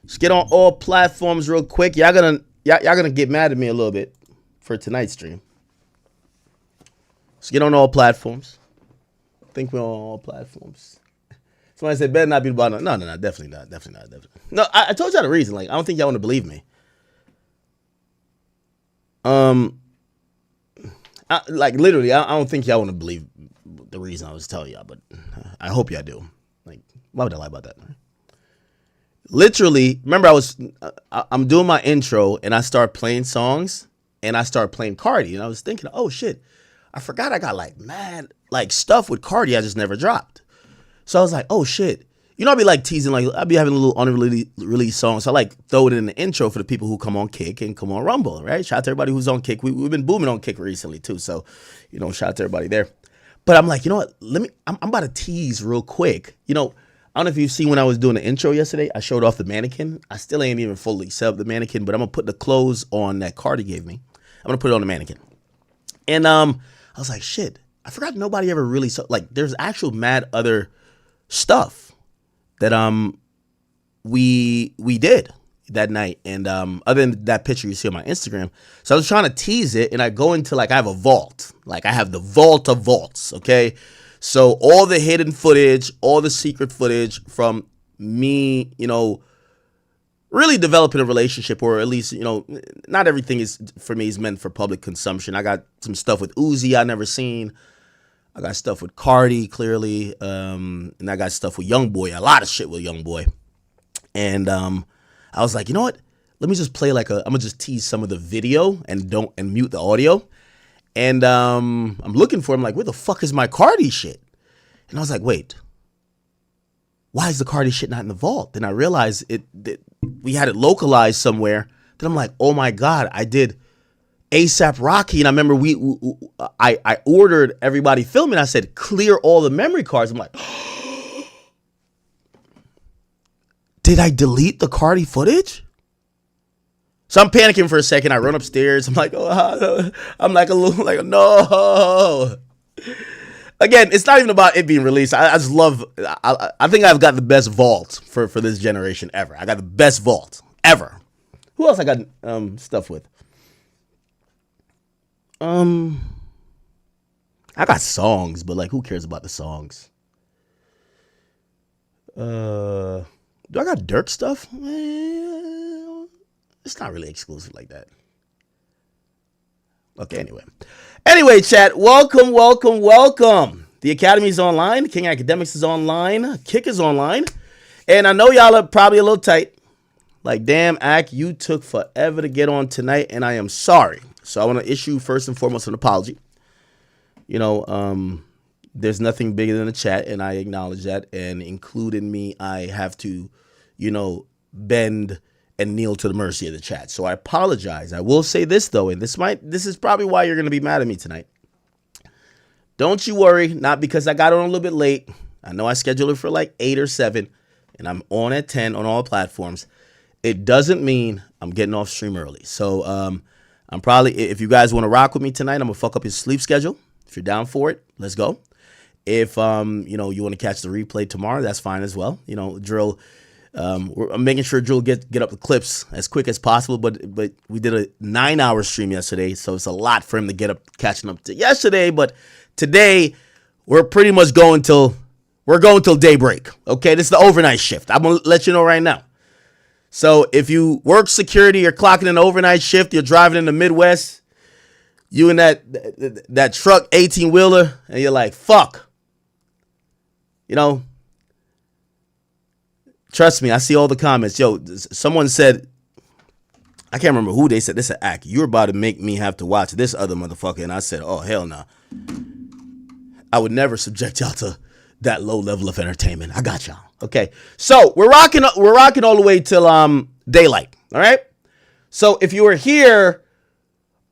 Let's get on all platforms real quick. Y'all gonna get mad at me a little bit for tonight's stream. Let's get on all platforms. I think we're on all platforms. Somebody said better not be the bottom. No, definitely not. No, I told y'all the reason. Like, I don't think y'all want to believe me. Literally, I don't think y'all want to believe the reason I was telling y'all, but I hope y'all do. Like, why would I lie about that? Literally, remember I'm doing my intro and I start playing songs and I start playing Cardi and I was thinking, oh shit, I forgot I got like mad like stuff with Cardi I just never dropped. So I was like, oh shit. You know, I'll be like teasing, like I'll be having a little unreleased songs. So I like throw it in the intro for the people who come on Kick and come on Rumble, right? Shout out to everybody who's on Kick. We've been booming on Kick recently too. So, you know, shout out to everybody there. But I'm like, you know what? I'm about to tease real quick. You know, I don't know if you've seen when I was doing the intro yesterday, I showed off the mannequin. I still ain't even fully set up the mannequin, but I'm gonna put the clothes on that Cardi gave me. I'm gonna put it on the mannequin. And I was like, shit, I forgot nobody ever really saw, like, there's actual mad other stuff that we did that night. And other than that picture you see on my Instagram. So I was trying to tease it, and I go into, like, I have a vault. Like, I have the vault of vaults, okay? So all the hidden footage, all the secret footage from me, you know, really developing a relationship, or at least, you know, not everything is for me is meant for public consumption. I got some stuff with Uzi I never seen. I got stuff with Cardi, clearly, and I got stuff with YoungBoy, a lot of shit with YoungBoy. And I was like, you know what? Let me just play I'm gonna just tease some of the video and mute the audio. And I'm looking for him, like, where the fuck is my Cardi shit? And I was like, wait, why is the Cardi shit not in the vault? Then I realized we had it localized somewhere. Then I'm like, oh my God, I did ASAP Rocky. And I remember I ordered everybody filming. I said, clear all the memory cards. I'm like, did I delete the Cardi footage? So I'm panicking for a second. I run upstairs. I'm like, oh, I'm like a little, like, no. Again, it's not even about it being released. I just love, I think I've got the best vault for this generation ever. I got the best vault ever. Who else I got stuff with? I got songs, but like, who cares about the songs? Do I got Dirk stuff? It's not really exclusive like that. Okay, anyway, chat, welcome. The Academy's online. King Academics is online. Kick is online. And I know y'all are probably a little tight. Like, damn, Ak, you took forever to get on tonight, and I am sorry. So I want to issue, first and foremost, an apology. You know, there's nothing bigger than a chat, and I acknowledge that. And including me, I have to, you know, bend and kneel to the mercy of the chat. So I apologize. I will say this, though, and this is probably why you're going to be mad at me tonight. Don't you worry, not because I got on a little bit late. I know I scheduled it for like 8 or 7, and I'm on at 10 on all platforms. It doesn't mean I'm getting off stream early. So I'm probably, if you guys want to rock with me tonight, I'm going to fuck up your sleep schedule. If you're down for it, let's go. If, you know, you want to catch the replay tomorrow, that's fine as well. You know, Drill, I'm making sure Drill get up the clips as quick as possible, but we did a 9-hour stream yesterday, so it's a lot for him to get up, catching up to yesterday, but today we're pretty much going till daybreak. Okay, this is the overnight shift. I'm gonna let you know right now. So if you work security, you're clocking an overnight shift, you're driving in the Midwest, you in that truck 18-wheeler, and you're like, fuck. You know, trust me, I see all the comments. Yo, someone said, I can't remember who they said, this is Ak, you're about to make me have to watch this other motherfucker. And I said, oh, hell no. I would never subject y'all to that low level of entertainment. I got y'all. Okay. So we're rocking all the way till daylight. All right. So if you were here,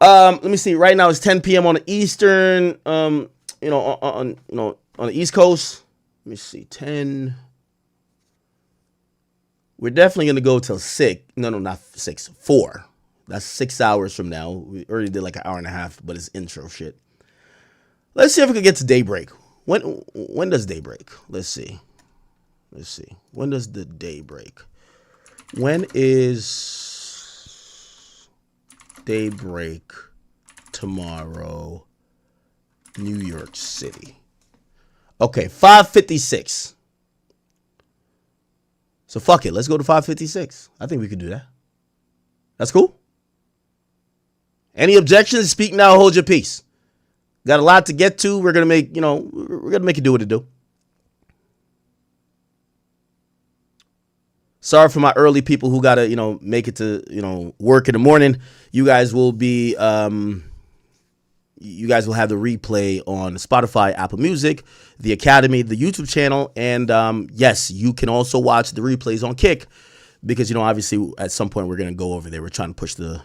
let me see. Right now it's 10 p.m. on the Eastern, on the East Coast. Let me see. 10. We're definitely gonna go till 6. No, not 6. 4. That's 6 hours from now. We already did like an hour and a half, but it's intro shit. Let's see if we can get to daybreak. When does daybreak? Let's see. When does the day break? When is daybreak tomorrow, New York City? Okay, 5:56. So fuck it. Let's go to 5:56. I think we could do that. That's cool. Any objections? Speak now, hold your peace. Got a lot to get to. We're gonna make, we're gonna make it do what it do. Sorry for my early people who gotta, make it to, work in the morning. You guys will be, you guys will have the replay on Spotify, Apple Music, the Academy, the YouTube channel, and yes, you can also watch the replays on Kick because, obviously at some point we're gonna go over there. We're trying to push the,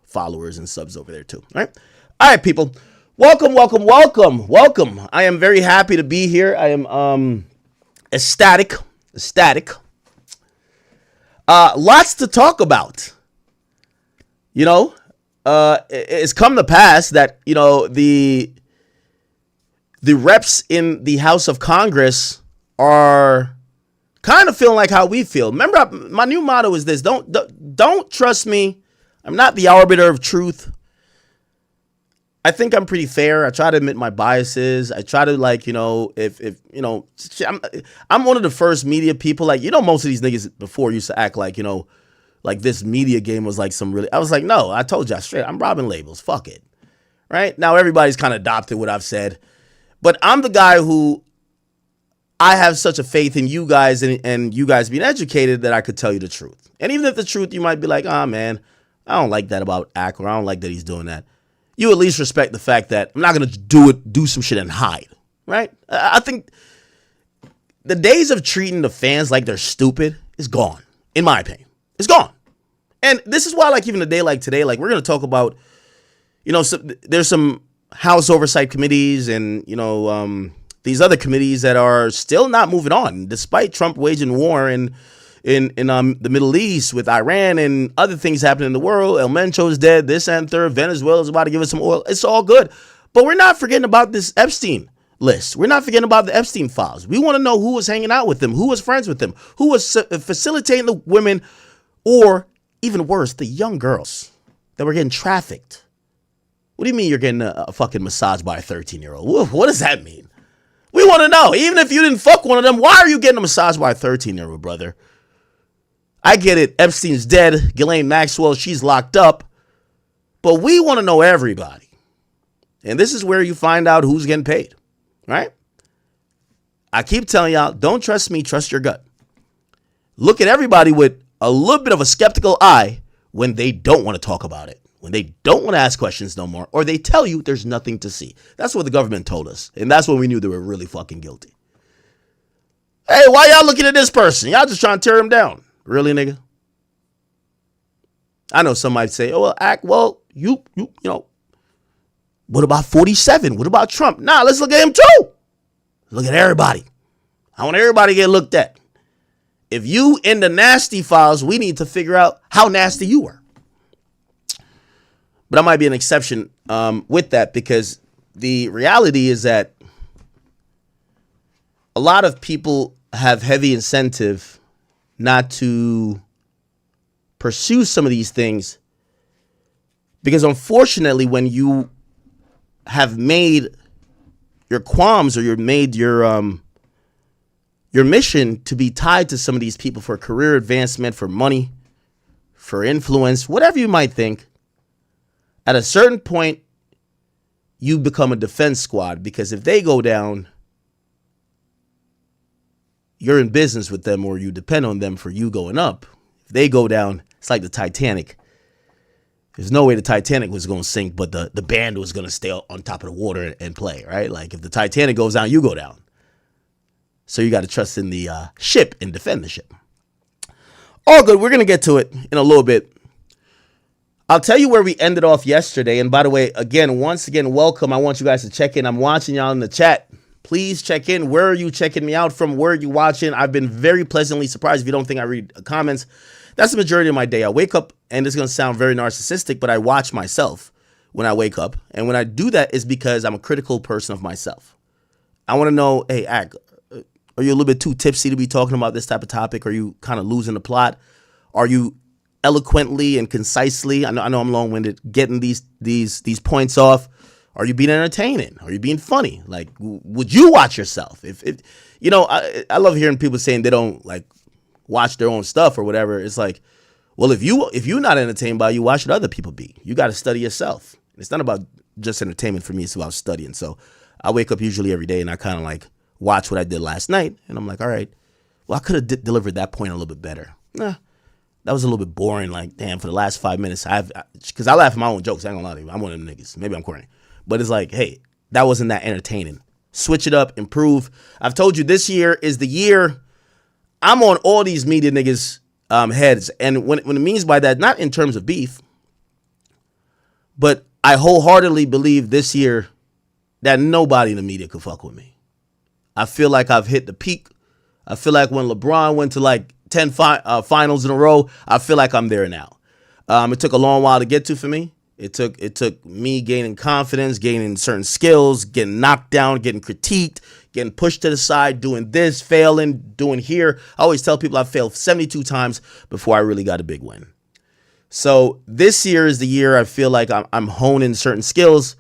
followers and subs over there too. All right, people. Welcome. I am very happy to be here. I am ecstatic. Lots to talk about. It's come to pass that, the reps in the House of Congress are kind of feeling like how we feel. Remember, my new motto is this: don't trust me. I'm not the arbiter of truth. I think I'm pretty fair. I try to admit my biases. I try to I'm one of the first media people. Most of these niggas before used to act like this media game was like some really. I was like, no, I told y'all straight. I'm robbing labels. Fuck it. Right now, everybody's kind of adopted what I've said, but I'm the guy who I have such a faith in you guys and you guys being educated that I could tell you the truth. And even if the truth, you might be like, man, I don't like that about Ak, or I don't like that he's doing that. You at least respect the fact that I'm not going to do some shit and hide, right? I think the days of treating the fans like they're stupid is gone, in my opinion. It's gone. And this is why, even a day like today, we're going to talk about, there's some House oversight committees and, these other committees that are still not moving on, despite Trump waging war in the Middle East with Iran and other things happening in the world. El Mencho's dead, this and third. Venezuela's about to give us some oil. It's all good. But we're not forgetting about this Epstein list. We're not forgetting about the Epstein files. We want to know who was hanging out with them, who was friends with them, who was facilitating the women, or even worse, the young girls that were getting trafficked. What do you mean you're getting a fucking massage by a 13-year-old? What does that mean? We want to know. Even if you didn't fuck one of them, why are you getting a massage by a 13-year-old, brother? I get it. Epstein's dead. Ghislaine Maxwell, she's locked up. But we want to know everybody. And this is where you find out who's getting paid, right? I keep telling y'all, don't trust me, trust your gut. Look at everybody with a little bit of a skeptical eye when they don't want to talk about it, when they don't want to ask questions no more, or they tell you there's nothing to see. That's what the government told us. And that's when we knew they were really fucking guilty. Hey, why y'all looking at this person? Y'all just trying to tear him down. Really, nigga? I know some might say, you know, what about 47? What about Trump? Nah, let's look at him too. Look at everybody. I want everybody to get looked at. If you in the nasty files, we need to figure out how nasty you were. But I might be an exception with that, because the reality is that a lot of people have heavy incentive not to pursue some of these things, because unfortunately, when you have made your qualms or you've made your mission to be tied to some of these people for career advancement, for money, for influence, whatever you might think, at a certain point, you become a defense squad, because if they go down, you're in business with them, or you depend on them for you going up. If they go down, it's like the Titanic. There's no way the Titanic was going to sink, but the band was going to stay on top of the water and play, right? Like if the Titanic goes down, you go down. So you got to trust in the ship and defend the ship. All good. We're going to get to it in a little bit. I'll tell you where we ended off yesterday. And by the way, once again, welcome. I want you guys to check in. I'm watching y'all in the chat. Please check in. Where are you checking me out from? Where are you watching? I've been very pleasantly surprised. If you don't think I read comments, that's the majority of my day. I wake up, and it's going to sound very narcissistic, but I watch myself when I wake up. And when I do that, is because I'm a critical person of myself. I want to know, hey, Ak, are you a little bit too tipsy to be talking about this type of topic? Are you kind of losing the plot? Are you eloquently and concisely? I know I'm long-winded. Getting these points off. Are you being entertaining? Are you being funny? Like, would you watch yourself? If I love hearing people saying they don't like watch their own stuff or whatever. It's like, well, if you're not entertained by you, why should other people be? You got to study yourself. It's not about just entertainment for me. It's about studying. So I wake up usually every day and I kind of like watch what I did last night, and I'm like, all right, well, I could have delivered that point a little bit better. Nah, that was a little bit boring. Like, damn, for the last 5 minutes, because I laugh at my own jokes. I ain't gonna lie to you. I'm one of them niggas. Maybe I'm corny. But it's like, hey, that wasn't that entertaining. Switch it up, improve. I've told you this year is the year I'm on all these media niggas' heads. And when it means by that, not in terms of beef, but I wholeheartedly believe this year that nobody in the media could fuck with me. I feel like I've hit the peak. I feel like when LeBron went to like 10 finals in a row, I feel like I'm there now. It took a long while to get to for me. It took me gaining confidence, gaining certain skills, getting knocked down, getting critiqued, getting pushed to the side, doing this, failing, doing here. I always tell people I failed 72 times before I really got a big win. So this year is the year I feel like I'm honing certain skills.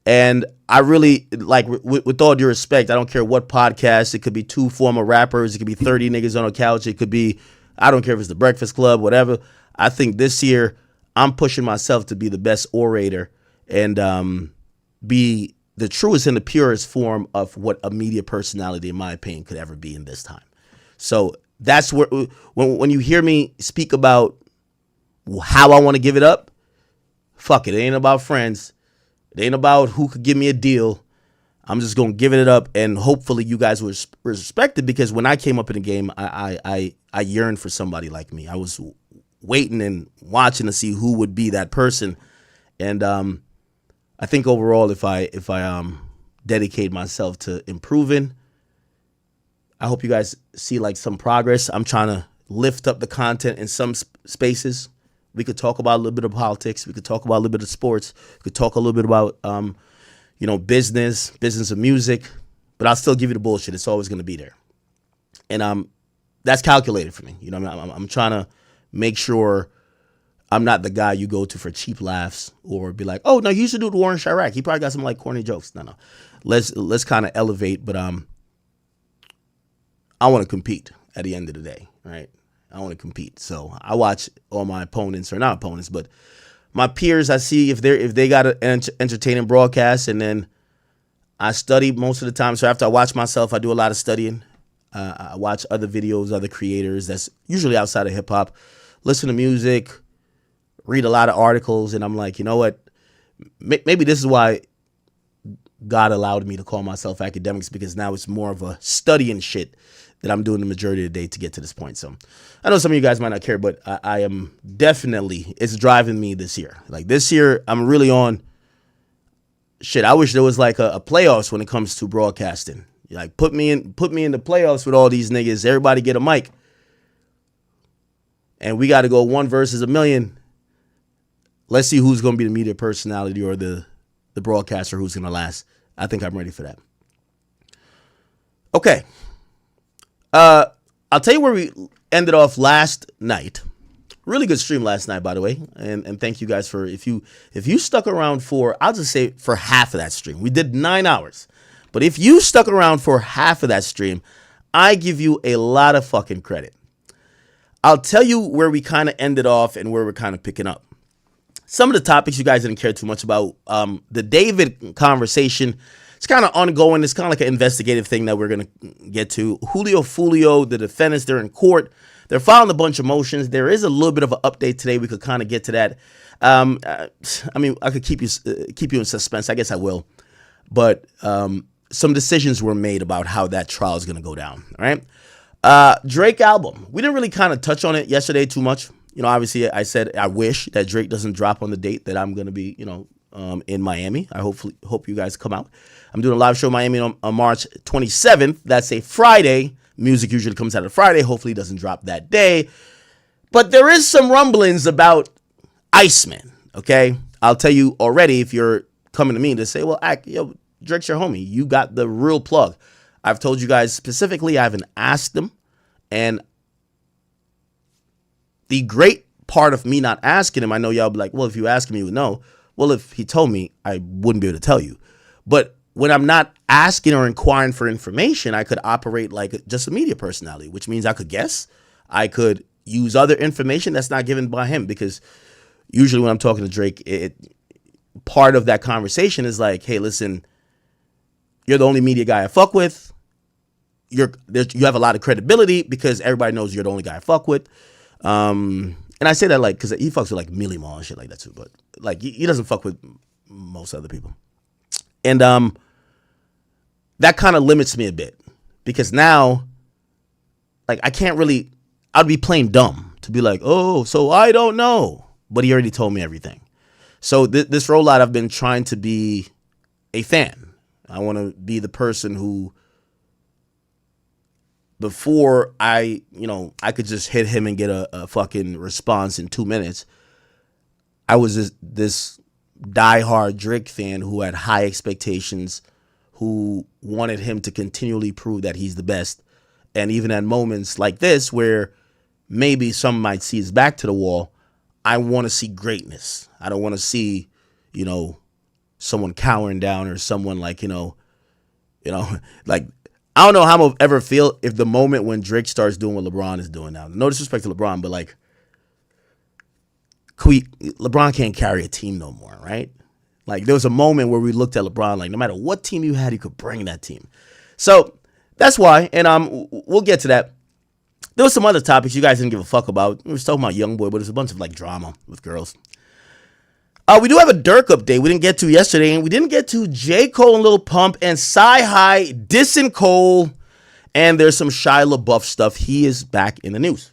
And I really, like, with all due respect, I don't care what podcast. It could be 2 former rappers. It could be 30 niggas on a couch. It could be, I don't care if it's the Breakfast Club, whatever. I think this year I'm pushing myself to be the best orator and be the truest and the purest form of what a media personality, in my opinion, could ever be in this time. So that's where, when you hear me speak about how I want to give it up, fuck it. It ain't about friends. It ain't about who could give me a deal. I'm just going to give it up, and hopefully you guys will respect it, because when I came up in the game, I yearned for somebody like me. I was waiting and watching to see who would be that person. And I think overall, if I dedicate myself to improving, I hope you guys see like some progress. I'm trying to lift up the content in some spaces. We could talk about a little bit of politics. We could talk about a little bit of sports. We could talk a little bit about, business of music. But I'll still give you the bullshit. It's always going to be there. And that's calculated for me. You know, I'm trying to make sure I'm not the guy you go to for cheap laughs or be like, oh, no, you should do the Warren Chirac. He probably got some like corny jokes. No. Let's kind of elevate. But I want to compete at the end of the day, right? I want to compete. So I watch all my opponents, or not opponents, but my peers. I see if they got an entertaining broadcast, and then I study most of the time. So after I watch myself, I do a lot of studying. I watch other videos, other creators that's usually outside of hip hop, listen to music, read a lot of articles, and I'm like, you know what? Maybe this is why God allowed me to call myself academics, because now it's more of a studying shit that I'm doing the majority of the day to get to this point. So I know some of you guys might not care, but I am definitely, it's driving me this year. Like this year, I'm really on shit. I wish there was like a playoffs when it comes to broadcasting. Like put me in the playoffs with all these niggas. Everybody get a mic. And we got to go 1 versus 1,000,000. Let's see who's going to be the media personality or the broadcaster who's going to last. I think I'm ready for that. Okay. I'll tell you where we ended off last night. Really good stream last night, by the way. And thank you guys for, if you stuck around for, I'll just say for half of that stream. We did 9 hours. But if you stuck around for half of that stream, I give you a lot of fucking credit. I'll tell you where we kind of ended off and where we're kind of picking up. Some of the topics you guys didn't care too much about. The David conversation, it's kind of ongoing. It's kind of like an investigative thing that we're going to get to. Julio Fulio, the defendants, they're in court. They're filing a bunch of motions. There is a little bit of an update today. We could kind of get to that. I could keep you in suspense. I guess I will. But some decisions were made about how that trial is going to go down. All right. Drake album. We didn't really kind of touch on it yesterday too much. You know, obviously I said I wish that Drake doesn't drop on the date that I'm going to be, in Miami. I hope you guys come out. I'm doing a live show in Miami on March 27th. That's a Friday. Music usually comes out on Friday. Hopefully it doesn't drop that day. But there is some rumblings about ICEMAN, okay? I'll tell you already, if you're coming to me to say, well, Drake's your homie. You got the real plug. I've told you guys specifically, I haven't asked them. And the great part of me not asking him, I know y'all be like, well, if you ask me, you would know. Well, if he told me, I wouldn't be able to tell you. But when I'm not asking or inquiring for information, I could operate like just a media personality, which means I could guess. I could use other information that's not given by him, because usually when I'm talking to Drake, part of that conversation is like, hey, listen, you're the only media guy I fuck with. You have a lot of credibility because everybody knows you're the only guy I fuck with. And I say that like because he fucks with like Millie Mall and shit like that too, but like he doesn't fuck with most other people. And that kind of limits me a bit, because now, like, I'd be playing dumb to be like, oh, so I don't know. But he already told me everything. So this rollout, I've been trying to be a fan. I want to be the person who, before I could just hit him and get a fucking response in 2 minutes, I was this diehard Drake fan who had high expectations, who wanted him to continually prove that he's the best. And even at moments like this, where maybe some might see his back to the wall, I want to see greatness. I don't want to see, someone cowering down, or someone like, like, I don't know how I'll ever feel if the moment when Drake starts doing what LeBron is doing now. No disrespect to LeBron, but like, LeBron can't carry a team no more, right? Like, there was a moment where we looked at LeBron like, no matter what team you had, he could bring that team. So that's why, and we'll get to that. There was some other topics you guys didn't give a fuck about. We were talking about YoungBoy, but there's a bunch of like drama with girls. We do have a Dirk update we didn't get to yesterday, and we didn't get to J. Cole and Lil Pump and Sci-Hi dissing Cole, and there's some Shia LaBeouf stuff. He is back in the news.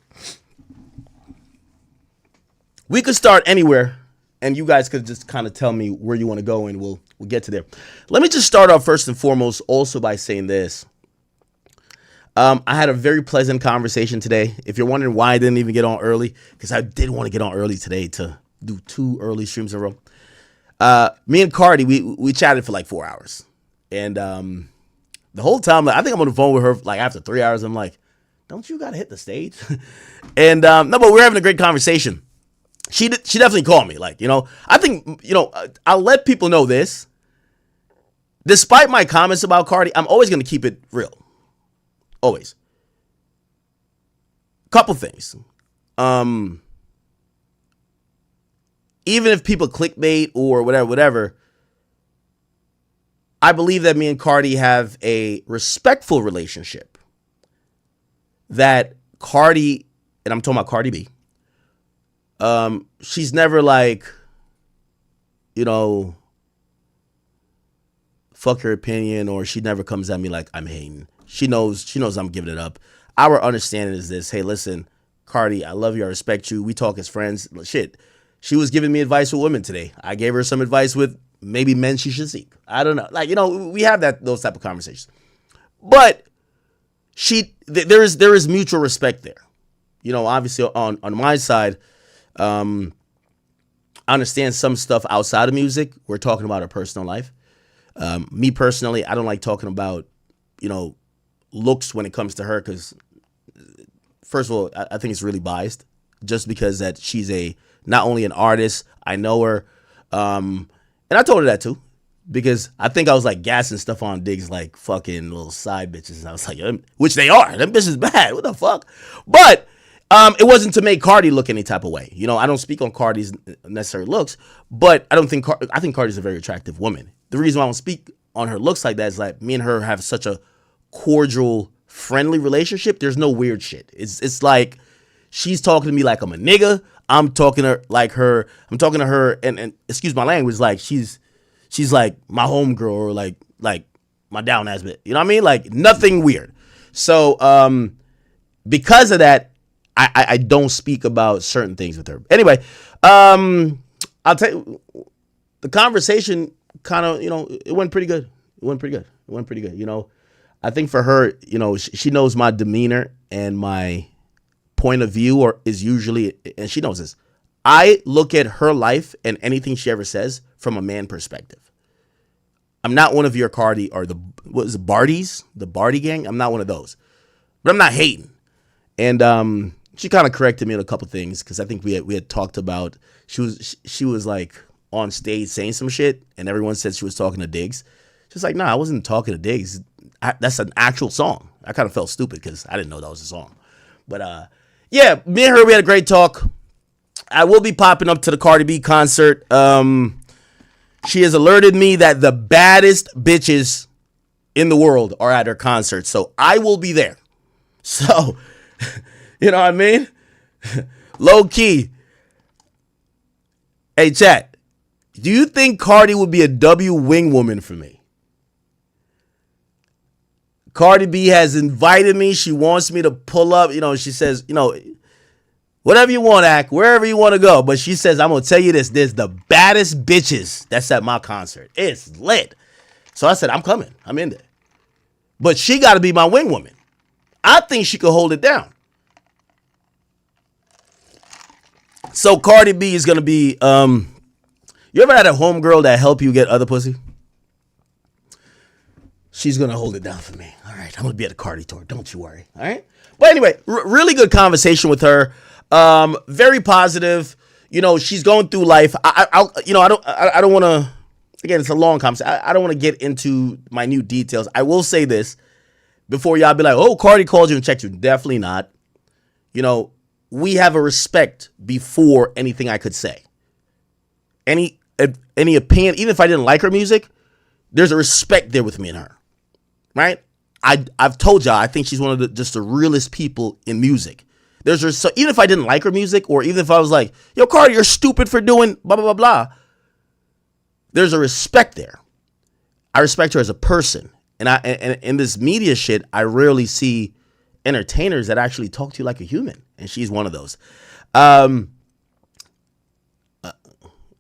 We could start anywhere, and you guys could just kind of tell me where you want to go, and we'll get to there. Let me just start off first and foremost also by saying this. I had a very pleasant conversation today. If you're wondering why I didn't even get on early, because I did want to get on early today to do 2 early streams in a row. Me and Cardi, we chatted for like 4 hours. And the whole time, like, I think I'm on the phone with her like after 3 hours. I'm like, don't you got to hit the stage? And no, but we're having a great conversation. She definitely called me. Like, I think, I'll let people know this. Despite my comments about Cardi, I'm always going to keep it real. Always. Couple things. Even if people clickbait or whatever, I believe that me and Cardi have a respectful relationship. That Cardi, and I'm talking about Cardi B, she's never like, fuck her opinion, or she never comes at me like I'm hating. She knows I'm giving it up. Our understanding is this: hey, listen, Cardi, I love you, I respect you. We talk as friends. Shit. She was giving me advice with women today. I gave her some advice with maybe men she should seek. I don't know. Like, we have those type of conversations. But there is mutual respect there. Obviously on my side, I understand some stuff outside of music. We're talking about her personal life. Me personally, I don't like talking about, looks when it comes to her, because first of all, I think it's really biased, just because that she's not only an artist, I know her, and I told her that too, because I think I was like gassing stuff on Diggs like fucking little side bitches, and I was like, which they are, them bitches bad, what the fuck, but it wasn't to make Cardi look any type of way. I don't speak on Cardi's necessary looks, but I think Cardi's a very attractive woman. The reason why I don't speak on her looks like that is like me and her have such a cordial, friendly relationship. There's no weird shit. It's like she's talking to me like I'm a nigga. I'm talking to her and excuse my language, like she's like my homegirl, or like my down ass bit. You know what I mean? Like nothing weird. So because of that, I don't speak about certain things with her. Anyway, I'll tell you, the conversation kind of, it went pretty good. I think for her, she knows my demeanor and my point of view is usually, and she knows this, I look at her life and anything she ever says from a man perspective. I'm not one of your Cardi or the Bardis, the Bardi gang. I'm not one of those, but I'm not hating. And she kind of corrected me on a couple things because I think we had talked about she was like on stage saying some shit and everyone said she was talking to Diggs. She's like, nah, I wasn't talking to Diggs. That's an actual song. I kind of felt stupid because I didn't know that was a song. But yeah, me and her, we had a great talk. I will be popping up to the Cardi B concert. She has alerted me that the baddest bitches in the world are at her concert. So I will be there. So, you know what I mean? Low key. Hey, chat. Do you think Cardi would be a W wing woman for me? Cardi B has invited me. She wants me to pull up. You know, she says, you know, whatever you want, act, wherever you want to go. But she says, I'm going to tell you this. There's the baddest bitches that's at my concert. It's lit. So I said, I'm coming. I'm in there. But she got to be my wing woman. I think she could hold it down. So Cardi B is going to be, you ever had a homegirl that help you get other pussy? She's going to hold it down for me. All right. I'm going to be at a Cardi tour. Don't you worry. All right. But anyway, really good conversation with her. Very positive. You know, she's going through life. I don't want to, again, it's a long conversation. I don't want to get into minute details. I will say this before y'all be like, oh, Cardi called you and checked you. Definitely not. You know, we have a respect before anything I could say. Any opinion, even if I didn't like her music, there's a respect there with me and her. Right? I've told y'all, I think she's one of the realest people in music. So even if I didn't like her music, or even if I was like, yo, Cardi, you're stupid for doing blah, blah, blah, blah. There's a respect there. I respect her as a person. And in this media shit, I rarely see entertainers that actually talk to you like a human. And she's one of those. I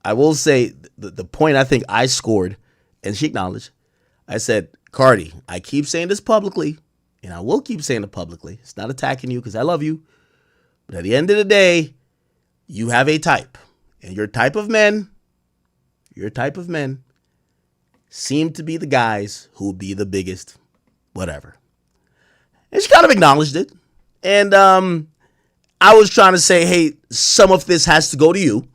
will say the point I think I scored, and she acknowledged, I said, Cardi, I keep saying this publicly, and I will keep saying it publicly. It's not attacking you because I love you. But at the end of the day, you have a type. And your type of men seem to be the guys who will be the biggest whatever. And she kind of acknowledged it. And I was trying to say, hey, some of this has to go to you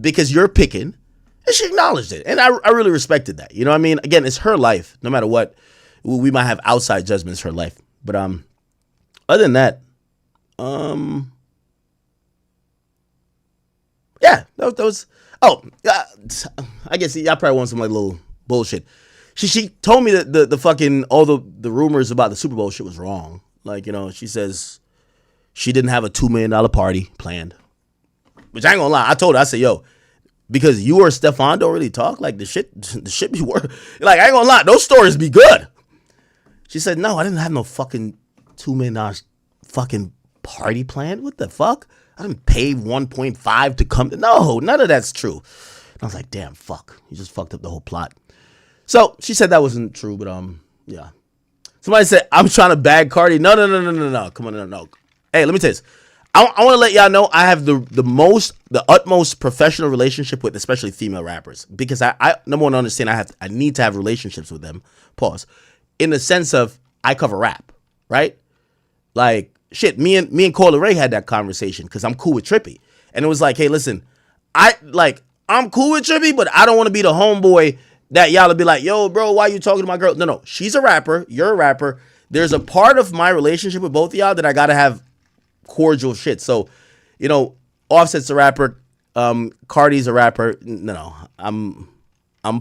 because you're picking. And she acknowledged it. And I really respected that. You know what I mean? Again, it's her life. No matter what, we might have outside judgments, her life. But other than that, yeah, that was I guess y'all probably want some like little bullshit. She told me that the fucking, all the rumors about the Super Bowl shit was wrong. Like, you know, she says she didn't have a $2 million party planned. Which I ain't gonna lie. I told her, I said, yo, because you or Stefan don't really talk, like the shit be work. Like, I ain't gonna lie, those stories be good. She said, no, I didn't have no fucking $2 million fucking party planned. What the fuck? I didn't pay 1.5 to come. No, none of that's true. And I was like, damn, fuck. You just fucked up the whole plot. So she said that wasn't true, but yeah. Somebody said, I'm trying to bag Cardi. No. Come on, no. Hey, let me tell you this. I want to let y'all know I have the utmost professional relationship with especially female rappers, because I number one, understand I need to have relationships with them. Pause. In the sense of I cover rap, right? Like shit. Me and Coyle Ray had that conversation because I'm cool with Trippy, and it was like, hey, listen, I'm cool with Trippy, but I don't want to be the homeboy that y'all will be like, yo, bro, why you talking to my girl? No, she's a rapper. You're a rapper. There's a part of my relationship with both of y'all that I gotta have cordial shit. So, you know, Offset's a rapper, Cardi's a rapper. No, I'm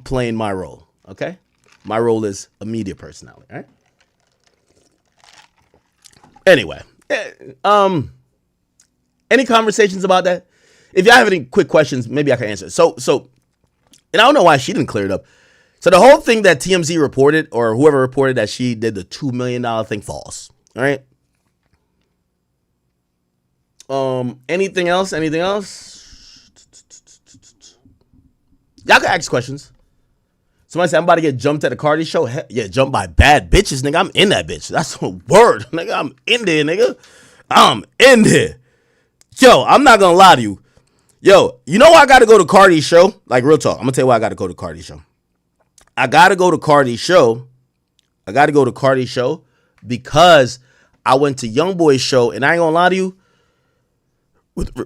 playing my role. Okay, my role is a media personality. All right. Anyway, any conversations about that? If y'all have any quick questions, maybe I can answer. So, and I don't know why she didn't clear it up. So the whole thing that TMZ reported, or whoever reported that she did the $2 million thing, false. All right. Anything else? Y'all can ask questions. Somebody said, I'm about to get jumped at a Cardi show. Yeah, jumped by bad bitches, nigga. I'm in that bitch. That's a word, nigga. I'm in there, nigga. I'm in there. Yo, I'm not gonna lie to you. Yo, you know why I gotta go to Cardi's show? Like, real talk. I'm gonna tell you why I gotta go to Cardi's show. I gotta go to Cardi's show because I went to YoungBoy's show, and I ain't gonna lie to you,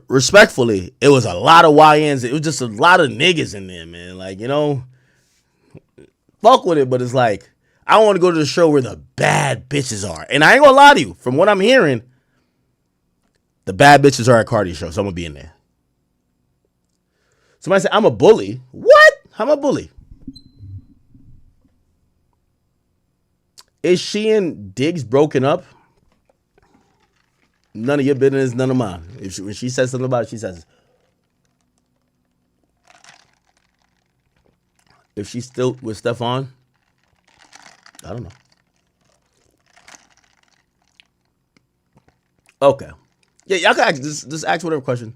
Respectfully, it was a lot of YNs. It was just a lot of niggas in there, man. Like, fuck with it, but it's like, I want to go to the show where the bad bitches are. And I ain't gonna lie to you, from what I'm hearing, the bad bitches are at Cardi's show, so I'm gonna be in there. Somebody said, I'm a bully. What? I'm a bully. Is she and Diggs broken up? None of your business, none of mine. When she says something about it, she says it. If she's still with Stefan, I don't know. Okay. Yeah, y'all can just ask whatever question.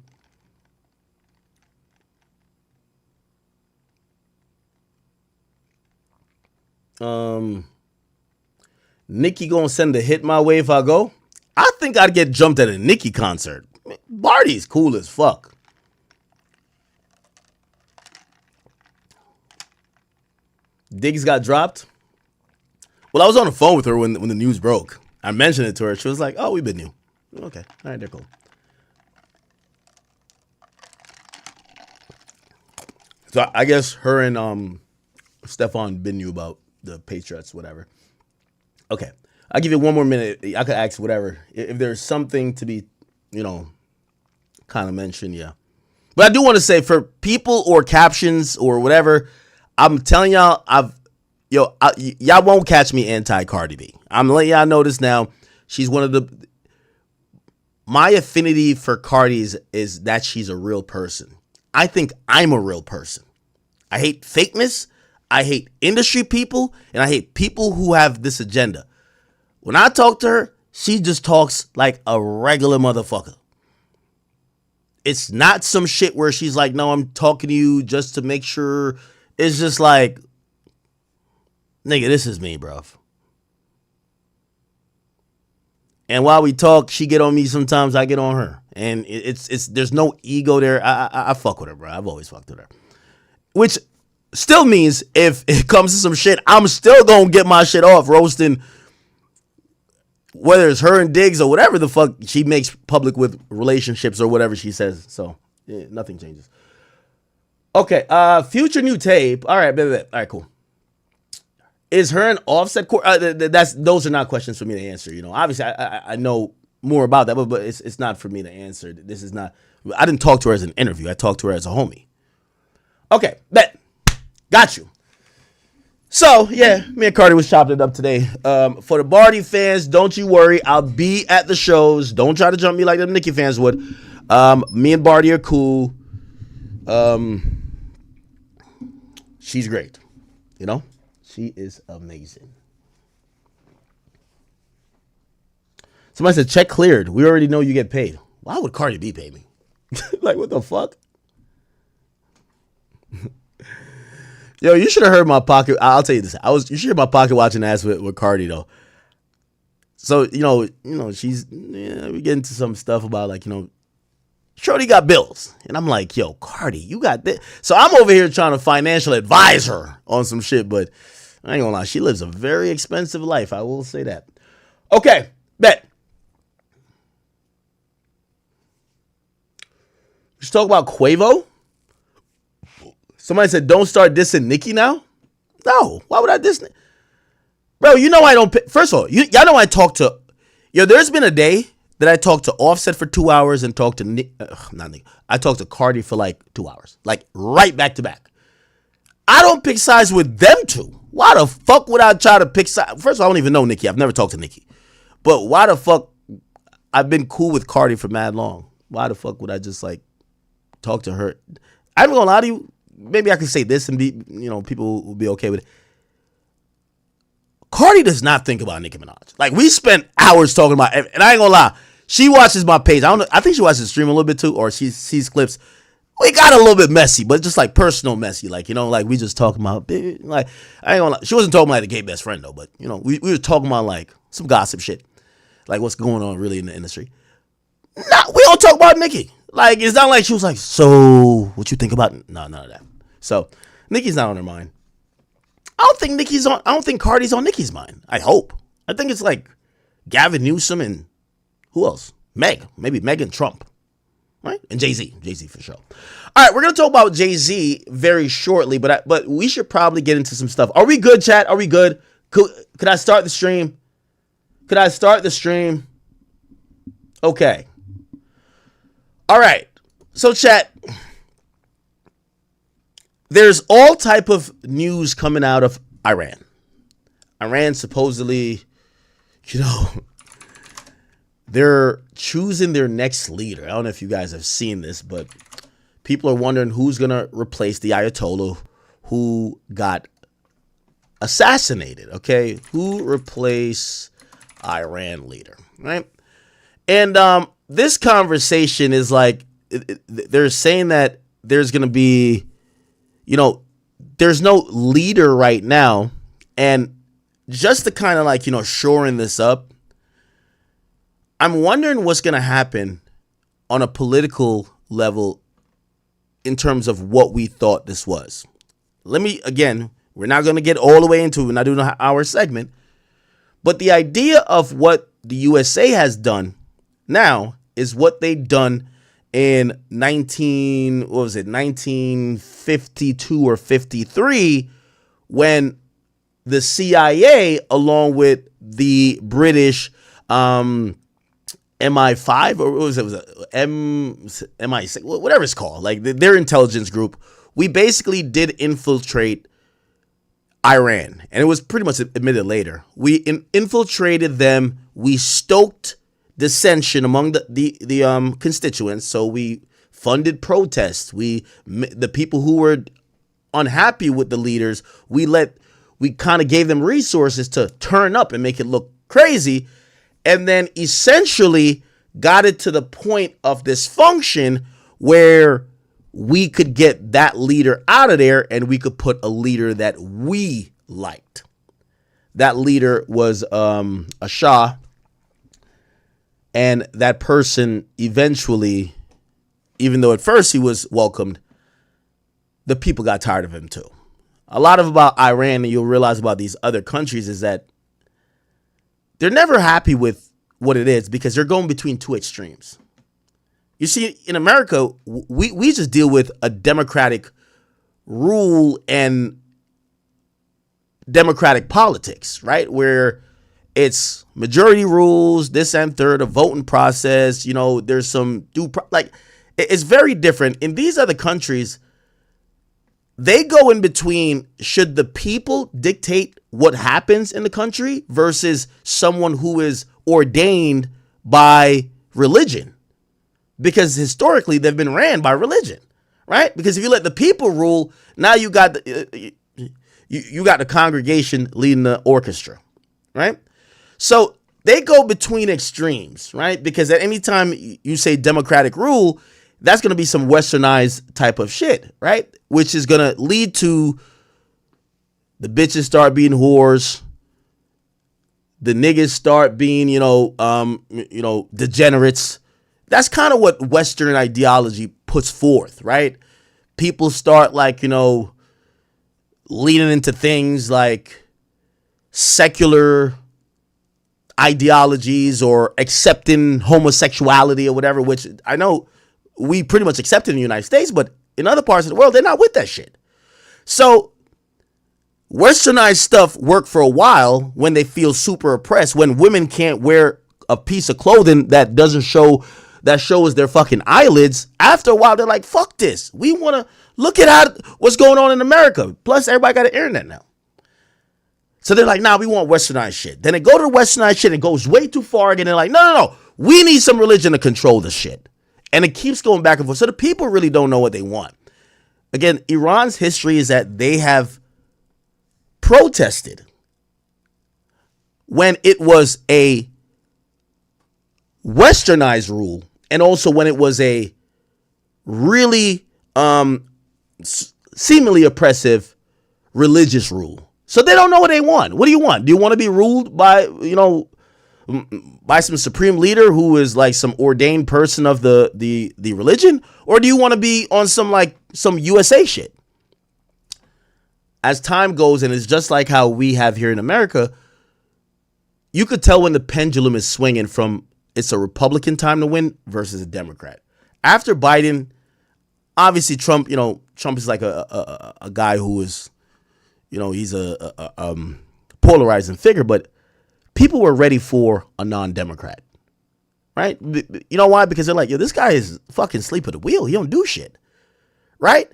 Nicki gonna send a hit my way if I go? I think I'd get jumped at a Nicki concert. Barty's cool as fuck. Diggs got dropped. Well, I was on the phone with her when the news broke. I mentioned it to her. She was like, "Oh, we've been new." Okay, all right, they're cool. So I guess her and Stefan been new about the Patriots, whatever. Okay, I'll give you one more minute. I could ask whatever if there's something to be, kind of mentioned. Yeah, but I do want to say for people or captions or whatever, I'm telling y'all, y'all won't catch me anti Cardi B. I'm letting y'all know this now. She's one of my affinity for Cardi's is that she's a real person. I think I'm a real person. I hate fakeness. I hate industry people, and I hate people who have this agenda. When I talk to her, she just talks like a regular motherfucker. It's not some shit where she's like, no, I'm talking to you just to make sure. It's just like, nigga, this is me, bro. And while we talk, she get on me sometimes, I get on her. And it's there's no ego there. I fuck with her, bro. I've always fucked with her. Which still means if it comes to some shit, I'm still gonna get my shit off roasting, whether it's her and Diggs or whatever the fuck she makes public with relationships or whatever she says. So yeah, nothing changes. Okay, future new tape. All right, all right, cool. Is her and Offset? Those are not questions for me to answer. Obviously I know more about that, but it's not for me to answer. This is not. I didn't talk to her as an interview. I talked to her as a homie. Okay, bet. Got you. So, yeah, me and Cardi was chopping it up today. For the Barty fans, don't you worry. I'll be at the shows. Don't try to jump me like them Nicki fans would. Me and Barty are cool. She's great. She is amazing. Somebody said, check cleared. We already know you get paid. Why would Cardi B pay me? Like, what the fuck? Yo, you should have heard my pocket. I'll tell you this. You should hear my pocket watching ass with Cardi though. So she's we get into some stuff about like Shorty got bills, and I'm like, yo, Cardi, you got this. So I'm over here trying to financial advise her on some shit, but I ain't gonna lie, she lives a very expensive life. I will say that. Okay, bet. Let's talk about Quavo. Somebody said, don't start dissing Nicki now. No, why would I diss? Bro, I don't. First of all, y'all know I talk to. There's been a day that I talked to Offset for 2 hours and talked to not Nick. I talked to Cardi for like 2 hours, like right back to back. I don't pick sides with them two. Why the fuck would I try to pick sides? First of all, I don't even know Nicki. I've never talked to Nicki. But why the fuck? I've been cool with Cardi for mad long. Why the fuck would I just like talk to her? I'm gonna lie to you. Maybe I could say this and be, people will be okay with it. Cardi does not think about Nicki Minaj. Like, we spent hours talking about, and I ain't gonna lie, she watches my page. I don't know. I think she watches the stream a little bit too, or she sees clips. We got a little bit messy, but just like personal messy. Like, like we just talking about, like, I ain't gonna lie. She wasn't talking about like a gay best friend though, but we were talking about like some gossip shit. Like what's going on really in the industry. Nah, we don't talk about Nicki. Like, it's not like she was like, so what you think about? No, none of that. So Nicki's not on her mind. I don't think Cardi's on Nicki's mind. I hope. I think it's like Gavin Newsom and who else? Maybe Megan Trump. right? And Jay-Z for sure. All right, we're going to talk about Jay-Z very shortly, but we should probably get into some stuff. Are we good, chat? Are we good? Could I start the stream? Okay. All right. So, chat, there's all type of news coming out of Iran. Iran supposedly, they're choosing their next leader. I don't know if you guys have seen this, but people are wondering who's going to replace the Ayatollah who got assassinated, okay? Who replaced Iran leader, right? And this conversation is like, they're saying that there's going to be, there's no leader right now. And just to kind of like, shoring this up, I'm wondering what's going to happen on a political level in terms of what we thought this was. Again, we're not going to get all the way into it. We're not doing our segment. But the idea of what the USA has done now is what they've done in 1952 or 53, when the CIA, along with the British MI5, or what was it? Was it MI6, whatever it's called, like their intelligence group, we basically did infiltrate Iran, and it was pretty much admitted later. We infiltrated them. We stoked dissension among the constituents. So we funded protests. The people who were unhappy with the leaders, we kind of gave them resources to turn up and make it look crazy, and then essentially got it to the point of dysfunction where we could get that leader out of there and we could put a leader that we liked. That leader was a Shah, and that person eventually, even though at first he was welcomed, the people got tired of him too. A lot about Iran, and you'll realize about these other countries, is that they're never happy with what it is because they're going between two extremes. You see, in America, we just deal with a democratic rule and democratic politics, right? Where it's majority rules, this and third, a voting process. There's some it's very different. In these other countries, they go in between, should the people dictate what happens in the country versus someone who is ordained by religion. Because historically, they've been ran by religion, right? Because if you let the people rule, now you got you got the congregation leading the orchestra, right? So they go between extremes, right? Because at any time you say democratic rule, that's going to be some westernized type of shit, right? Which is going to lead to the bitches start being whores, the niggas start being, degenerates. That's kind of what Western ideology puts forth, right? People start leaning into things like secular ideologies or accepting homosexuality or whatever, which I know we pretty much accept it in the United States, but in other parts of the world, they're not with that shit. So westernized stuff worked for a while when they feel super oppressed, when women can't wear a piece of clothing that shows their fucking eyelids. After a while, they're like, fuck this. We want to look at what's going on in America. Plus, everybody got an internet now. So they're like, nah, we want westernized shit. Then they go to the westernized shit and it goes way too far again. They're like, no. We need some religion to control this shit. And it keeps going back and forth. So the people really don't know what they want. Again, Iran's history is that they have protested when it was a westernized rule, and also when it was a really seemingly oppressive religious rule. So they don't know what they want. What do you want? Do you want to be ruled by some supreme leader who is like some ordained person of the religion, or do you want to be on some USA shit? As time goes, and it's just like how we have here in America, you could tell when the pendulum is swinging from it's a Republican time to win versus a Democrat. after Biden, obviously Trump, Trump is like a guy who is, he's a polarizing figure, but people were ready for a non-Democrat, right? You know why? Because they're like, yo, this guy is fucking asleep at the wheel. He don't do shit, right?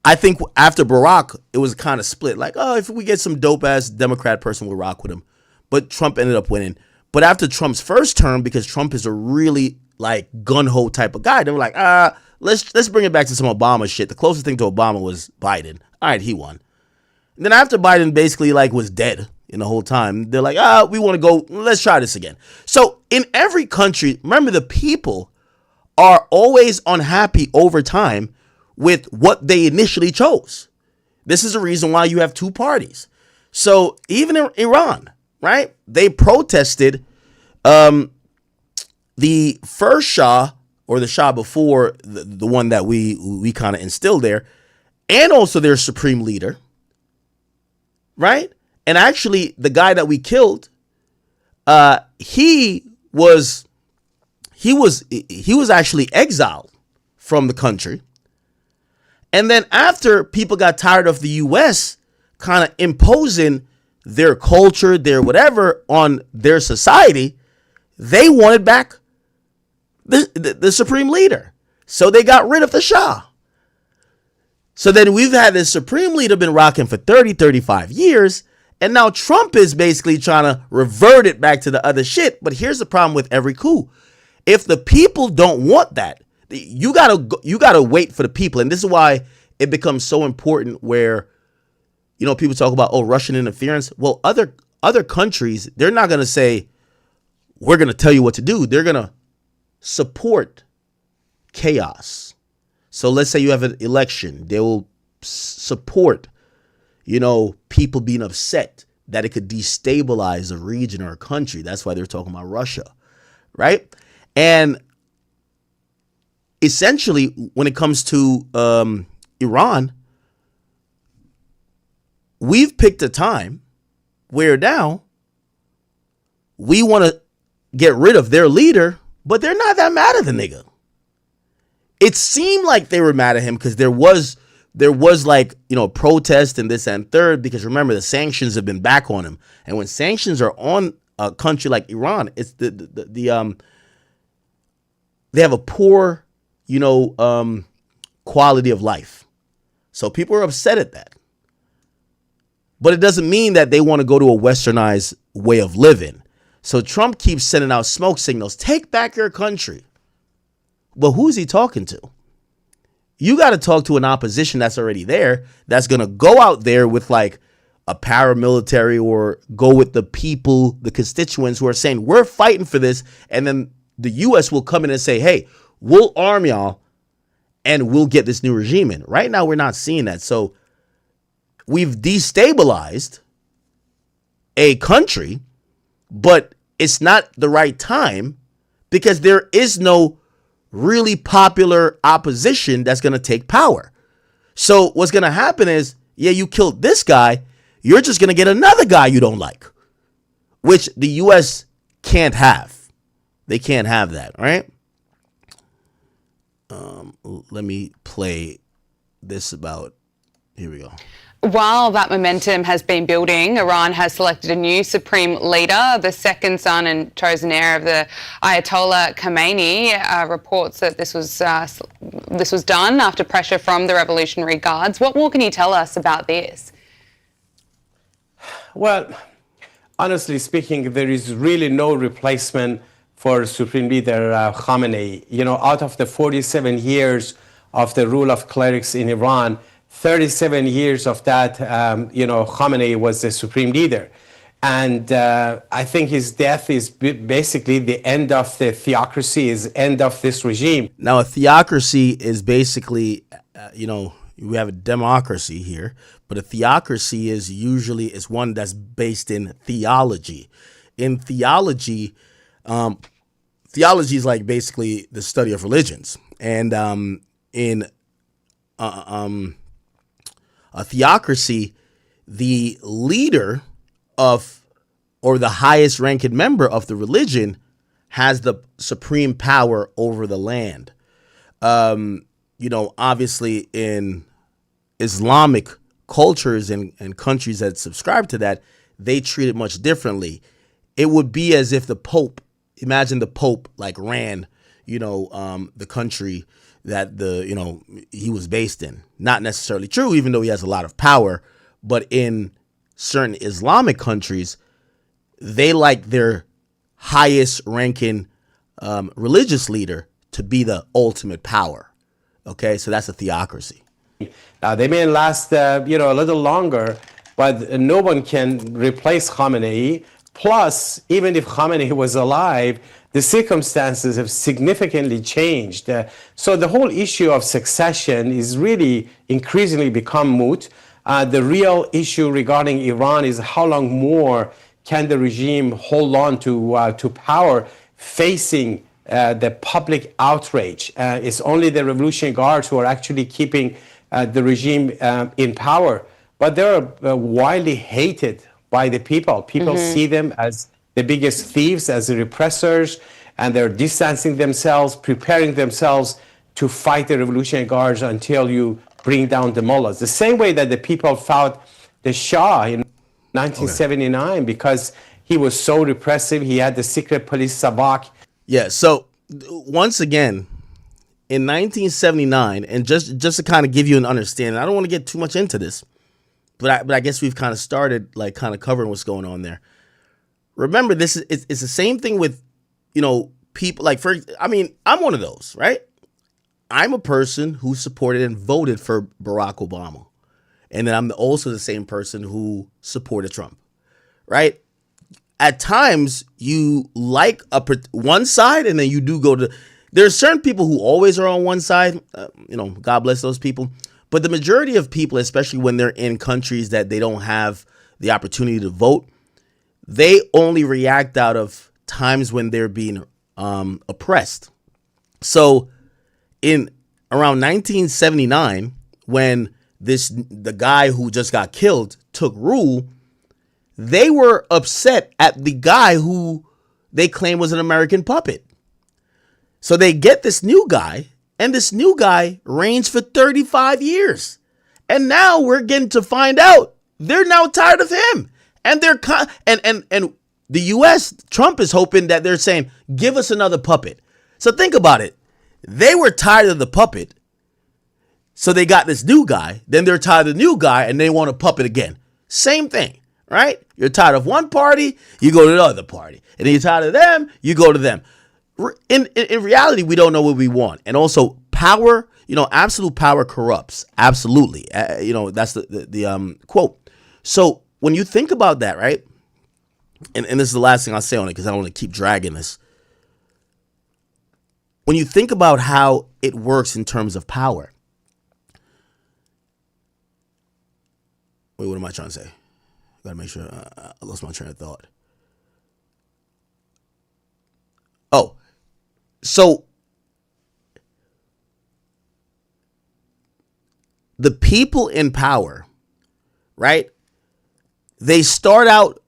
I think after Barack, it was kind of split. Like, oh, if we get some dope-ass Democrat person, we'll rock with him. But Trump ended up winning. But after Trump's first term, because Trump is a really, like, gun-ho type of guy, they were like, let's bring it back to some Obama shit. The closest thing to Obama was Biden. All right, he won. And then after Biden basically, like, was dead in the whole time, they're like, we want to go, let's try this again. So in every country, remember, the people are always unhappy over time with what they initially chose. This is the reason why you have two parties. So even in Iran, right, they protested the first Shah, or the Shah before the one that we kind of instilled there, and also their supreme leader, right? And actually, the guy that we killed, he was actually exiled from the country. And then after people got tired of the U.S. kind of imposing their culture, their whatever on their society, they wanted back the supreme leader. So they got rid of the Shah. So then we've had this supreme leader been rocking for 30, 35 years. And now Trump is basically trying to revert it back to the other shit. But here's the problem with every coup. If the people don't want that, you gotta wait for the people. And this is why it becomes so important where, people talk about, Russian interference. Well, other countries, they're not going to say, we're going to tell you what to do. They're going to support chaos. So let's say you have an election. They will support, people being upset that it could destabilize a region or a country. That's why they're talking about Russia, right? And essentially, when it comes to Iran, we've picked a time where now we want to get rid of their leader, but they're not that mad at the nigga. It seemed like they were mad at him because there was like, protest and this and third, because remember, the sanctions have been back on him. And when sanctions are on a country like Iran, it's they have a poor, quality of life. So people are upset at that. But it doesn't mean that they want to go to a westernized way of living. So Trump keeps sending out smoke signals. Take back your country. But who's he talking to? You got to talk to an opposition that's already there, that's going to go out there with like a paramilitary, or go with the people, the constituents who are saying, we're fighting for this. And then the U.S. will come in and say, hey, we'll arm y'all and we'll get this new regime in. Right now, we're not seeing that. So we've destabilized a country, but it's not the right time because there is no really popular opposition that's going to take power. So what's going to happen is, you killed this guy, you're just going to get another guy you don't like, which the U.S. can't have. They can't have that, right? Let me play this about, here we go. While that momentum has been building, Iran has selected a new supreme leader. The second son and chosen heir of the Ayatollah Khamenei reports that this was done after pressure from the Revolutionary Guards. What more can you tell us about this? Well, honestly speaking, there is really no replacement for Supreme Leader Khamenei. Out of the 47 years of the rule of clerics in Iran, 37 years of that, Khamenei was the supreme leader. And I think his death is basically the end of the theocracy, is end of this regime. Now, a theocracy is basically, we have a democracy here, but a theocracy is usually one that's based in theology. In theology, theology is like basically the study of religions. And in a theocracy, the leader of, or the highest ranking member of the religion, has the supreme power over the land. Obviously in Islamic cultures and countries that subscribe to that, they treat it much differently. It would be as if the Pope, imagine the Pope like ran, the country that he was based in. Not necessarily true, even though he has a lot of power, but in certain Islamic countries, they like their highest ranking religious leader to be the ultimate power. Okay, so that's a theocracy. They may last, a little longer, but no one can replace Khamenei. Plus, even if Khamenei was alive, the circumstances have significantly changed. So the whole issue of succession is really increasingly become moot. The real issue regarding Iran is how long more can the regime hold on to power facing the public outrage. It's only the Revolutionary Guards who are actually keeping the regime in power. But they're widely hated by the people. People see them as the biggest thieves, as the repressors, and they're distancing themselves, preparing themselves to fight the Revolutionary Guards until you bring down the mullahs. The same way that the people fought the Shah in 1979 because he was so repressive. He had the secret police Sabak. Yeah, so once again, in 1979, and just to kind of give you an understanding, I don't want to get too much into this, but I guess we've kind of started like kind of covering what's going on there. Remember, it's the same thing with, people like, I'm one of those, right? I'm a person who supported and voted for Barack Obama. And then I'm also the same person who supported Trump, right? At times, you like one side, and then you do go to... There's certain people who always are on one side. God bless those people. But the majority of people, especially when they're in countries that they don't have the opportunity to vote, they only react out of times when they're being oppressed. So in around 1979, when the guy who just got killed took rule, they were upset at the guy who they claim was an American puppet. So they get this new guy, and this new guy reigns for 35 years. And now we're getting to find out they're now tired of him. And they're and the US, Trump is hoping that they're saying, give us another puppet. So think about it. They were tired of the puppet. So they got this new guy. Then they're tired of the new guy and they want a puppet again. Same thing, right? You're tired of one party, you go to the other party. And then you're tired of them, you go to them. In reality, we don't know what we want. And also power, absolute power corrupts. Absolutely. That's the quote. So when you think about that, right? And this is the last thing I'll say on it because I don't want to keep dragging this. When you think about how it works in terms of power. Wait, what am I trying to say? Got to make sure I lost my train of thought. Oh, so the people in power, right? They start out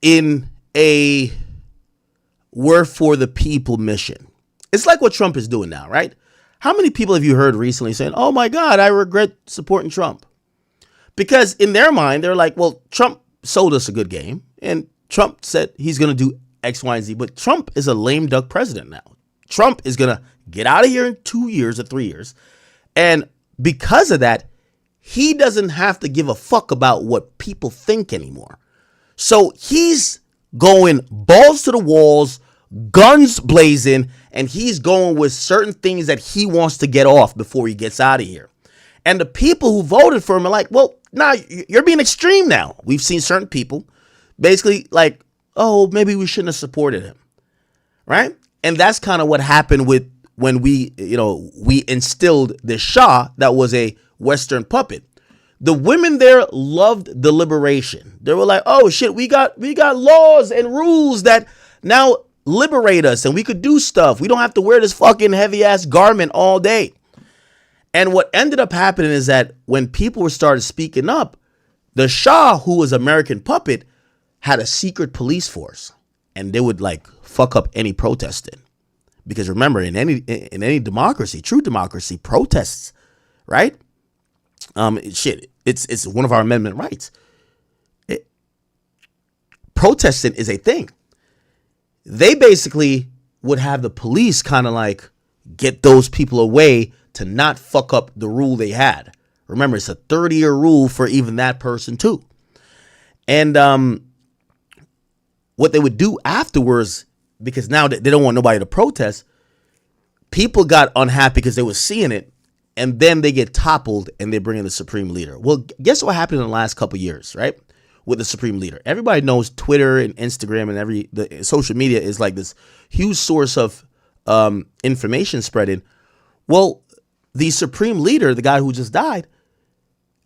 in a we're for the people mission. It's like what Trump is doing now, right? How many people have you heard recently saying, oh my God, I regret supporting Trump? Because in their mind, they're like, well, Trump sold us a good game. And Trump said he's going to do X, Y, and Z. But Trump is a lame duck president now. Trump is going to get out of here in 2 years or 3 years. And because of that, he doesn't have to give a fuck about what people think anymore. So he's going balls to the walls, guns blazing, and he's going with certain things that he wants to get off before he gets out of here. And the people who voted for him are like, well, nah, you're being extreme now. We've seen certain people basically like, oh, maybe we shouldn't have supported him. Right? And that's kind of what happened with when we instilled the Shah that was a Western puppet. The women there loved the liberation. They were like, oh shit, we got laws and rules that now liberate us and we could do stuff. We don't have to wear this fucking heavy ass garment all day. And what ended up happening is that when people started speaking up, the Shah, who was American puppet, had a secret police force. and they would like fuck up any protesting. Because remember, in any democracy, true democracy, protests, right? It's one of our amendment rights. Protesting is a thing. They basically would have the police kind of like get those people away to not fuck up the rule they had. Remember, it's a 30-year rule for even that person too. And what they would do afterwards, because now they don't want nobody to protest, people got unhappy because they were seeing it, and then they get toppled and they bring in the supreme leader. Well, guess what happened in the last couple of years, right? With the supreme leader. Everybody knows Twitter and Instagram and the social media is like this huge source of information spreading. Well, the supreme leader, the guy who just died,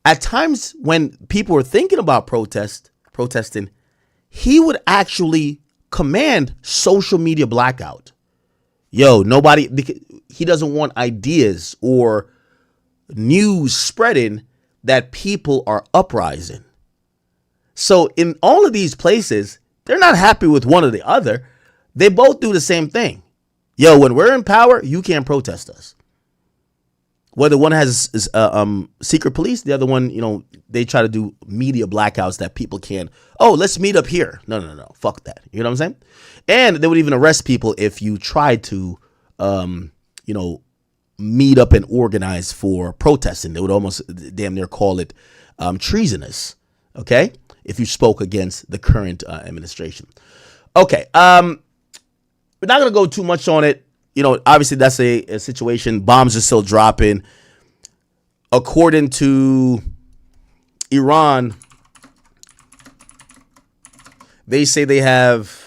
at times when people were thinking about protesting, he would actually command social media blackout. Yo, nobody, he doesn't want ideas or news spreading that people are uprising. So in all of these places, they're not happy with one or the other. They both do the same thing. Yo, when we're in power, you can't protest us. Whether one has secret police, the other one, they try to do media blackouts that people can't. Oh, let's meet up here. No. Fuck that. You know what I'm saying? And they would even arrest people if you tried to, meet up and organize for protesting. They would almost damn near call it treasonous. Okay, if you spoke against the current administration. Okay, we're not gonna go too much on it. Obviously that's a situation. Bombs are still dropping. According to Iran, they say they have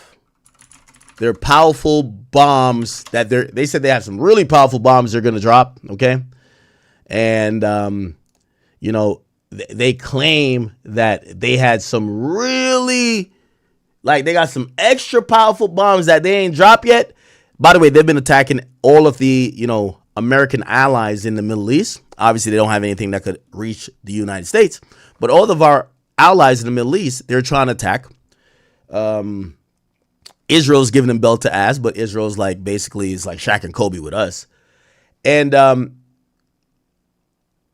their powerful bombs that they said they have some really powerful bombs they're gonna drop. Okay, and they claim that they had some really, like, they got some extra powerful bombs that they ain't dropped yet. By the way, they've been attacking all of the, American allies in the Middle East. Obviously, they don't have anything that could reach the United States. But all of our allies in the Middle East, they're trying to attack. Israel's giving them belt to ass, but Israel's like basically is like Shaq and Kobe with us. And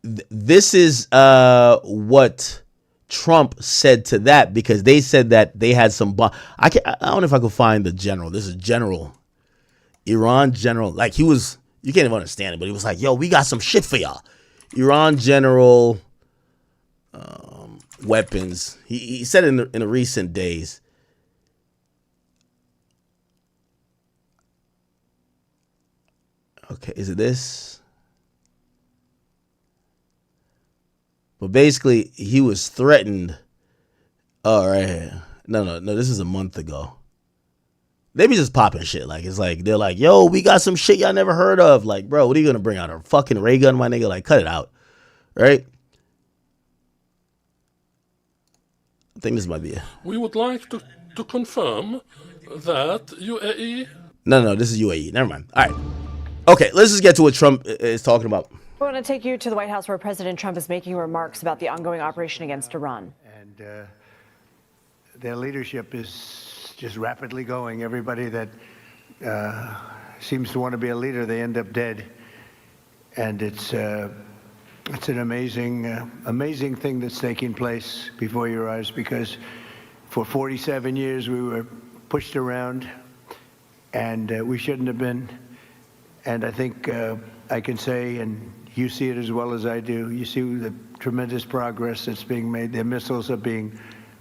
this is what Trump said to that, because they said that they had some I don't know if I could find the general. This is general. Iran general. Like, you can't even understand it, but he was like, yo, we got some shit for y'all. Iran general weapons. He said in the recent days. Okay, is it this? But basically, he was threatened. Oh, right here. No, this is a month ago. They be just popping shit. Like, it's like, they're like, yo, we got some shit y'all never heard of. Like, bro, what are you going to bring out? A fucking ray gun, my nigga? Like, cut it out. Right? I think this might be it. We would like to confirm that UAE... No, this is UAE. Never mind. All right. Okay, let's just get to what Trump is talking about. I want to take you to the White House, where President Trump is making remarks about the ongoing operation against Iran. And their leadership is just rapidly going. Everybody that seems to want to be a leader, they end up dead. And it's an amazing thing that's taking place before your eyes, because for 47 years we were pushed around, and we shouldn't have been. And I think I can say, and you see it as well as I do, you see the tremendous progress that's being made. Their missiles are being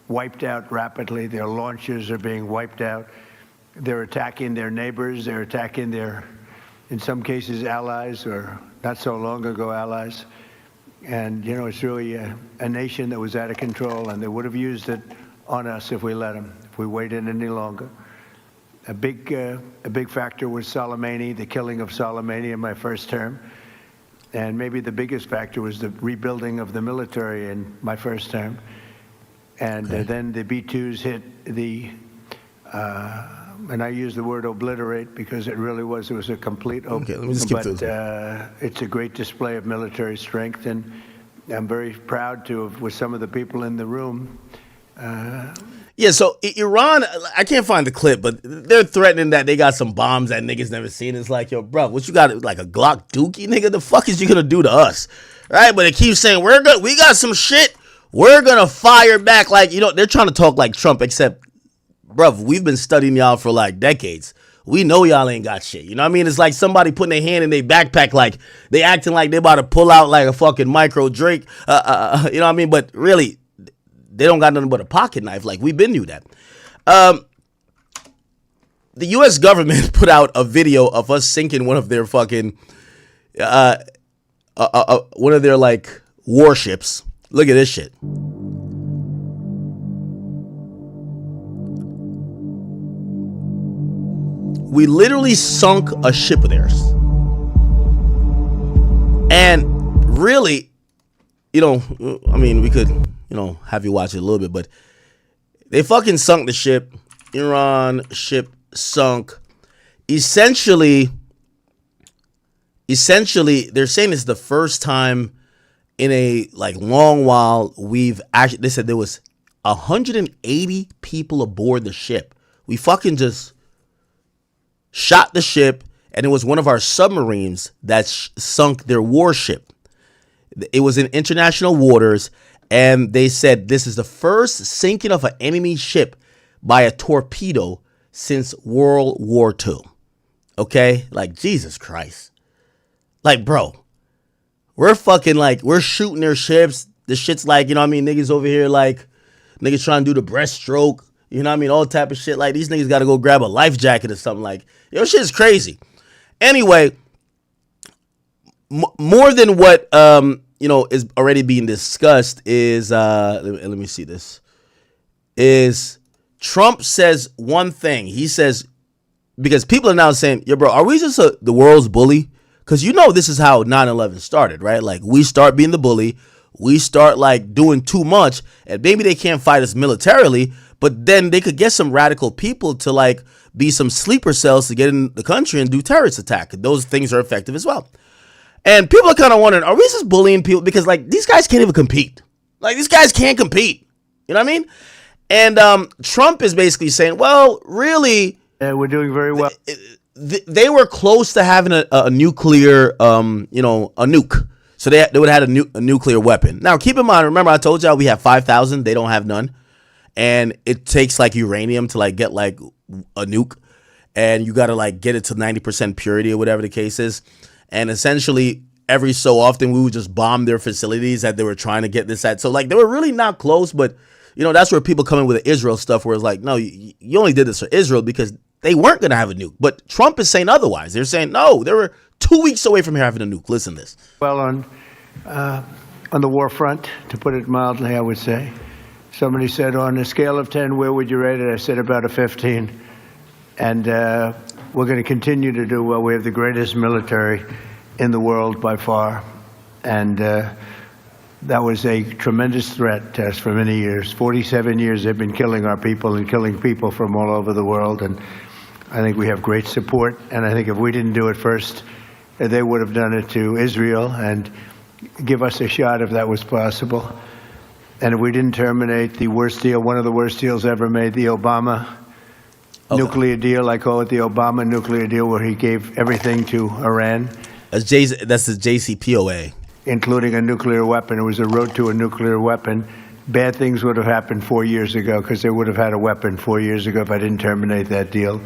wiped out rapidly. Their launchers are being wiped out. They're attacking their neighbors. They're attacking their, in some cases, allies, or not so long ago allies. And, it's really a nation that was out of control, and they would have used it on us if we let them, if we waited any longer. A big factor was Soleimani, the killing of Soleimani in my first term. And maybe the biggest factor was the rebuilding of the military in my first term. And then the B-2s hit the, and I use the word obliterate because it was a complete Okay, let me just skip through. It's a great display of military strength, and I'm very proud to have, with some of the people in the room. Yeah, so Iran, I can't find the clip, but they're threatening that they got some bombs that niggas never seen. It's like, yo, bro, what you got, like a Glock dookie, nigga? The fuck is you gonna do to us, right? But it keeps saying we got some shit. We're gonna fire back, like, you know, they're trying to talk like Trump, except, bruv, we've been studying y'all for like decades. We know y'all ain't got shit. You know what I mean? It's like somebody putting their hand in their backpack, like they acting like they about to pull out like a fucking micro Drake. You know what I mean? But really, they don't got nothing but a pocket knife. Like, we've been knew that. The U.S. government put out a video of us sinking one of their fucking, one of their like warships. Look at this shit. We literally sunk a ship of theirs. And really, you know, I mean, we could, you know, have you watch it a little bit, but they fucking sunk the ship. Iran ship sunk. Essentially, they're saying it's the first time in a like long while we've actually, they said there was 180 people aboard the ship. We fucking just shot the ship, and it was one of our submarines that sunk their warship. It was in international waters, and they said this is the first sinking of an enemy ship by a torpedo since World War II. Okay? Like, Jesus Christ. Like, bro, we're fucking like, we're shooting their ships. The shit's like, you know what I mean? Niggas over here like, niggas trying to do the breaststroke. You know what I mean? All type of shit. Like, these niggas got to go grab a life jacket or something. Like, yo, shit's crazy. Anyway, more than what, you know, is already being discussed is, let me see this, is Trump says one thing. He says, because people are now saying, yo, bro, are we just the world's bully? Because you know this is how 9/11 started, right? Like, we start being the bully. We start, like, doing too much. And maybe they can't fight us militarily, but then they could get some radical people to, like, be some sleeper cells to get in the country and do terrorist attack. Those things are effective as well. And people are kind of wondering, are we just bullying people? Because, like, these guys can't even compete. Like, these guys can't compete. You know what I mean? And Trump is basically saying, well, really, we're doing very well. They were close to having a nuclear, you know, a nuke. So they would have had a nuclear weapon. Now, keep in mind, remember I told y'all we have 5,000. They don't have none. And it takes, like, uranium to, like, get, like, a nuke. And you got to, like, get it to 90% purity or whatever the case is. And essentially, every so often, we would just bomb their facilities that they were trying to get this at. So, like, they were really not close. But, you know, that's where people come in with the Israel stuff where it's like, no, you only did this for Israel because they weren't going to have a nuke. But Trump is saying otherwise. They're saying, no, they were 2 weeks away from having a nuke. Listen to this. Well, on the war front, to put it mildly, I would say. Somebody said, on a scale of 10, where would you rate it? I said about a 15. And we're going to continue to do well. We have the greatest military in the world by far. And that was a tremendous threat to us for many years. 47 years they've been killing our people and killing people from all over the world. And I think we have great support. And I think if we didn't do it first, they would have done it to Israel and give us a shot if that was possible. And if we didn't terminate the worst deal, one of the worst deals ever made, the Obama nuclear deal, I call it the Obama nuclear deal, where he gave everything to Iran. That's the JCPOA. Including a nuclear weapon. It was a road to a nuclear weapon. Bad things would have happened 4 years ago because they would have had a weapon 4 years ago if I didn't terminate that deal.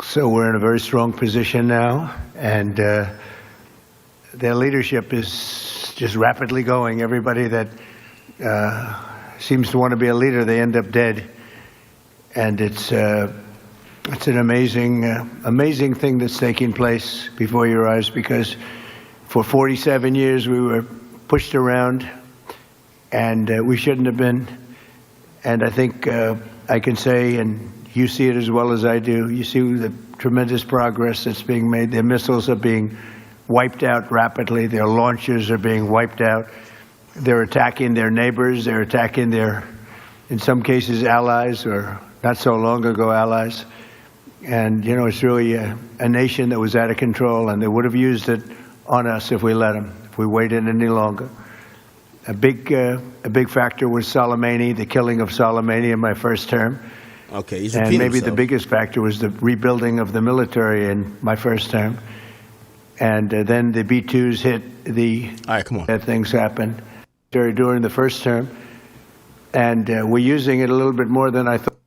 So we're in a very strong position now, and their leadership is just rapidly going. Everybody that seems to want to be a leader, they end up dead. And it's an amazing thing that's taking place before your eyes, because for 47 years we were pushed around, and we shouldn't have been. And I think I can say, and you see it as well as I do, you see the tremendous progress that's being made. Their missiles are being wiped out rapidly. Their launchers are being wiped out. They're attacking their neighbors. They're attacking their, in some cases, allies, or not so long ago allies. And, you know, it's really a nation that was out of control, and they would have used it on us if we let them, if we waited any longer. A big factor was Soleimani, the killing of Soleimani in my first term. Okay, he's And repeating maybe the himself. biggest factor was the rebuilding of the military in my first term. And then the B-2s hit All right, come on. things happened during the first term. And we're using it a little bit more than I thought.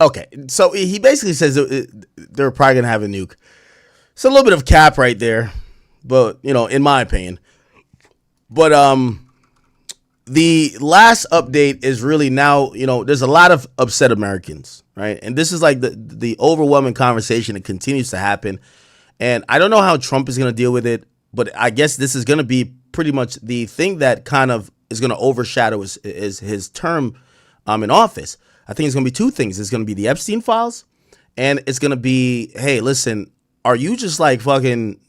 Okay, so he basically says they're probably going to have a nuke. It's a little bit of cap right there, but, in my opinion. But the last update is really now, there's a lot of upset Americans, right? And this is like the overwhelming conversation that continues to happen. And I don't know how Trump is going to deal with it, but I guess this is going to be pretty much the thing that kind of is going to overshadow his term in office. I think it's going to be two things. It's going to be the Epstein files, and it's going to be, hey, listen, are you just like fucking...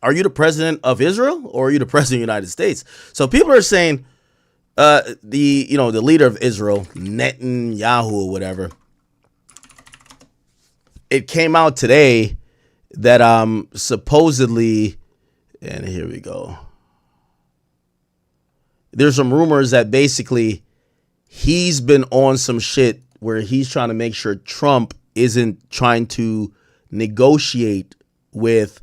Are you the president of Israel or are you the president of the United States? So people are saying the leader of Israel, Netanyahu or whatever, it came out today that supposedly, and here we go. There's some rumors that basically he's been on some shit where he's trying to make sure Trump isn't trying to negotiate with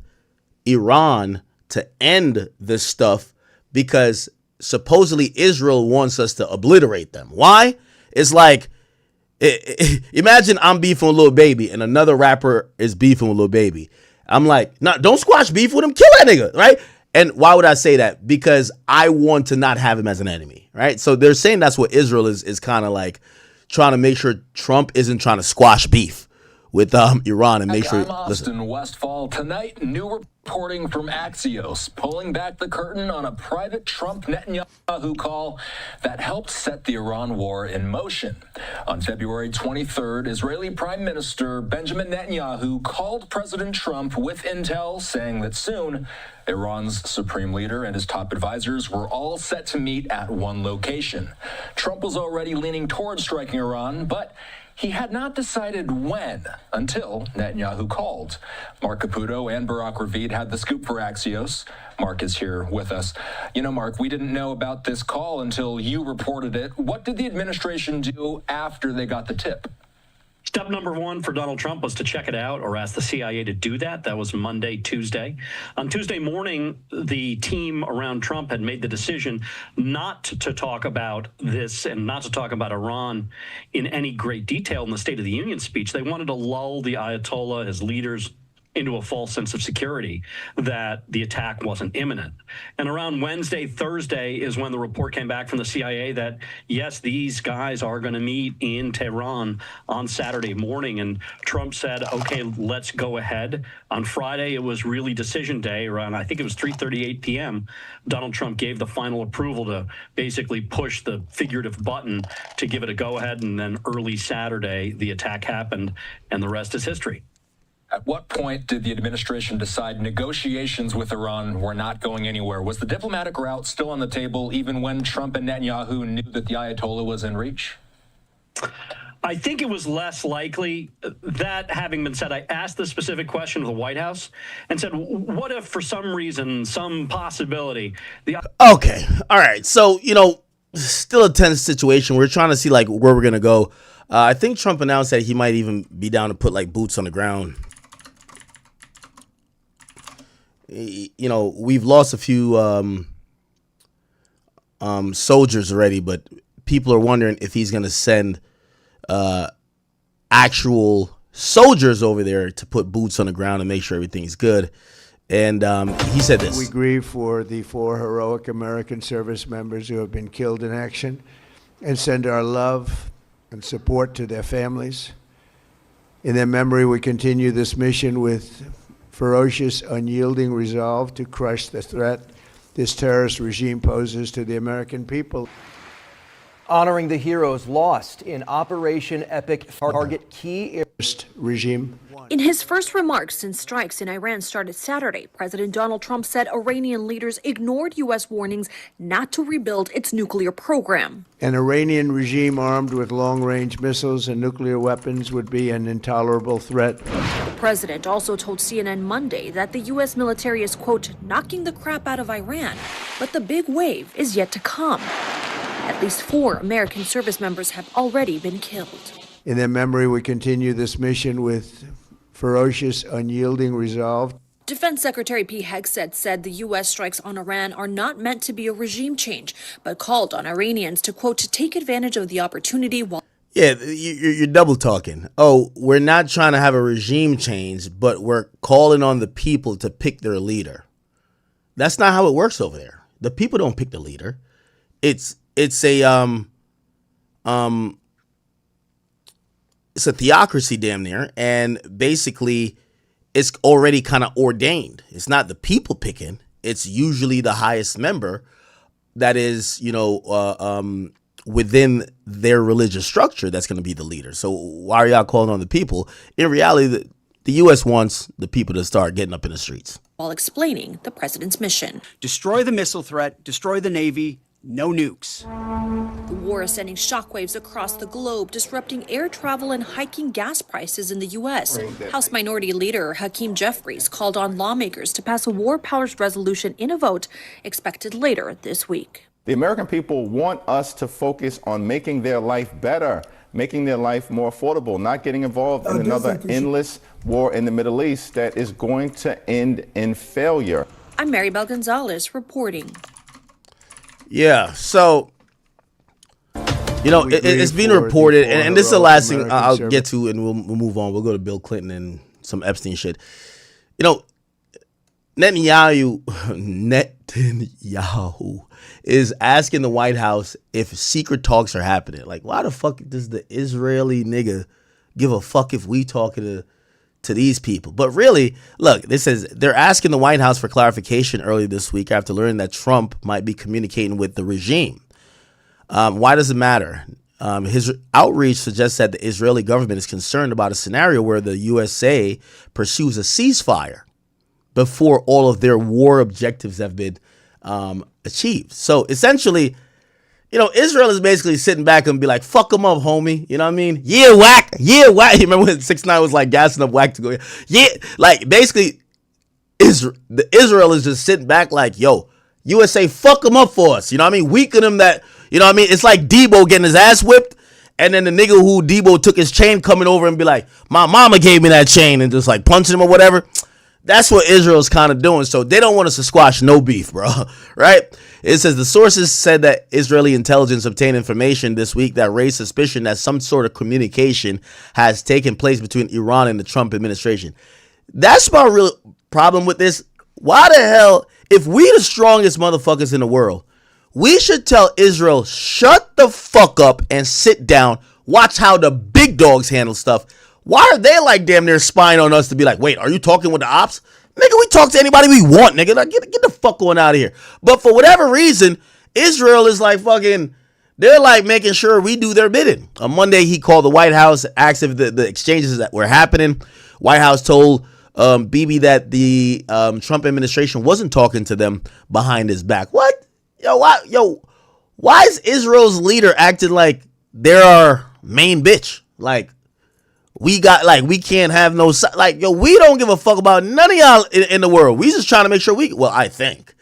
Iran to end this stuff because supposedly Israel wants us to obliterate them. Why? It's like, imagine I'm beefing with Lil Baby and another rapper is beefing with Lil Baby. I'm like, nah, don't squash beef with him. Kill that nigga, right? And why would I say that? Because I want to not have him as an enemy, right? So they're saying that's what Israel is kind of like trying to make sure Trump isn't trying to squash beef with Iran and make sure. I'm Austin Westfall. Tonight, new reporting from Axios, pulling back the curtain on a private Trump-Netanyahu call that helped set the Iran war in motion. On February 23rd, Israeli Prime Minister Benjamin Netanyahu called President Trump with intel saying that soon Iran's supreme leader and his top advisors were all set to meet at one location. Trump was already leaning towards striking Iran, but he had not decided when until Netanyahu called. Mark Caputo and Barack Ravid had the scoop for Axios. Mark is here with us. Mark, we didn't know about this call until you reported it. What did the administration do after they got the tip? Step number one for Donald Trump was to check it out or ask the CIA to do that. That was Monday, Tuesday. On Tuesday morning, the team around Trump had made the decision not to talk about this and not to talk about Iran in any great detail in the State of the Union speech. They wanted to lull the Ayatollah, his leaders, into a false sense of security that the attack wasn't imminent. And around Wednesday, Thursday is when the report came back from the CIA that, yes, these guys are going to meet in Tehran on Saturday morning. And Trump said, okay, let's go ahead. On Friday, it was really decision day. Around, I think it was 3:38 p.m., Donald Trump gave the final approval to basically push the figurative button to give it a go-ahead. And then early Saturday, the attack happened, and the rest is history. At what point did the administration decide negotiations with Iran were not going anywhere? Was the diplomatic route still on the table even when Trump and Netanyahu knew that the Ayatollah was in reach? I think it was less likely. That having been said, I asked the specific question of the White House and said, what if for some reason, some possibility, Okay. All right. So, still a tense situation. We're trying to see like where we're going to go. I think Trump announced that he might even be down to put like boots on the ground. We've lost a few soldiers already, but people are wondering if he's going to send actual soldiers over there to put boots on the ground and make sure everything's good. And he said this. We grieve for the 4 heroic American service members who have been killed in action and send our love and support to their families. In their memory, we continue this mission with ferocious, unyielding resolve to crush the threat this terrorist regime poses to the American people. Honoring the heroes lost in Operation Epic target key regime. In his first remarks since strikes in Iran started Saturday, President Donald Trump said Iranian leaders ignored U.S. warnings not to rebuild its nuclear program. An Iranian regime armed with long-range missiles and nuclear weapons would be an intolerable threat. The president also told CNN Monday that the U.S. military is, quote, knocking the crap out of Iran, but the big wave is yet to come. At least 4 American service members have already been killed. In their memory, we continue this mission with ferocious, unyielding resolve. Defense Secretary Pete Hegseth said the U.S. strikes on Iran are not meant to be a regime change, but called on Iranians to, quote, to take advantage of the opportunity while... Yeah, you're double talking. Oh, we're not trying to have a regime change, but we're calling on the people to pick their leader. That's not how it works over there. The people don't pick the leader. It's a theocracy damn near, and basically it's already kind of ordained. It's not the people picking. It's usually the highest member that is, within their religious structure that's going to be the leader. So why are y'all calling on the people? In reality, the U.S. wants the people to start getting up in the streets. While explaining the president's mission. Destroy the missile threat, destroy the Navy, no nukes. The war is sending shockwaves across the globe, disrupting air travel and hiking gas prices in the U.S. House Minority Leader Hakeem Jeffries called on lawmakers to pass a war powers resolution in a vote expected later this week. The American people want us to focus on making their life better, making their life more affordable, not getting involved in another endless war in the Middle East that is going to end in failure. I'm Maribel Gonzalez reporting. Yeah, so, it's being reported, and this is the last thing I'll get to, and we'll move on. We'll go to Bill Clinton and some Epstein shit. Netanyahu is asking the White House if secret talks are happening. Like, why the fuck does the Israeli nigga give a fuck if we talking to these people? But really, look, they're asking the White House for clarification early this week after learning that Trump might be communicating with the regime. Why does it matter? His outreach suggests that the Israeli government is concerned about a scenario where the USA pursues a ceasefire before all of their war objectives have been achieved. So essentially, Israel is basically sitting back and be like, fuck them up, homie. You know what I mean? Yeah, whack. Yeah, whack. You remember when 6ix9ine was like gassing up whack to go? Yeah, like basically Israel is just sitting back like, yo, USA, fuck them up for us. You know what I mean? Weaken them that, you know what I mean? It's like Debo getting his ass whipped. And then the nigga who Debo took his chain coming over and be like, my mama gave me that chain, and just like punching him or whatever. That's what Israel's kind of doing. So they don't want us to squash no beef, bro. Right? It says the sources said that Israeli intelligence obtained information this week that raised suspicion that some sort of communication has taken place between Iran and the Trump administration. That's my real problem with this. Why the hell, if we the strongest motherfuckers in the world, we should tell Israel, shut the fuck up and sit down. Watch how the big dogs handle stuff. Why are they like damn near spying on us to be like, wait, are you talking with the ops? Nigga, we talk to anybody we want, nigga. Like, get the fuck on out of here. But for whatever reason, Israel is like fucking, they're like making sure we do their bidding. On Monday, he called the White House, asked if the exchanges that were happening. White House told Bibi that the Trump administration wasn't talking to them behind his back. What? Why is Israel's leader acting like they're our main bitch? Like, we can't have no, like, yo, we don't give a fuck about none of y'all in the world. We just trying to make sure I think,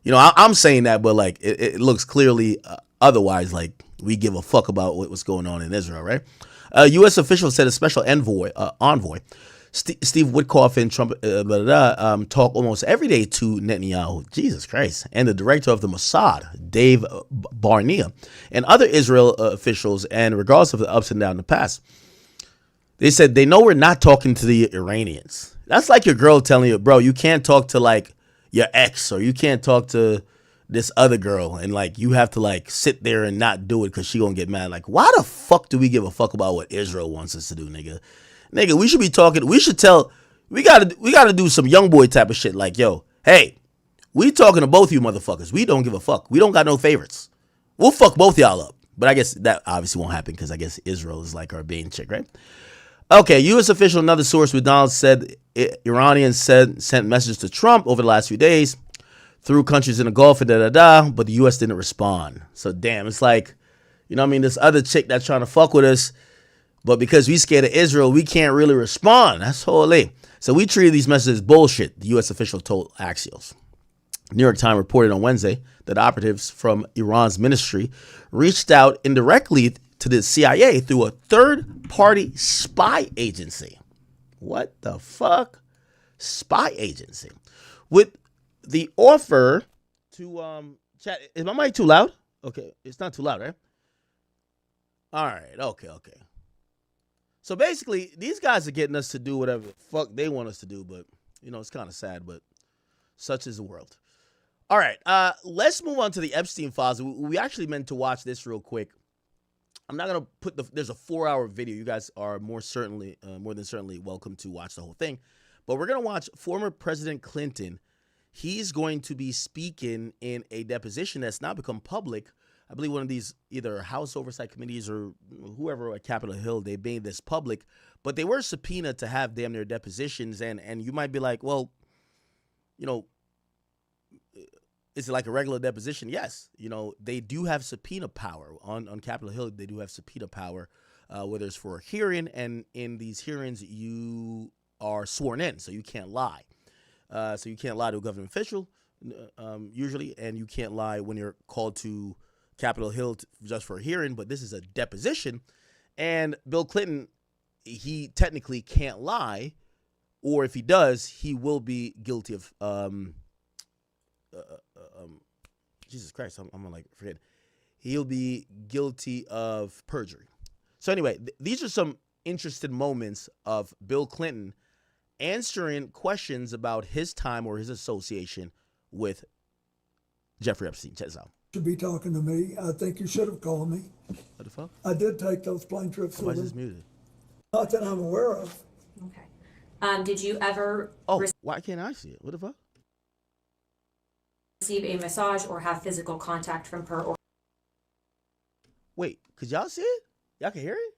I'm saying that, but like, it looks clearly otherwise, like we give a fuck about what's going on in Israel, right? U.S. officials said a special envoy, Steve Witkoff and Trump talk almost every day to Netanyahu, Jesus Christ, and the director of the Mossad, Dave Barnea, and other Israel officials, and regardless of the ups and downs in the past. They said they know we're not talking to the Iranians. That's like your girl telling you, bro, you can't talk to like your ex, or you can't talk to this other girl, and like you have to like sit there and not do it because she gonna get mad. Like, why the fuck do we give a fuck about what Israel wants us to do, nigga? Nigga, we should be talking. We should tell. We gotta do some young boy type of shit. Like, yo, hey, we talking to both you motherfuckers. We don't give a fuck. We don't got no favorites. We'll fuck both y'all up. But I guess that obviously won't happen because I guess Israel is like our main chick, right? Okay, U.S. official, another source with Donald said Iranians sent messages to Trump over the last few days through countries in the Gulf and but the U.S. didn't respond. So damn, it's like, this other chick that's trying to fuck with us, but because we scared of Israel, we can't really respond. That's holy. So we treated these messages as bullshit, the U.S. official told Axios. New York Times reported on Wednesday that operatives from Iran's ministry reached out indirectly to the CIA through a third-party spy agency. What the fuck? Spy agency. With the offer to chat. Is my mic too loud? Okay, it's not too loud, right? All right, okay. So basically, these guys are getting us to do whatever the fuck they want us to do, but, you know, it's kind of sad, but such is the world. All right, let's move on to the Epstein files. We actually meant to watch this real quick. I'm not going to put there's a 4-hour video. You guys are more than certainly welcome to watch the whole thing. But we're going to watch former President Clinton. He's going to be speaking in a deposition that's now become public. I believe one of these either House Oversight Committees or whoever at Capitol Hill, they made this public. But they were subpoenaed to have damn near depositions. And you might be like, well, you know, is it like a regular deposition? Yes. You know, they do have subpoena power. On Capitol Hill, they do have subpoena power, whether it's for a hearing. And in these hearings, you are sworn in, so you can't lie. So you can't lie to a government official, usually, and you can't lie when you're called to Capitol Hill just for a hearing, but this is a deposition. And Bill Clinton, he technically can't lie, or if he does, he will be guilty of Jesus Christ, I'm gonna forget. He'll be guilty of perjury. So anyway, these are some interesting moments of Bill Clinton answering questions about his time or his association with Jeffrey Epstein. Check this out. Should be talking to me. I think you should have called me. What the fuck? I did take those plane trips. Why is this muted? Not that I'm aware of. Okay. Did you ever why can't I see it? What the fuck? receive a massage or have physical contact from her or Wait, could y'all see it? Y'all can hear it?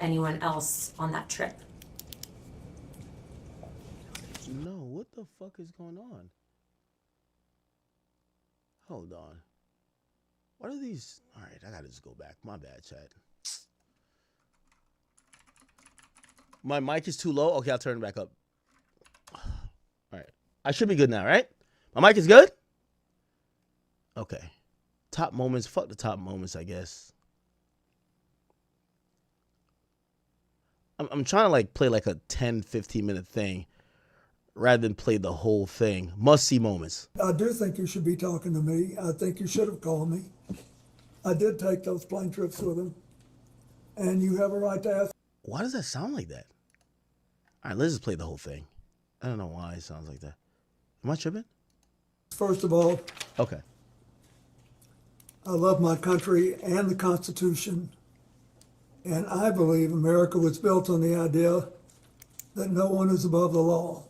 anyone else on that trip? No, what the fuck is going on? Hold on. What are these? All right, I gotta just go back. My bad, chat. My mic is too low. Okay, I'll turn it back up. All right. I should be good now, right? My mic is good? Okay. Top moments. Fuck the top moments, I guess. I'm trying to play a 10, 15 minute thing rather than play the whole thing. Must see moments. I do think you should be talking to me. I think you should have called me. I did take those plane trips with him. And you have a right to ask. Why does that sound like that? All right, let's just play the whole thing. I don't know why it sounds like that. Am I tripping? First of all, okay. I love my country and the Constitution. And I believe America was built on the idea that no one is above the law,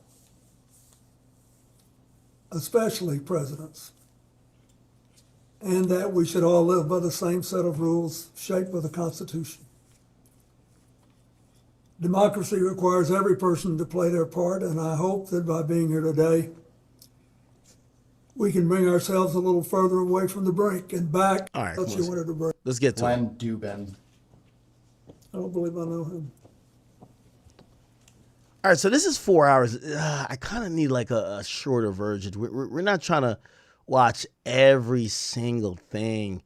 especially presidents, and that we should all live by the same set of rules shaped by the Constitution. Democracy requires every person to play their part, and I hope that by being here today, we can bring ourselves a little further away from the brink and back. All right, what you wanted to bring. Let's get to Glenn it. Dubin. I don't believe I know him. All right, so this is 4 hours. I kind of need a shorter version. We're not trying to watch every single thing.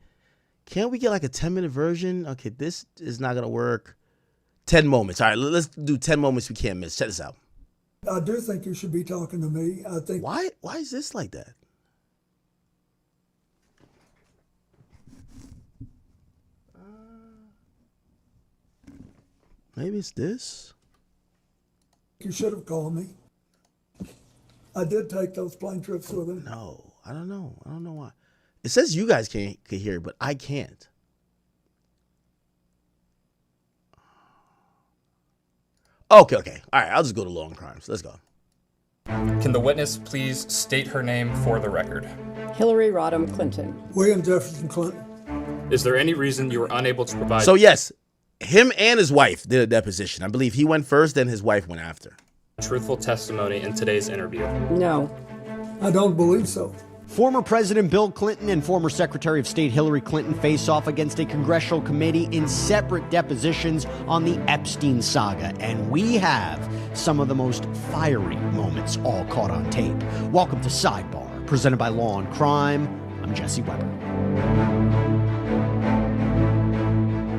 Can't we get a 10-minute version? Okay, this is not going to work. 10 moments. All right, let's do 10 moments we can't miss. Check this out. I do think you should be talking to me. I think. Why is this like that? Maybe it's this. You should have called me. I did take those plane trips with him. No, I don't know. I don't know why. It says you guys can hear it, but I can't. Okay. All right, I'll just go to law and crimes. Let's go. Can the witness please state her name for the record? Hillary Rodham Clinton. William Jefferson Clinton. Is there any reason you were unable to provide... So yes, him and his wife did a deposition. I believe he went first, then his wife went after. ...truthful testimony in today's interview? No. I don't believe so. Former President Bill Clinton and former Secretary of State Hillary Clinton face off against a congressional committee in separate depositions on the Epstein saga. And we have some of the most fiery moments all caught on tape. Welcome to Sidebar presented by Law and Crime. I'm Jesse Weber.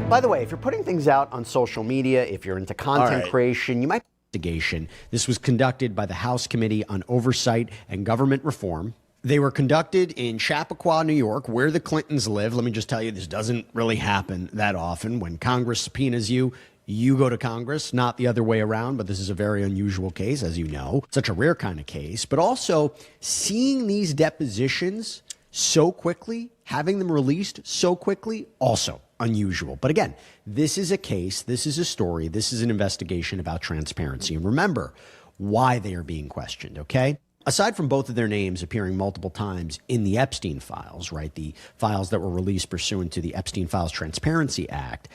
By the way, if you're putting things out on social media, if you're into content creation, you might investigation. This was conducted by the House Committee on Oversight and Government Reform. They were conducted in Chappaqua, New York, where the Clintons live. Let me just tell you, this doesn't really happen that often. When Congress subpoenas you, you go to Congress, not the other way around. But this is a very unusual case, as you know. Such a rare kind of case. But also, seeing these depositions so quickly, having them released so quickly, also unusual. But again, this is a case, this is a story, this is an investigation about transparency. And remember why they are being questioned, okay? Aside from both of their names appearing multiple times in the Epstein files, right, the files that were released pursuant to the Epstein Files Transparency Act,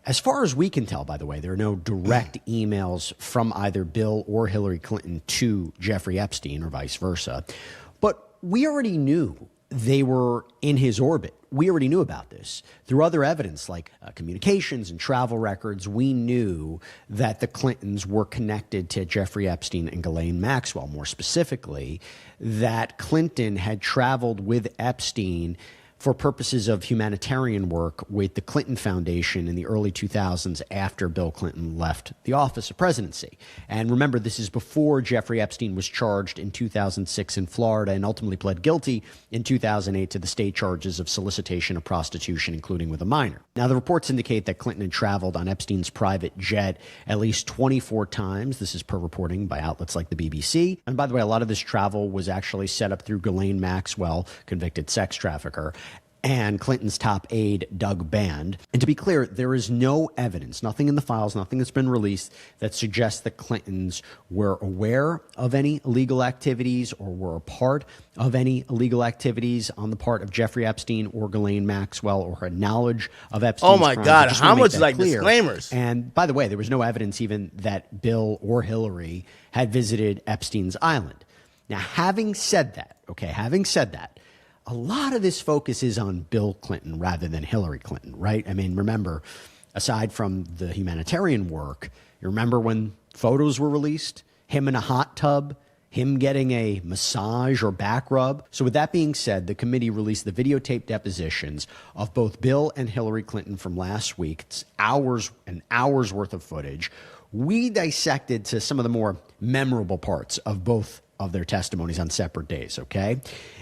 as far as we can tell, by the way, there are no direct emails from either Bill or Hillary Clinton to Jeffrey Epstein or vice versa. But we already knew they were in his orbit. We already knew about this. Through other evidence like communications and travel records, we knew that the Clintons were connected to Jeffrey Epstein and Ghislaine Maxwell. More specifically, that Clinton had traveled with Epstein for purposes of humanitarian work with the Clinton Foundation in the early 2000s after Bill Clinton left the office of presidency. And remember, this is before Jeffrey Epstein was charged in 2006 in Florida and ultimately pled guilty in 2008 to the state charges of solicitation of prostitution, including with a minor. Now, the reports indicate that Clinton had traveled on Epstein's private jet at least 24 times. This is per reporting by outlets like the BBC. And by the way, a lot of this travel was actually set up through Ghislaine Maxwell, convicted sex trafficker, and Clinton's top aide, Doug Band. And to be clear, there is no evidence, nothing in the files, nothing that's been released that suggests the Clintons were aware of any illegal activities or were a part of any illegal activities on the part of Jeffrey Epstein or Ghislaine Maxwell or had knowledge of Epstein's Oh my crimes. God, I just how wanna make much that like clear. disclaimers? And by the way, there was no evidence even that Bill or Hillary had visited Epstein's island. Now, having said that, a lot of this focus is on Bill Clinton rather than Hillary Clinton, right? I mean, remember, aside from the humanitarian work, you remember when photos were released? Him in a hot tub, him getting a massage or back rub. So with that being said, the committee released the videotape depositions of both Bill and Hillary Clinton from last week. It's hours and hours worth of footage. We dissected to some of the more memorable parts of both of their testimonies on separate days, okay?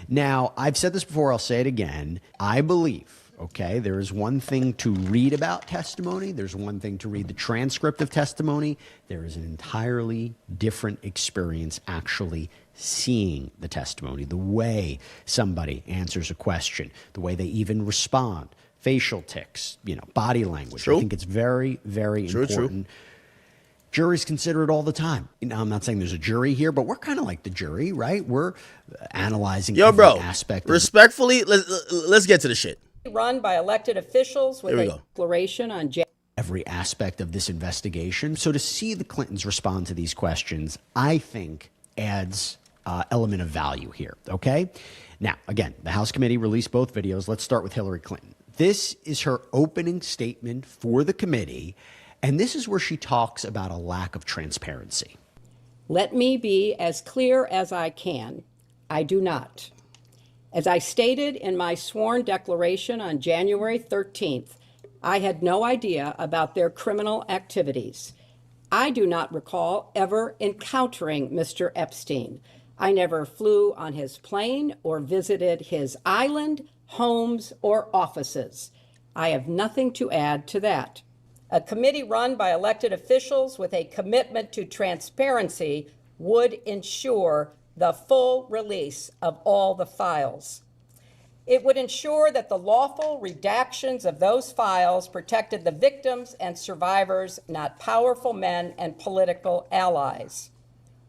Now, I've said this before, I'll say it again. I believe, okay, there is one thing to read about testimony. There's one thing to read the transcript of testimony. There is an entirely different experience actually seeing the testimony, the way somebody answers a question, the way they even respond, facial tics, body language. True. I think it's very, very important. Juries consider it all the time. I'm not saying there's a jury here, but we're kind of like the jury, right? We're analyzing every aspect. Respectfully, let's get to the shit. Run by elected officials with a declaration on every aspect of this investigation. So to see the Clintons respond to these questions, I think adds element of value here, okay? Now, again, the House committee released both videos. Let's start with Hillary Clinton. This is her opening statement for the committee. And this is where she talks about a lack of transparency. Let me be as clear as I can. I do not. As I stated in my sworn declaration on January 13th, I had no idea about their criminal activities. I do not recall ever encountering Mr. Epstein. I never flew on his plane or visited his island, homes, or offices. I have nothing to add to that. A committee run by elected officials with a commitment to transparency would ensure the full release of all the files. It would ensure that the lawful redactions of those files protected the victims and survivors, not powerful men and political allies.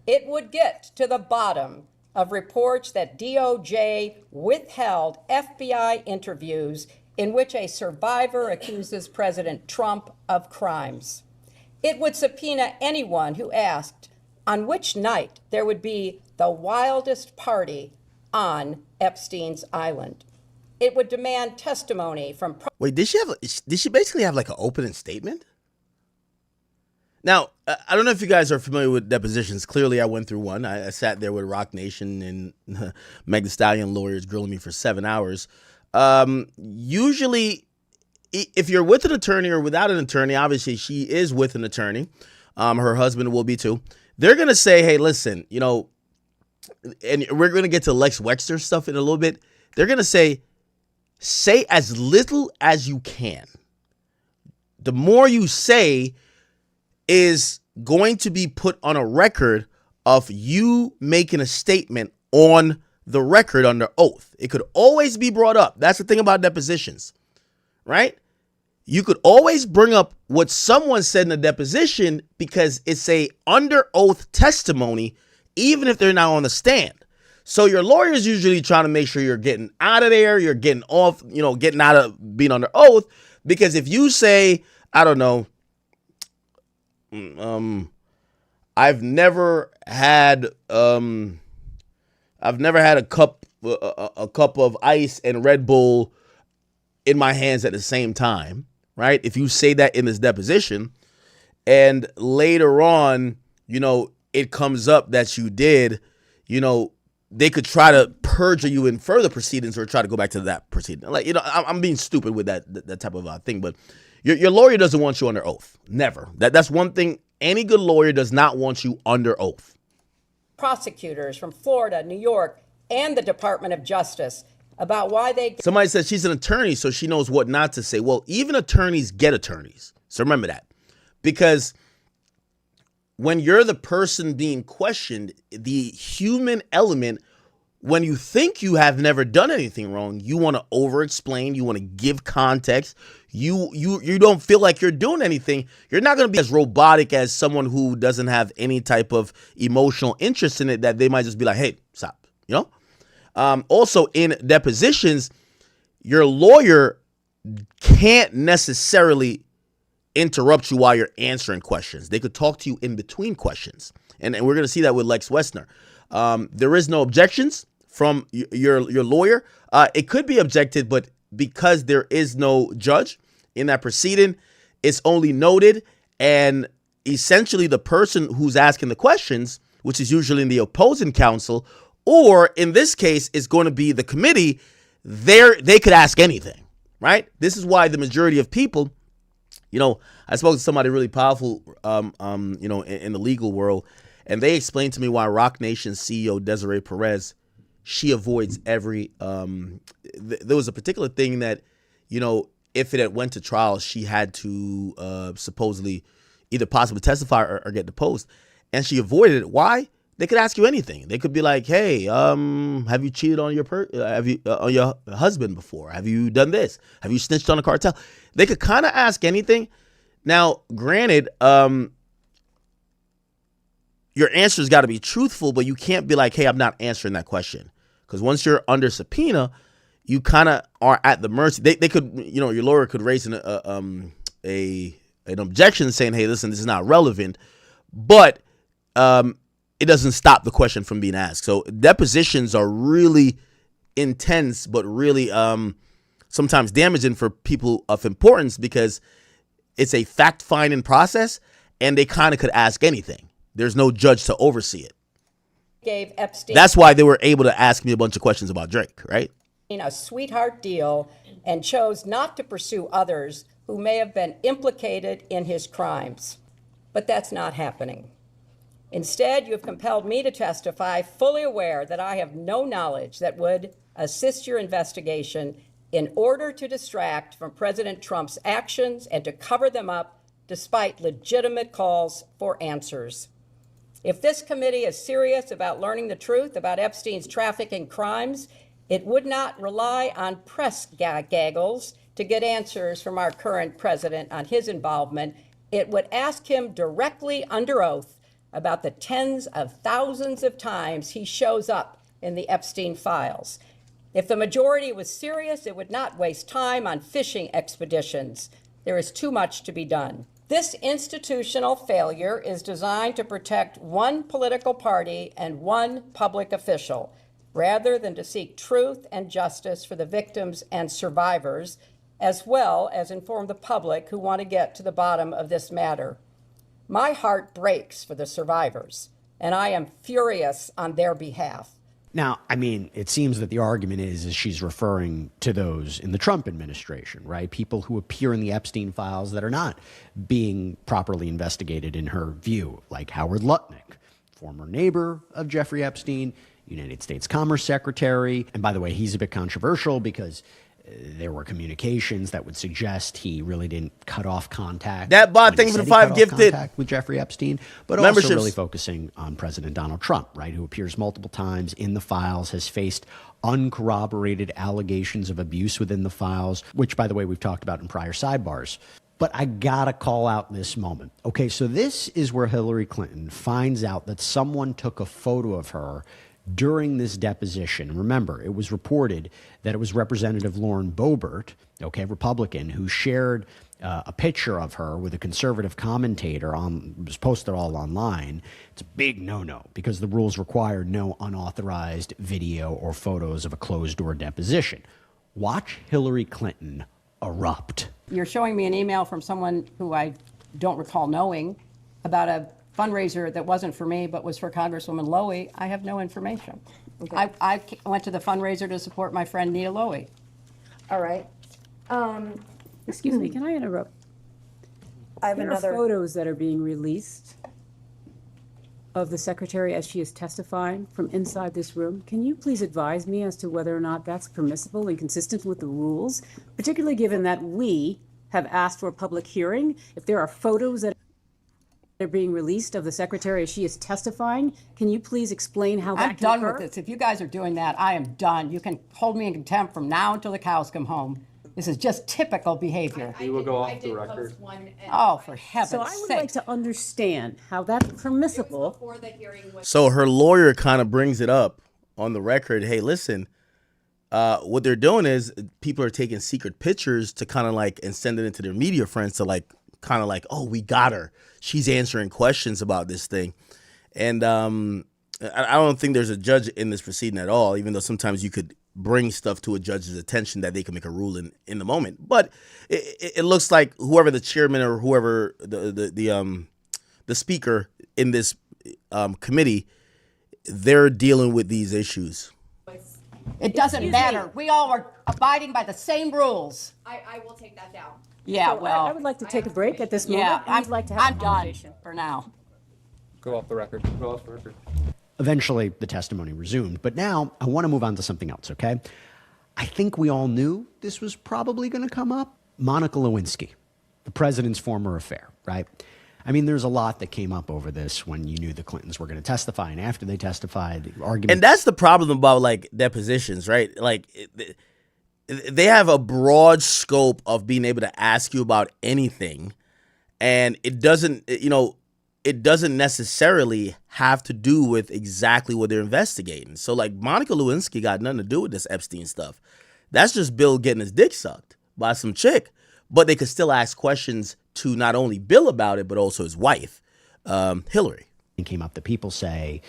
It would get to the bottom of reports that DOJ withheld FBI interviews in which a survivor accuses President Trump of crimes. It would subpoena anyone who asked on which night there would be the wildest party on Epstein's island. It would demand testimony from... Wait, did she basically have like an opening statement? Now, I don't know if you guys are familiar with depositions. Clearly, I went through one. I sat there with Rock Nation and Meg Thee Stallion lawyers grilling me for 7 hours. Usually, if you're with an attorney or without an attorney, obviously she is with an attorney. Her husband will be too. They're going to say, hey, listen, you know, and we're going to get to Lex Wexner stuff in a little bit. They're going to say as little as you can. The more you say is going to be put on a record of you making a statement on the record under oath. It could always be brought up. That's the thing about depositions, right? You could always bring up what someone said in a deposition because it's a under oath testimony, even if they're not on the stand. So your lawyer is usually trying to make sure you're getting out of there, you're getting off, you know, getting out of being under oath. Because if you say, I don't know, I've never had a cup of ice and Red Bull in my hands at the same time, right? If you say that in this deposition and later on, you know, it comes up that you did, you know, they could try to perjure you in further proceedings or try to go back to that proceeding. Like, you know, I'm being stupid with that type of thing, but your lawyer doesn't want you under oath. Never. That's one thing. Any good lawyer does not want you under oath. Prosecutors from Florida, New York, and the Department of Justice about why they... Somebody said she's an attorney, so she knows what not to say. Well, even attorneys get attorneys. So remember that. Because when you're the person being questioned, the human element, when you think you have never done anything wrong, you want to over-explain, you want to give context, you don't feel like you're doing anything. You're not going to be as robotic as someone who doesn't have any type of emotional interest in it, that they might just be like, hey, stop, you know? Also, in depositions, your lawyer can't necessarily interrupt you while you're answering questions. They could talk to you in between questions. And we're going to see that with Lex Wexner. There is no objections from your lawyer. It could be objected, but because there is no judge in that proceeding, it's only noted. And essentially the person who's asking the questions, which is usually in the opposing counsel, or in this case, is going to be the committee, they could ask anything, right? This is why the majority of people, you know, I spoke to somebody really powerful, you know, in the legal world, and they explained to me why Rock Nation's CEO, Desiree Perez, she avoids every, there was a particular thing that, you know, if it had went to trial, she had to supposedly either possibly testify or get deposed. And she avoided it. Why? They could ask you anything. They could be like, hey, have you cheated on on your husband before? Have you done this? Have you snitched on a cartel? They could kind of ask anything. Now, granted, your answer's got to be truthful, but you can't be like, hey, I'm not answering that question. Because once you're under subpoena, you kind of are at the mercy. They could, you know, your lawyer could raise an objection saying, hey, listen, this is not relevant. But it doesn't stop the question from being asked. So depositions are really intense, but really sometimes damaging for people of importance because it's a fact-finding process, and they kind of could ask anything. There's no judge to oversee it. Gave Epstein... That's why they were able to ask me a bunch of questions about Drake, right? ...a sweetheart deal and chose not to pursue others who may have been implicated in his crimes. But that's not happening. Instead, you have compelled me to testify, fully aware that I have no knowledge that would assist your investigation in order to distract from President Trump's actions and to cover them up despite legitimate calls for answers. If this committee is serious about learning the truth about Epstein's trafficking crimes, it would not rely on press gaggles to get answers from our current president on his involvement. It would ask him directly under oath about the tens of thousands of times he shows up in the Epstein files. If the majority was serious, it would not waste time on fishing expeditions. There is too much to be done. This institutional failure is designed to protect one political party and one public official, rather than to seek truth and justice for the victims and survivors, as well as inform the public who want to get to the bottom of this matter. My heart breaks for the survivors, and I am furious on their behalf. Now, I mean, it seems that the argument is she's referring to those in the Trump administration, right? People who appear in the Epstein files that are not being properly investigated in her view, like Howard Lutnick, former neighbor of Jeffrey Epstein, United States Commerce Secretary. And by the way, he's a bit controversial because there were communications that would suggest he really didn't cut off contact. That bot thing for the five gifted with Jeffrey Epstein, but memberships. Also really focusing on President Donald Trump, right, who appears multiple times in the files, has faced uncorroborated allegations of abuse within the files, which, by the way, we've talked about in prior sidebars. But I gotta call out this moment. Okay, so this is where Hillary Clinton finds out that someone took a photo of her during this deposition. Remember, it was reported that it was Representative Lauren Boebert, okay, Republican, who shared a picture of her with a conservative commentator it was posted all online. It's a big no-no because the rules require no unauthorized video or photos of a closed-door deposition. Watch Hillary Clinton erupt. You're showing me an email from someone who I don't recall knowing about a fundraiser that wasn't for me but was for Congresswoman Lowy. I have no information. Okay. I went to the fundraiser to support my friend Nia Lowy. All right. Excuse me, can I interrupt? I have There another. are photos that are being released of the secretary as she is testifying from inside this room. Can you please advise me as to whether or not that's permissible and consistent with the rules, particularly given that we have asked for a public hearing? If there are photos that are being released of the secretary as she is testifying, can you please explain how that I'm can done occur? with this. If you guys are doing that, I am done. You can hold me in contempt from now until the cows come home. This is just typical behavior. We will go off the record. Oh, for heaven's So I would like to understand how that's permissible. So her lawyer kind of brings it up on the record. Hey, listen, what they're doing is people are taking secret pictures to kind of like and send it into their media friends to like kind of like, oh, we got her. She's answering questions about this thing. And I don't think there's a judge in this proceeding at all, even though sometimes you could bring stuff to a judge's attention that they can make a ruling in the moment. But it looks like whoever the chairman or whoever the speaker in this committee, they're dealing with these issues. It doesn't matter. We all are abiding by the same rules. I will take that down. Yeah, So well. I would like to take a break at this moment. Yeah, and I'd like to have I'm a done conversation. for now. Go off the record. Go off the record. Eventually, the testimony resumed. But now I want to move on to something else, okay? I think we all knew this was probably going to come up. Monica Lewinsky, the president's former affair, right? I mean, there's a lot that came up over this when you knew the Clintons were going to testify. And after they testified, the argument. And that's the problem about like depositions, right? Like they have a broad scope of being able to ask you about anything. And it doesn't necessarily have to do with exactly what they're investigating. So like Monica Lewinsky got nothing to do with this Epstein stuff. That's just Bill getting his dick sucked by some chick. But they could still ask questions to not only Bill about it, but also his wife, Hillary. It came up that people say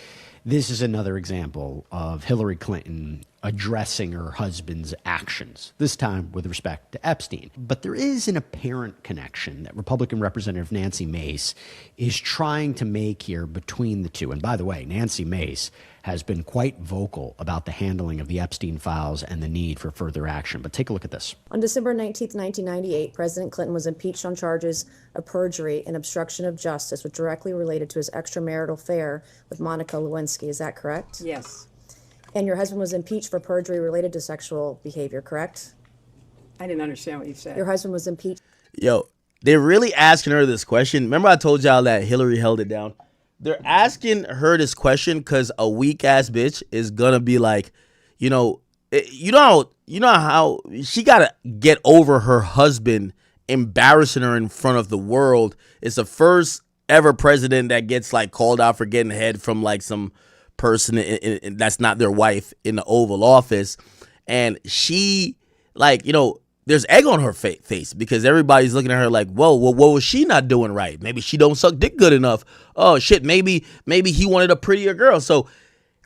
this is another example of Hillary Clinton addressing her husband's actions, this time with respect to Epstein. But there is an apparent connection that Republican Representative Nancy Mace is trying to make here between the two. And by the way, Nancy Mace has been quite vocal about the handling of the Epstein files and the need for further action. But take a look at this. On December 19th, 1998, President Clinton was impeached on charges of perjury and obstruction of justice, which directly related to his extramarital affair with Monica Lewinsky. Is that correct? Yes. And your husband was impeached for perjury related to sexual behavior, correct? I didn't understand what you said. Your husband was impeached. Yo, they're really asking her this question. Remember I told y'all that Hillary held it down? They're asking her this question because a weak ass bitch is gonna be like, you know how she gotta get over her husband embarrassing her in front of the world. It's the first ever president that gets like called out for getting head from like some person that's not their wife in the Oval Office. And she like, there's egg on her face because everybody's looking at her like, whoa, what was she not doing right? Maybe she don't suck dick good enough. Oh shit, maybe he wanted a prettier girl. So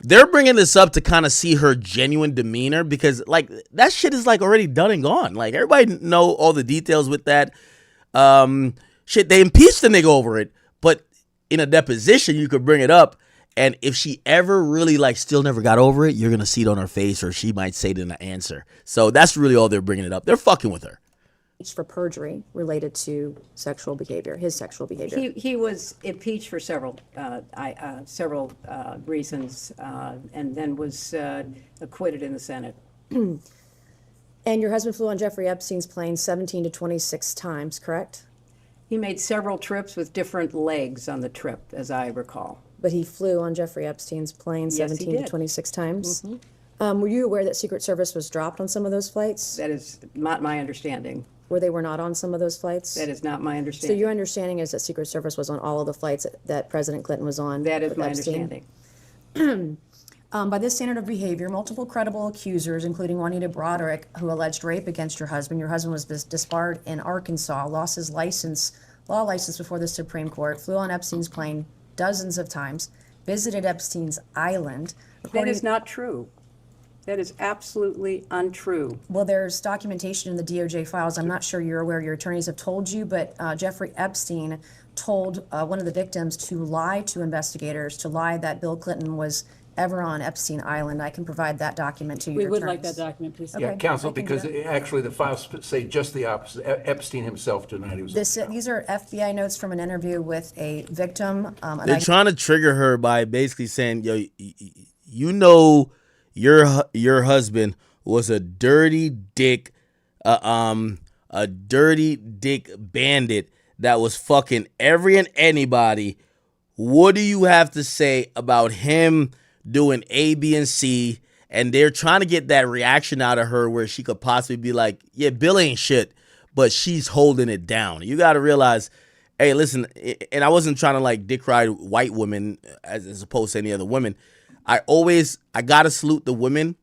they're bringing this up to kind of see her genuine demeanor because like that shit is like already done and gone. Like everybody know all the details with that. Shit, they impeached the nigga over it. But in a deposition, you could bring it up. And if she ever really like still never got over it, you're going to see it on her face, or she might say it in an answer. So that's really all they're bringing it up. They're fucking with her. For perjury related to sexual behavior, his sexual behavior. He was impeached for several reasons, and then was acquitted in the Senate. And your husband flew on Jeffrey Epstein's plane 17 to 26 times, correct? He made several trips with different legs on the trip, as I recall. But he flew on Jeffrey Epstein's plane Yes, 17 to 26 times? Were you aware that Secret Service was dropped on some of those flights? That is not my understanding. Where they were not on some of those flights? That is not my So understanding. your understanding is that Secret Service was on all of the flights that President Clinton was on? That is with my Epstein? understanding. By this standard of behavior, multiple credible accusers, including Juanita Broderick, who alleged rape against your husband was disbarred in Arkansas, lost his law license before the Supreme Court, flew on Epstein's plane dozens of times, visited Epstein's island. That is not true. That is absolutely untrue. Well, there's documentation in the DOJ files. I'm not sure you're aware, your attorneys have told you, but Jeffrey Epstein told one of the victims to lie to investigators, to lie that Bill Clinton was ever on Epstein Island. I can provide that document to you. We would like that document, please. Okay, Yeah, counsel, I can do because that. actually the files say just the opposite. Epstein himself denied he was. These are FBI notes from an interview with a victim. They're trying to trigger her by basically saying, yo, you know, your husband was a dirty dick, a dirty dick bandit that was fucking every and anybody. What do you have to say about him doing A, B, and C? And they're trying to get that reaction out of her where she could possibly be like, yeah, Bill ain't shit, but she's holding it down. You got to realize, hey, listen, and I wasn't trying to like dick ride white women as opposed to any other women. I got to salute the women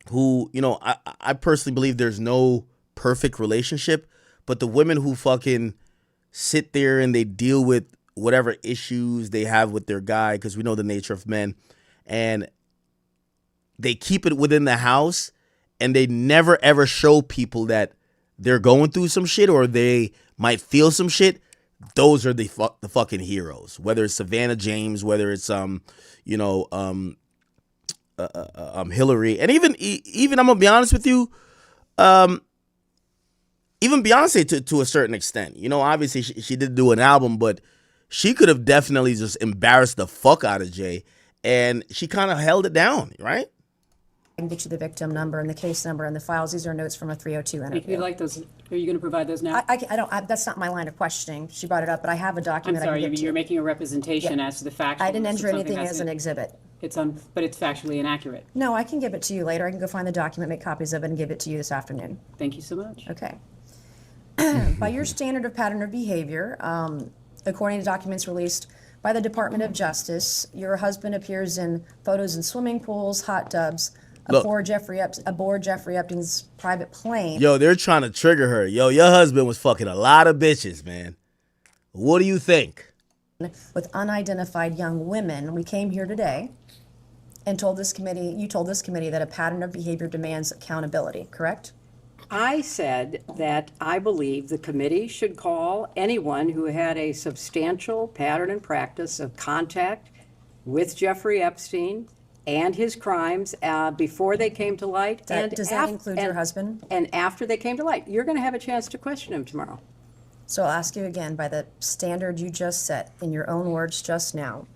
who, you know, I personally believe there's no perfect relationship, but the women who fucking sit there and they deal with whatever issues they have with their guy, because we know the nature of men, and they keep it within the house and they never ever show people that they're going through some shit or they might feel some shit. Those are the fucking heroes, whether it's Savannah James, whether it's Hillary, and even I'm gonna be honest with you, even Beyonce to a certain extent. You know, obviously she did do an album, but she could have definitely just embarrassed the fuck out of Jay, and she kind of held it down, right? I can get you the victim number and the case number and the files. These are notes from a 302 interview. If you'd like those, are you going to provide those now? I don't. That's not my line of questioning. She brought it up, but I have a I'm document. sorry, I can get to you're you. making a representation Yeah. as to the facts. I didn't enter anything as an exhibit. But it's factually inaccurate. No, I can give it to you later. I can go find the document, make copies of it, and give it to you this afternoon. Thank you so much. Okay. By your standard of pattern of behavior, according to documents released by the Department of Justice, your husband appears in photos in swimming pools, hot tubs, aboard Jeffrey Epstein's private plane. Yo, they're trying to trigger her. Yo, your husband was fucking a lot of bitches, man. What do you think? With unidentified young women. We came here today and told this committee that a pattern of behavior demands accountability, correct? I said that I believe the committee should call anyone who had a substantial pattern and practice of contact with Jeffrey Epstein and his crimes before they came to light. Does that include your husband? And after they came to light. You're going to have a chance to question him tomorrow. So I'll ask you again, by the standard you just set, in your own words just now,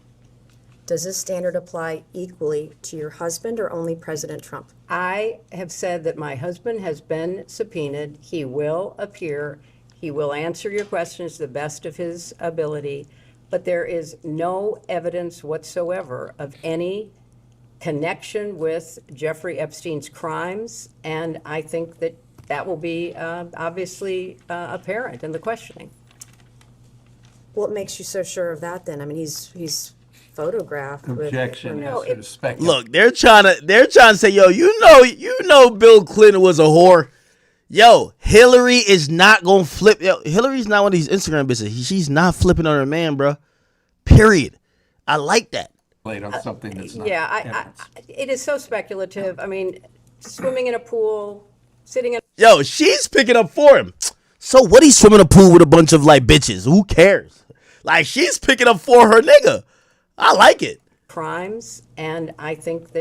does this standard apply equally to your husband or only President Trump? I have said that my husband has been subpoenaed. He will appear. He will answer your questions to the best of his ability. But there is no evidence whatsoever of any connection with Jeffrey Epstein's crimes. And I think that will be obviously apparent in the questioning. What makes you so sure of that then? I mean, he's photographed. Objection. Look, they're trying to say, yo, you know Bill Clinton was a whore. Yo, Hillary is not gonna flip. Yo, Hillary's not one of these Instagram bitches. She's not flipping on her man, bro. Period. I like that. Played on something that's not. Yeah, it is so speculative. I mean, swimming in a pool, sitting in. Yo, she's picking up for him. So what? He's swimming in a pool with a bunch of like bitches. Who cares? Like, she's picking up for her nigga. I like it. Crimes, and I think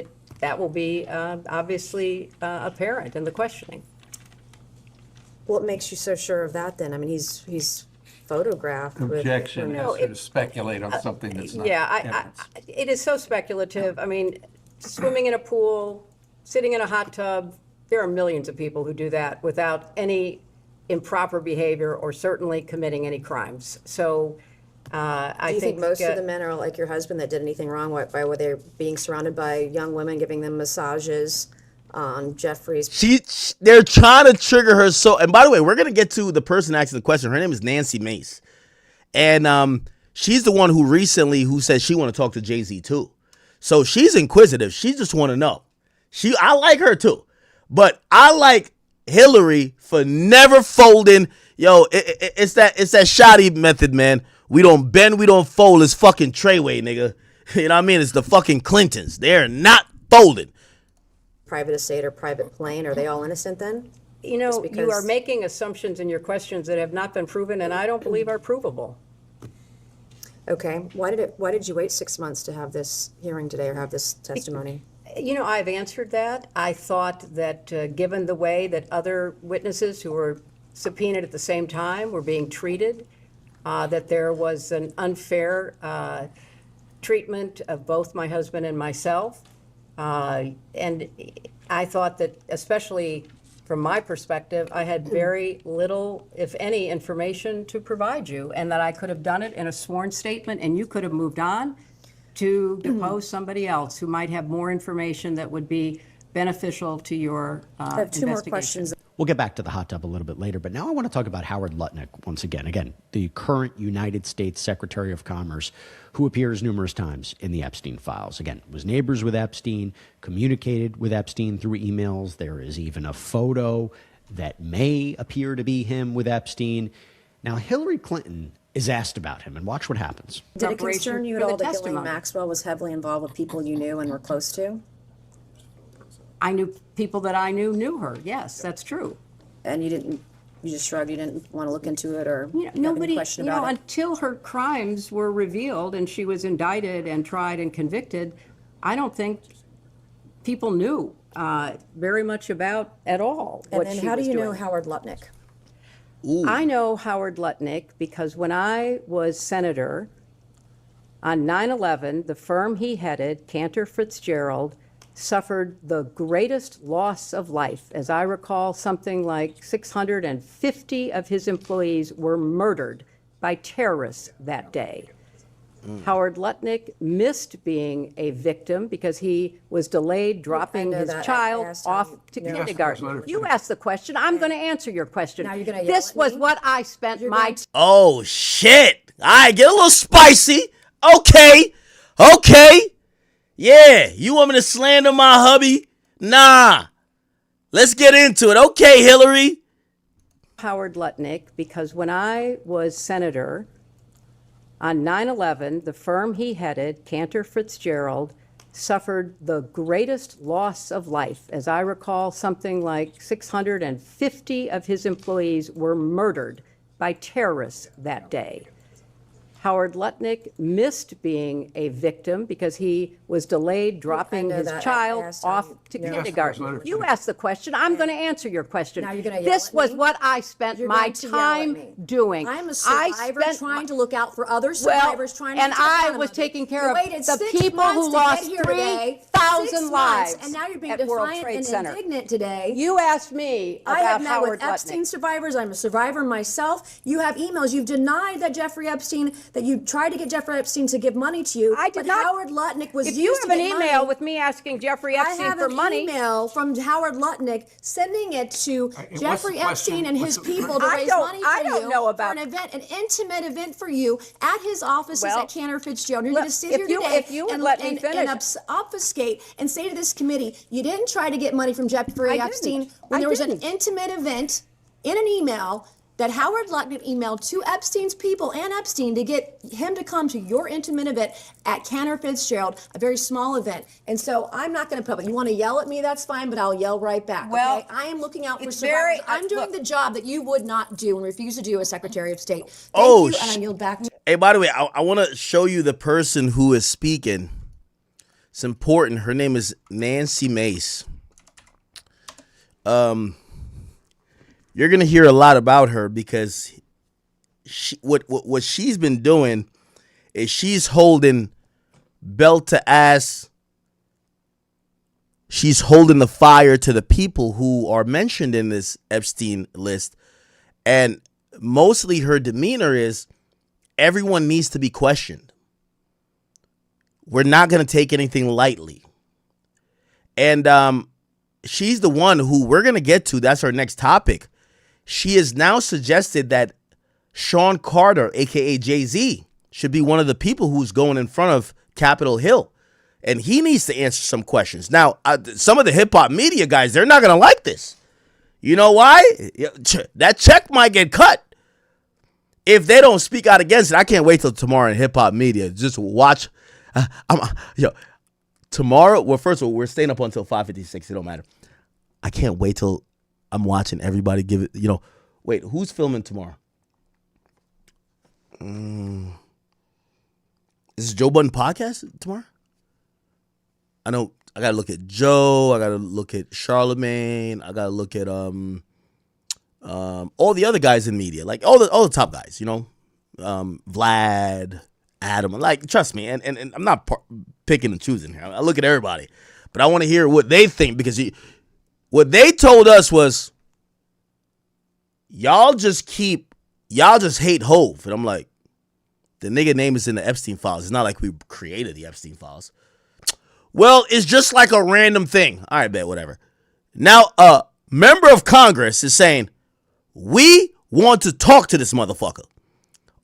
that will be obviously apparent in the questioning. What makes you so sure of that then? I mean, he's photographed Objection with... is to speculate on something that's not Yeah, it is so speculative. I mean, swimming in a pool, sitting in a hot tub, there are millions of people who do that without any improper behavior or certainly committing any crimes. So I Do you think most of the men men are like your husband that did anything wrong? Why were they being surrounded by young women, giving them massages on Jeffrey's? They're trying to trigger her. So, and by the way, we're gonna get to the person asking the question. Her name is Nancy Mace, and she's the one who said she want to talk to Jay-Z too. So she's inquisitive. She just want to know. I like her too, but I like Hillary for never folding. Yo, it's that shoddy method, man. We don't bend, we don't fold. It's fucking Treyway, nigga. You know what I mean? It's the fucking Clintons. They're not folding. Private estate or private plane, are they all innocent then? You know, you are making assumptions in your questions that have not been proven and I don't believe are provable. Okay, why did you wait 6 months to have this hearing today or have this testimony? You know, I've answered that. I thought that given the way that other witnesses who were subpoenaed at the same time were being treated, that there was an unfair treatment of both my husband and myself. And I thought that, especially from my perspective, I had very little, if any, information to provide you, and that I could have done it in a sworn statement, and you could have moved on to depose somebody else who might have more information that would be beneficial to your I have two more questions. We'll get back to the hot tub a little bit later, but now I want to talk about Howard Lutnick once again. Again, the current United States Secretary of Commerce, who appears numerous times in the Epstein files. Again, was neighbors with Epstein, communicated with Epstein through emails. There is even a photo that may appear to be him with Epstein. Now, Hillary Clinton is asked about him, and watch what happens. Did it concern you at all that Ghislaine Maxwell was heavily involved with people you knew and were close to? I knew people that I knew her. Yes, that's true. And you just shrugged. You didn't want to look into it or nobody, question about it? Until her crimes were revealed and she was indicted and tried and convicted, I don't think people knew very much about at all what she was doing. And then how do you know Howard Lutnick? I know Howard Lutnick because when I was senator on 9/11, the firm he headed, Cantor Fitzgerald, suffered the greatest loss of life. As I recall, something like 650 of his employees were murdered by terrorists that day. Howard Lutnick missed being a victim because he was delayed dropping his child off to kindergarten. You asked the question. I'm going to answer your question. Now you're going to yell This at was me? what I spent my... Oh, shit. All right, get a little spicy. Okay. Yeah, you want me to slander my hubby? Nah. Let's get into it. Okay, Hillary. Howard Lutnick, because when I was senator on 9/11, the firm he headed, Cantor Fitzgerald, suffered the greatest loss of life. As I recall, something like 650 of his employees were murdered by terrorists that day. Howard Lutnick missed being a victim because he was delayed dropping his child off to kindergarten. You asked the question. I'm going to answer your question. Now you're going to yell This at was me? what I spent You're my going to yell at time me. doing. I'm a survivor trying to look out for other survivors trying to and take I account was of it. taking care You of waited the 6 people months who to lost get here today. 3,000 6 months, lives and now you're being at World defiant Trade and Center. indignant today. You asked me I about have met Howard with Lutnick. Epstein survivors. I'm a survivor myself. You have emails. You've denied that Jeffrey Epstein, that you tried to get JeffreyEpstein to give money to you. I did but not. Howard Lutnick was If used you to have an get email money. with me asking Jeffrey Epstein for money, I have an email from Howard Lutnick sending it to Jeffrey Epstein and his people to raise money for I don't know about for an event, an intimate event for you at his offices at Cantor Fitzgerald. You're look, going to sit if here you- today if you would let me finish. obfuscate and say to this committee, you didn't try to get money from Jeffrey I Epstein didn't. when I there was didn't. an intimate event in an email that Howard Lutnick emailed to Epstein's people and Epstein to get him to come to your intimate event at Cantor Fitzgerald, a very small event. And so I'm not going to public. You want to yell at me, that's fine, but I'll yell right back. Well, okay? I am looking out for it's survivors. very- I'm doing look- the job that you would not do and refuse to do as Secretary of State. Thank Oh, you, and I yield back to Hey, by the way, I want to show you the person who is speaking. It's important. Her name is Nancy Mace. You're gonna hear a lot about her because what she's been doing is she's holding belt to ass. She's holding the fire to the people who are mentioned in this Epstein list, and mostly her demeanor is everyone needs to be questioned. We're not going to take anything lightly. And she's the one who we're going to get to. That's our next topic. She has now suggested that Sean Carter, a.k.a. Jay-Z, should be one of the people who's going in front of Capitol Hill. And he needs to answer some questions. Now, some of the hip-hop media guys, they're not going to like this. You know why? That check might get cut. If they don't speak out against it, I can't wait till tomorrow in hip-hop media. Just watch. Tomorrow, well, first of all, we're staying up until 5:56. It don't matter. I can't wait till I'm watching everybody give it, wait, who's filming tomorrow? Is Joe Budden podcast tomorrow? I know I got to look at Joe. I got to look at Charlemagne. I got to look at all the other guys in media, like all the top guys, Vlad, Adam. Like, trust me, and I'm not picking and choosing here. I look at everybody, but I want to hear what they think, because what they told us was, y'all just hate Hove. And I'm like, the nigga name is in the Epstein files. It's not like we created the Epstein files. Well, it's just like a random thing. All right, bet, whatever. Now, a member of Congress is saying, we want to talk to this motherfucker.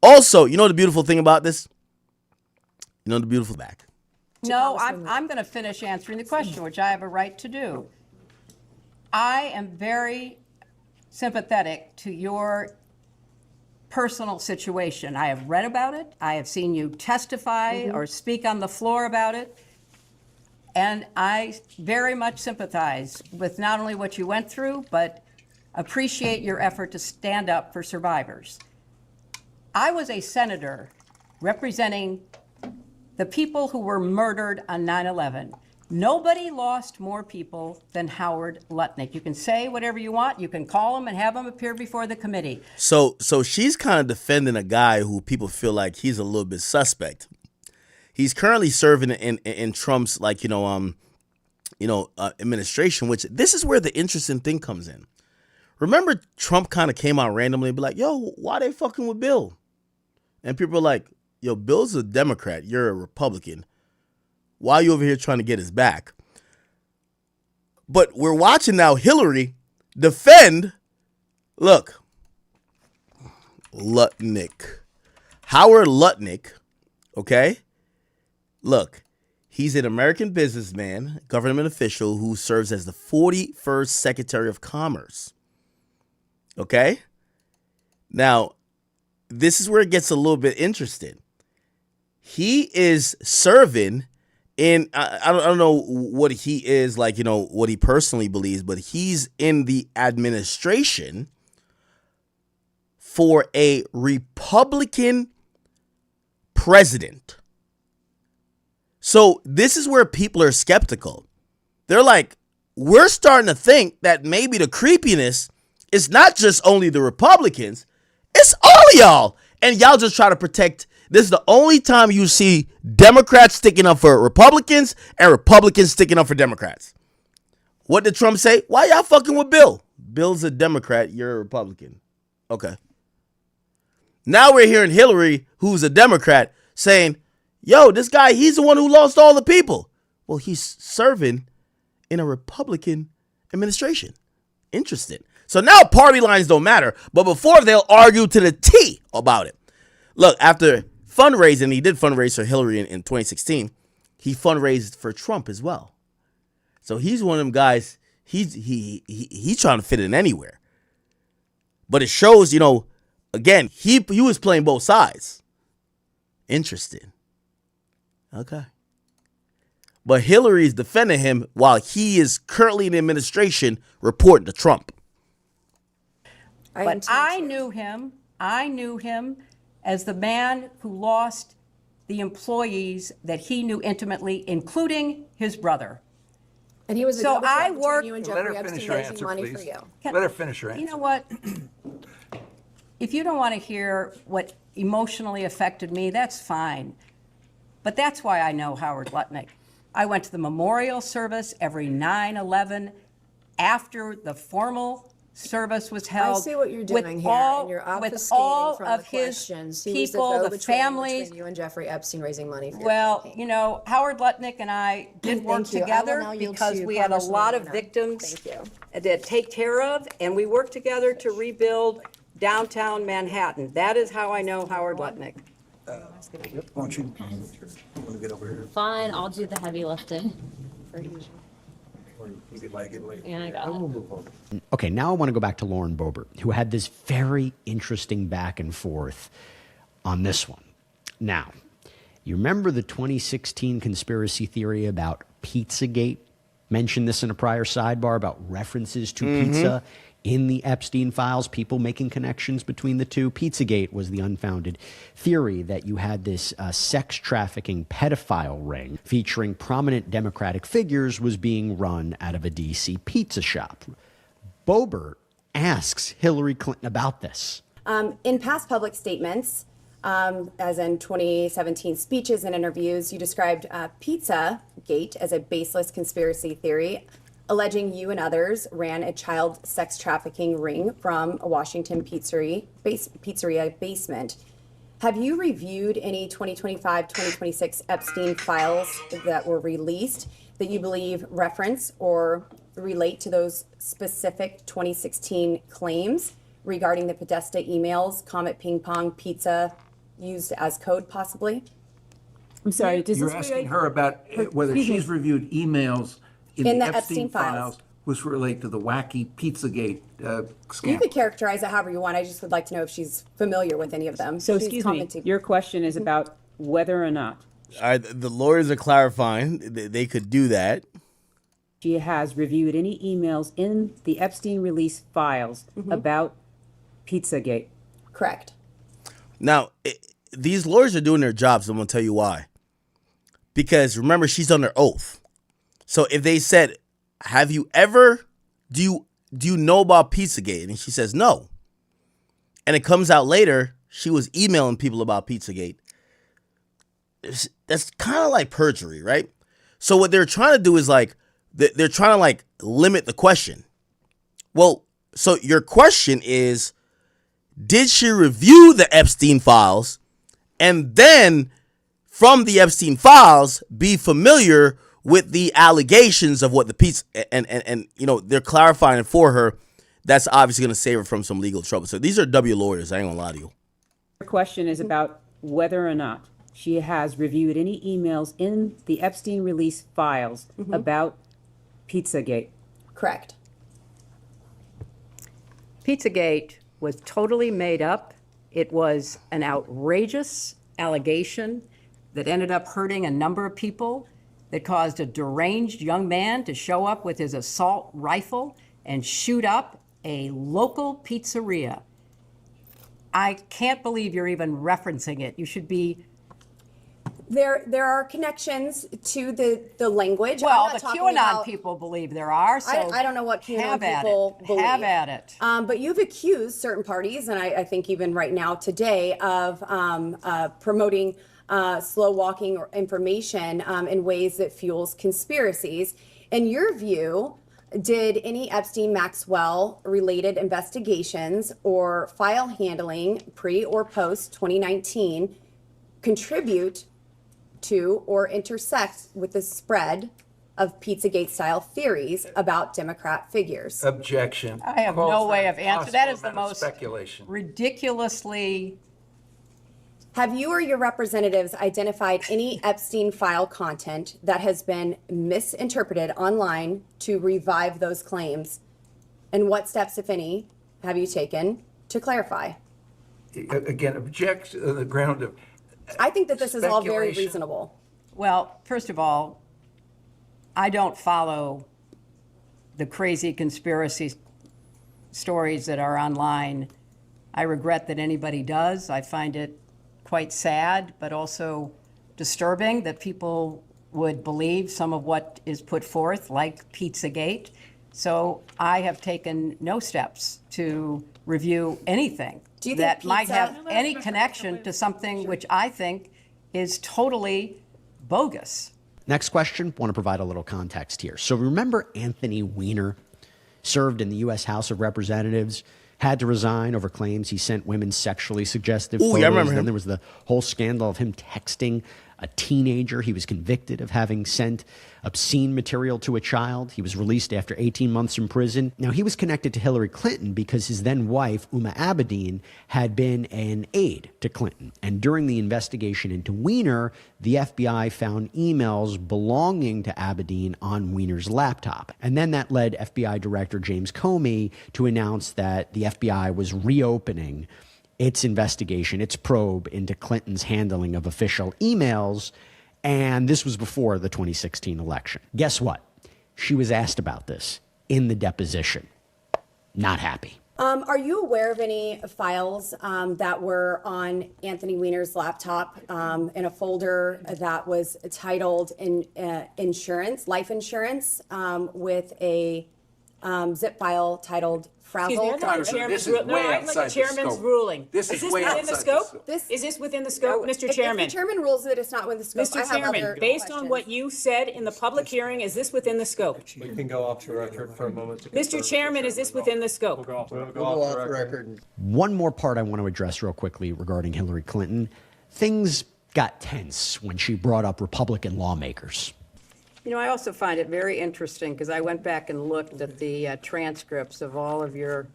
Also, you know the beautiful thing about this? You know the beautiful back. No, I'm going to finish answering the question, which I have a right to do. I am very sympathetic to your personal situation. I have read about it. I have seen you testify or speak on the floor about it. And I very much sympathize with not only what you went through, but appreciate your effort to stand up for survivors. I was a senator representing the people who were murdered on 9/11. Nobody lost more people than Howard Lutnick. You can say whatever you want. You can call him and have him appear before the committee. So she's kind of defending a guy who people feel like he's a little bit suspect. He's currently serving in Trump's administration, which this is where the interesting thing comes in. Remember, Trump kind of came out randomly and be like, yo, why they fucking with Bill? And people are like, yo, Bill's a Democrat. You're a Republican. Why are you over here trying to get his back? But we're watching now Hillary defend, look, Lutnick. Howard Lutnick, okay? Look, he's an American businessman, government official who serves as the 41st Secretary of Commerce. Okay? Now, this is where it gets a little bit interesting. He is serving in, I don't know what he is, like, what he personally believes, but he's in the administration for a Republican president. So this is where people are skeptical. They're like, we're starting to think that maybe the creepiness is not just only the Republicans, it's all of y'all. And y'all just try to protect. This is the only time you see Democrats sticking up for Republicans and Republicans sticking up for Democrats. What did Trump say? Why y'all fucking with Bill? Bill's a Democrat, you're a Republican. Okay. Now we're hearing Hillary, who's a Democrat, saying, yo, this guy, he's the one who lost all the people. Well, he's serving in a Republican administration. Interesting. So now party lines don't matter, but before they'll argue to the T about it. Look, after fundraising, he did fundraise for Hillary in 2016. He fundraised for Trump as well. So he's one of them guys, he's trying to fit in anywhere. But it shows, again, he was playing both sides. Interesting. Okay. But Hillary's defending him while he is currently in the administration reporting to Trump. But I knew him as the man who lost the employees that he knew intimately, including his brother. And he was a So double I threat between worked. you and Let Jeffrey her finish Epstein her raising answer, money please. for you. Let her finish her answer. You know what? If you don't want to hear what emotionally affected me, that's fine. But that's why I know Howard Lutnick. I went to the memorial service every 9/11 after the formal service was held. I see what you're doing here, and you're with obfuscating all from of the his questions. He was people, the go-between families. between you and Jeffrey Epstein raising money for your Well, campaign. Howard Lutnick and I did work Thank you. I will together now yield because to we had a Congresswoman lot of Warner. victims Thank you. to take care of, and we worked together to rebuild downtown Manhattan. That is how I know Howard Lutnick. Why don't you want to get over here? Fine, I'll do the heavy lifting. You could like it later. Yeah, I got it. Okay, now I want to go back to Lauren Boebert, who had this very interesting back and forth on this one. Now, you remember the 2016 conspiracy theory about Pizzagate? Mentioned this in a prior sidebar about references to pizza in the Epstein files, people making connections between the two. Pizzagate was the unfounded theory that you had this sex trafficking pedophile ring featuring prominent Democratic figures was being run out of a D.C. pizza shop. Boebert asks Hillary Clinton about this. In past public statements, as in 2017 speeches and interviews, you described Pizzagate as a baseless conspiracy theory, alleging you and others ran a child sex trafficking ring from a Washington pizzeria basement. Have you reviewed any 2025-2026 Epstein files that were released that you believe reference or relate to those specific 2016 claims regarding the Podesta emails, Comet Ping Pong Pizza used as code possibly? I'm sorry, does You're this asking relate- her about whether Excuse me. she's reviewed emails in In the the Epstein Epstein files. files, which relate to the wacky Pizzagate You scandal. could characterize it however you want. I just would like to know if she's familiar with any of them. So She's excuse me, commented- your question is about whether or not All right, the lawyers are clarifying they could do that. she has reviewed any emails in the Epstein release files about Pizzagate. Correct. Now, these lawyers are doing their jobs. I'm going to tell you why. Because remember, she's under oath. So if they said, have you ever, do you know about Pizzagate? And she says, no. And it comes out later, she was emailing people about Pizzagate. That's kind of like perjury, right? So what they're trying to do is they're trying to limit the question. Well, so your question is, did she review the Epstein files and then from the Epstein files be familiar with the allegations of what the pizza and they're clarifying it for her. That's obviously going to save her from some legal trouble. So these are W lawyers. I ain't gonna lie to you. Your question is about whether or not she has reviewed any emails in the Epstein release files about Pizzagate. Correct. Pizzagate was totally made up. It was an outrageous allegation that ended up hurting a number of people, that caused a deranged young man to show up with his assault rifle and shoot up a local pizzeria. I can't believe you're even referencing it. You should be. There are connections to the language. Well, I'm not the talking QAnon about- people believe there are. So I don't know what QAnon have at people it. believe. Have at it. But you've accused certain parties, and I think even right now today, of promoting slow walking or information in ways that fuels conspiracies. In your view, did any Epstein-Maxwell related investigations or file handling pre or post 2019 contribute to or intersect with the spread of Pizzagate style theories about Democrat figures? Objection. I have Calls no for way of answering. That possible is the amount of most speculation. ridiculously. Have you or your representatives identified any Epstein file content that has been misinterpreted online to revive those claims? And what steps, if any, have you taken to clarify. Again, object on the ground of I think that this is all very speculation. reasonable. Well, first of all, I don't follow the crazy conspiracy stories that are online. I regret that anybody does. I find it quite sad, but also disturbing that people would believe some of what is put forth, like Pizzagate. So I have taken no steps to review anything that might have any connection to something which I think is totally bogus. Next question, want to provide a little context here. So remember Anthony Weiner served in the U.S. House of Representatives, had to resign over claims he sent women sexually suggestive photos. Yeah, I remember him. Then there was the whole scandal of him texting a teenager. He was convicted of having sent obscene material to a child. He was released after 18 months in prison. Now, he was connected to Hillary Clinton because his then wife, Uma Abedin, had been an aide to Clinton. And during the investigation into Weiner, the FBI found emails belonging to Abedin on Weiner's laptop. And then that led FBI Director James Comey to announce that the FBI was reopening its investigation, its probe into Clinton's handling of official emails, and this was before the 2016 election. Guess what? She was asked about this in the deposition. Not happy. Are you aware of any files that were on Anthony Weiner's laptop in a folder that was titled insurance, life insurance, with a zip file titled Frazzle? This is way outside the Chairman's scope. ruling. This is way within the outside the scope? scope. Is this within the scope, Mr. Chairman? If the chairman rules that it's not within the scope, I Mr. have Chairman, other based questions. on what you said in the public hearing, is this within the scope? We can go off the record for a moment. Mr. Chairman, is this within the scope? We'll go off the record. One more part I want to address real quickly regarding Hillary Clinton. Things got tense when she brought up Republican lawmakers. You know, I also find it very interesting because I went back and looked at the transcripts of all of your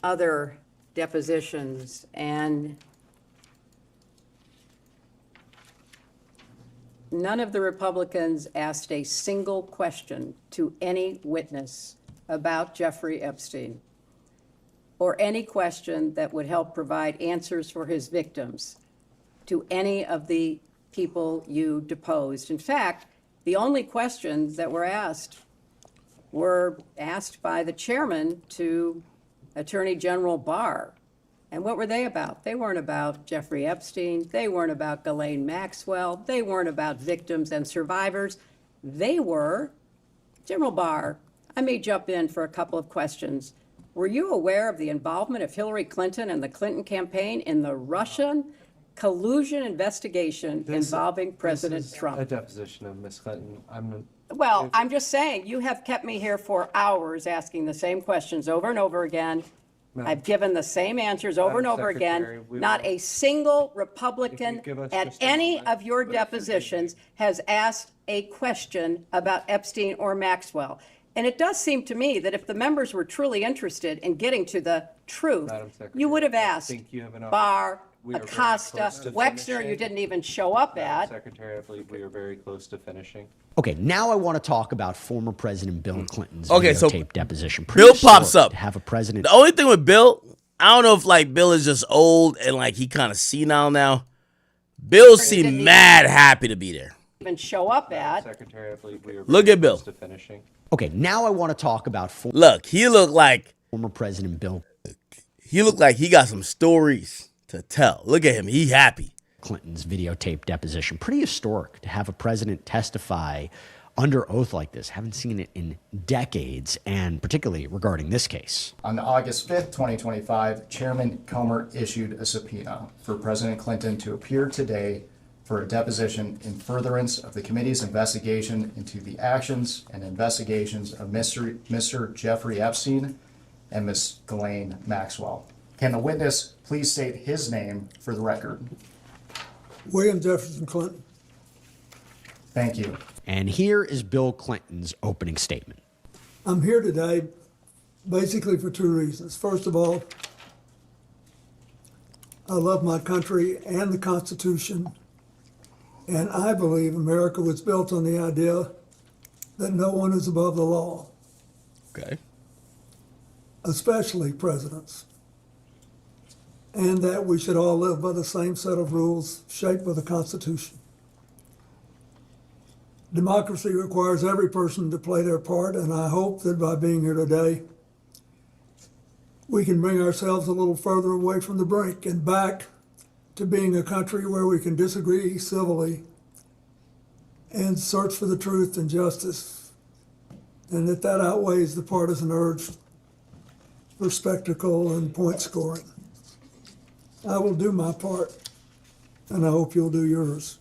other depositions, and none of the Republicans asked a single question to any witness about Jeffrey Epstein, or any question that would help provide answers for his victims to any of the people you deposed. In fact, the only questions that were asked by the chairman to Attorney General Barr. And what were they about? They weren't about Jeffrey Epstein. They weren't about Ghislaine Maxwell. They weren't about victims and survivors. They were, General Barr, I may jump in for a couple of questions. Were you aware of the involvement of Hillary Clinton and the Clinton campaign in the Russian collusion investigation involving President Trump? A deposition of Ms. Clinton. Well, I'm just saying, you have kept me here for hours asking the same questions over and over again. I've given the same answers over and over again. Not a single Republican at any of your depositions has asked a question about Epstein or Maxwell. And it does seem to me that if the members were truly interested in getting to the truth, you would have asked Barr, Acosta, Wexner, you didn't even show up at. Secretary, I believe we are very close to finishing. Okay, now I want to talk about former President Bill Clinton's Okay, so videotape deposition. Bill pops up. To have a president. The only thing with Bill, I don't know if like Bill is just old and like he kind of senile now. Bill seemed mad happy to be there. Even show up at. Secretary, I believe we are Look at Bill. close to finishing. Okay, now I want to talk about Look, he looked like former President Bill. He looked like he got some stories to tell. Look at him. He happy. Clinton's videotape deposition. Pretty historic to have a president testify under oath like this. Haven't seen it in decades, and particularly regarding this case. On August 5th, 2025, Chairman Comer issued a subpoena for President Clinton to appear today for a deposition in furtherance of the committee's investigation into the actions and investigations of Mr. Jeffrey Epstein and Ms. Ghislaine Maxwell. Can the witness please state his name for the record? William Jefferson Clinton. Thank you. And here is Bill Clinton's opening statement. I'm here today basically for two reasons. First of all, I love my country and the Constitution, and I believe America was built on the idea that no one is above the law. Okay. especially presidents, and that we should all live by the same set of rules shaped by the Constitution. Democracy requires every person to play their part, and I hope that by being here today, we can bring ourselves a little further away from the brink and back to being a country where we can disagree civilly and search for the truth and justice, and that outweighs the partisan urge for spectacle and point scoring. I will do my part, and I hope you'll do yours.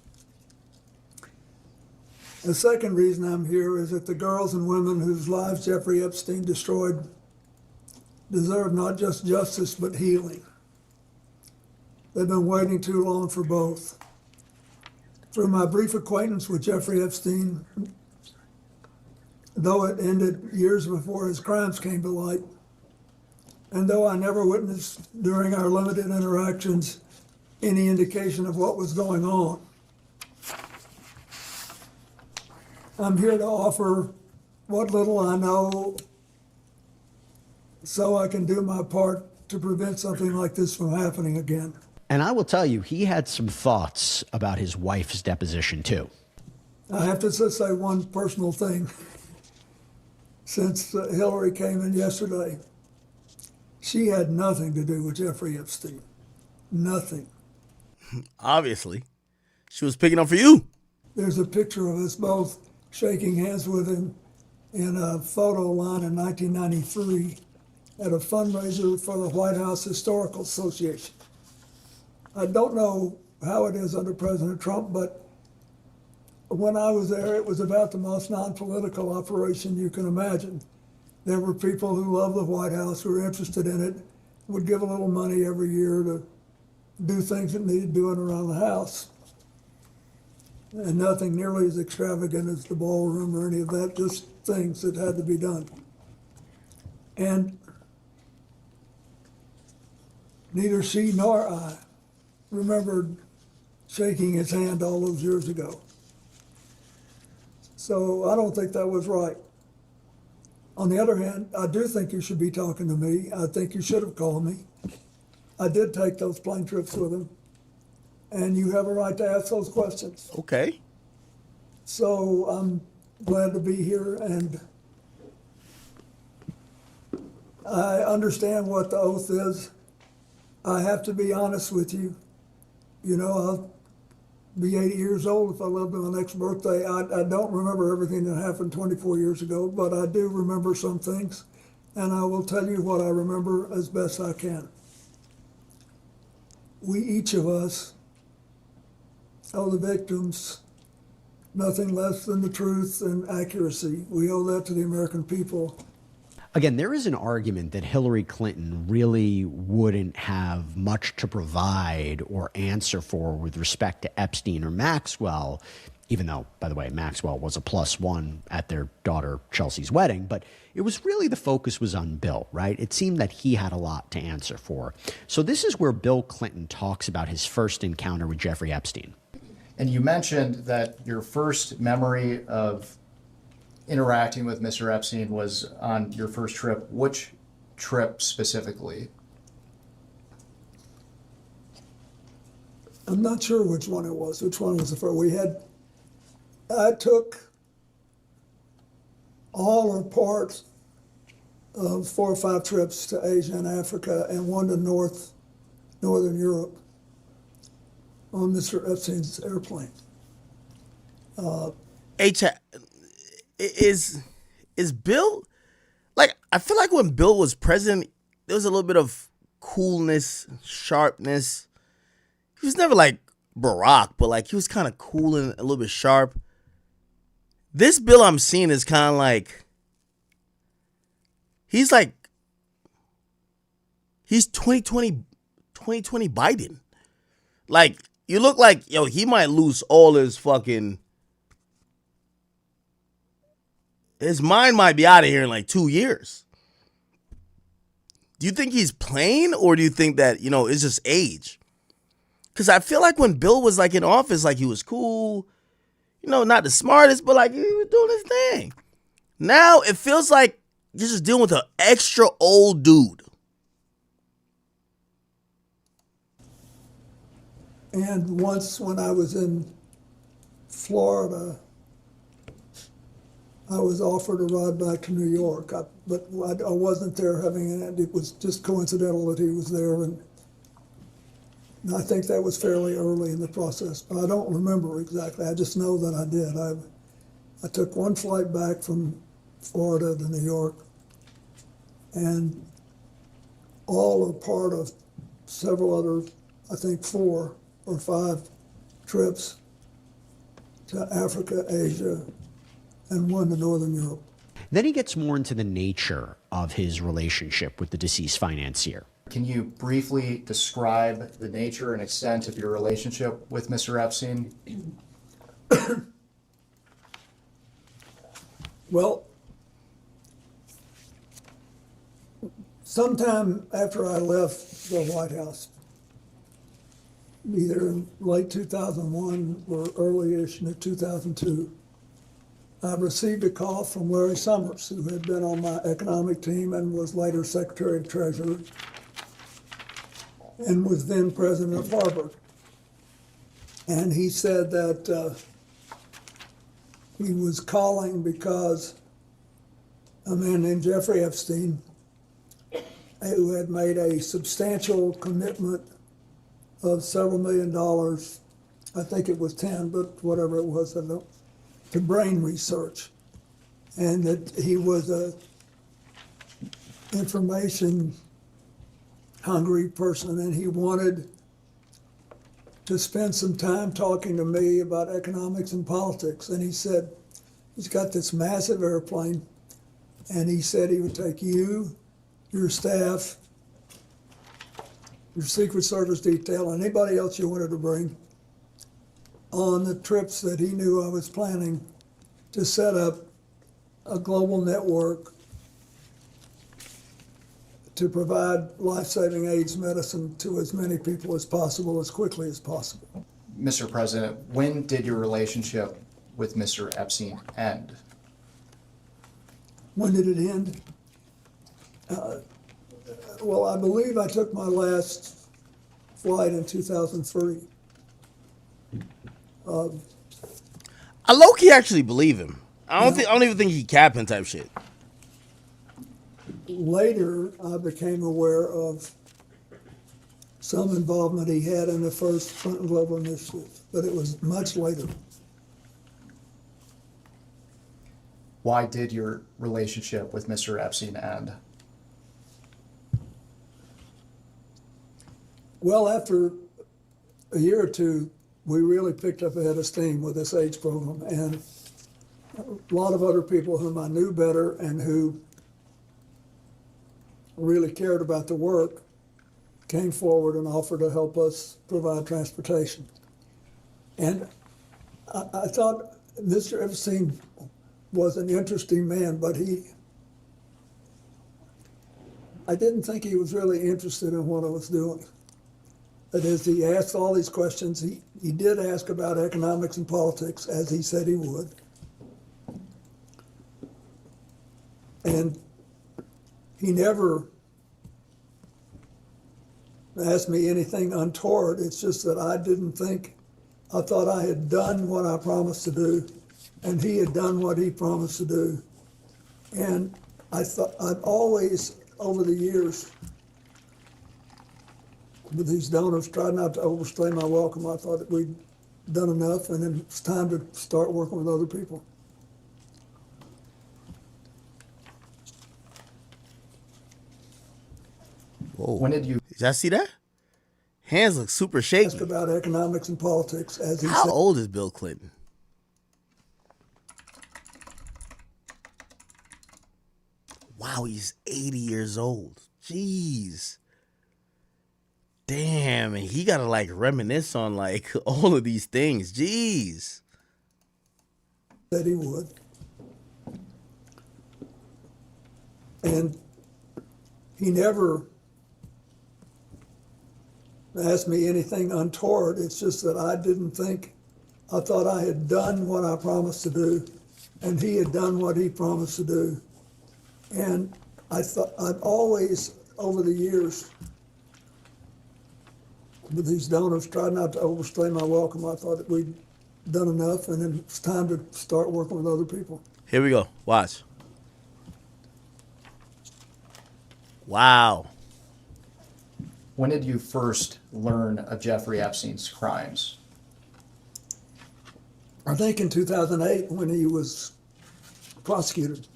The second reason I'm here is that the girls and women whose lives Jeffrey Epstein destroyed deserve not just justice, but healing. They've been waiting too long for both. Through my brief acquaintance with Jeffrey Epstein, though it ended years before his crimes came to light, and though I never witnessed during our limited interactions any indication of what was going on, I'm here to offer what little I know so I can do my part to prevent something like this from happening again. And I will tell you, he had some thoughts about his wife's deposition, too. I have to just say one personal thing. Since Hillary came in yesterday, she had nothing to do with Jeffrey Epstein. Nothing. Obviously. She was picking up for you. There's a picture of us both shaking hands with him in a photo line in 1993 at a fundraiser for the White House Historical Association. I don't know how it is under President Trump, but when I was there, it was about the most non-political operation you can imagine. There were people who loved the White House, who were interested in it, would give a little money every year to do things that needed doing around the house. And nothing nearly as extravagant as the ballroom or any of that, just things that had to be done. And neither she nor I remembered shaking his hand all those years ago. So I don't think that was right. On the other hand, I do think you should be talking to me. I think you should have called me. I did take those plane trips with him. And you have a right to ask those questions. Okay. So I'm glad to be here, and I understand what the oath is. I have to be honest with you. You know, I'll be 80 years old if I live to my next birthday. I don't remember everything that happened 24 years ago, but I do remember some things, and I will tell you what I remember as best I can. We, each of us, owe the victims nothing less than the truth and accuracy. We owe that to the American people. Again, there is an argument that Hillary Clinton really wouldn't have much to provide or answer for with respect to Epstein or Maxwell, even though, by the way, Maxwell was a +1 at their daughter Chelsea's wedding. But it was really, the focus was on Bill, right? It seemed that he had a lot to answer for. So this is where Bill Clinton talks about his first encounter with Jeffrey Epstein. And you mentioned that your first memory of interacting with Mr. Epstein was on your first trip. Which trip specifically? I'm not sure which one it was. Which one was the first? I took all or part of 4 or 5 trips to Asia and Africa and one to Northern Europe on Mr. Epstein's airplane. Is Bill, like, I feel like when Bill was president, there was a little bit of coolness, sharpness. He was never like Barack, but like he was kind of cool and a little bit sharp. This Bill I'm seeing is kind of like, he's 2020 Biden. Like, you look like, yo, he might lose all his fucking, his mind might be out of here in like 2 years. Do you think he's playing, or do you think that, you know, it's just age? Because I feel like when Bill was like in office, like he was cool, you know, not the smartest, but like he was doing his thing. Now it feels like You're just dealing with an extra old dude. And once when I was in Florida, I was offered a ride back to New York, but I wasn't there having it. It was just coincidental that he was there, and I think that was fairly early in the process. But I don't remember exactly. I just know that I did. I took one flight back from Florida to New York, and all are part of several other, I think 4 or 5 trips to Africa, Asia, and one to Northern Europe. Then he gets more into the nature of his relationship with the deceased financier. Can you briefly describe the nature and extent of your relationship with Mr. Epstein? Well, sometime after I left the White House, either in late 2001 or early-ish in 2002, I received a call from Larry Summers, who had been on my economic team and was later Secretary of Treasury, and was then president of Harvard. And he said that he was calling because a man named Jeffrey Epstein, who had made a substantial commitment of several $1 million, I think it was 10, but whatever it was, I don't, to brain research. And that he was a information hungry person, and he wanted to spend some time talking to me about economics and politics. And he said, he's got this massive airplane, and he said he would take you, your staff, your Secret Service detail, and anybody else you wanted to bring on the trips that he knew I was planning to set up a global network to provide life-saving AIDS medicine to as many people as possible, as quickly as possible. Mr. President, when did your relationship with Mr. Epstein end? When did it end? Well, I believe I took my last flight in 2003. I low-key actually believe him. I don't even think he capping type shit. Later, I became aware of some involvement he had in the first Clinton Global Initiative, but it was much later. Why did your relationship with Mr. Epstein end? Well, after a year or two, we really picked up a head of steam with this AIDS program, and a lot of other people whom I knew better and who really cared about the work came forward and offered to help us provide transportation. And I thought Mr. Epstein was an interesting man, but I didn't think he was really interested in what I was doing. That is, he asked all these questions. He did ask about economics and politics, as he said he would. And he never asked me anything untoward. It's just that I thought I had done what I promised to do, and he had done what he promised to do. And I thought I've always, over the years, with these donors, tried not to overstay my welcome. I thought that we'd done enough, and then it's time to start working with other people. Whoa. When did you... Did y'all see that? Hands look super shaky. Ask about economics and politics, as he How said. old is Bill Clinton? Wow, he's 80 years old. Jeez. Damn, and he gotta like reminisce on like all of these things. Jeez. Said he would. And he never asked me anything untoward. It's just that I thought I had done what I promised to do, and he had done what he promised to do. And I thought, I've always, over the years, with these donors, tried not to overstay my welcome. I thought that we'd done enough, and then it's time to start working with other people. Here we go. Watch. Wow. When did you first learn of Jeffrey Epstein's crimes? I think in 2008 when he was prosecuted.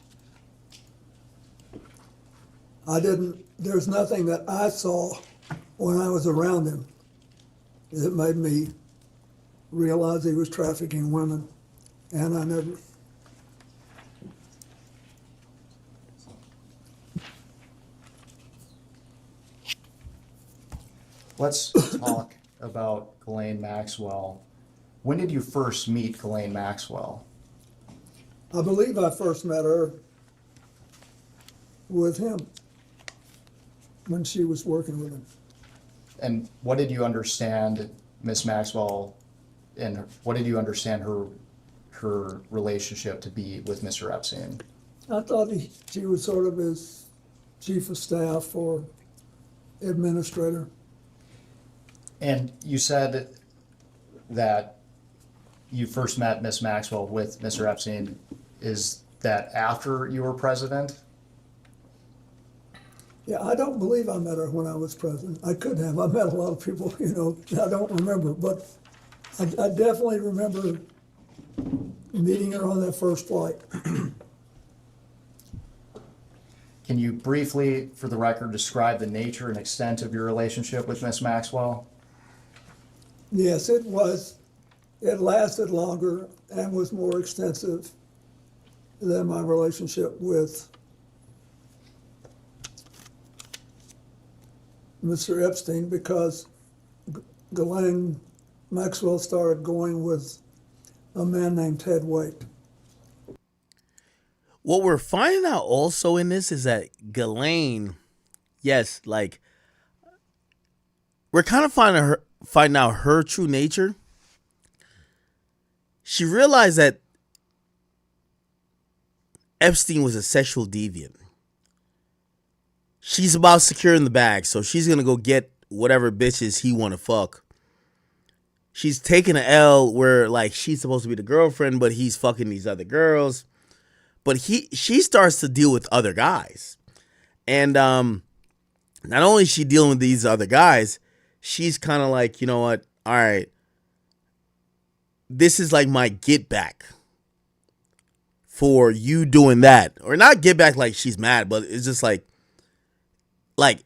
There's nothing that I saw when I was around him that made me realize he was trafficking women, and I never. Let's talk about Ghislaine Maxwell. When did you first meet Ghislaine Maxwell? I believe I first met her with him when she was working with him. And what did you understand Miss Maxwell, and what did you understand her relationship to be with Mr. Epstein? I thought she was sort of his chief of staff or administrator. And you said that you first met Miss Maxwell with Mr. Epstein. Is that after you were president? Yeah, I don't believe I met her when I was president. I could have. I met a lot of people, I don't remember. But I definitely remember meeting her on that first flight. Can you briefly, for the record, describe the nature and extent of your relationship with Miss Maxwell? Yes, it was. It lasted longer and was more extensive than my relationship with Mr. Epstein, because Ghislaine Maxwell started going with a man named Ted Waite. What we're finding out also in this is that Ghislaine, yes, like we're kind of finding out her true nature. She realized that Epstein was a sexual deviant. She's about securing the bag, so she's gonna go get whatever bitches he want to fuck. She's taking an L where like she's supposed to be the girlfriend, but he's fucking these other girls. But she starts to deal with other guys, and not only is she dealing with these other guys, she's kind of like, you know what? All right, this is like my get back for you doing that, or not get back like she's mad, but it's just like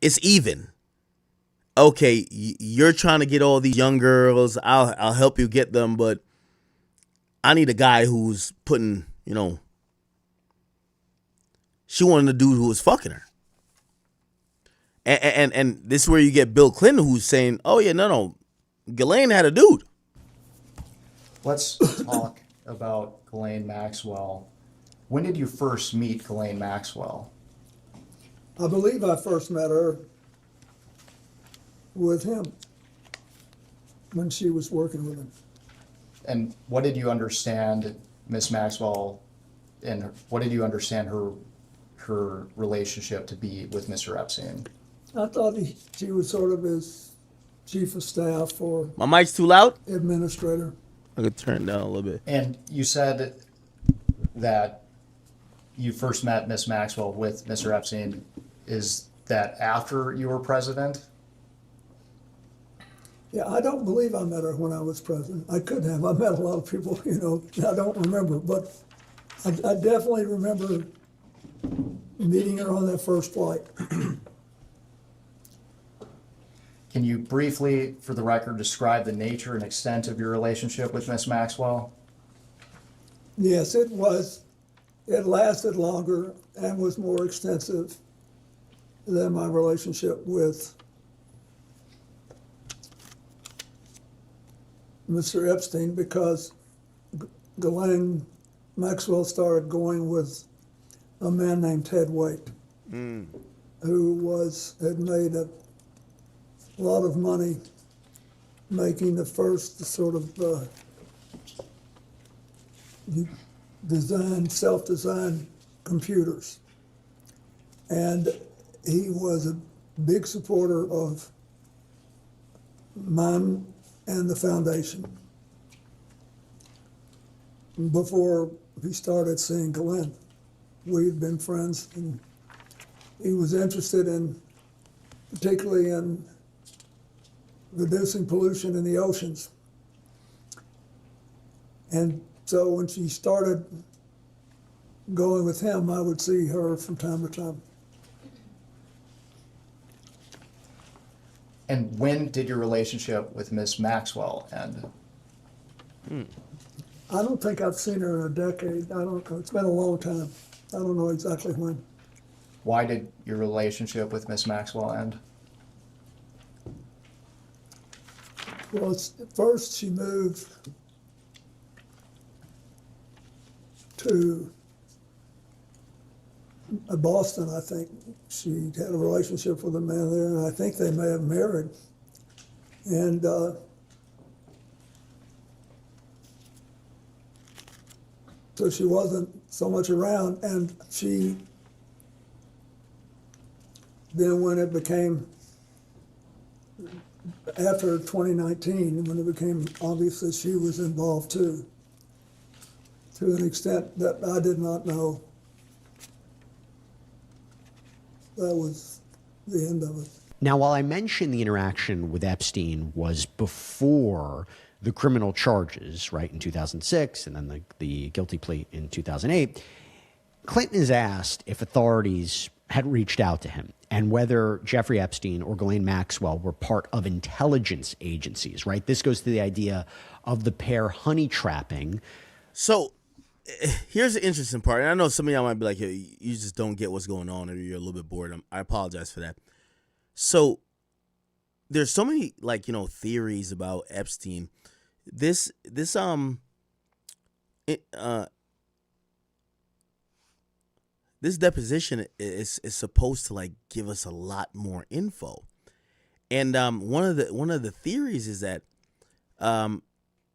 it's even. Okay, you're trying to get all these young girls. I'll help you get them, but I need a guy who's putting, she wanted a dude who was fucking her. And this is where you get Bill Clinton, who's saying, oh yeah, no, Ghislaine had a dude. Let's talk about Ghislaine Maxwell. When did you first meet Ghislaine Maxwell? I believe I first met her with him when she was working with him. And what did you understand Miss Maxwell, and what did you understand her relationship to be with Mr. Epstein? I thought she was sort of his chief of staff or My mic's too loud? administrator. I could turn it down a little bit. And you said that you first met Miss Maxwell with Mr. Epstein. Is that after you were president? Yeah, I don't believe I met her when I was president. I could have. I met a lot of people, I don't remember. But I definitely remember meeting her on that first flight. Can you briefly, for the record, describe the nature and extent of your relationship with Miss Maxwell? Yes, it was. It lasted longer and was more extensive than my relationship with Mr. Epstein, because Ghislaine Maxwell started going with a man named Ted Waite, who had made a lot of money making the first sort of self-designed computers. And he was a big supporter of mine and the foundation before he started seeing Glenn. We had been friends, and he was interested in, particularly in reducing pollution in the oceans. And so when she started going with him, I would see her from time to time. And when did your relationship with Miss Maxwell end? I don't think I've seen her in a decade. I don't know. It's been a long time. I don't know exactly when. Why did your relationship with Miss Maxwell end? Well, first she moved to Boston, I think. She had a relationship with a man there, and I think they may have married. And so she wasn't so much around, and she, then when it became, after 2019, when it became obvious that she was involved too, to an extent that I did not know, that was the end of it. Now, while I mentioned the interaction with Epstein was before the criminal charges, right, in 2006, and then the guilty plea in 2008, Clinton is asked if authorities had reached out to him and whether Jeffrey Epstein or Ghislaine Maxwell were part of intelligence agencies, right? This goes to the idea of the pair honey trapping. So here's the interesting part. And I know some of y'all might be like, hey, you just don't get what's going on, or you're a little bit bored. I apologize for that. So there's so many, like, theories about Epstein. This deposition is supposed to, like, give us a lot more info. And one of the theories is that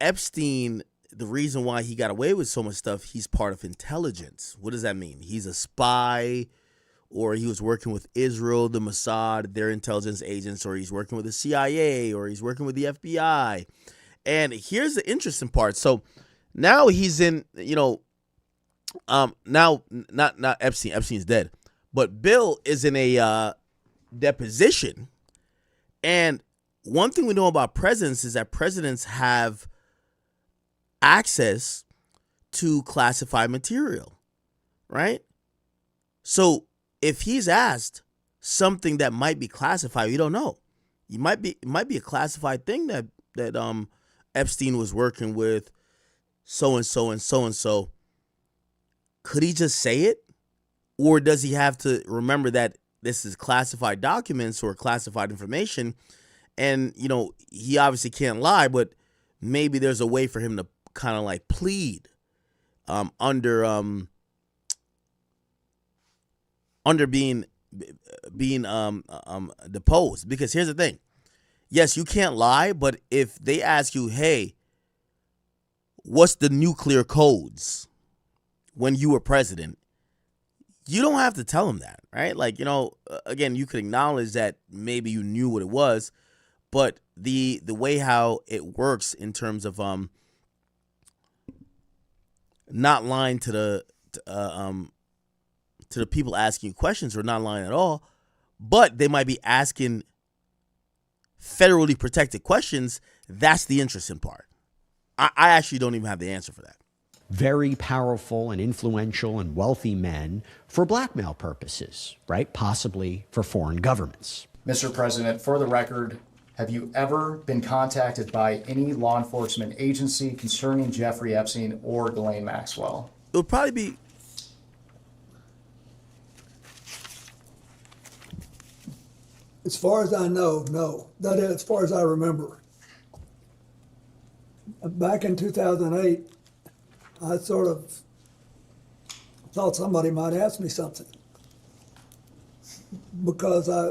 Epstein, the reason why he got away with so much stuff, he's part of intelligence. What does that mean? He's a spy, or he was working with Israel, the Mossad, their intelligence agents, or he's working with the CIA, or he's working with the FBI. And here's the interesting part. So now he's in, now not Epstein. Epstein's dead, but Bill is in a deposition. And one thing we know about presidents is that presidents have access to classified material, right? So if he's asked something that might be classified, we don't know. It might be a classified thing that Epstein was working with so and so and so and so. Could he just say it, or does he have to remember that this is classified documents or classified information, and he obviously can't lie, but maybe there's a way for him to kind of like plead under being deposed. Because here's the thing. Yes, you can't lie, but if they ask you, hey, what's the nuclear codes when you were president, you don't have to tell them that, right? Like, again, you could acknowledge that maybe you knew what it was, but the way how it works in terms of not lying to the people asking you questions, or not lying at all, but they might be asking federally protected questions. That's the interesting part. I actually don't even have the answer for that. Very powerful and influential and wealthy men for blackmail purposes, right? Possibly for foreign governments. Mr. President, for the record, have you ever been contacted by any law enforcement agency concerning Jeffrey Epstein or Ghislaine Maxwell? It would probably be... As far as I know, no. That is, as far as I remember. Back in 2008, I sort of thought somebody might ask me something, because I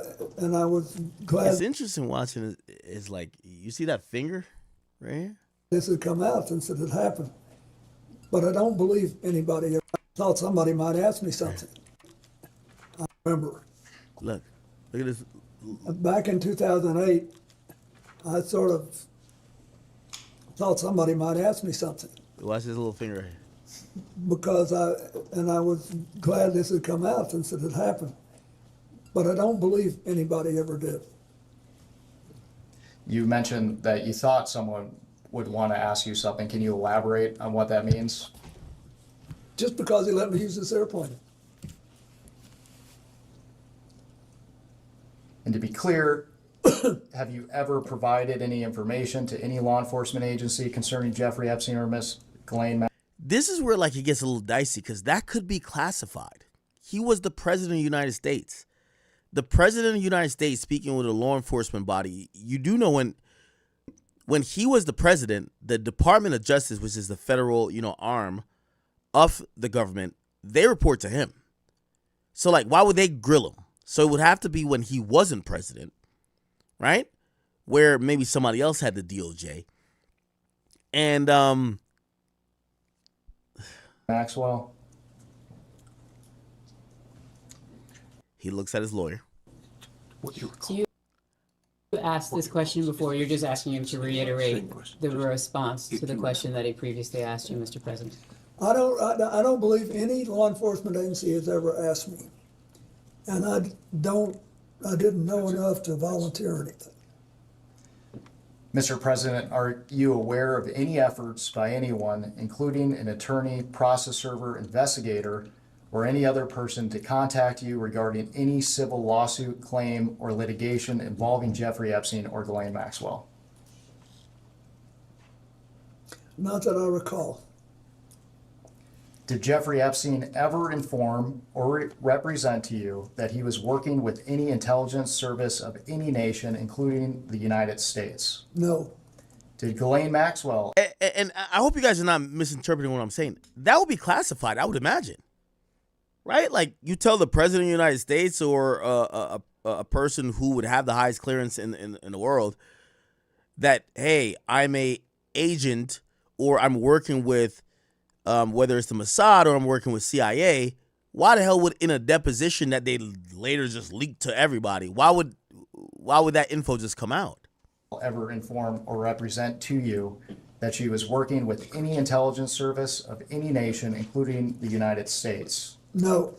was glad. It's interesting watching it. It's like, you see that finger right here? This had come out since it had happened. But I don't believe anybody. I thought somebody might ask me something. Remember, Look at this. back in 2008, I sort of thought somebody might ask me something Watch this little finger right here. because I was glad this had come out since it had happened. But I don't believe anybody ever did. You mentioned that you thought someone would want to ask you something. Can you elaborate on what that means? Just because he let me use this airplane. And to be clear, have you ever provided any information to any law enforcement agency concerning Jeffrey Epstein or Miss Ghislaine? This is where like it gets a little dicey because that could be classified. He was the president of the United States. The president of the United States speaking with a law enforcement body. You do know when he was the president, the Department of Justice, which is the federal, arm of the government, they report to him. So like, why would they grill him? So it would have to be when he wasn't president, right? Where maybe somebody else had the DOJ. And Maxwell. He looks at his lawyer. So you asked this question before. You're just asking him to reiterate the response to the question that he previously asked you, Mr. President. I don't believe any law enforcement agency has ever asked me. And I didn't know enough to volunteer anything. Mr. President, are you aware of any efforts by anyone, including an attorney, process server, investigator, or any other person to contact you regarding any civil lawsuit, claim, or litigation involving Jeffrey Epstein or Ghislaine Maxwell? Not that I recall. Did Jeffrey Epstein ever inform or represent to you that he was working with any intelligence service of any nation, including the United States? No. Did Ghislaine Maxwell... And I hope you guys are not misinterpreting what I'm saying. That would be classified, I would imagine. Right? Like, you tell the president of the United States or a person who would have the highest clearance in the world that, hey, I'm a agent or I'm working with, whether it's the Mossad or I'm working with CIA, why the hell would, in a deposition that they later just leaked to everybody, why would that info just come out? Ever inform or represent to you that she was working with any intelligence service of any nation, including the United States? No.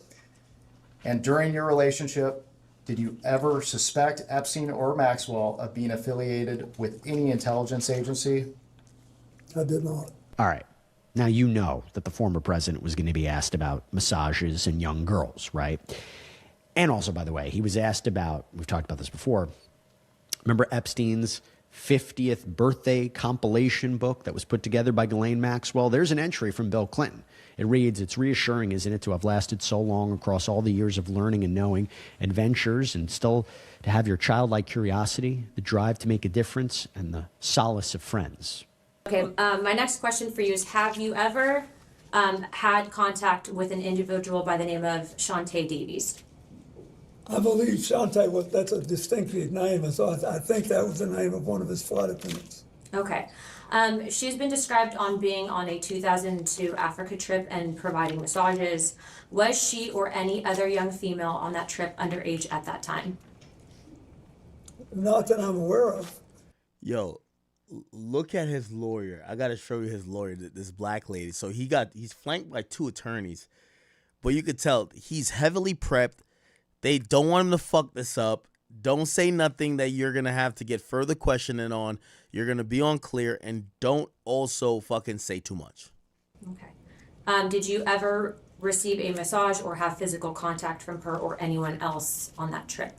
And during your relationship, did you ever suspect Epstein or Maxwell of being affiliated with any intelligence agency? I did not. All right. Now, you know that the former president was going to be asked about massages and young girls, right? And also, by the way, he was asked about, we've talked about this before, remember Epstein's 50th birthday compilation book that was put together by Ghislaine Maxwell? There's an entry from Bill Clinton. It reads, "It's reassuring, isn't it, to have lasted so long across all the years of learning and knowing, adventures, and still to have your childlike curiosity, the drive to make a difference, and the solace of friends." Okay, my next question for you is, have you ever had contact with an individual by the name of Shantae Davies? I believe Shantae that's a distinctive name, and so I think that was the name of one of his flight attendants. Okay. She's been described on being on a 2002 Africa trip and providing massages. Was she or any other young female on that trip underage at that time? Not that I'm aware of. Yo, look at his lawyer. I got to show you his lawyer, this black lady. So he's flanked by two attorneys, but you could tell he's heavily prepped. They don't want him to fuck this up. Don't say nothing that you're going to have to get further questioning on. You're going to be on clear, and don't also fucking say too much. Okay. Did you ever receive a massage or have physical contact from her or anyone else on that trip?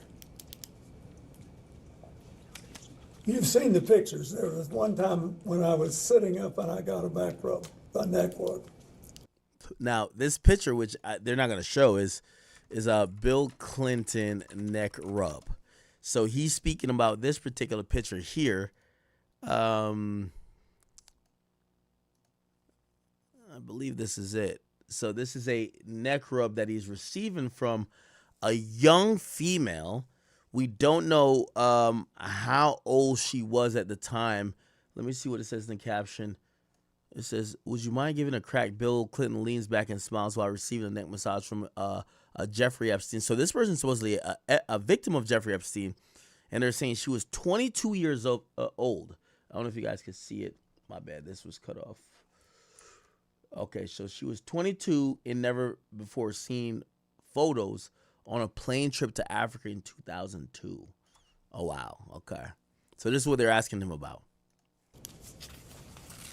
You've seen the pictures. There was one time when I was sitting up and I got a back rub, a neck rub. Now, this picture, which they're not going to show, is a Bill Clinton neck rub. So he's speaking about this particular picture here. I believe this is it. So this is a neck rub that he's receiving from a young female. We don't know how old she was at the time. Let me see what it says in the caption. It says, would you mind giving a crack? Bill Clinton leans back and smiles while receiving a neck massage from Jeffrey Epstein. So this person's supposedly a victim of Jeffrey Epstein, and they're saying she was 22 years old. I don't know if you guys can see it. My bad, this was cut off. Okay, so she was 22 and never before seen photos on a plane trip to Africa in 2002. Oh, wow. Okay. So this is what they're asking him about.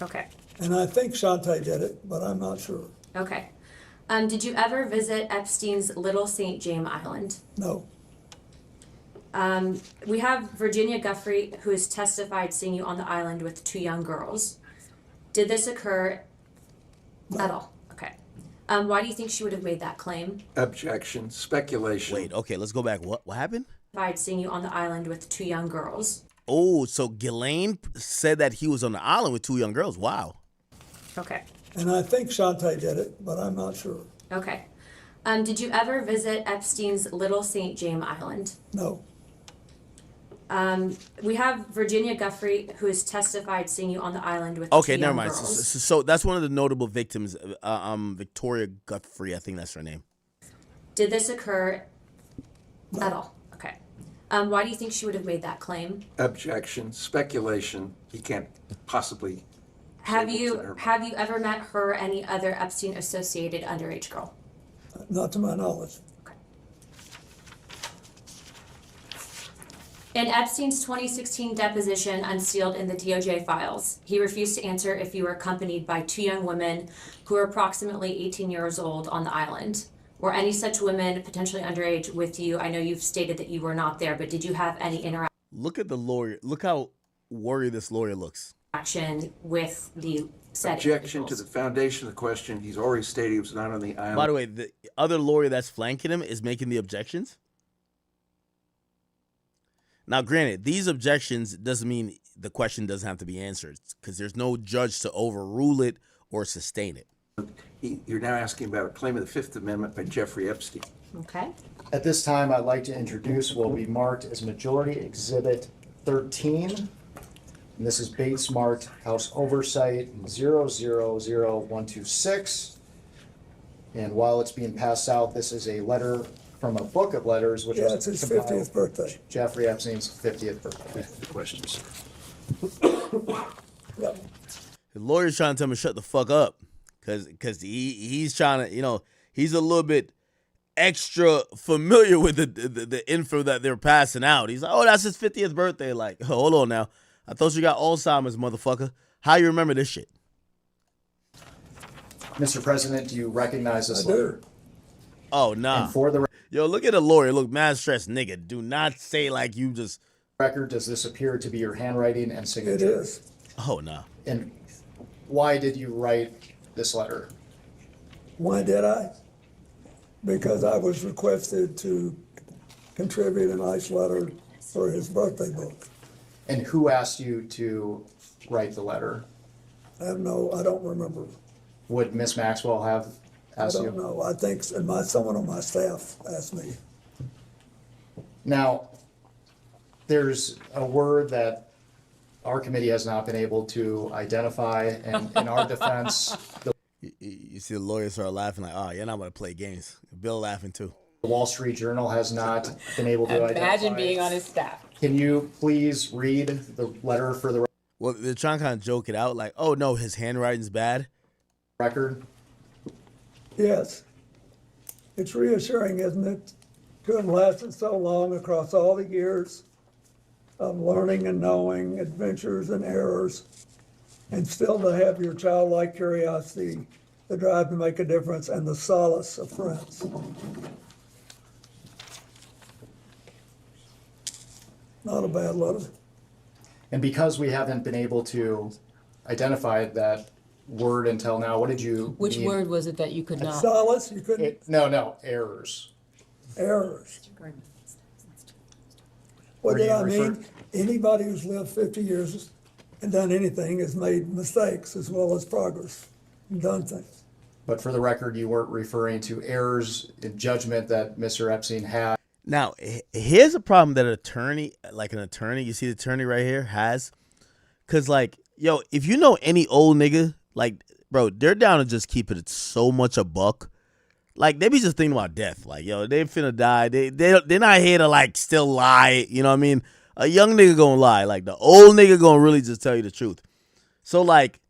Okay. And I think Shantae did it, but I'm not sure. Okay. Did you ever visit Epstein's Little St. James Island? No. We have Virginia Guffrey, who has testified seeing you on the island with 2 young girls. Did this occur at all? Okay. Why do you think she would have made that claim? Objection. Speculation. Wait, okay, let's go back. What happened? Testified seeing you on the island with 2 young girls. Oh, so Ghislaine said that he was on the island with 2 young girls. Wow. Okay. And I think Shantae did it, but I'm not sure. Okay. Did you ever visit Epstein's Little St. James Island? No. We have Virginia Guffrey, who has testified seeing you on the island with Okay, 2 never young mind. girls. So that's one of the notable victims, Victoria Guthrie, I think that's her name. Did this occur at all? Okay. Why do you think she would have made that claim? Objection. Speculation. He can't possibly. Have you ever met her or any other Epstein associated underage girl? Not to my knowledge. In Epstein's 2016 deposition unsealed in the DOJ files, he refused to answer if you were accompanied by 2 young women who were approximately 18 years old on the island. Were any such women potentially underage with you? I know you've stated that you were not there, but did you have any Look at the lawyer. Look how worried this lawyer looks. interaction with the said Objection to individuals? the foundation of the question. He's already stated he was not on the island. By the way, the other lawyer that's flanking him is making the objections. Now, granted, these objections doesn't mean the question doesn't have to be answered because there's no judge to overrule it or sustain it. You're now asking about a claim of the Fifth Amendment by Jeffrey Epstein. Okay. At this time, I'd like to introduce what will be marked as Majority Exhibit 13. And this is Bates marked House Oversight 000126. And while it's being passed out, this is a letter from a book of letters, which Yeah, was it's his compiled 50th birthday. Jeffrey Epstein's 50th birthday. Questions. Yep. The lawyer's trying to tell him to shut the fuck up because he's trying to, he's a little bit extra familiar with the info that they're passing out. He's like, oh, that's his 50th birthday. Like, hold on now. I thought you got Alzheimer's, motherfucker. How you remember this shit? Mr. President, do you recognize this I do. letter? Oh, nah. And for the Yo, look at the lawyer. Look, mad stressed, nigga. Do not say like you just... record, does this appear to be your handwriting and It signature? is. Oh, nah. And why did you write this letter? Why did I? Because I was requested to contribute a nice letter for his birthday book. And who asked you to write the letter? I don't remember. Would Miss Maxwell have I asked don't you? know. I think someone on my staff asked me. Now, there's a word that our committee has not been able to identify, and in our defense, the You see the lawyers start laughing like, oh, you're not going to play games. Bill laughing too. Wall Street Journal has not been able to identify. Imagine being on his staff. Can you please read the letter for the Well, they're trying to kind of joke it out like, oh, no, his handwriting's bad. record? Yes. It's reassuring, isn't it, to have lasted so long across all the years of learning and knowing, adventures and errors, and still to have your childlike curiosity, the drive to make a difference, and the solace of friends. Not a bad letter. And because we haven't been able to identify that word until now, what did you Which mean? word was it that you could not? Solace, you couldn't, No, errors. errors. What Were did you I mean? refer- Anybody who's lived 50 years and done anything has made mistakes as well as progress and done things. But for the record, you weren't referring to errors in judgment that Mr. Epstein had. Now, here's a problem that an attorney, you see the attorney right here, has. Because, like, yo, if you know any old nigga Like, bro, they're down to just keep it so much a buck. Like, they be just thinking about death. Like, yo, they finna die. They're not here to, like, still lie. You know what I mean? A young nigga gonna lie. Like, the old nigga gonna really just tell you the truth. So, like,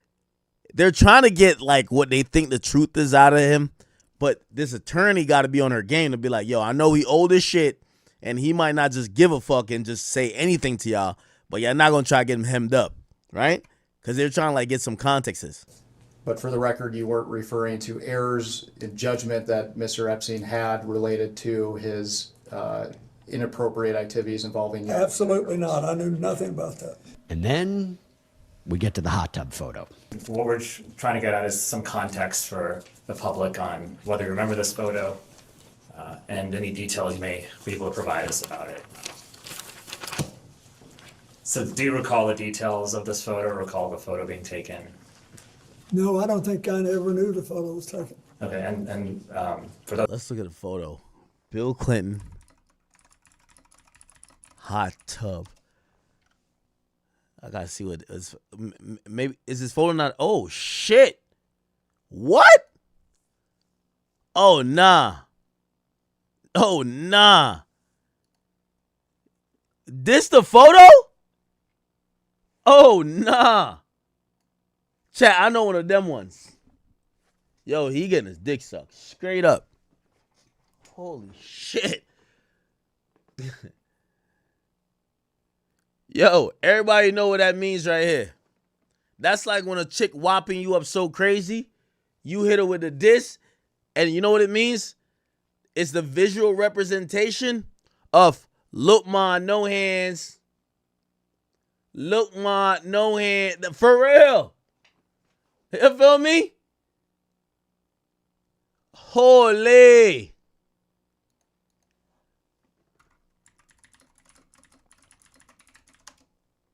they're trying to get, like, what they think the truth is out of him. But this attorney got to be on her game to be like, yo, I know he old as shit, and he might not just give a fuck and just say anything to y'all, but y'all not going to try to get him hemmed up, right? Because they're trying to, like, get some contexts. But for the record, you weren't referring to errors in judgment that Mr. Epstein had related to his inappropriate activities involving you. Absolutely not. I knew nothing about that. And then we get to the hot tub photo. What we're trying to get at is some context for the public on whether you remember this photo and any details you may be able to provide us about it. So do you recall the details of this photo, or recall the photo being taken? No, I don't think I ever knew the photo was taken. Okay, and for those... Let's look at the photo. Bill Clinton, hot tub. I gotta see what is. Maybe is this photo not? Oh shit! What? Oh nah. Oh nah. This the photo? Oh nah. Chat, I know one of them ones. Yo, he getting his dick sucked straight up. Holy shit. Yo, everybody know what that means right here. That's like when a chick whopping you up so crazy, you hit her with a diss, and you know what it means? It's the visual representation of look ma, no hands. Look ma, no hand. For real. You feel me? Holy.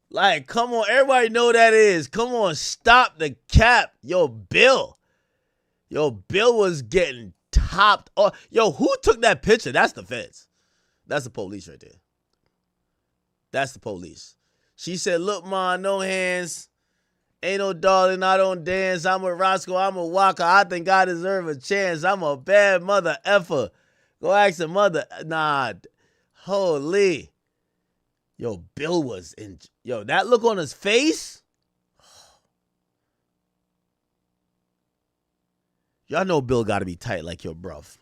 Like, come on, everybody know what that is. Come on, stop the cap. Yo, Bill was getting topped. Oh, yo, who took that picture? That's the feds. That's the police right there. That's the police. She said, look, ma, no hands. Ain't no darling, I don't dance. I'm a Roscoe, I'm a Walker. I think I deserve a chance. I'm a bad mother effer. Go ask the mother. Nah, holy. Yo, Bill was in. Yo, that look on his face. Y'all know Bill got to be tight like your bruv.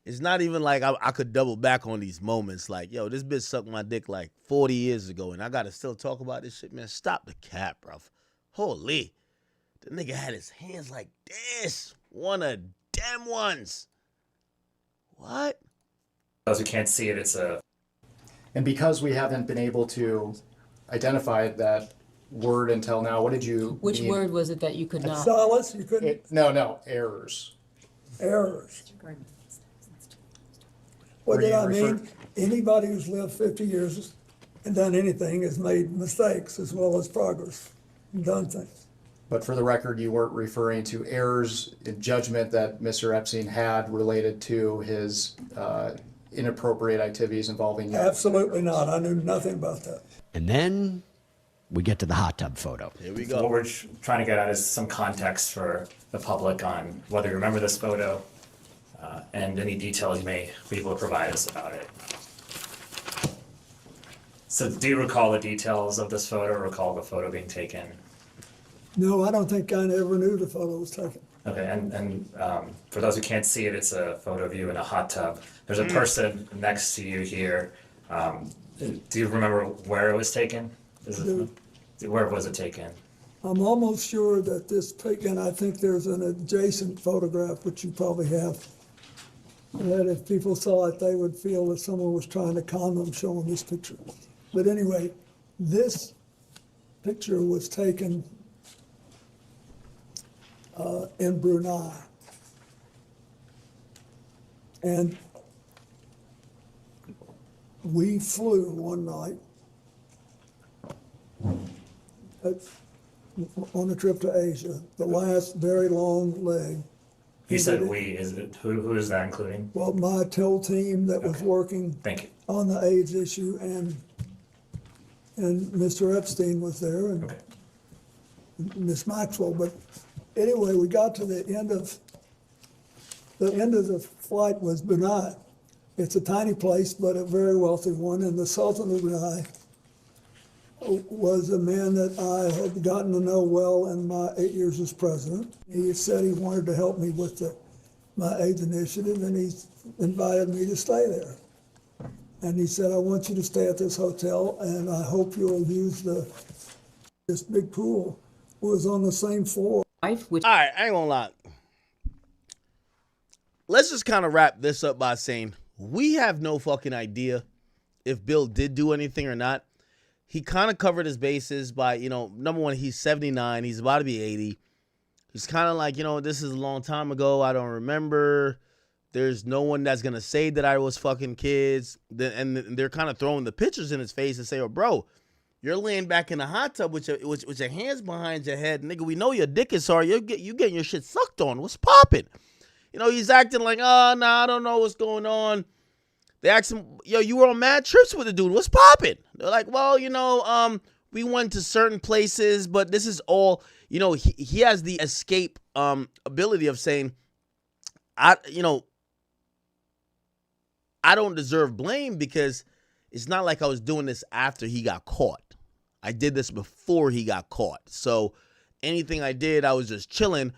It's not even like I could double back on these moments. Like, yo, this bitch sucked my dick like 40 years ago, and I got to still talk about this shit, man. Stop the cap, bruv. Holy. The nigga had his hands like this. One of them ones. What? Those who can't see it, it's a... And because we haven't been able to identify that word until now, what did you Which mean? word was it that you could not? Solace, you couldn't? No, errors. Errors. What did I mean? Anybody who's lived 50 years and done anything has made mistakes as well as progress and done things. But for the record, you weren't referring to errors in judgment that Mr. Epstein had related to his inappropriate activities involving you. Absolutely not. I knew nothing about that. And then we get to the hot tub photo. Here we go. What we're trying to get at is some context for the public on whether you remember this photo and any details you may be able to provide us about it. So do you recall the details of this photo, or recall the photo being taken? No, I don't think I ever knew the photo was taken. Okay, and for those who can't see it, it's a photo of you in a hot tub. There's a person next to you here. Do you remember where it was taken? Where was it taken? I'm almost sure that this pic, and I think there's an adjacent photograph, which you probably have, that if people saw it, they would feel that someone was trying to con them showing this picture. But anyway, this picture was taken in Brunei. And we flew one night on a trip to Asia, the last very long leg. You said we, is it, who is that including? Well, my TIL team that was working Thank you. on the AIDS issue, and Mr. Epstein was there, and Miss Maxwell. But anyway, we got to the end of the flight was Brunei. It's a tiny place, but a very wealthy one. And the Sultan of Brunei was a man that I had gotten to know well in my 8 years as president. He said he wanted to help me with my AIDS initiative, and he invited me to stay there. And he said, I want you to stay at this hotel, and I hope you'll use this big pool. It was on the same floor. All right, I ain't gonna lie. Let's just kind of wrap this up by saying we have no fucking idea if Bill did do anything or not. He kind of covered his bases by, number one, he's 79. He's about to be 80. He's kind of like, this is a long time ago. I don't remember. There's no one that's going to say that I was fucking kids. And they're kind of throwing the pictures in his face and say, oh, bro, you're laying back in the hot tub with your hands behind your head. Nigga, we know your dick is hard. You getting your shit sucked on. What's popping? He's acting like, oh, no, I don't know what's going on. They asked him, yo, you were on mad trips with the dude. What's popping? They're like, well, we went to certain places, but this is all, he has the escape ability of saying, I don't deserve blame because it's not like I was doing this after he got caught. I did this before he got caught. So anything I did, I was just chilling.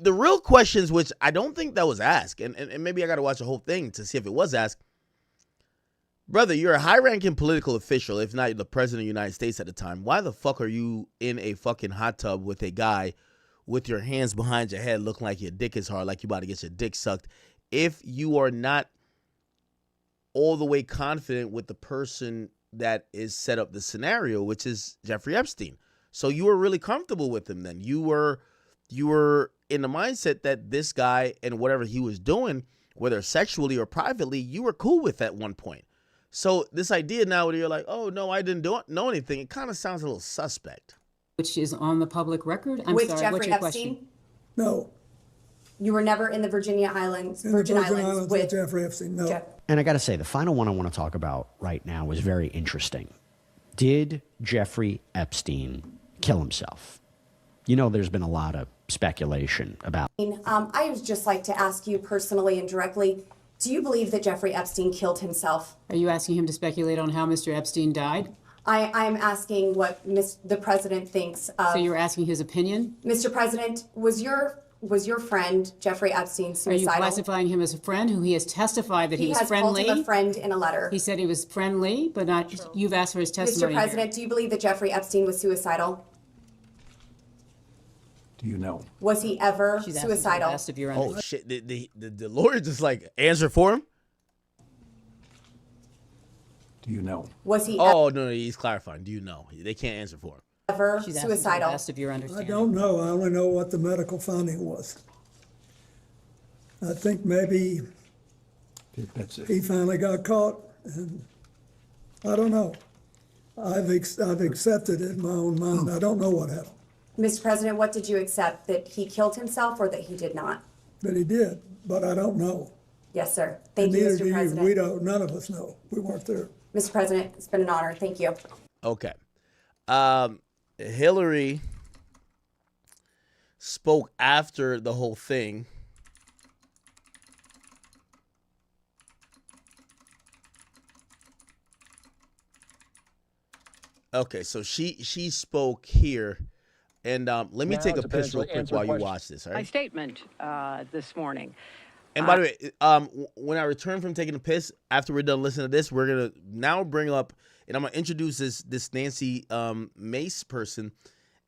The real questions, which I don't think that was asked, and maybe I got to watch the whole thing to see if it was asked. Brother, you're a high-ranking political official, if not the president of the United States at the time. Why the fuck are you in a fucking hot tub with a guy with your hands behind your head looking like your dick is hard, like you about to get your dick sucked, if you are not all the way confident with the person that is set up the scenario, which is Jeffrey Epstein? So you were really comfortable with him then. You were in the mindset that this guy and whatever he was doing, whether sexually or privately, you were cool with at one point. So this idea now where you're like, oh, no, I didn't know anything, it kind of sounds a little suspect. Which is on the public record. I'm With sorry, Jeffrey what's your Epstein? question? No. You were never in the Virgin Islands Virgin with Islands with Jeffrey Epstein, no. And I got to say, the final one I want to talk about right now was very interesting. Did Jeffrey Epstein kill himself? There's been a lot of speculation about. I would just like to ask you personally and directly, do you believe that Jeffrey Epstein killed himself? Are you asking him to speculate on how Mr. Epstein died? I'm asking what the president thinks of. So you're asking his opinion? Mr. President, was your friend Jeffrey Epstein suicidal? Are you classifying him as a friend who he has testified that he was friendly? He has called him a friend in a letter. He said he was friendly, but not. You've asked for his testimony. Mr. President, do you believe that Jeffrey Epstein was suicidal? Do you know? Was he ever suicidal? Oh shit! The lawyer just like answer for him. Do you know? Was he? Oh no, he's clarifying. Do you know? They can't answer for him. Ever suicidal? I don't know. I only know what the medical finding was. I think maybe he finally got caught, and I don't know. I've accepted it in my own mind. I don't know what happened. Mr. President, what did you accept? That he killed himself or that he did not? That he did, but I don't know. Yes, sir. Thank And you, neither Mr. do you. President. We don't. None of us know. We weren't there. Mr. President, it's been an honor. Thank you. Okay. Hillary spoke after the whole thing. Okay, so she spoke here, and let me take a piss real quick while you watch this. All My right. statement this morning. And by the way, when I return from taking a piss, after we're done listening to this, we're gonna now bring up, and I'm gonna introduce this Nancy Mace person,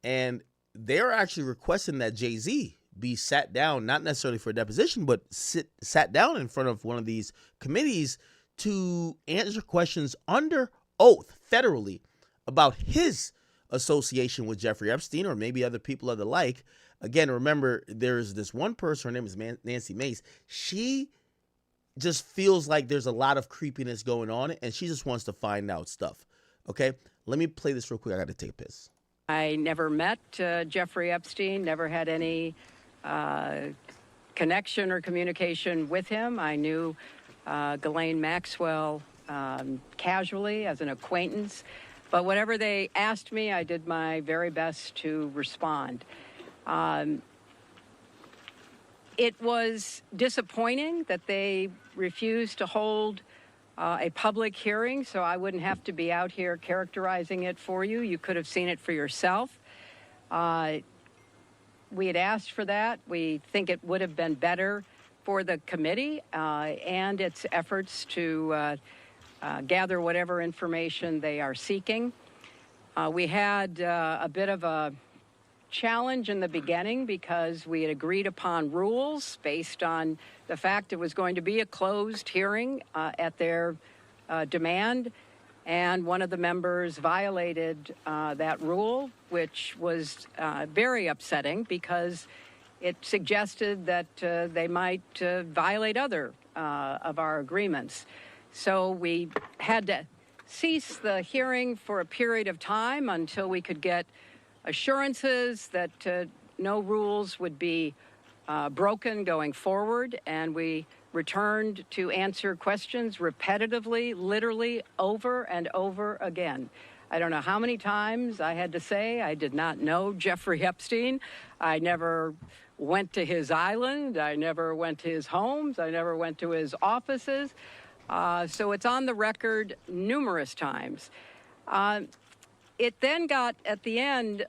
and they're actually requesting that Jay-Z be sat down, not necessarily for a deposition, but sat down in front of one of these committees to answer questions under oath federally about his association with Jeffrey Epstein or maybe other people of the like. Again, remember, there's this one person, her name is Nancy Mace. She just feels like there's a lot of creepiness going on, and she just wants to find out stuff. Okay? Let me play this real quick. I got to take a piss. I never met Jeffrey Epstein, never had any connection or communication with him. I knew Ghislaine Maxwell casually as an acquaintance. But whatever they asked me, I did my very best to respond. It was disappointing that they refused to hold a public hearing, so I wouldn't have to be out here characterizing it for you. You could have seen it for yourself. We had asked for that. We think it would have been better for the committee and its efforts to gather whatever information they are seeking. We had a bit of a challenge in the beginning because we had agreed upon rules based on the fact it was going to be a closed hearing at their demand, and one of the members violated that rule, which was very upsetting because it suggested that they might violate other of our agreements. So we had to cease the hearing for a period of time until we could get assurances that no rules would be broken going forward, and we returned to answer questions repetitively, literally over and over again. I don't know how many times I had to say I did not know Jeffrey Epstein. I never went to his island. I never went to his homes. I never went to his offices. So it's on the record numerous times. It then got, at the end,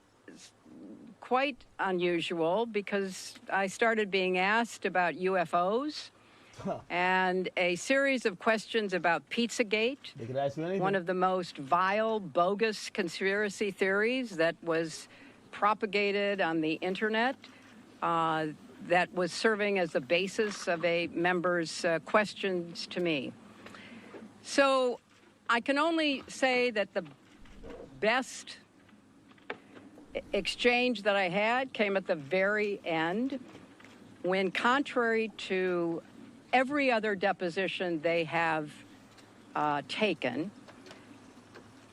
quite unusual because I started being asked about UFOs and a series of questions about Pizzagate, one of the most vile, bogus conspiracy theories that was propagated on the internet that was serving as the basis of a member's questions to me. So I can only say that the best exchange that I had came at the very end when, contrary to every other deposition they have taken,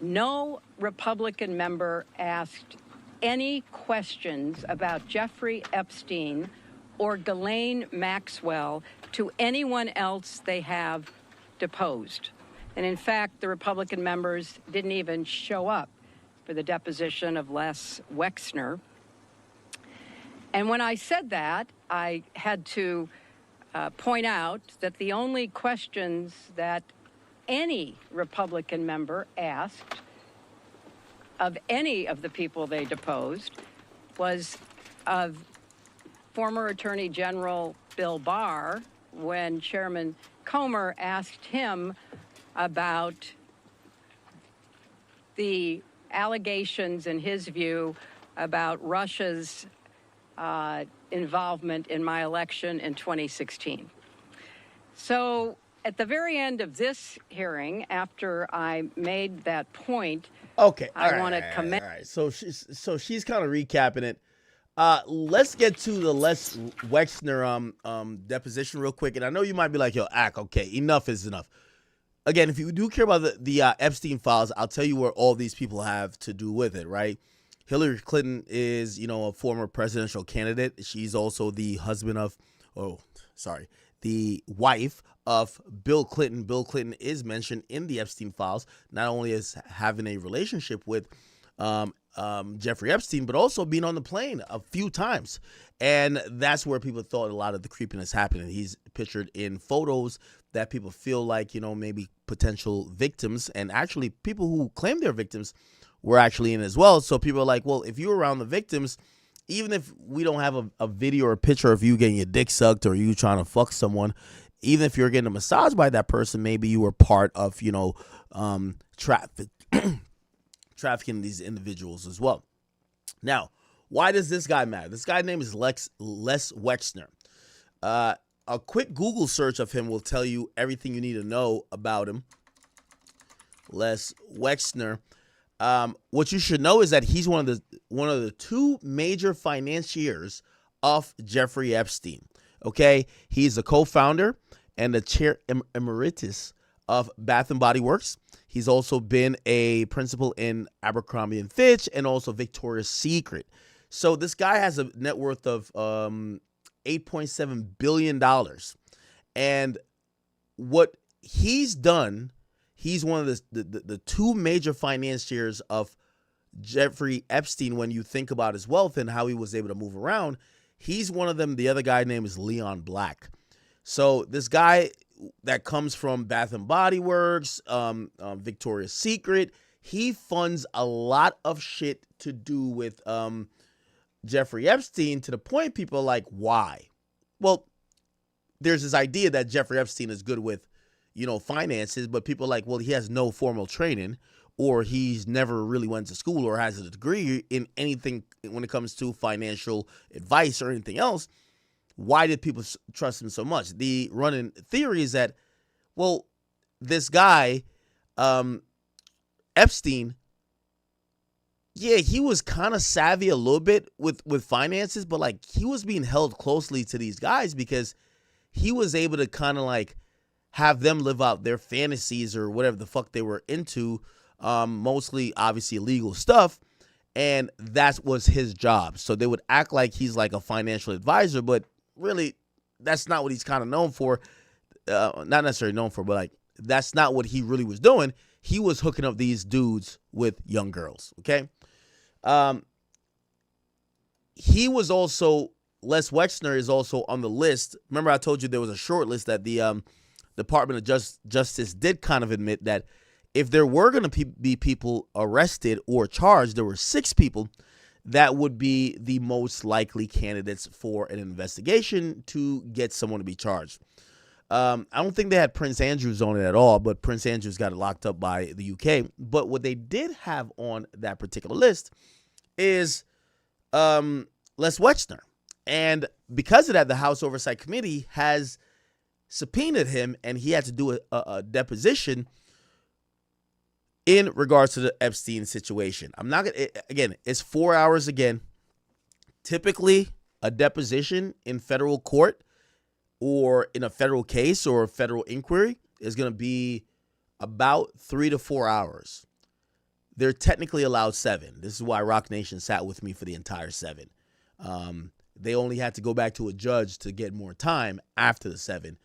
no Republican member asked any questions about Jeffrey Epstein or Ghislaine Maxwell to anyone else they have deposed. And in fact, the Republican members didn't even show up for the deposition of Les Wexner. And when I said that, I had to point out that the only questions that any Republican member asked of any of the people they deposed was of former Attorney General Bill Barr when Chairman Comer asked him about the allegations, in his view, about Russia's involvement in my election in 2016. So at the very end of this hearing, after I made that point, I want to commend. All right. So she's kind of recapping it. Let's get to the Les Wexner deposition real quick. And I know you might be like, yo, okay, enough is enough. Again, if you do care about the Epstein files, I'll tell you where all these people have to do with it, right? Hillary Clinton is, a former presidential candidate. She's also the the wife of Bill Clinton. Bill Clinton is mentioned in the Epstein files, not only as having a relationship with Jeffrey Epstein, but also being on the plane a few times. And that's where people thought a lot of the creepiness happened. He's pictured in photos that people feel like, maybe potential victims, and actually people who claim they're victims were actually in as well. So people are like, well, if you're around the victims, even if we don't have a video or a picture of you getting your dick sucked or you trying to fuck someone, even if you're getting a massage by that person, maybe you were part of, trafficking these individuals as well. Now, why does this guy matter? This guy's name is Les Wexner. A quick Google search of him will tell you everything you need to know about him. Les Wexner. What you should know is that he's one of the two major financiers of Jeffrey Epstein. Okay, he's the co-founder and the chair emeritus of Bath and Body Works. He's also been a principal in Abercrombie & Fitch and also Victoria's Secret. So this guy has a net worth of $8.7 billion. And what he's done, he's one of the two major financiers of Jeffrey Epstein. When you think about his wealth and how he was able to move around, he's one of them. The other guy name is Leon Black. So this guy that comes from Bath and Body Works, Victoria's Secret, he funds a lot of shit to do with Jeffrey Epstein, to the point people are like, why? Well, there's this idea that Jeffrey Epstein is good with, finances, but people are like, well, he has no formal training, or he's never really went to school or has a degree in anything when it comes to financial advice or anything else. Why did people trust him so much? The running theory is that, well, this guy, Epstein, yeah, he was kind of savvy a little bit with finances, but like he was being held closely to these guys because he was able to kind of like have them live out their fantasies or whatever the fuck they were into, mostly obviously illegal stuff, and that was his job. So they would act like he's like a financial advisor, but really that's not what he's kind of known for. Not necessarily known for, but like that's not what he really was doing. He was hooking up these dudes with young girls, okay? He was also, Les Wexner is also on the list. Remember I told you there was a short list that the Department of Justice did kind of admit that if there were going to be people arrested or charged, there were 6 people that would be the most likely candidates for an investigation to get someone to be charged. I don't think they had Prince Andrews on it at all, but Prince Andrews got locked up by the UK. But what they did have on that particular list is Les Wexner. And because of that, the House Oversight Committee has subpoenaed him, and he had to do a deposition in regards to the Epstein situation. I'm not gonna, again, it's 4 hours again. Typically, a deposition in federal court or in a federal case or a federal inquiry is going to be about 3 to 4 hours. They're technically allowed 7. This is why Rock Nation sat with me for the entire 7. They only had to go back to a judge to get more time after the 7.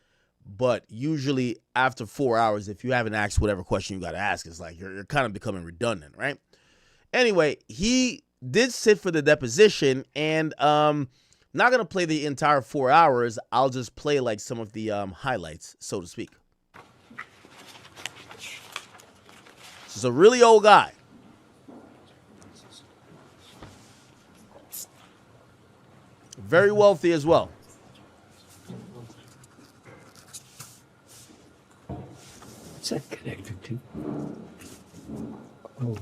But usually after 4 hours, if you haven't asked whatever question you got to ask, it's like you're kind of becoming redundant, right? Anyway, he did sit for the deposition, and not going to play the entire 4 hours. I'll just play like some of the highlights, so to speak. This is a really old guy. Very wealthy as well. What's that connected to? Oh.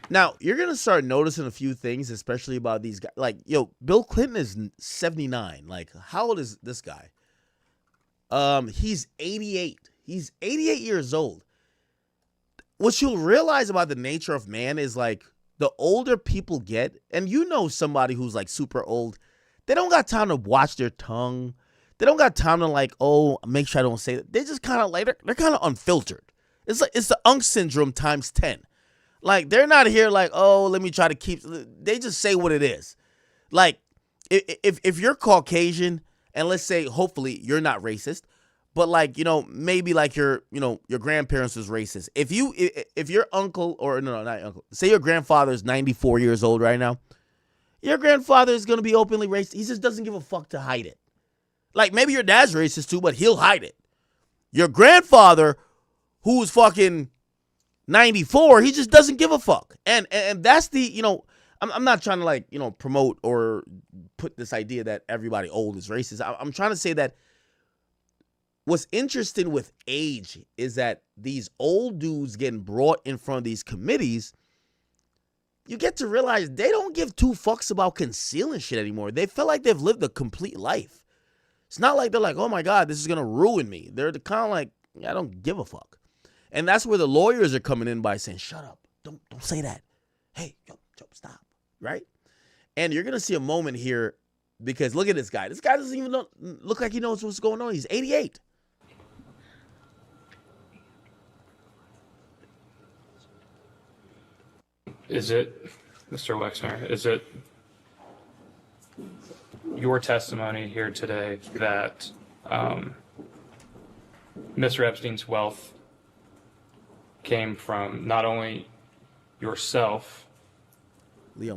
Now, you're going to start noticing a few things, especially about these guys. Like, Bill Clinton is 79. Like, how old is this guy? He's 88. He's 88 years old. What you'll realize about the nature of man is, like, the older people get, and somebody who's, like, super old, they don't got time to watch their tongue. They don't got time to, like, make sure I don't say that. They just kind of, like, they're kind of unfiltered. It's like, it's the Unk syndrome times 10. Like, they're not here like, let me try to keep. They just say what it is. Like, if you're Caucasian, and let's say, hopefully, you're not racist, but like, maybe like your grandparents was racist. If your uncle, or no, not uncle, say your grandfather is 94 years old right now, your grandfather is going to be openly racist. He just doesn't give a fuck to hide it. Like, maybe your dad's racist too, but he'll hide it. Your grandfather, who's fucking 94, he just doesn't give a fuck. And that's the, I'm not trying to like, promote or put this idea that everybody old is racist. I'm trying to say that what's interesting with age is that these old dudes getting brought in front of these committees, you get to realize they don't give 2 fucks about concealing shit anymore. They feel like they've lived a complete life. It's not like they're like, oh my God, this is going to ruin me. They're kind of like, I don't give a fuck. And that's where the lawyers are coming in by saying, shut up. Don't say that. Hey, yo, stop. Right? And you're going to see a moment here because look at this guy. This guy doesn't even look like he knows what's going on. He's 88. Is it, Mr. Wexner, is it your testimony here today that Mr. Epstein's wealth came from not only yourself,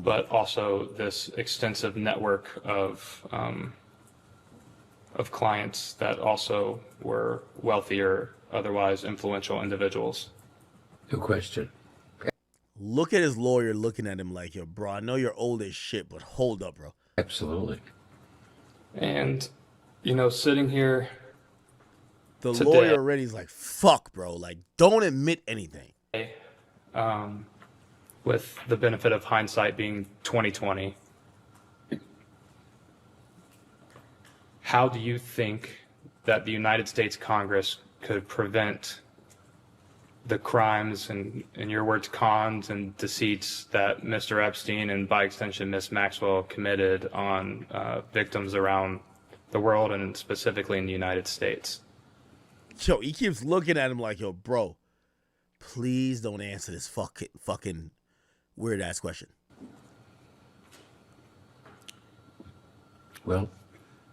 but also this extensive network of clients that also were wealthier, otherwise influential individuals. No question. Look at his lawyer looking at him like, yo, bro, I know you're old as shit, but hold up, bro. Absolutely. And, you know, sitting here The today, lawyer already is like, fuck, bro. Like, don't admit anything. With the benefit of hindsight being 2020, how do you think that the United States Congress could prevent the crimes and, in your words, cons and deceits that Mr. Epstein and by extension Ms. Maxwell committed on victims around the world and specifically in the United States? Yo, he keeps looking at him like, yo, bro, please don't answer this fucking weird ass question. Well,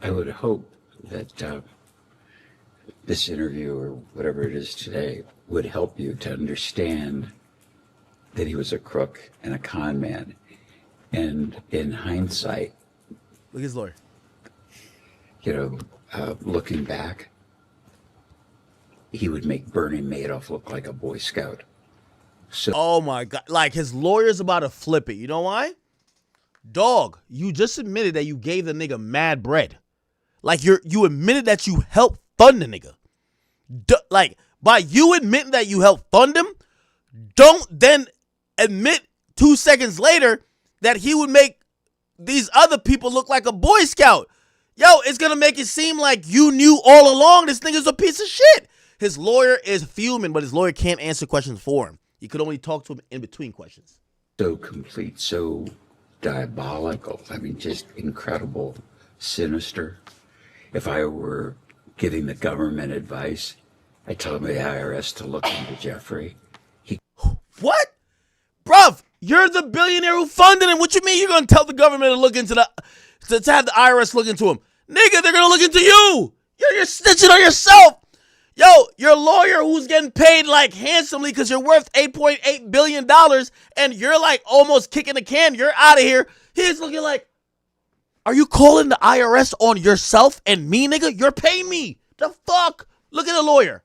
I would hope that this interview or whatever it is today would help you to understand that he was a crook and a con man. And in hindsight, look at his lawyer. You know, looking back, he would make Bernie Madoff look like a Boy Scout. So, oh my God. Like, his lawyer's about to flip it. You know why? Dog, you just admitted that you gave the nigga mad bread. Like, you admitted that you helped fund the nigga. Like, by you admitting that you helped fund him, don't then admit 2 seconds later that he would make these other people look like a Boy Scout. Yo, it's going to make it seem like you knew all along this nigga's a piece of shit. His lawyer is fuming, but his lawyer can't answer questions for him. You could only talk to him in between questions. So complete, so diabolical. I mean, just incredible, sinister. If I were giving the government advice, I'd tell the IRS to look into Jeffrey. What? Bruv, you're the billionaire who funded him. What you mean you're going to tell the government to look into to have the IRS look into him? Nigga, they're going to look into you. You're snitching on yourself. Yo, your lawyer who's getting paid like handsomely because you're worth $8.8 billion and you're like almost kicking the can. You're out of here. He's looking like, are you calling the IRS on yourself and me, nigga? You're paying me. The fuck? Look at the lawyer.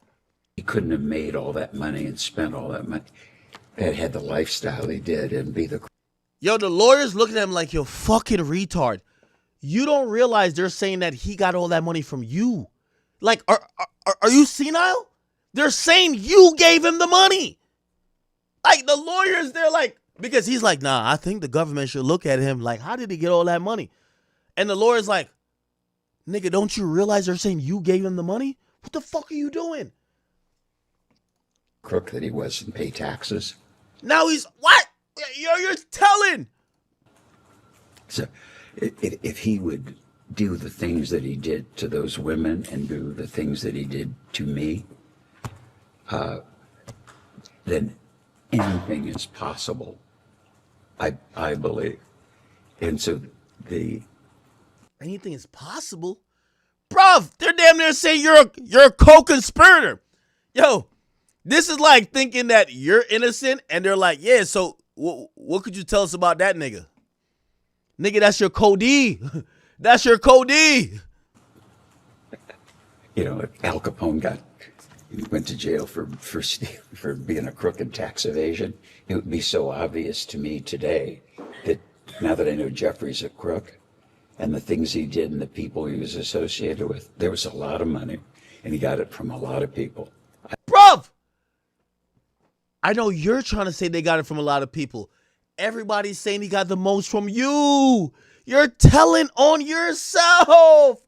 He couldn't have made all that money and spent all that money and had the lifestyle he did and be the... Yo, the lawyer's looking at him like, yo, fucking retard. You don't realize they're saying that he got all that money from you. Like, are you senile? They're saying you gave him the money. Like, the lawyer's there like, because he's like, nah, I think the government should look at him like, how did he get all that money? And the lawyer's like, nigga, don't you realize they're saying you gave him the money? What the fuck are you doing? Crook that he was and pay taxes. Now he's, what? You're telling. So if he would do the things that he did to those women and do the things that he did to me, then anything is possible, I believe. And so anything is possible? Bruv, they're damn near saying you're a co-conspirator. Yo, this is like thinking that you're innocent and they're like, yeah, so what could you tell us about that nigga? Nigga, that's your Cody. That's your Cody. You know, Al Capone went to jail for being a crook and tax evasion. It would be so obvious to me today that now that I know Jeffrey's a crook and the things he did and the people he was associated with, there was a lot of money and he got it from a lot of people. Bruv, I know you're trying to say they got it from a lot of people. Everybody's saying he got the most from you. You're telling on yourself.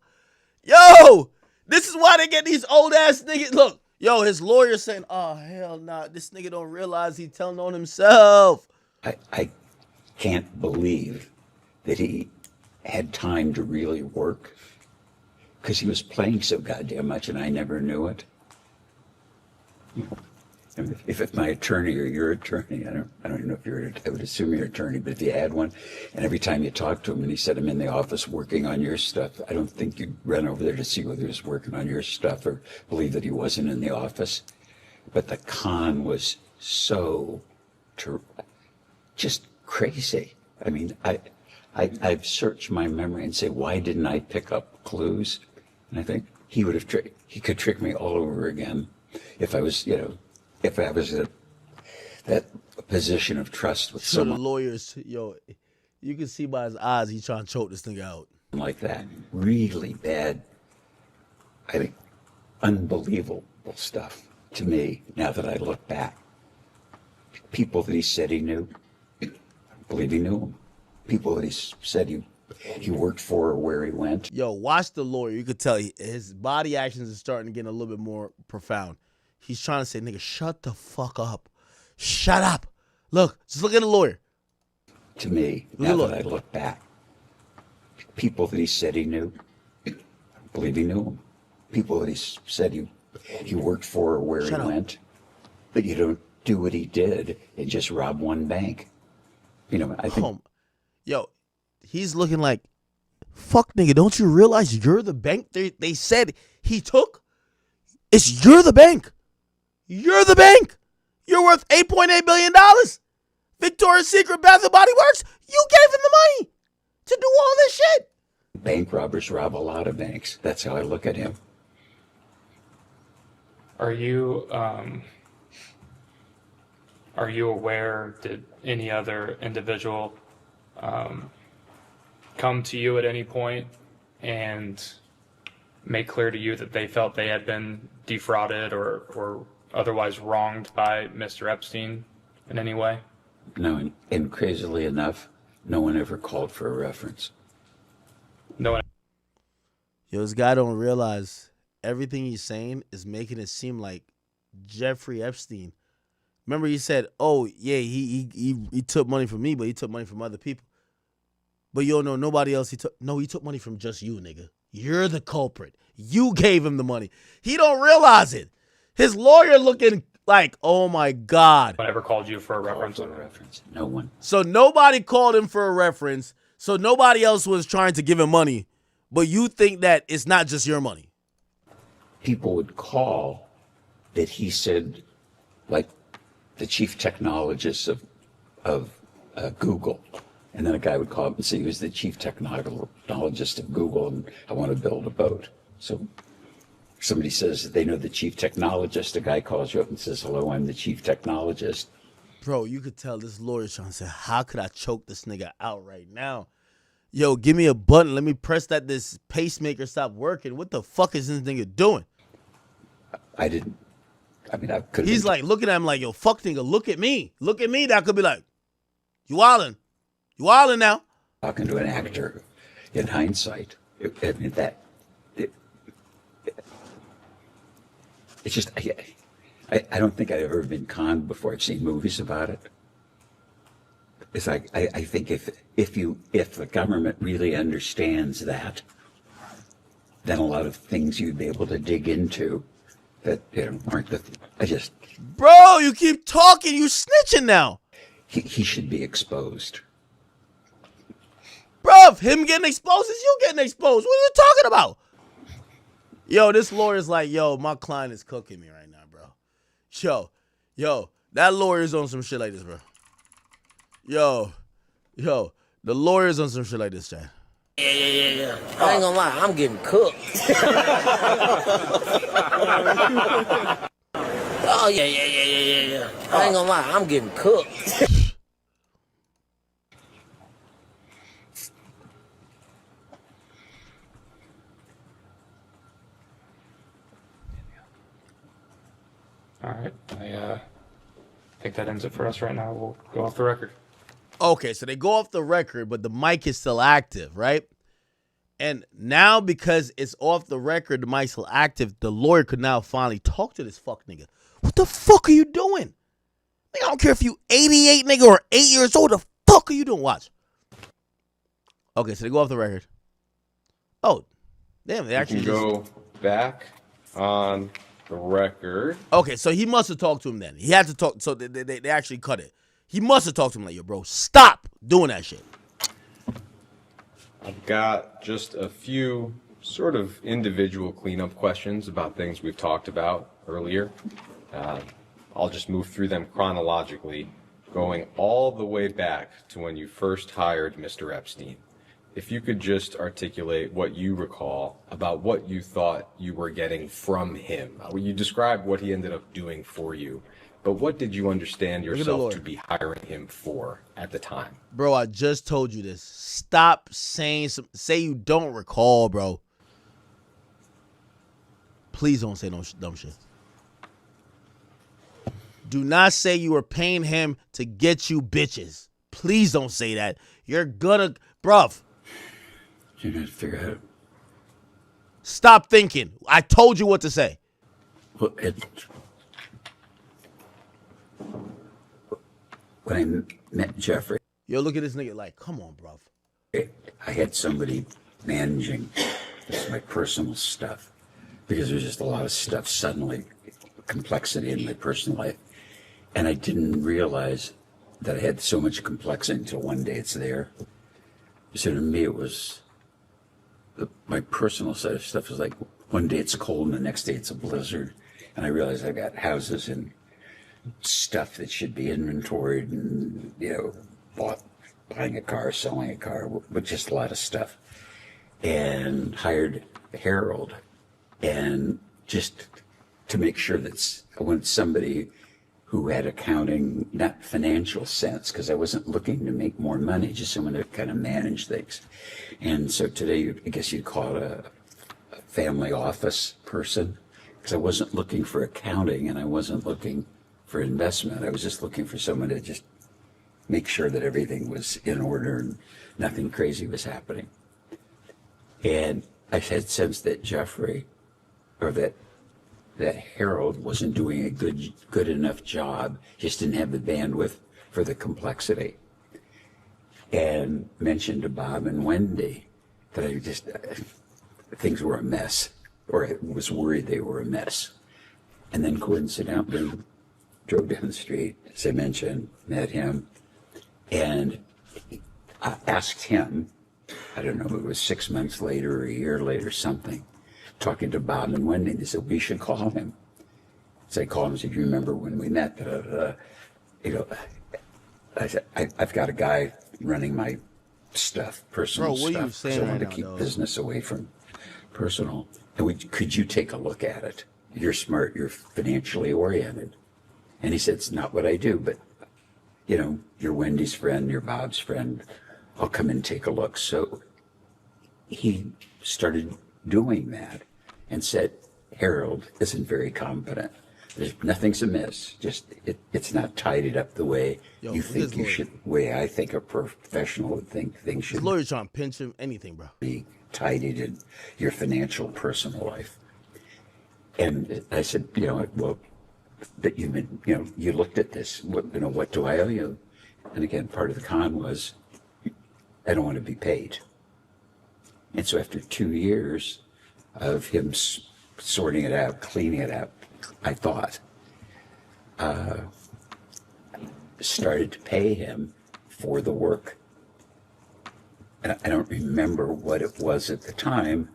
Yo, this is why they get these old ass niggas. Look, yo, his lawyer's saying, oh, hell nah, this nigga don't realize he's telling on himself. I can't believe that he had time to really work because he was playing so goddamn much and I never knew it. If it's my attorney or your attorney, I don't even know if you're, I would assume you're an attorney, but if you had one, and every time you talk to him and he said, I'm in the office working on your stuff, I don't think you'd run over there to see whether he was working on your stuff or believe that he wasn't in the office. But the con was so just crazy. I mean, I've searched my memory and say, why didn't I pick up clues? And I think he could trick me all over again if I was, if I was in that position of trust with So the someone lawyers, you can see by his eyes he's trying to choke this nigga out. like that. Really bad, I think, unbelievable stuff to me now that I look back. People that he said he knew, I believe he knew them. People that he said he worked for or where he went. Yo, watch the lawyer. You could tell his body actions are starting to get a little bit more profound. He's trying to say, nigga, shut the fuck up. Shut up. Look, just look at the lawyer. To me, now that I look back, people that he said he knew, I believe he knew them. People that he said he worked for or where he went. But you don't do what he did and just rob one bank. I think... Yo, he's looking like, fuck nigga, don't you realize you're the bank they said he took? You're the bank. You're the bank. You're worth $8.8 billion. Victoria's Secret, Bath and Body Works. You gave him the money to do all this shit. Bank robbers rob a lot of banks. That's how I look at him. Are you aware, did any other individual come to you at any point and make clear to you that they felt they had been defrauded or otherwise wronged by Mr. Epstein in any way? No, and crazily enough, no one ever called for a reference. No one. Yo, this guy don't realize everything he's saying is making it seem like Jeffrey Epstein. Remember he said, oh, yeah, he took money from me, but he took money from other people. But you don't know nobody else he took. No, he took money from just you, nigga. You're the culprit. You gave him the money. He don't realize it. His lawyer looking like, oh, my God. No one ever called you for a reference? No one. So nobody called him for a reference. So nobody else was trying to give him money. But you think that it's not just your money. People would call that he said, like, the chief technologist of Google. And then a guy would call up and say he was the chief technologist of Google and I want to build a boat. So somebody says that they know the chief technologist. A guy calls you up and says, hello, I'm the chief technologist. Bro, you could tell this lawyer's trying to say, how could I choke this nigga out right now? Yo, give me a button. Let me press that this pacemaker stop working. What the fuck is this nigga doing? I could. He's like looking at him like, yo, fuck nigga, look at me. Look at me. That could be like, you wildin'. You wildin' now. Talking to an actor in hindsight. It's just, I don't think I've ever been conned before. I've seen movies about it. It's like, I think if the government really understands that, then a lot of things you'd be able to dig into that aren't Bro, you keep talking. You snitching now. He should be exposed. Bro, him getting exposed is you getting exposed. What are you talking about? Yo, this lawyer's like, yo, my client is cooking me right now, bro. Yo, that lawyer's on some shit like this, bro. Yo, the lawyer's on some shit like this, Chad. Yeah. I ain't gonna lie, I'm getting cooked. Oh, yeah. I ain't gonna lie, I'm getting cooked. All right. I think that ends it for us right now. We'll go off the record. Okay, so they go off the record, but the mic is still active, right? And now because it's off the record, the mic's still active, the lawyer could now finally talk to this fuck nigga. What the fuck are you doing? Nigga, I don't care if you 88, nigga, or 8 years old. The fuck are you doing? Watch. Okay, so they go off the record. Oh, damn, they actually go back on the record. Okay, so he must have talked to him then. He had to talk. So they actually cut it. He must have talked to him like, yo, bro, stop doing that shit. I've got just a few sort of individual cleanup questions about things we've talked about earlier. I'll just move through them chronologically, going all the way back to when you first hired Mr. Epstein. If you could just articulate what you recall about what you thought you were getting from him. You described what he ended up doing for you, but what did you understand yourself to be hiring him for at the time? Bro, I just told you this. Stop saying say you don't recall, bro. Please don't say no dumb shit. Do not say you were paying him to get you bitches. Please don't say that. You're gonna, bruv. You need to figure out. Stop thinking. I told you what to say. Well, when I met Jeffrey, Yo, look at this nigga like, come on, bruv. I had somebody managing my personal stuff because there's just a lot of stuff suddenly, complexity in my personal life. And I didn't realize that I had so much complexity until one day it's there. So to me, it was my personal side of stuff is like one day it's cold and the next day it's a blizzard. And I realized I've got houses and stuff that should be inventoried and, buying a car, selling a car, with just a lot of stuff. And hired Harold, and just to make sure that I wanted somebody who had accounting, not financial sense, because I wasn't looking to make more money, just someone to kind of manage things. And so today, I guess you'd call it a family office person, because I wasn't looking for accounting and I wasn't looking for investment. I was just looking for someone to just make sure that everything was in order and nothing crazy was happening. And I had sensed that Jeffrey, or that Harold wasn't doing a good enough job, just didn't have the bandwidth for the complexity. And mentioned to Bob and Wendy that things were a mess, or I was worried they were a mess. And then coincidentally, drove down the street, as I mentioned, met him, and I asked him, I don't know if it was 6 months later or a year later, something, talking to Bob and Wendy, they said, we should call him. So I called him and said, you remember when we met? I said, I've got a guy running my stuff, personal Bro, what stuff. are you saying So I want right to keep now, business away from personal. And could you take a look at it? You're smart, you're financially oriented. And he said, it's not what I do, but you're Wendy's friend, you're Bob's friend. I'll come and take a look. So he started doing that and said, Harold isn't very competent. Nothing's amiss. Just it's not tidied up the way you think you should. Way I think a professional would think things should. His lawyer trying to pinch him, anything, bro. Be tidied in your financial personal life. And I said, well, that you've been, you looked at this. What do I owe you? And again, part of the con was, I don't want to be paid. And so after 2 years of him sorting it out, cleaning it out, I thought, started to pay him for the work. And I don't remember what it was at the time,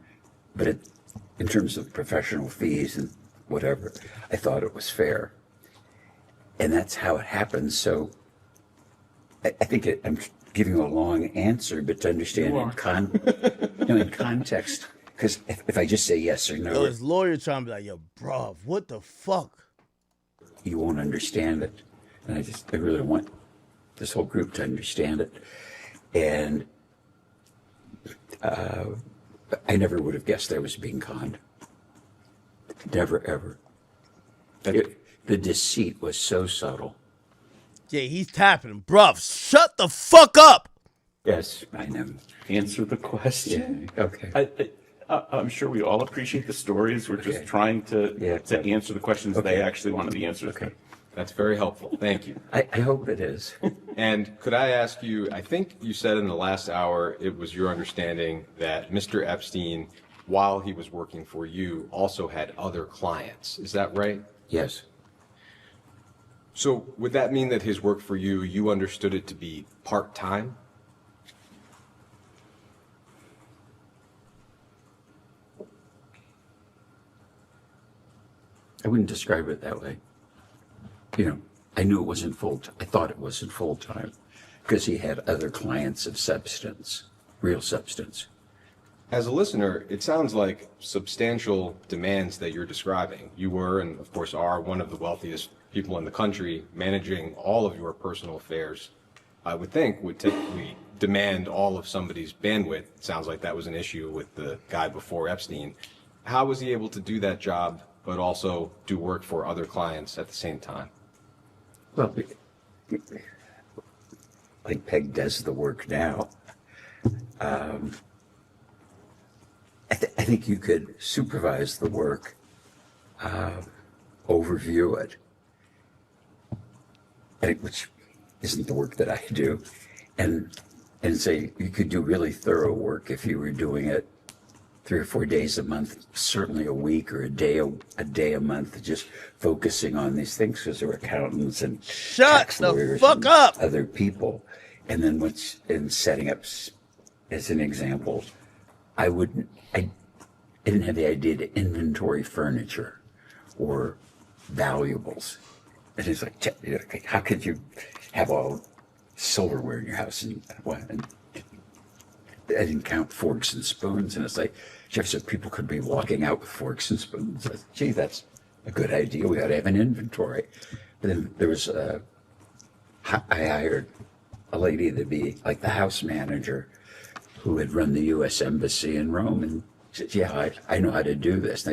but in terms of professional fees and whatever, I thought it was fair. And that's how it happened. So I think I'm giving you a long answer, but to understand in context, because if I just say yes or no, Yo, his lawyer trying to be like, yo, bro, what the fuck? You won't understand it. And I really want this whole group to understand it. And I never would have guessed I was being conned. Never, ever. The deceit was so subtle. Yeah, he's tapping him. Bruv, shut the fuck up. Yes, I know. Answer the question. Yeah, okay. I'm sure we all appreciate the stories. We're just trying to answer the questions they actually want the answers to. That's very helpful. Thank you. I hope it is. And could I ask you, I think you said in the last hour it was your understanding that Mr. Epstein while he was working for you, also had other clients. Is that right? Yes. So would that mean that his work for you, you understood it to be part-time? I wouldn't describe it that way. You know, I knew it wasn't I thought it wasn't full-time because he had other clients of substance, real substance. As a listener, it sounds like substantial demands that you're describing. You were, and of course are, one of the wealthiest people in the country, managing all of your personal affairs. I would think would typically demand all of somebody's bandwidth. It sounds like that was an issue with the guy before Epstein. How was he able to do that job, but also do work for other clients at the same time? Well, like Peg does the work now. I think you could supervise the work, overview it, which isn't the work that I do, and say you could do really thorough work if you were doing it 3 or 4 days a month, certainly a week or a day a month, just focusing on these things because there are accountants and tax lawyers and other people. And then in setting up, as an example, I didn't have the idea to inventory furniture or valuables. And it's like, how could you have all silverware in your house and what? And I didn't count forks and spoons. And it's like, Jeff said, people could be walking out with forks and spoons. I said, gee, that's a good idea. We ought to have an inventory. But then there was, I hired a lady to be like the house manager who had run the U.S. Embassy in Rome. And she said, yeah, I know how to do this. And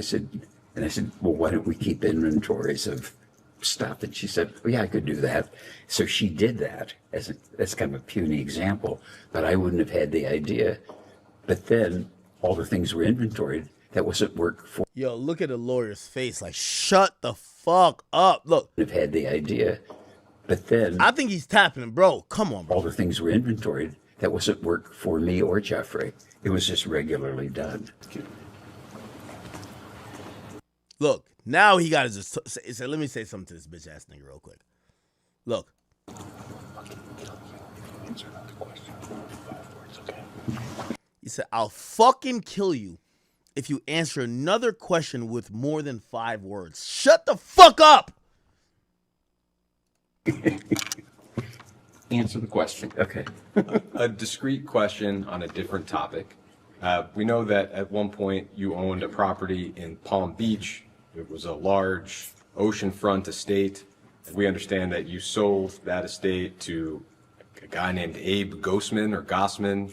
I said, well, why don't we keep inventories of stuff? And she said, well, yeah, I could do that. So she did that as kind of a puny example, but I wouldn't have had the idea. But then all the things were inventoried. That wasn't work for. Yo, look at the lawyer's face. Like, shut the fuck up. Look. Have had the idea, but then. I think he's tapping, bro. Come on, bro. All the things were inventoried. That wasn't work for me or Jeffrey. It was just regularly done. Look, now he got to just say, let me say something to this bitch ass nigga real quick. Look. He said, I'll fucking kill you if you answer another question with more than 5 words. Shut the fuck up! Answer the question. Okay. A discrete question on a different topic. We know that at one point you owned a property in Palm Beach. It was a large oceanfront estate. We understand that you sold that estate to a guy named Abe Gossman,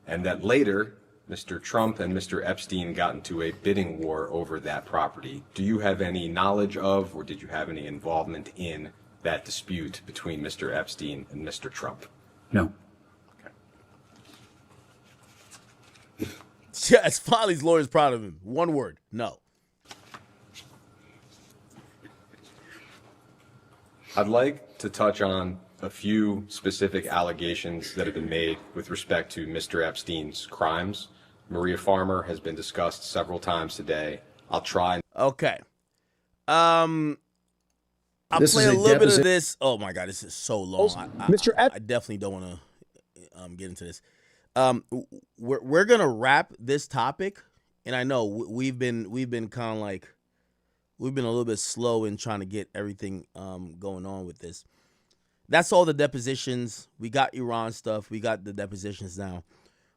and that later Mr. Trump and Mr. Epstein got into a bidding war over that property. Do you have any knowledge of, or did you have any involvement in that dispute between Mr. Epstein and Mr. Trump? No. Yeah, Smiley's lawyer's proud of him. 1 word, no. I'd like to touch on a few specific allegations that have been made with respect to Mr. Epstein's crimes. Maria Farmer has been discussed several times today. I'll try. Okay. I'll play a little bit of this. Oh my God, this is so long. I definitely don't want to get into this. We're gonna wrap this topic, and I know we've been kind of like we've been a little bit slow in trying to get everything going on with this. That's all the depositions. We got Iran stuff. We got the depositions now.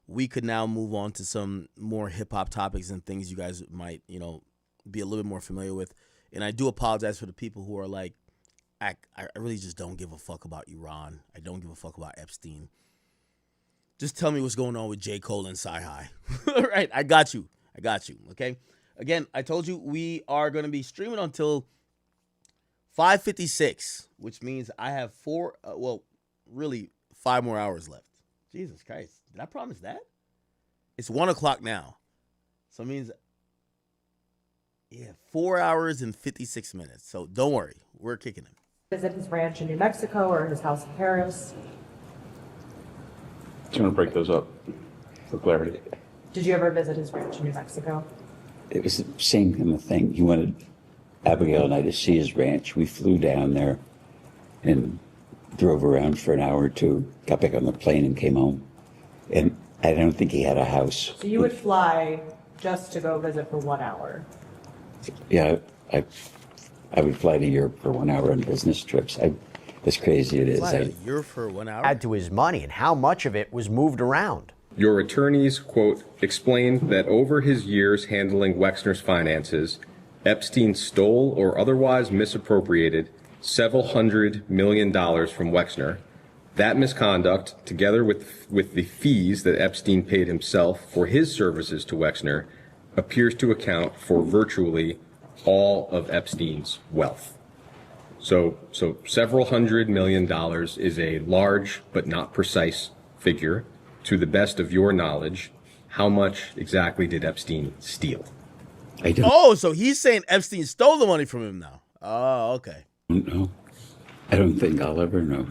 We could now move on to some more hip hop topics and things you guys might, be a little bit more familiar with. And I do apologize for the people who are like, I really just don't give a fuck about Iran. I don't give a fuck about Epstein. Just tell me what's going on with J. Cole and Sci-Hi. All right, I got you. Okay. Again, I told you we are going to be streaming until 5:56, which means I have 5 more hours left. Jesus Christ. Did I promise that? It's 1 o'clock now. So it means, 4 hours and 56 minutes. So don't worry. We're kicking him. Visit his ranch in New Mexico or his house in Paris. Do you want to break those up for clarity? Did you ever visit his ranch in New Mexico? It was the same kind of thing. He wanted Abigail and I to see his ranch. We flew down there and drove around for an hour or two, got back on the plane and came home. And I don't think he had a house. So you would fly just to go visit for 1 hour? Yeah, I would fly to Europe for 1 hour on business trips. As crazy it is. Fly to Europe for 1 hour? Add to his money and how much of it was moved around. Your attorneys, quote, explained that over his years handling Wexner's finances, Epstein stole or otherwise misappropriated several $100 million from Wexner. That misconduct, together with the fees that Epstein paid himself for his services to Wexner, appears to account for virtually all of Epstein's wealth. So several $100 million is a large but not precise figure. To the best of your knowledge, how much exactly did Epstein steal? Oh, so he's saying Epstein stole the money from him now. Oh, okay. No, I don't think I'll ever know.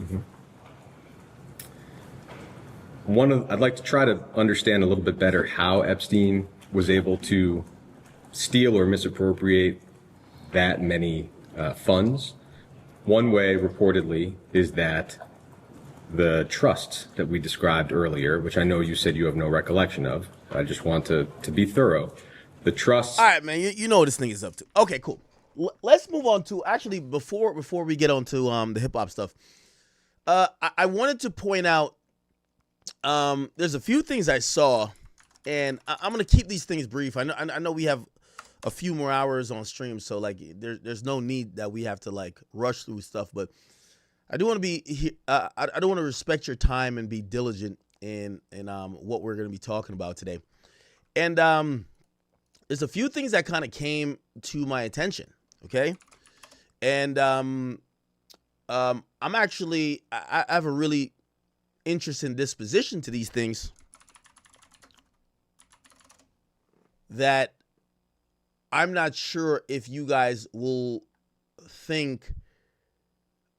I'd like to try to understand a little bit better how Epstein was able to steal or misappropriate that many funds. One way, reportedly, is that the trusts that we described earlier, which I know you said you have no recollection of. I just want to be thorough. The trusts. All right, man. You know what this thing is up to. Okay, cool. Let's move on to actually before we get on to the hip hop stuff. I wanted to point out there's a few things I saw, and I'm gonna keep these things brief. I know we have a few more hours on stream, so like there's no need that we have to like rush through stuff, but I do want to be I do want to respect your time and be diligent in what we're going to be talking about today. And there's a few things that kind of came to my attention, okay? And I'm actually I have a really interesting disposition to these things that I'm not sure if you guys will think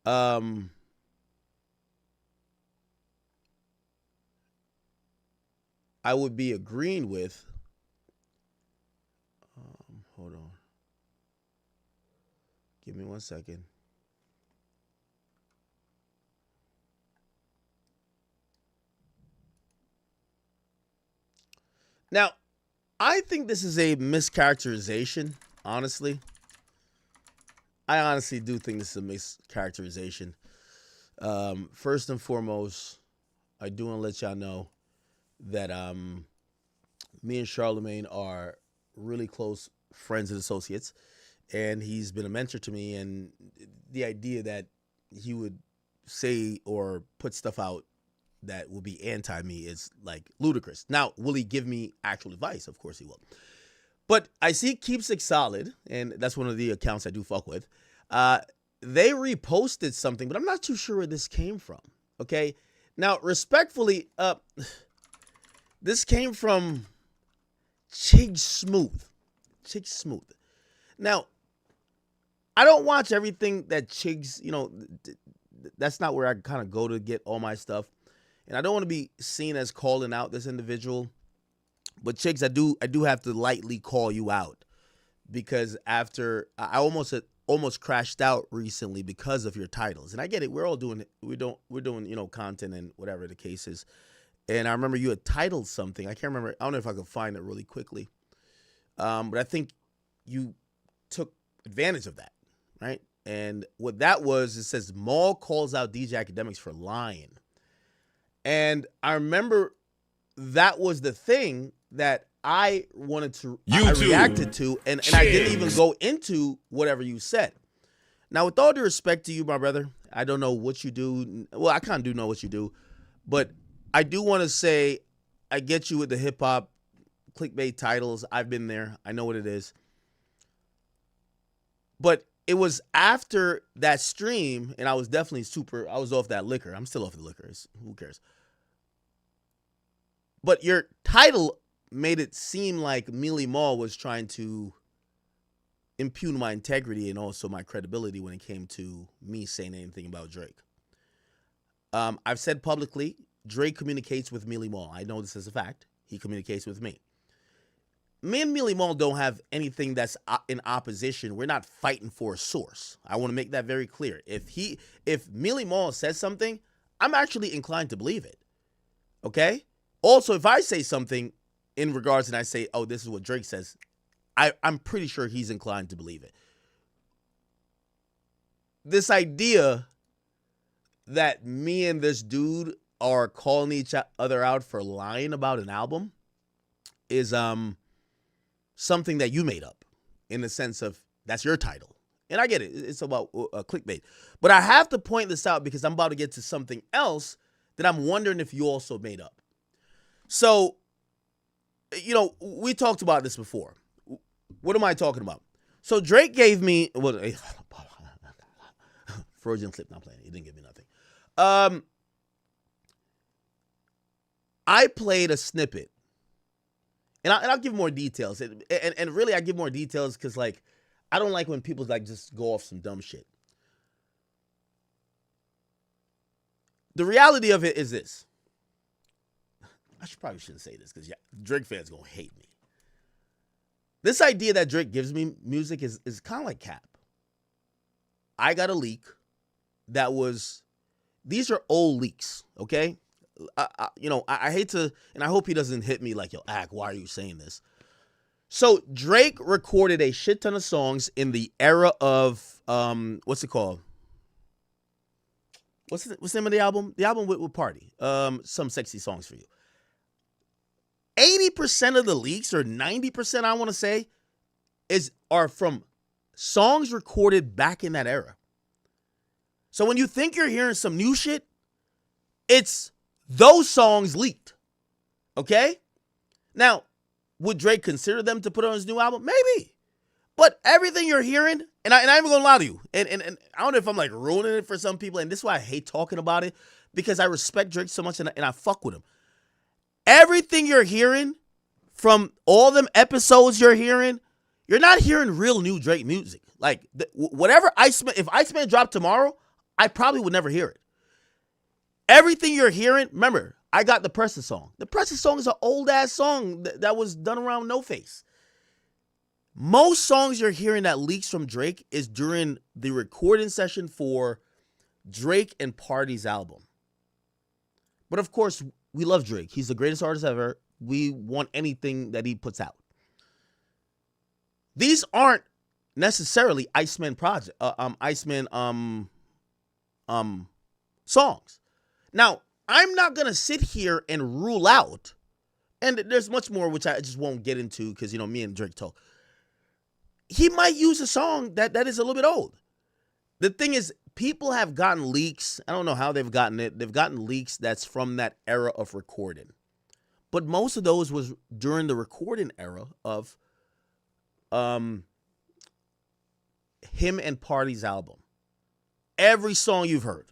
I would be agreeing with. Hold on. Give me 1 second. Now, I think this is a mischaracterization, honestly. I honestly do think this is a mischaracterization. First and foremost, I do want to let y'all know that me and Charlemagne are really close friends and associates, and he's been a mentor to me, and the idea that he would say or put stuff out that will be anti me is like ludicrous. Now, will he give me actual advice? Of course he will. But I see Keeps It Solid, and that's one of the accounts I do fuck with. They reposted something, but I'm not too sure where this came from. Okay? Now, respectfully, this came from Chig Smooth. Chig Smooth. Now, I don't watch everything that Chig's, that's not where I kind of go to get all my stuff. And I don't want to be seen as calling out this individual. But Chiggs, I do have to lightly call you out, because after I almost crashed out recently because of your titles. And I get it. We're all doing it. We're doing, content and whatever the case is. And I remember you had titled something. I can't remember. I don't know if I could find it really quickly. But I think you took advantage of that, right? And what that was, it says Maul calls out DJ Academics for lying. And I remember that was the thing that I wanted to, I reacted to, and I didn't even go into whatever you said. Now, with all due respect to you, my brother, I don't know what you do. Well, I kind of do know what you do, but I do want to say I get you with the hip hop clickbait titles. I've been there. I know what it is. But it was after that stream, and I was definitely I was off that liquor. I'm still off the liquor. Who cares? But your title made it seem like Mealy Mall was trying to impugn my integrity and also my credibility when it came to me saying anything about Drake. I've said publicly, Drake communicates with Mealy Mall. I know this is a fact. He communicates with me. me and Millie Mall don't have anything that's in opposition. We're not fighting for a source. I want to make that very clear. If Millie Mall says something, I'm actually inclined to believe it. Okay? Also, if I say something in regards and I say, oh, this is what Drake says, I'm pretty sure he's inclined to believe it. This idea that me and this dude are calling each other out for lying about an album is something that you made up, in the sense of that's your title. And I get it. It's about clickbait. But I have to point this out because I'm about to get to something else that I'm wondering if you also made up. So, we talked about this before. What am I talking about? So Drake gave me, Freudian slip, not playing. He didn't give me nothing. I played a snippet. And I'll give more details. And really, I give more details because, like, I don't like when people, like, just go off some dumb shit. The reality of it is this. I probably shouldn't say this because Drake fans going to hate me. This idea that Drake gives me music is kind of like cap. I got a leak that was, these are old leaks, okay? I hate to, and I hope he doesn't hit me like, yo, Ak, why are you saying this? So Drake recorded a shit ton of songs in the era of, what's it called? What's the name of the album? The album with Party. Some Sexy Songs for You. 80% of the leaks, or 90%, I want to say, are from songs recorded back in that era. So when you think you're hearing some new shit, it's those songs leaked. Okay? Now, would Drake consider them to put on his new album? Maybe. But everything you're hearing, and I'm even gonna lie to you, and I don't know if I'm like ruining it for some people, and this is why I hate talking about it, because I respect Drake so much and I fuck with him. Everything you're hearing from all them episodes you're hearing, you're not hearing real new Drake music. Like, whatever ICEMAN, if ICEMAN dropped tomorrow, I probably would never hear it. Everything you're hearing, remember, I got the Pressa song. The Pressa song is an old-ass song that was done around No Face. Most songs you're hearing that leaks from Drake is during the recording session for Drake and Party's album. But of course, we love Drake. He's the greatest artist ever. We want anything that he puts out. These aren't necessarily ICEMAN project, ICEMAN songs. Now, I'm not gonna sit here and rule out, and there's much more which I just won't get into because me and Drake talk. He might use a song that is a little bit old. The thing is, people have gotten leaks. I don't know how they've gotten it. They've gotten leaks that's from that era of recording. But most of those was during the recording era of him and Party's album. Every song you've heard,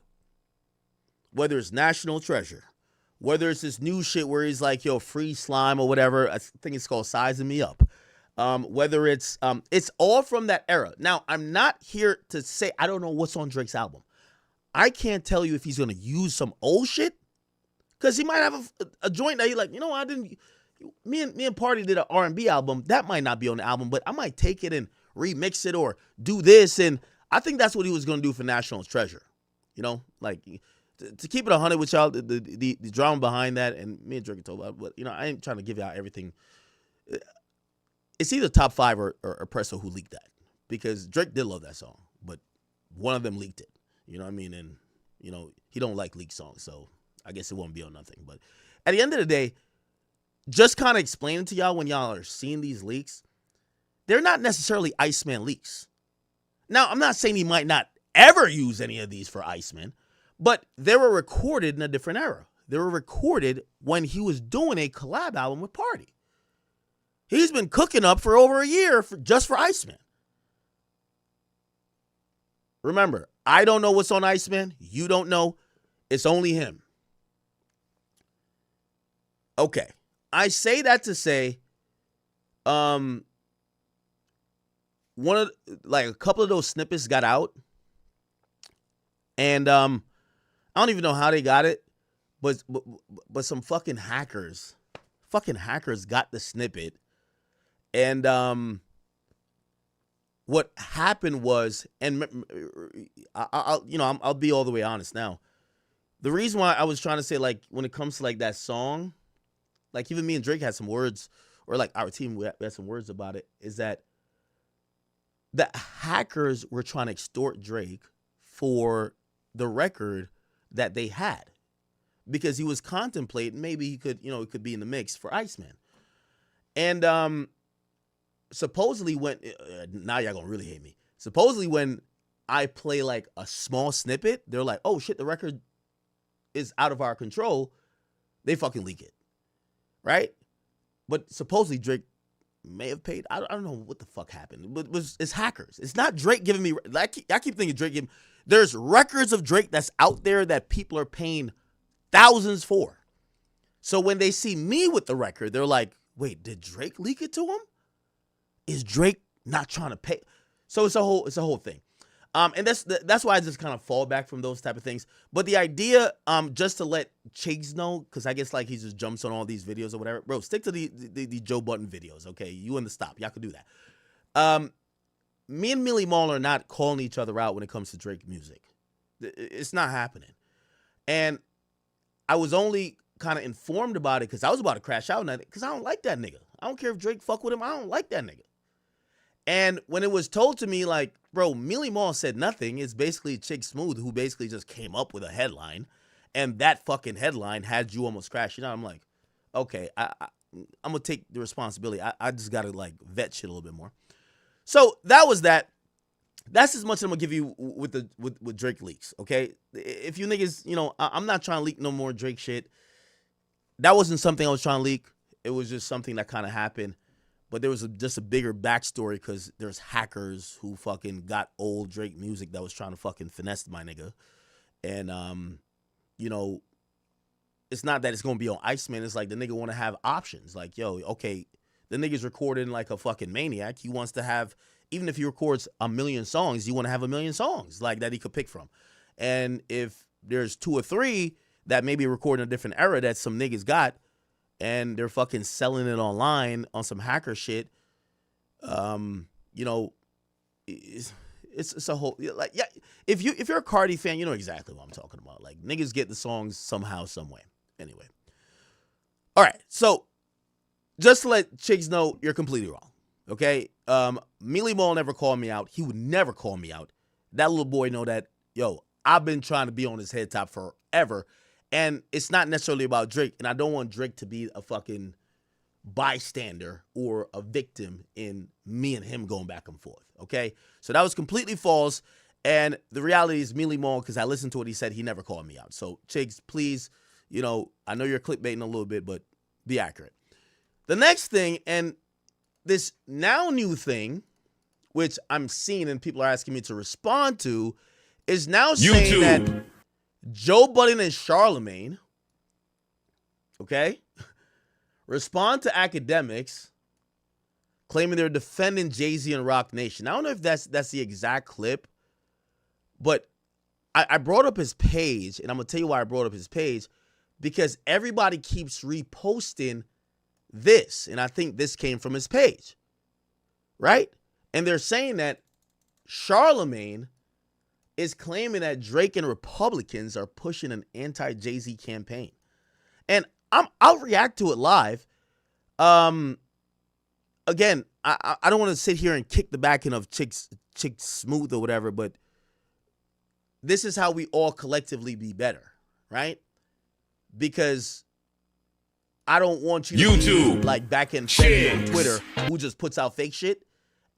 whether it's National Treasure, whether it's this new shit where he's like, yo, free slime or whatever, I think it's called Sizing Me Up. Whether it's all from that era. Now, I'm not here to say I don't know what's on Drake's album. I can't tell you if he's gonna use some old shit, because he might have a joint that he like, I didn't. Me and Party did an R&B album that might not be on the album, but I might take it and remix it or do this, and I think that's what he was gonna do for National Treasure. Like to keep it 100 with y'all, the drama behind that, and me and Drake talked about, but I ain't trying to give y'all everything. It's either top 5 or Pressa who leaked that, because Drake did love that song, but one of them leaked it. You know what I mean? And he don't like leaked songs, so I guess it won't be on nothing. But at the end of the day, just kind of explaining to y'all when y'all are seeing these leaks, they're not necessarily ICEMAN leaks. Now, I'm not saying he might not ever use any of these for ICEMAN, but they were recorded in a different era. They were recorded when he was doing a collab album with Party. He's been cooking up for over a year just for ICEMAN. Remember, I don't know what's on ICEMAN. You don't know. It's only him. Okay. I say that to say, a couple of those snippets got out, and I don't even know how they got it, but some fucking hackers got the snippet. And what happened was, and I'll be all the way honest now. The reason why I was trying to say, like, when it comes to like that song, like even me and Drake had some words, or like our team, we had some words about it, is that the hackers were trying to extort Drake for the record that they had, because he was contemplating maybe he could, it could be in the mix for ICEMAN. And supposedly when, now y'all gonna really hate me. Supposedly when I play like a small snippet, they're like, oh shit, the record is out of our control. They fucking leak it, right? But supposedly Drake may have paid. I don't know what the fuck happened, but it's hackers. It's not Drake giving me. I keep thinking Drake giving. There's records of Drake that's out there that people are paying thousands for. So when they see me with the record, they're like, wait, did Drake leak it to him? Is Drake not trying to pay? So it's a whole thing. And that's why I just kind of fall back from those type of things. But the idea, just to let Chigs know, because I guess like he just jumps on all these videos or whatever. Bro, stick to the Joe Budden videos, okay? You and the Stop, y'all can do that. Me and Millie Mall are not calling each other out when it comes to Drake music. It's not happening. And I was only kind of informed about it because I was about to crash out on that, because I don't like that nigga. I don't care if Drake fuck with him. I don't like that nigga. And when it was told to me, like, bro, Millie Mall said nothing. It's basically Chick Smooth who basically just came up with a headline, and that fucking headline had you almost crashing out. I'm like, okay, I'm gonna take the responsibility. I just gotta like vet shit a little bit more. So that was that. That's as much as I'm gonna give you with Drake leaks. Okay, if you niggas, I'm not trying to leak no more Drake shit. That wasn't something I was trying to leak. It was just something that kind of happened. But there was just a bigger backstory, because there's hackers who fucking got old Drake music that was trying to fucking finesse my nigga. And, it's not that it's going to be on ICEMAN. It's like the nigga want to have options. Like, yo, okay, the nigga's recording like a fucking maniac. He wants to have, even if he records 1 million songs, you want to have 1 million songs like that he could pick from. And if there's 2 or 3 that maybe recording a different era that some niggas got, and they're fucking selling it online on some hacker shit, it's a whole, like, yeah. If you're a Cardi fan, you know exactly what I'm talking about. Like, niggas get the songs somehow, some way. Anyway, all right. So just to let Chigs know, you're completely wrong. Okay, Millie Mall never called me out. He would never call me out. That little boy know that. Yo, I've been trying to be on his head top forever. And it's not necessarily about Drake, and I don't want Drake to be a fucking bystander or a victim in me and him going back and forth, okay? So that was completely false, and the reality is Millie Mall, because I listened to what he said, he never called me out. So, Chigs, please, I know you're clickbaiting a little bit, but be accurate. The next thing, and this now new thing, which I'm seeing and people are asking me to respond to, is now saying that Joe Budden and Charlemagne, okay, respond to academics claiming they're defending Jay-Z and Rock Nation. I don't know if that's the exact clip, but I brought up his page, and I'm going to tell you why I brought up his page, because everybody keeps reposting this, and I think this came from his page, right? And they're saying that Charlemagne is claiming that Drake and Republicans are pushing an anti-Jay-Z campaign. And I'll react to it live. Again, I don't want to sit here and kick the back end of Chick Smooth or whatever, but this is how we all collectively be better, right? Because I don't want you to be like back end Fendi on Twitter who just puts out fake shit,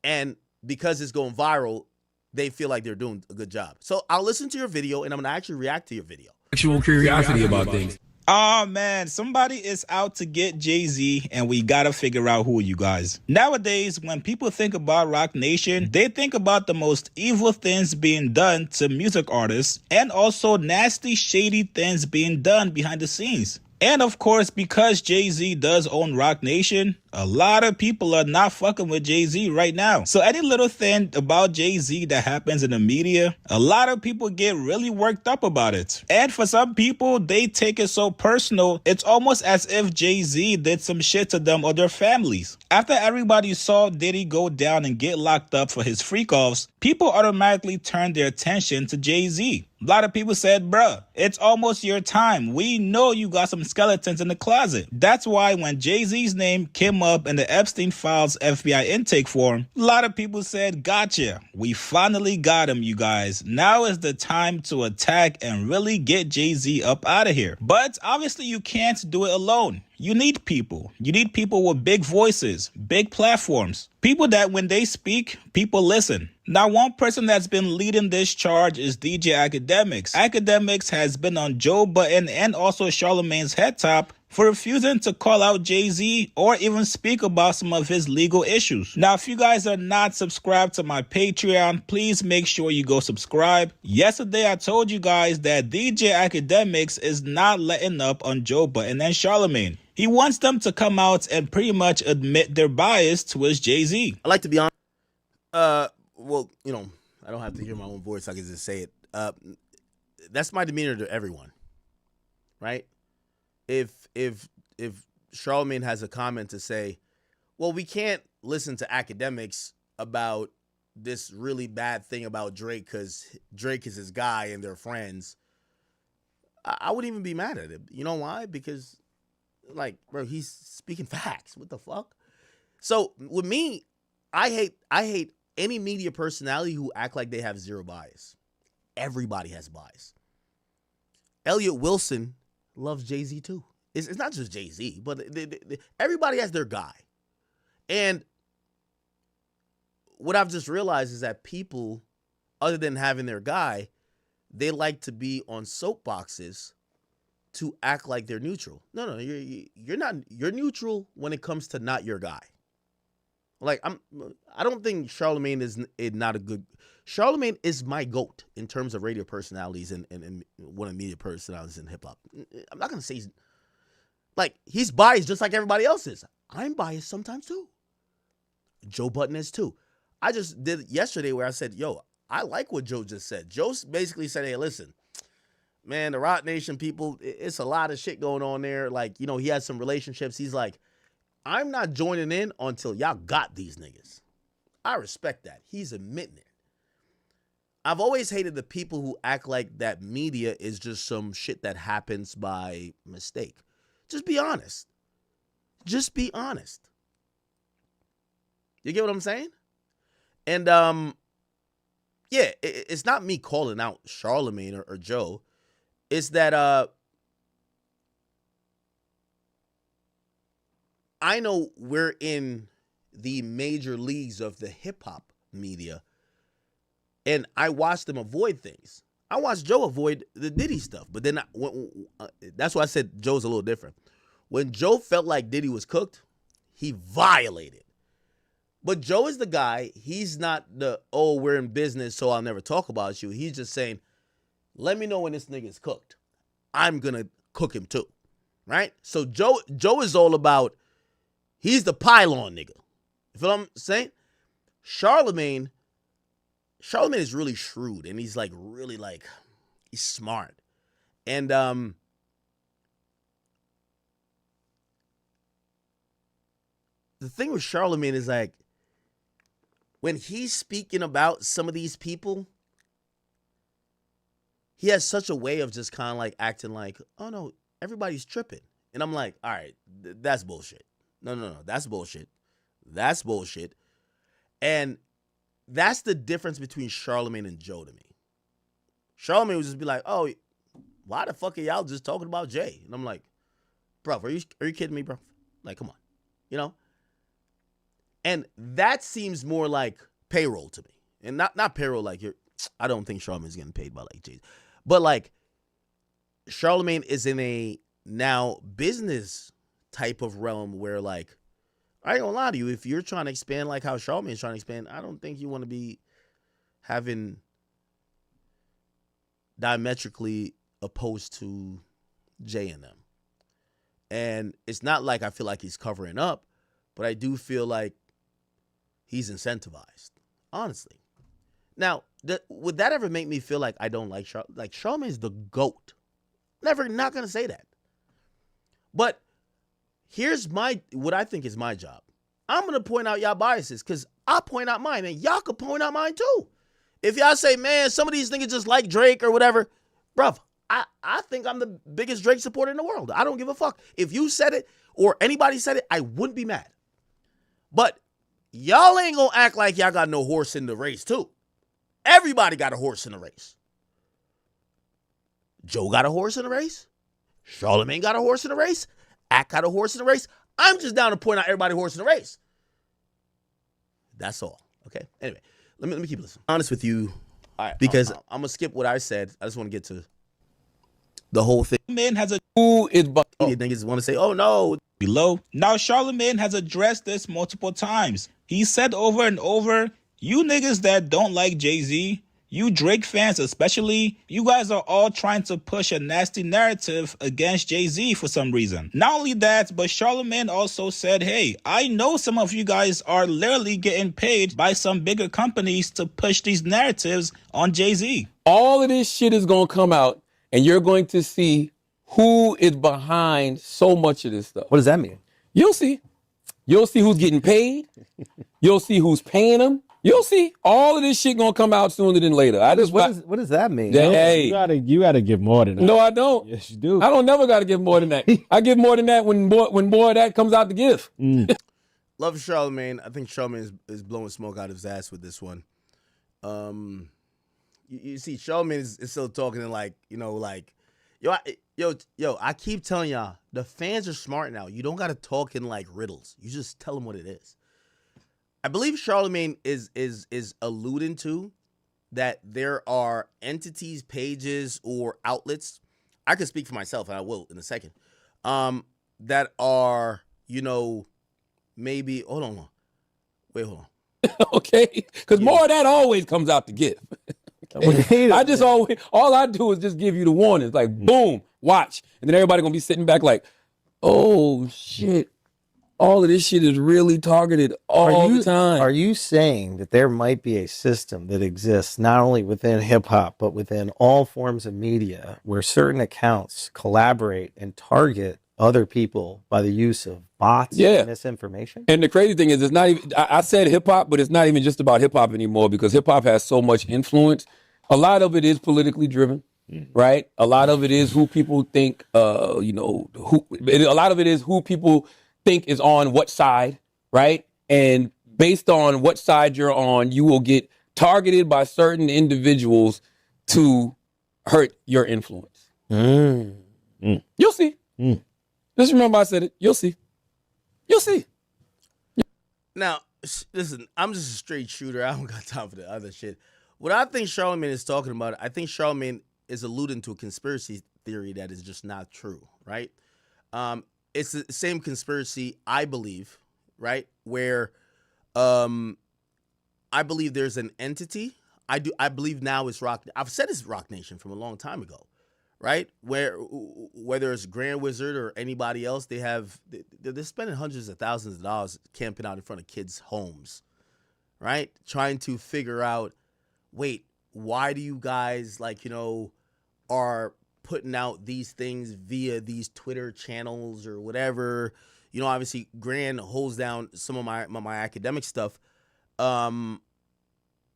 and because it's going viral, they feel like they're doing a good job. So I'll listen to your video, and I'm going to actually react to your video. Actual curiosity about things. Oh man, somebody is out to get Jay-Z, and we gotta figure out who are you guys. Nowadays, when people think about Rock Nation, they think about the most evil things being done to music artists, and also nasty, shady things being done behind the scenes. And of course, because Jay-Z does own Rock Nation, A lot of people are not fucking with Jay-Z right now. So any little thing about Jay-Z that happens in the media, a lot of people get really worked up about it. And for some people, they take it so personal, it's almost as if Jay-Z did some shit to them or their families. After everybody saw Diddy go down and get locked up for his freak-offs, people automatically turned their attention to Jay-Z. A lot of people said, bruh, it's almost your time. We know you got some skeletons in the closet. That's why when Jay-Z's name came up in the Epstein files FBI intake form, a lot of people said, gotcha. We finally got him, you guys. Now is the time to attack and really get Jay-Z up out of here. But obviously you can't do it alone. You need people. You need people with big voices, big platforms. People that when they speak, people listen. Now, one person that's been leading this charge is DJ Academics. Academics has been on Joe Budden and also Charlamagne's head top for refusing to call out Jay-Z or even speak about some of his legal issues. Now, if you guys are not subscribed to my Patreon, please make sure you go subscribe. Yesterday, I told you guys that DJ Academics is not letting up on Joe Budden and Charlamagne. He wants them to come out and pretty much admit their bias towards Jay-Z. I like to be honest. Well, you know, I don't have to hear my own voice. I can just say it. That's my demeanor to everyone, right? If Charlamagne has a comment to say, well, we can't listen to Academics about this really bad thing about Drake because Drake is his guy and they're friends, I wouldn't even be mad at him. You know why? Because, like, bro, he's speaking facts. What the fuck? So with me, I hate any media personality who act like they have zero bias. Everybody has bias. Elliot Wilson loves Jay-Z too. It's not just Jay-Z, but everybody has their guy. And what I've just realized is that people, other than having their guy, they like to be on soapboxes to act like they're neutral. No, you're not. You're neutral when it comes to not your guy. Like I don't think Charlamagne is not a good. Charlamagne is my GOAT in terms of radio personalities and one of the media personalities in hip hop. I'm not gonna say he's biased just like everybody else is. I'm biased sometimes too. Joe Budden is too. I just did it yesterday where I said, yo, I like what Joe just said. Joe basically said, hey, listen, man, the Roc Nation people, it's a lot of shit going on there. Like, you know, he has some relationships. He's like, I'm not joining in until y'all got these niggas. I respect that. He's admitting it. I've always hated the people who act like that media is just some shit that happens by mistake. Just be honest. Just be honest. You get what I'm saying? And, yeah, it's not me calling out Charlamagne or Joe. It's that, I know we're in the major leagues of the hip-hop media, and I watch them avoid things. I watched Joe avoid the Diddy stuff, but then that's why I said Joe's a little different. When Joe felt like Diddy was cooked, he violated. But Joe is the guy. He's not the, oh, we're in business, so I'll never talk about you. He's just saying, let me know when this nigga is cooked. I'm going to cook him too, right? So Joe is all about, he's the pylon nigga. You feel what I'm saying? Charlamagne is really shrewd, and he's really he's smart. And the thing with Charlamagne is when he's speaking about some of these people, he has such a way of just kind of acting like, oh no, everybody's tripping. And I'm like, all right, that's bullshit. No, that's bullshit. That's bullshit. And that's the difference between Charlamagne and Joe to me. Charlamagne would just be like, oh, why the fuck are y'all just talking about Jay? And I'm like, bro, are you kidding me, bro? Like, come on, you know? And that seems more like payroll to me. And not payroll I don't think Charlamagne's getting paid by Jay. But Charlamagne is in a now business type of realm where I ain't gonna lie to you, if you're trying to expand like how Charlamagne's trying to expand, I don't think you want to be having diametrically opposed to Jay and them. And it's not like I feel like he's covering up, but I do feel like he's incentivized, honestly. Now, would that ever make me feel like I don't like Charlamagne? Like, Charlamagne's the GOAT. Not going to say that. But here's what I think is my job. I'm going to point out y'all biases because I'll point out mine, and y'all can point out mine too. If y'all say, man, some of these niggas just like Drake or whatever, bruv, I think I'm the biggest Drake supporter in the world. I don't give a fuck. If you said it or anybody said it, I wouldn't be mad. But y'all ain't going to act like y'all got no horse in the race too. Everybody got a horse in the race. Joe got a horse in the race. Charlamagne got a horse in the race. Ack got a horse in the race. I'm just down to point out everybody horse in the race. That's all. Okay? Anyway, let me keep listening. Honest with you, all right, because I'm going to skip what I said. I just want to get to the whole thing. Man has a niggas want to say, oh no. Below. Now, Charlamagne has addressed this multiple times. He said over and over, you niggas that don't like Jay-Z, you Drake fans especially, you guys are all trying to push a nasty narrative against Jay-Z for some reason. Not only that, but Charlamagne also said, hey, I know some of you guys are literally getting paid by some bigger companies to push these narratives on Jay-Z. All of this shit is going to come out, and you're going to see who is behind so much of this stuff. What does that mean? You'll see. You'll see who's getting paid. You'll see who's paying them. You'll see. All of this shit gonna come out sooner than later. What does that mean? Hey, you gotta give more than that. No, I don't. Yes, you do. I don't never gotta give more than that. I give more than that when more of that comes out to give. Love Charlamagne. I think Charlamagne is blowing smoke out of his ass with this one. You see, Charlamagne is still talking in like, yo, I keep telling y'all, the fans are smart now. You don't gotta talk in like riddles. You just tell them what it is. I believe Charlamagne is alluding to that there are entities, pages, or outlets. I can speak for myself, and I will in a second. That are, maybe hold on. Okay, because more of that always comes out to give. I just all I do is just give you the warnings, like boom, watch, and then everybody gonna be sitting back like, oh shit. All of this shit is really targeted all the time. Are you saying that there might be a system that exists not only within hip hop, but within all forms of media where certain accounts collaborate and target other people by the use of bots and misinformation? And the crazy thing is, it's not even, I said hip hop, but it's not even just about hip hop anymore because hip hop has so much influence. A lot of it is politically driven. Right? A lot of it is who people think, a lot of it is who people think is on what side, right? And based on what side you're on, you will get targeted by certain individuals to hurt your influence. You'll see. Just remember I said it. You'll see. You'll see. Now, listen, I'm just a straight shooter. I don't got time for the other shit. What I think Charlamagne is talking about, I think Charlamagne is alluding to a conspiracy theory that is just not true, right? It's the same conspiracy, I believe, right? Where I believe there's an entity. I believe now it's Rock. I've said it's Rock Nation from a long time ago, right? Whether it's Grand Wizard or anybody else, they're spending hundreds of thousands of dollars camping out in front of kids' homes, right? Trying to figure out, wait, why do you guys are putting out these things via these Twitter channels or whatever? Obviously Grand holds down some of my academic stuff. I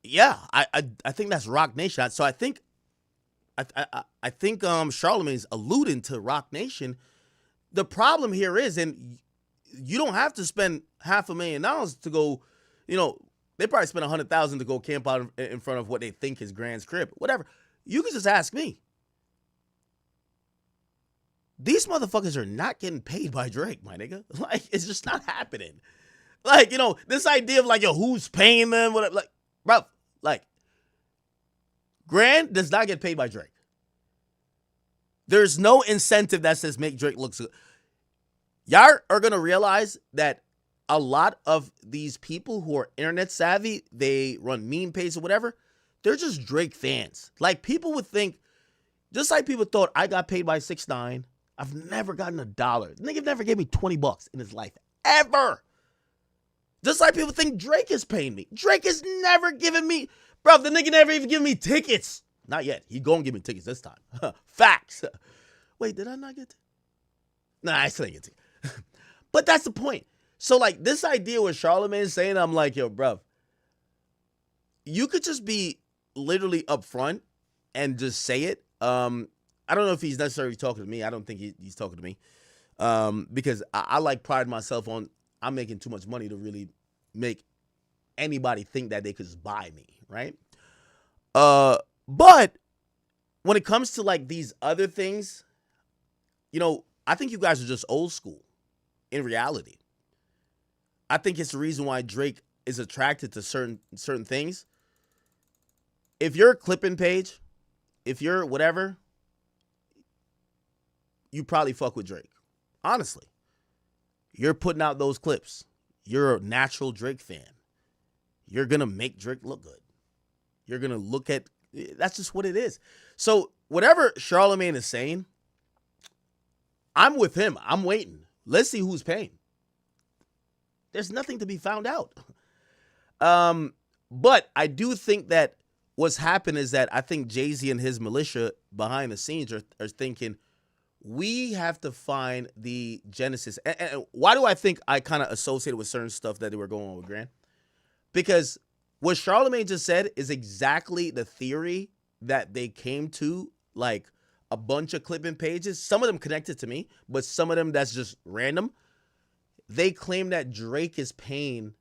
think that's Rock Nation. So I think Charlamagne's alluding to Rock Nation. The problem here is, and you don't have to spend $500,000 to go, they probably spend $100,000 to go camp out in front of what they think is Grand's crib, whatever. You can just ask me. These motherfuckers are not getting paid by Drake, my nigga. Like, it's just not happening. Like, this idea of who's paying them, whatever. Like, Grand does not get paid by Drake. There's no incentive that says make Drake look good. Y'all are going to realize that a lot of these people who are internet savvy, they run meme pages or whatever, they're just Drake fans. Like, people would think, just like people thought I got paid by 6ix9ine, I've never gotten $1. Nigga never gave me $20 in his life. Ever. Just like people think Drake is paying me. Drake has never given me, bro, the nigga never even given me tickets. Not yet. He gonna give me tickets this time. Facts. Wait, did I not get tickets? Nah, I still didn't get tickets. But that's the point. So, like, this idea with Charlamagne saying, I'm like, yo, bro, you could just be literally upfront and just say it. I don't know if he's necessarily talking to me. I don't think he's talking to me. Because I like pride myself on I'm making too much money to really make anybody think that they could just buy me, right? But when it comes to like these other things, you know, I think you guys are just old school in reality. I think it's the reason why Drake is attracted to certain things. If you're a clipping page, if you're whatever, you probably fuck with Drake. Honestly. You're putting out those clips. You're a natural Drake fan. You're going to make Drake look good. You're going to look at, that's just what it is. So whatever Charlamagne is saying, I'm with him. I'm waiting. Let's see who's paying. There's nothing to be found out. But I do think that what's happened is that I think Jay-Z and his militia behind the scenes are thinking, we have to find the genesis. And why do I think I kind of associated with certain stuff that they were going on with Grant? Because what Charlamagne just said is exactly the theory that they came to, like a bunch of clipping pages. Some of them connected to me, but some of them that's just random. They claim that Drake is paying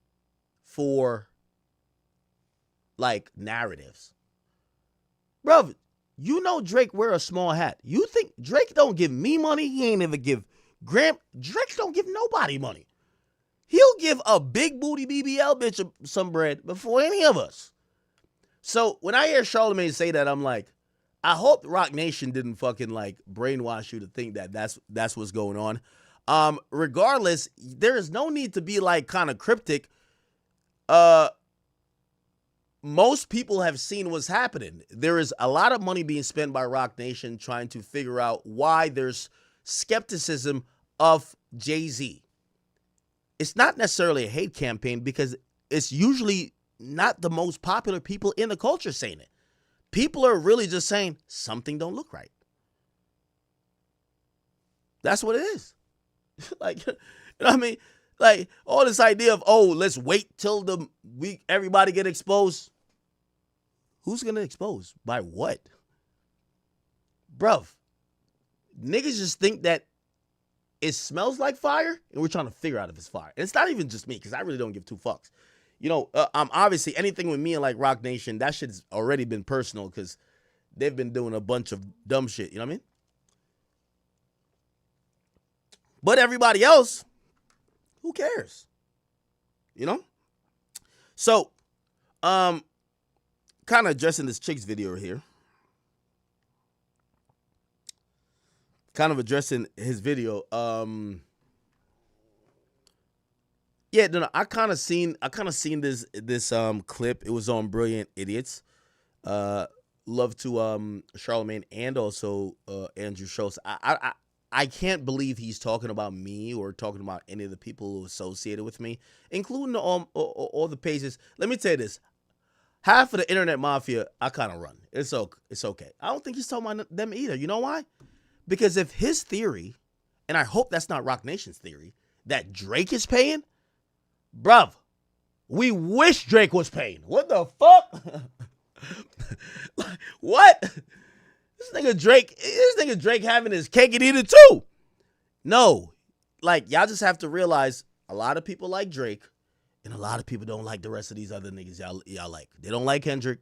for like narratives. Bro, you know Drake wear a small hat. You think Drake don't give me money? He ain't ever give Graham. Drake don't give nobody money. He'll give a big booty BBL bitch some bread before any of us. So when I hear Charlamagne say that, I'm like, I hope Rock Nation didn't fucking like brainwash you to think that that's what's going on. Regardless, there is no need to be like kind of cryptic. Most people have seen what's happening. There is a lot of money being spent by Rock Nation trying to figure out why there's skepticism of Jay-Z. It's not necessarily a hate campaign because it's usually not the most popular people in the culture saying it. People are really just saying something don't look right. That's what it is. Like, you know what I mean? Like all this idea of, oh, let's wait till everybody get exposed. Who's going to expose? By what? Bruv, niggas just think that it smells like fire and we're trying to figure out if it's fire. And it's not even just me because I really don't give two fucks. You know, obviously anything with me and like Rock Nation, that shit's already been personal because they've been doing a bunch of dumb shit. You know what I mean? But everybody else, who cares? You know? So, kind of addressing this chick's video here. Kind of addressing his video. Yeah, no, I kind of seen this clip. It was on Brilliant Idiots. Love to Charlamagne and also Andrew Schultz. I can't believe he's talking about me or talking about any of the people associated with me, including all the pages. Let me tell you this. Half of the internet mafia, I kind of run. It's okay. I don't think he's talking about them either. You know why? Because if his theory, and I hope that's not Rock Nation's theory, that Drake is paying, bruv, we wish Drake was paying. What the fuck? What? This nigga Drake having his cake and eat it too. No. Like, y'all just have to realize a lot of people like Drake and a lot of people don't like the rest of these other niggas y'all like. They don't like Kendrick.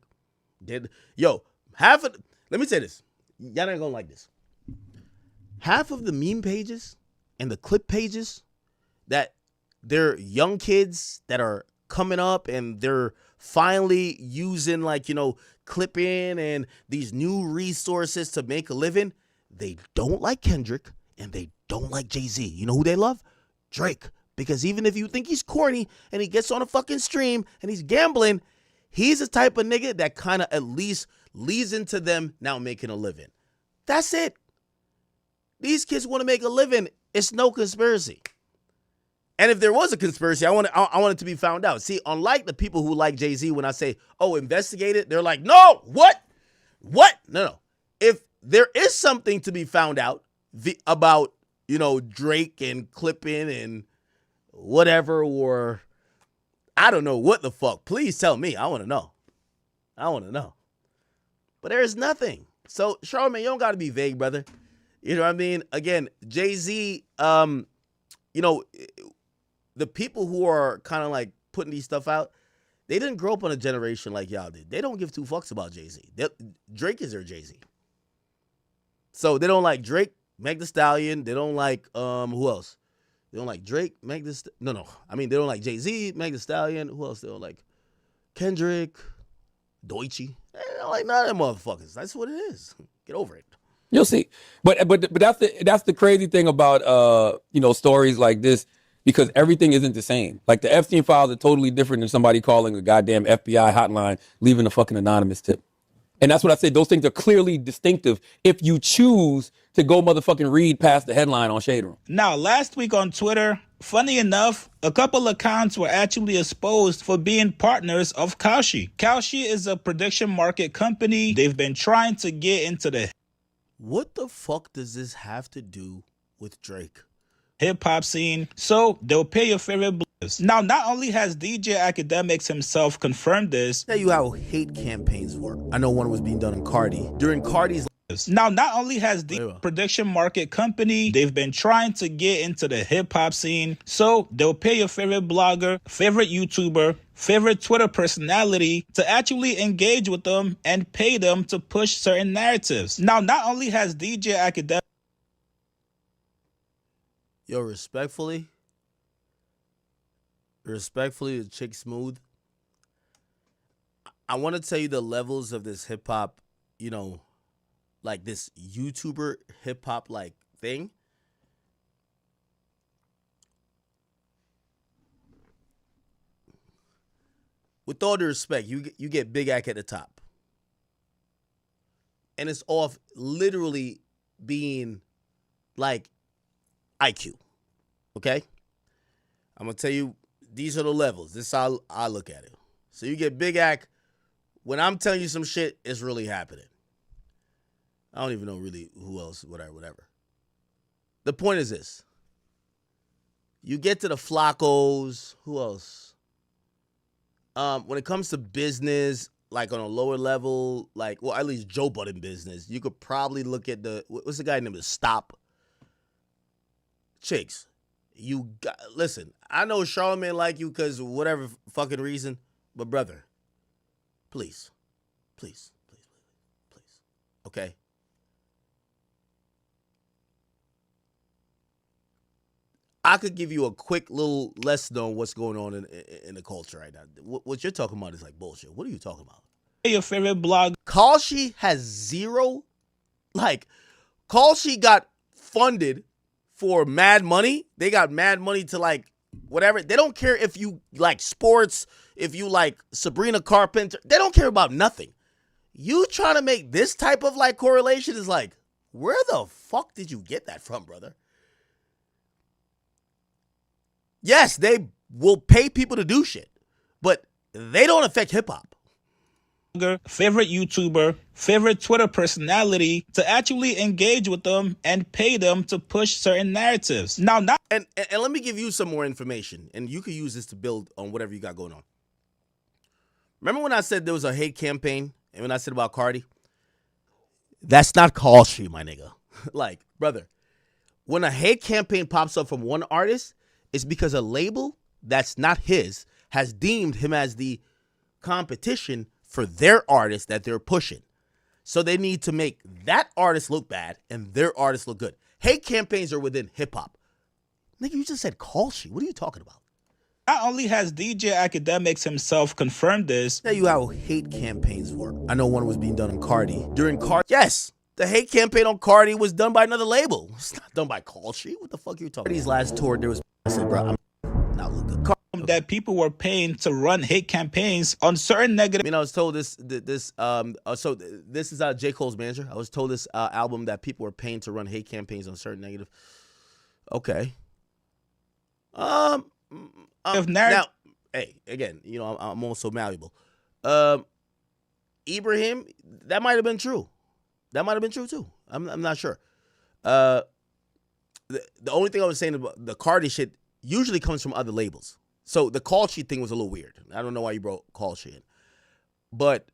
Let me say this. Y'all ain't gonna like this. Half of the meme pages and the clip pages that they're young kids that are coming up and they're finally using like, clipping and these new resources to make a living, they don't like Kendrick and they don't like Jay-Z. You know who they love? Drake. Because even if you think he's corny and he gets on a fucking stream and he's gambling, he's the type of nigga that kind of at least leads into them now making a living. That's it. These kids want to make a living. It's no conspiracy. And if there was a conspiracy, I want it to be found out. See, unlike the people who like Jay-Z, when I say, oh, investigate it, they're like, no, what? What? No. If there is something to be found out about, Drake and clipping and whatever, or I don't know what the fuck, please tell me. I want to know. But there's nothing. So, Charlamagne, you don't got to be vague, brother. You know what I mean? Again, Jay-Z, the people who are kind of like putting these stuff out, they didn't grow up on a generation like y'all did. They don't give two fucks about Jay-Z. Drake is their Jay-Z. So they don't like Drake, Meg Thee Stallion. They don't like, who else? They don't like Drake, Meg Thee Stallion. No. I mean, they don't like Jay-Z, Meg Thee Stallion. Who else they don't like? Kendrick, Doechii. They don't like none of them motherfuckers. That's what it is. Get over it. You'll see. But that's the crazy thing about stories like this, because everything isn't the same. Like the Epstein files are totally different than somebody calling a goddamn FBI hotline, leaving a fucking anonymous tip. And that's what I said. Those things are clearly distinctive if you choose to go motherfucking read past the headline on Shade Room. Now, last week on Twitter, funny enough, a couple accounts were actually exposed for being partners of Kalshi. Kalshi is a prediction market company. They've been trying to get into the... What the fuck does this have to do with Drake? Hip-hop scene, so they'll pay your favorite blues. Now, not only has DJ Academics himself confirmed this, tell you how hate campaigns work. I know one was being done on Cardi. During Cardi's... Now, not only has the prediction market company, they've been trying to get into the hip-hop scene, so they'll pay your favorite blogger, favorite YouTuber, favorite Twitter personality to actually engage with them and pay them to push certain narratives. Now, not only has DJ Academics... Yo, respectfully, the chick Smooth, I want to tell you the levels of this hip-hop, like this YouTuber hip-hop like thing. With all due respect, you get Big Ack at the top. And it's off literally being like IQ. Okay? I'm going to tell you, these are the levels. This is how I look at it. So you get Big Ack. When I'm telling you some shit, it's really happening. I don't even know really who else, whatever. The point is this. You get to the Floccos. Who else? When it comes to business, like on a lower level, like, well, at least Joe Budden business, you could probably look at what's the guy named Stop? Chicks. Listen, I know Charlamagne like you because whatever fucking reason, but brother, please. Okay? I could give you a quick little lesson on what's going on in the culture right now. What you're talking about is like bullshit. What are you talking about? Your favorite blog. Kalshi has zero. Like, Kalshi got funded for mad money. They got mad money to like whatever. They don't care if you like sports, if you like Sabrina Carpenter. They don't care about nothing. You trying to make this type of like correlation is like, where the fuck did you get that from, brother? Yes, they will pay people to do shit, but they don't affect hip hop. Favorite YouTuber, favorite Twitter personality to actually engage with them and pay them to push certain narratives. Now, and let me give you some more information, and you can use this to build on whatever you got going on. Remember when I said there was a hate campaign, and when I said about Cardi? That's not Kalshi, my nigga. Like, brother, when a hate campaign pops up from one artist, it's because a label that's not his has deemed him as the competition for their artist that they're pushing. So they need to make that artist look bad and their artist look good. Hate campaigns are within hip-hop. Nigga, you just said Kalshi. What are you talking about? Not only has DJ Academics himself confirmed this. Tell you how hate campaigns work. I know one was being done on Cardi. During Cardi, yes, the hate campaign on Cardi was done by another label. It's not done by Kalshi. What the fuck are you talking about? Cardi's last tour, there was... I said, bro, I'm not looking good. That people were paying to run hate campaigns on certain negative... I mean, I was told this is J. Cole's manager. I was told this album that people were paying to run hate campaigns on certain negative... Okay. Now, hey, again, you know, I'm also malleable. Ibrahim, that might have been true. That might have been true too. I'm not sure. The only thing I was saying about the Cardi shit usually comes from other labels. So the call sheet thing was a little weird. I don't know why you brought call sheet in. But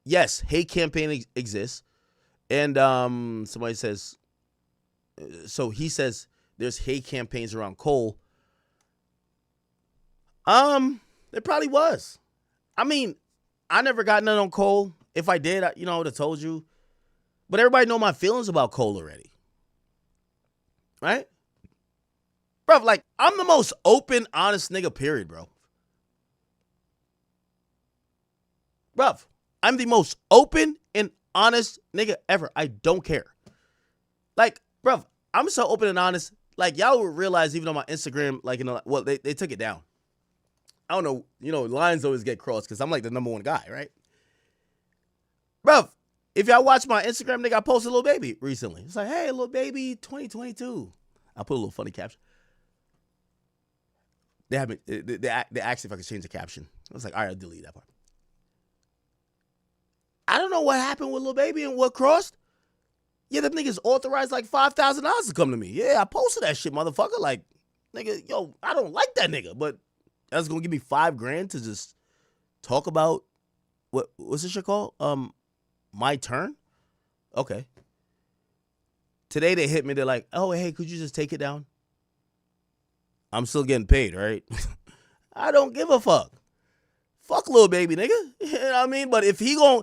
yes, hate campaign exists. And somebody says, so he says there's hate campaigns around Cole. There probably was. I mean, I never got none on Cole. If I did, I would have told you. But everybody know my feelings about Cole already. Right? Bro, like, I'm the most open, honest nigga, period, bro. Bro, I'm the most open and honest nigga ever. I don't care. Like, bro, I'm so open and honest. Like, y'all would realize even on my Instagram, like, they took it down. I don't know, lines always get crossed because I'm like the #1 guy, right? Bro, if y'all watch my Instagram, nigga, I posted Lil Baby recently. It's like, hey, Lil Baby 2022. I put a little funny caption. They asked if I could change the caption. I was like, all right, I'll delete that part. I don't know what happened with Lil Baby and what crossed. Yeah, them niggas authorized like $5,000 to come to me. Yeah, I posted that shit, motherfucker. Like, nigga, yo, I don't like that nigga, but that's gonna give me $5,000 to just talk about what's this shit called? My turn? Okay. Today they hit me, they're like, oh, hey, could you just take it down? I'm still getting paid, right? I don't give a fuck. Fuck Lil Baby, nigga. You know what I mean? But if him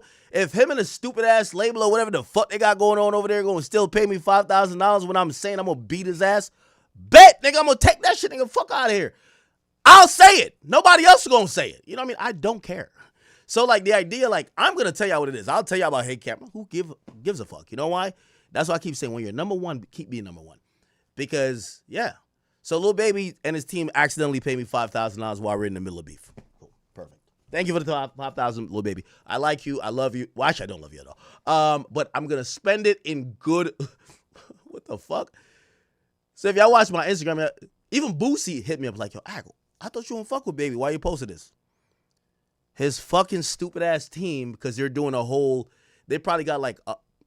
and a stupid ass label or whatever the fuck they got going on over there gonna still pay me $5,000 when I'm saying I'm gonna beat his ass, bet, nigga, I'm gonna take that shit, nigga, fuck out of here. I'll say it. Nobody else is gonna say it. You know what I mean? I don't care. So, like, the idea, like, I'm gonna tell y'all what it is. I'll tell y'all about hate camera. Who gives a fuck? You know why? That's why I keep saying when you're #1, keep being #1. Because, yeah. So Lil Baby and his team accidentally paid me $5,000 while we're in the middle of beef. Cool. Perfect. Thank you for the $5,000, Lil Baby. I like you. I love you. Well, actually, I don't love you at all. But I'm gonna spend it in good. What the fuck? So if y'all watch my Instagram, even Boosie hit me up like, yo, I thought you wouldn't fuck with Baby. Why you posted this? His fucking stupid ass team, because they're doing a whole. They probably got like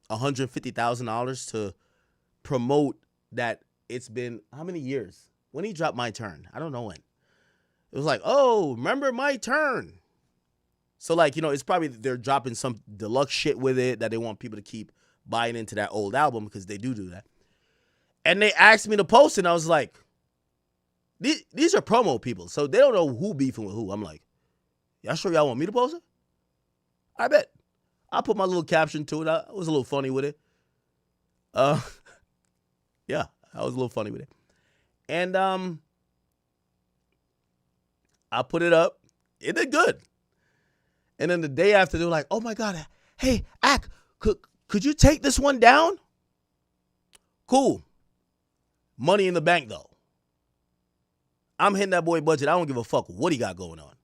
$150,000 to promote that. It's been how many years? When he dropped My Turn? I don't know when. It was like, oh, remember My Turn? So, like, it's probably they're dropping some deluxe shit with it that they want people to keep buying into that old album because they do that. And they asked me to post it, and I was like, these are promo people, so they don't know who beefing with who. I'm like, y'all sure y'all want me to post it? I bet. I put my little caption to it. I was a little funny with it. Yeah. I was a little funny with it. And I put it up. It did good. And then the day after, they were like, oh, my God. Hey, Ak, could you take this one down? Cool. Money in the bank, though. I'm hitting that boy budget. I don't give a fuck what he got going on.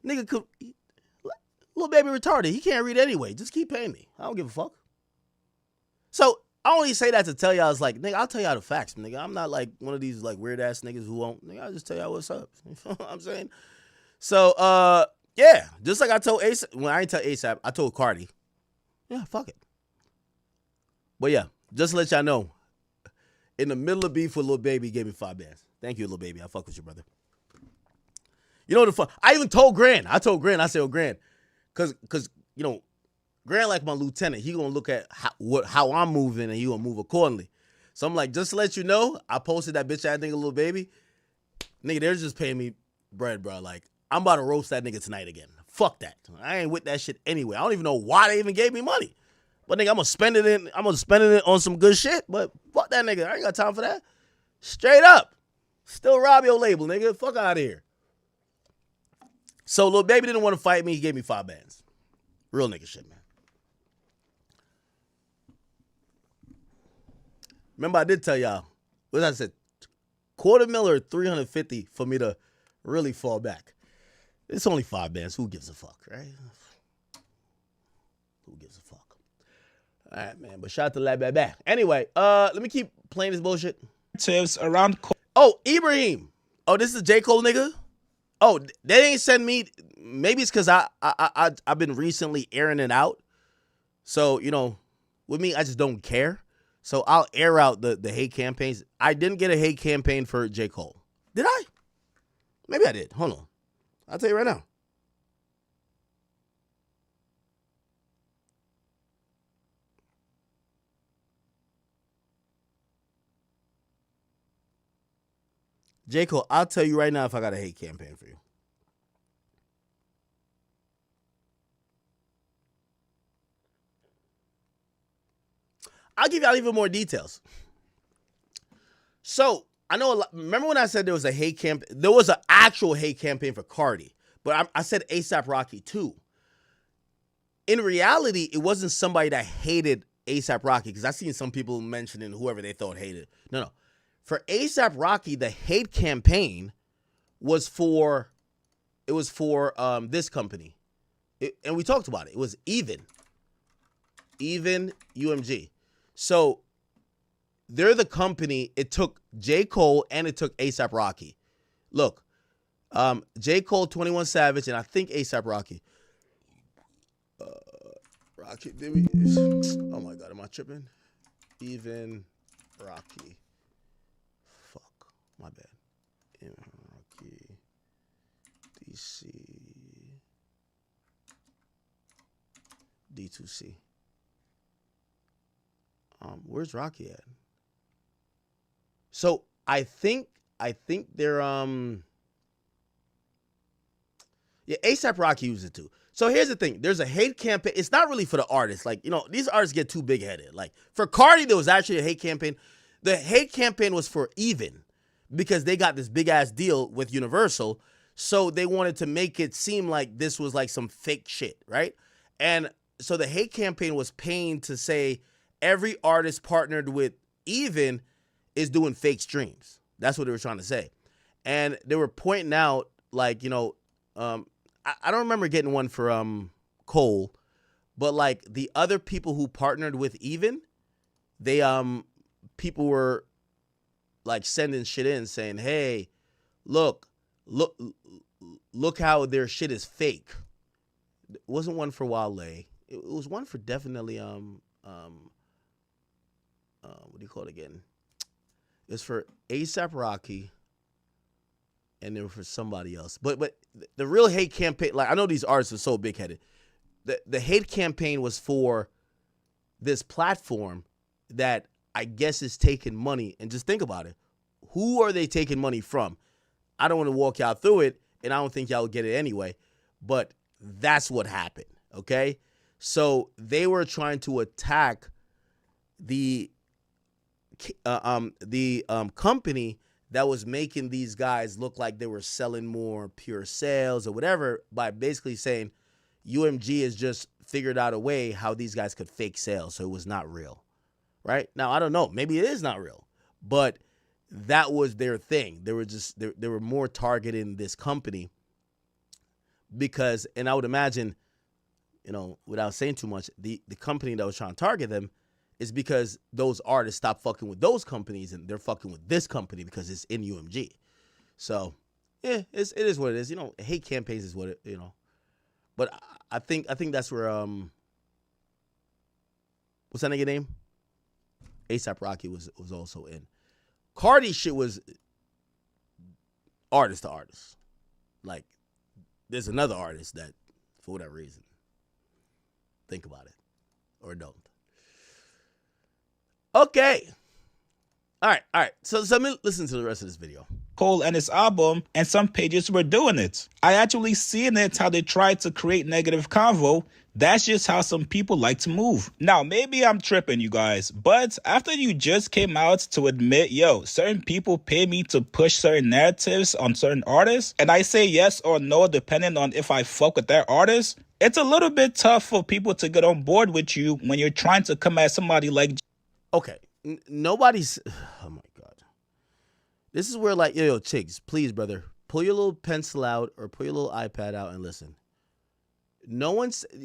Nigga, Lil Baby retarded. He can't read anyway. Just keep paying me. I don't give a fuck. So, I only say that to tell y'all, it's like, nigga, I'll tell y'all the facts, nigga. I'm not like one of these like weird ass niggas who won't. Nigga, I'll just tell y'all what's up. You know what I'm saying? So, yeah, just like I told ASAP, when I didn't tell ASAP, I told Cardi. Yeah, fuck it. But yeah, just to let y'all know, in the middle of beef with Lil Baby, he gave me $5. Thank you, Lil Baby. I fuck with you, brother. You know what the fuck? I even told Grant. I said, oh, Grant, because Grant like my lieutenant. He gonna look at how I'm moving and he gonna move accordingly. So I'm like, just to let you know, I posted that bitch ass nigga Lil Baby. Nigga, they're just paying me bread, bro. Like, I'm about to roast that nigga tonight again. Fuck that. I ain't with that shit anyway. I don't even know why they even gave me money. But nigga, I'm gonna spend it on some good shit. But fuck that nigga. I ain't got time for that. Straight up. Still rob your label, nigga. Fuck out of here. So Lil Baby didn't want to fight me. He gave me $5. Real nigga shit, man. Remember, I did tell y'all, what I said, $250,000 or $350,000 for me to really fall back. It's only $5. Who gives a fuck, right? Who gives a fuck? All right, man. But shout out to Lab Bad Bad. Anyway, let me keep playing this bullshit. Tips around. Oh, Ibrahim. Oh, this is a J. Cole nigga? Oh, they ain't send me. Maybe it's because I've been recently airing it out. So, you know, with me, I just don't care. So I'll air out the hate campaigns. I didn't get a hate campaign for J. Cole. Did I? Maybe I did. Hold on. I'll tell you right now. J. Cole, I'll tell you right now if I got a hate campaign for you. I'll give y'all even more details. So, I know a lot. Remember when I said there was a hate campaign? There was an actual hate campaign for Cardi, but I said A$AP Rocky too. In reality, it wasn't somebody that hated A$AP Rocky, because I've seen some people mentioning whoever they thought hated. No. For A$AP Rocky, the hate campaign was for this company. And we talked about it. It was Even UMG. So they're the company. It took J. Cole and it took A$AP Rocky. Look, J. Cole, 21 Savage, and I think A$AP Rocky. Rocky, oh my God, am I tripping? Even Rocky. Fuck, my bad. Even Rocky. DC. D2C. Where's Rocky at? So I think they're A$AP Rocky used it too. So here's the thing. There's a hate campaign. It's not really for the artists. Like, you know, these artists get too big-headed. Like, for Cardi, there was actually a hate campaign. The hate campaign was for Even, because they got this big-ass deal with Universal, so they wanted to make it seem like this was like some fake shit, right? And so the hate campaign was paying to say every artist partnered with Even is doing fake streams. That's what they were trying to say. And they were pointing out, like, you know, I don't remember getting one for Cole, but like the other people who partnered with Even, they people were like sending shit in saying, "Hey, look how their shit is fake." It wasn't one for Wale. It was one for definitely what do you call it again? It's for A$AP Rocky. And they were for somebody else. But the real hate campaign, like, I know these artists are so big-headed. The hate campaign was for this platform that I guess is taking money. And just think about it. Who are they taking money from? I don't want to walk y'all through it, and I don't think y'all will get it anyway. But that's what happened, okay? So they were trying to attack the company that was making these guys look like they were selling more pure sales or whatever, by basically saying UMG has just figured out a way how these guys could fake sales, so it was not real, right? Now, I don't know. Maybe it is not real, but that was their thing. They were more targeting this company because, and I would imagine, you know, without saying too much, the company that was trying to target them is because those artists stopped fucking with those companies and they're fucking with this company because it's in UMG. So, yeah, it is what it is. You know, hate campaigns is what it, you know. But I think that's where what's that nigga name? A$AP Rocky was also in. Cardi shit was artist to artist. Like, there's another artist that, for whatever reason, think about it or don't. Okay. All right. So let me listen to the rest of this video. Cole and his album, and some pages were doing it. I actually seen it, how they tried to create negative convo. That's just how some people like to move. Now, maybe I'm tripping, you guys, but after you just came out to admit, yo, certain people pay me to push certain narratives on certain artists, and I say yes or no depending on if I fuck with that artist, it's a little bit tough for people to get on board with you when you're trying to come at somebody like... Okay, nobody's... Oh, my God. This is where, like, yo, chicks, please, brother, pull your little pencil out or pull your little iPad out and listen.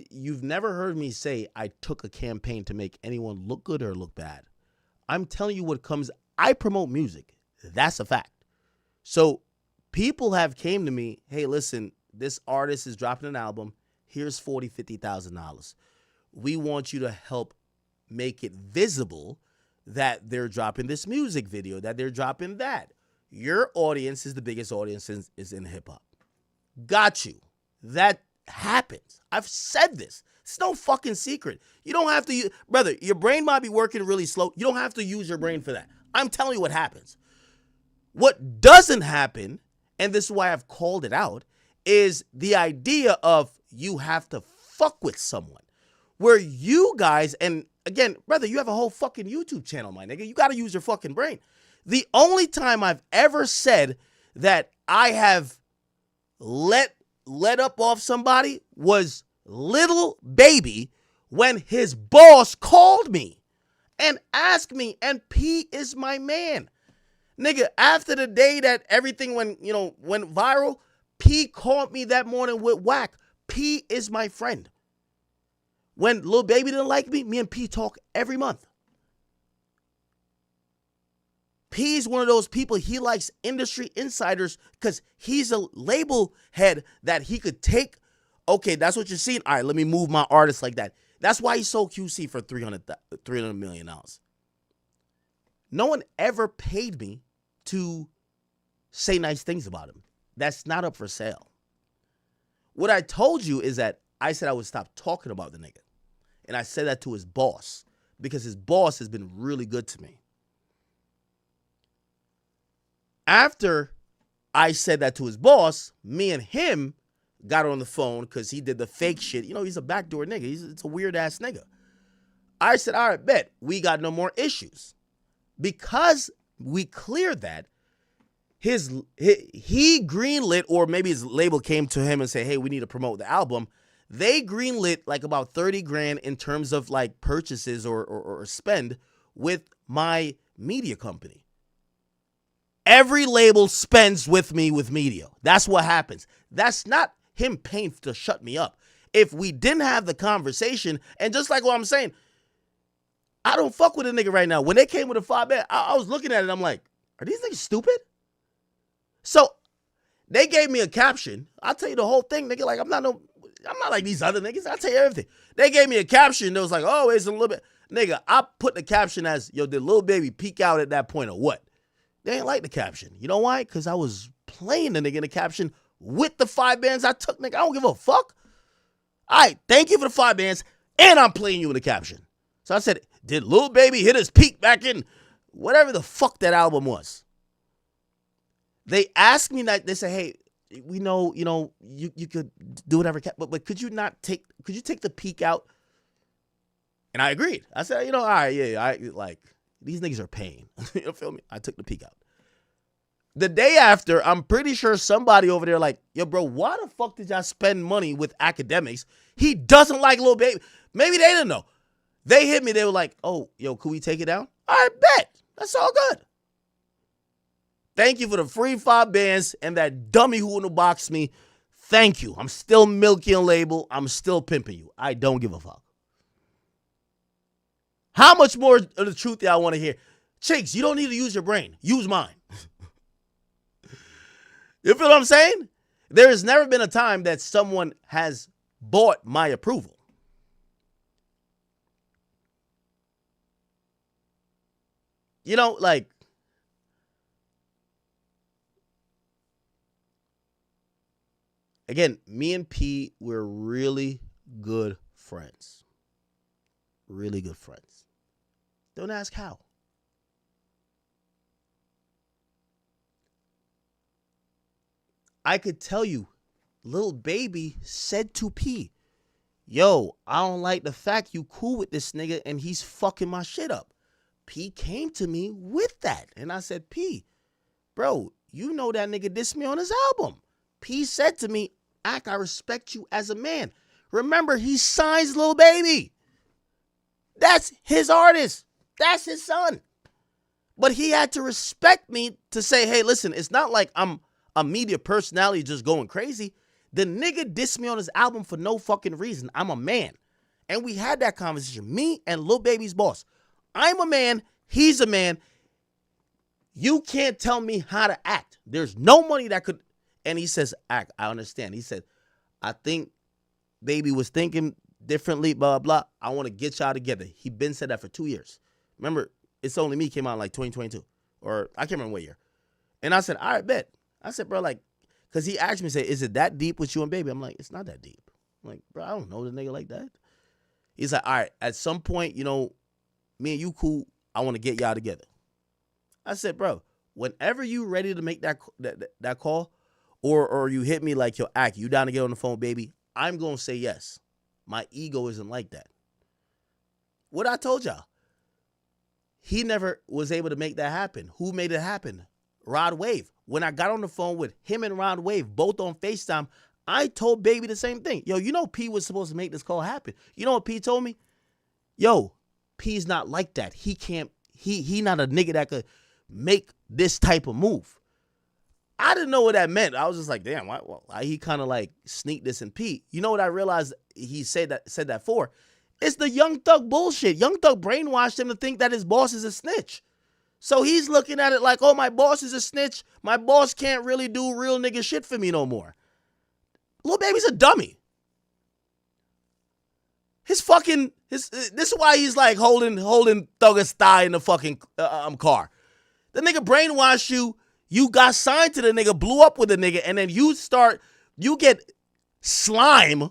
You've never heard me say I took a campaign to make anyone look good or look bad. I'm telling you what comes... I promote music. That's a fact. So people have came to me, hey, listen, this artist is dropping an album. Here's $40,000, $50,000. We want you to help make it visible that they're dropping this music video, that they're dropping that. Your audience is the biggest audience is in hip hop. Got you. That happens. I've said this. It's no fucking secret. You don't have to, brother, your brain might be working really slow. You don't have to use your brain for that. I'm telling you what happens. What doesn't happen, and this is why I've called it out, is the idea of you have to fuck with someone. Where you guys, and again, brother, you have a whole fucking YouTube channel, my nigga. You got to use your fucking brain. The only time I've ever said that I have let up off somebody was Lil Baby when his boss called me and asked me, and P is my man. Nigga, after the day that everything went viral, P called me that morning with whack. P is my friend. When Lil Baby didn't like me and P talk every month. P's one of those people, he likes industry insiders because he's a label head that he could take, okay, that's what you're seeing. All right, let me move my artist like that. That's why he sold QC for $300 million. No one ever paid me to say nice things about him. That's not up for sale. What I told you is that I said I would stop talking about the nigga. And I said that to his boss because his boss has been really good to me. After I said that to his boss, me and him got on the phone because he did the fake shit. You know, he's a backdoor nigga. It's a weird ass nigga. I said, all right, bet. We got no more issues. Because we cleared that, he greenlit, or maybe his label came to him and said, hey, we need to promote the album. They greenlit like about 30 grand in terms of like purchases or spend with my media company. Every label spends with me with media. That's what happens. That's not him paying to shut me up. If we didn't have the conversation, and just like what I'm saying, I don't fuck with a nigga right now. When they came with a 5-band, I was looking at it, I'm like, are these niggas stupid? So they gave me a caption. I'll tell you the whole thing, nigga. Like, I'm not like these other niggas. I'll tell you everything. They gave me a caption that was like, oh, it's a little bit. Nigga, I put the caption as, yo, did Lil Baby peek out at that point or what? They ain't like the caption. You know why? Because I was playing the nigga in the caption with the 5 bands I took, nigga. I don't give a fuck. All right, thank you for the 5 bands, and I'm playing you in the caption. So I said, did Lil Baby hit his peak back in whatever the fuck that album was? They asked me that. They said, hey, we know, you could do whatever, but could you take the peak out? And I agreed. I said, all right, yeah, these niggas are paying. You feel me? I took the peak out. The day after, I'm pretty sure somebody over there like, yo, bro, why the fuck did y'all spend money with academics? He doesn't like Lil Baby. Maybe they didn't know. They hit me. They were like, oh, yo, could we take it down? All right, bet. That's all good. Thank you for the free 5 bands and that dummy who in the box me. Thank you. I'm still milking a label. I'm still pimping you. I don't give a fuck. How much more of the truth y'all want to hear? Chicks, you don't need to use your brain. Use mine. You feel what I'm saying? There has never been a time that someone has bought my approval. Like, again, me and P, we're really good friends. Really good friends. Don't ask how. I could tell you, Lil Baby said to P, yo, I don't like the fact you cool with this nigga and he's fucking my shit up. P came to me with that. And I said, P, bro, you know that nigga dissed me on his album. P said to me, I respect you as a man. Remember, he signs Lil Baby. That's his artist. That's his son. But he had to respect me to say, hey, listen, it's not like I'm a media personality just going crazy. The nigga dissed me on his album for no fucking reason. I'm a man. And we had that conversation. Me and Lil Baby's boss. I'm a man. He's a man. You can't tell me how to act. There's no money that could. And he says, act. I understand. He said, I think baby was thinking differently, blah, blah. I want to get y'all together. He been said that for 2 years. Remember, It's Only Me came out in like 2022. Or I can't remember what year. And I said, all right, bet. I said, bro, like, because he asked me, say, is it that deep with you and baby? I'm like, it's not that deep. I'm like, bro, I don't know the nigga like that. He's like, all right, at some point, you know, me and you cool. I want to get y'all together. I said, bro, whenever you ready to make that call, or you hit me like, yo, act, you down to get on the phone, baby, I'm going to say yes. My ego isn't like that. What I told y'all. He never was able to make that happen. Who made it happen? Rod Wave. When I got on the phone with him and Rod Wave, both on FaceTime, I told baby the same thing. Yo, you know P was supposed to make this call happen. You know what P told me? Yo, P's not like that. He can't, he not a nigga that could make this type of move. I didn't know what that meant. I was just like, damn, why he kind of like sneak this in P? You know what I realized he said that for? It's the Young Thug bullshit. Young Thug brainwashed him to think that his boss is a snitch. So he's looking at it like, oh, my boss is a snitch. My boss can't really do real nigga shit for me no more. Lil Baby's a dummy. This is why he's like holding Thugger's thigh in the fucking car. The nigga brainwashed you. You got signed to the nigga, blew up with the nigga, and then you get slime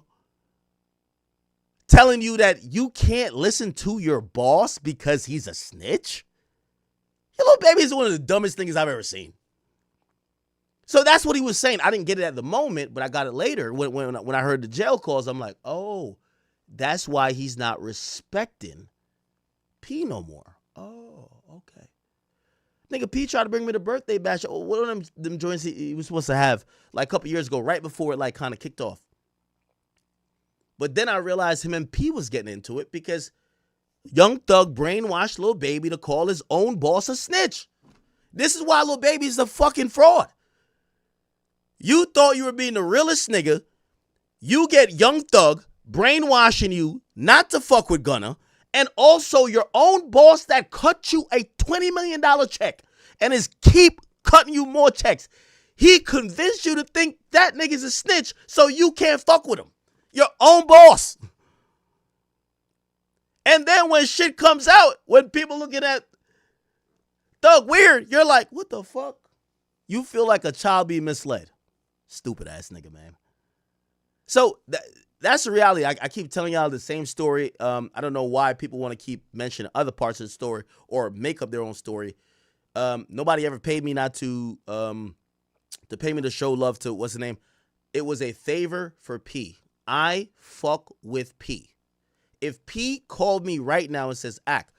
telling you that you can't listen to your boss because he's a snitch. Your Lil Baby is one of the dumbest things I've ever seen. So that's what he was saying. I didn't get it at the moment, but I got it later when I heard the jail calls. I'm like, oh, that's why he's not respecting P no more. Oh, okay. Nigga, P tried to bring me the birthday bash. Oh, one of them joints he was supposed to have like a couple years ago, right before it like kind of kicked off. But then I realized him and P was getting into it because Young Thug brainwashed Lil Baby to call his own boss a snitch. This is why Lil Baby's a fucking fraud. You thought you were being the realest nigga. You get Young Thug brainwashing you not to fuck with Gunna, and also your own boss that cut you a $20 million check and is keep cutting you more checks. He convinced you to think that nigga's a snitch so you can't fuck with him. Your own boss. And then when shit comes out, when people looking at Thug weird, you're like, what the fuck? You feel like a child being misled. Stupid ass nigga, man. So that's the reality. I keep telling y'all the same story. I don't know why people want to keep mentioning other parts of the story or make up their own story. Nobody ever paid me not to pay me to show love to, what's the name? It was a favor for P. I fuck with P. If P called me right now and says, Ack,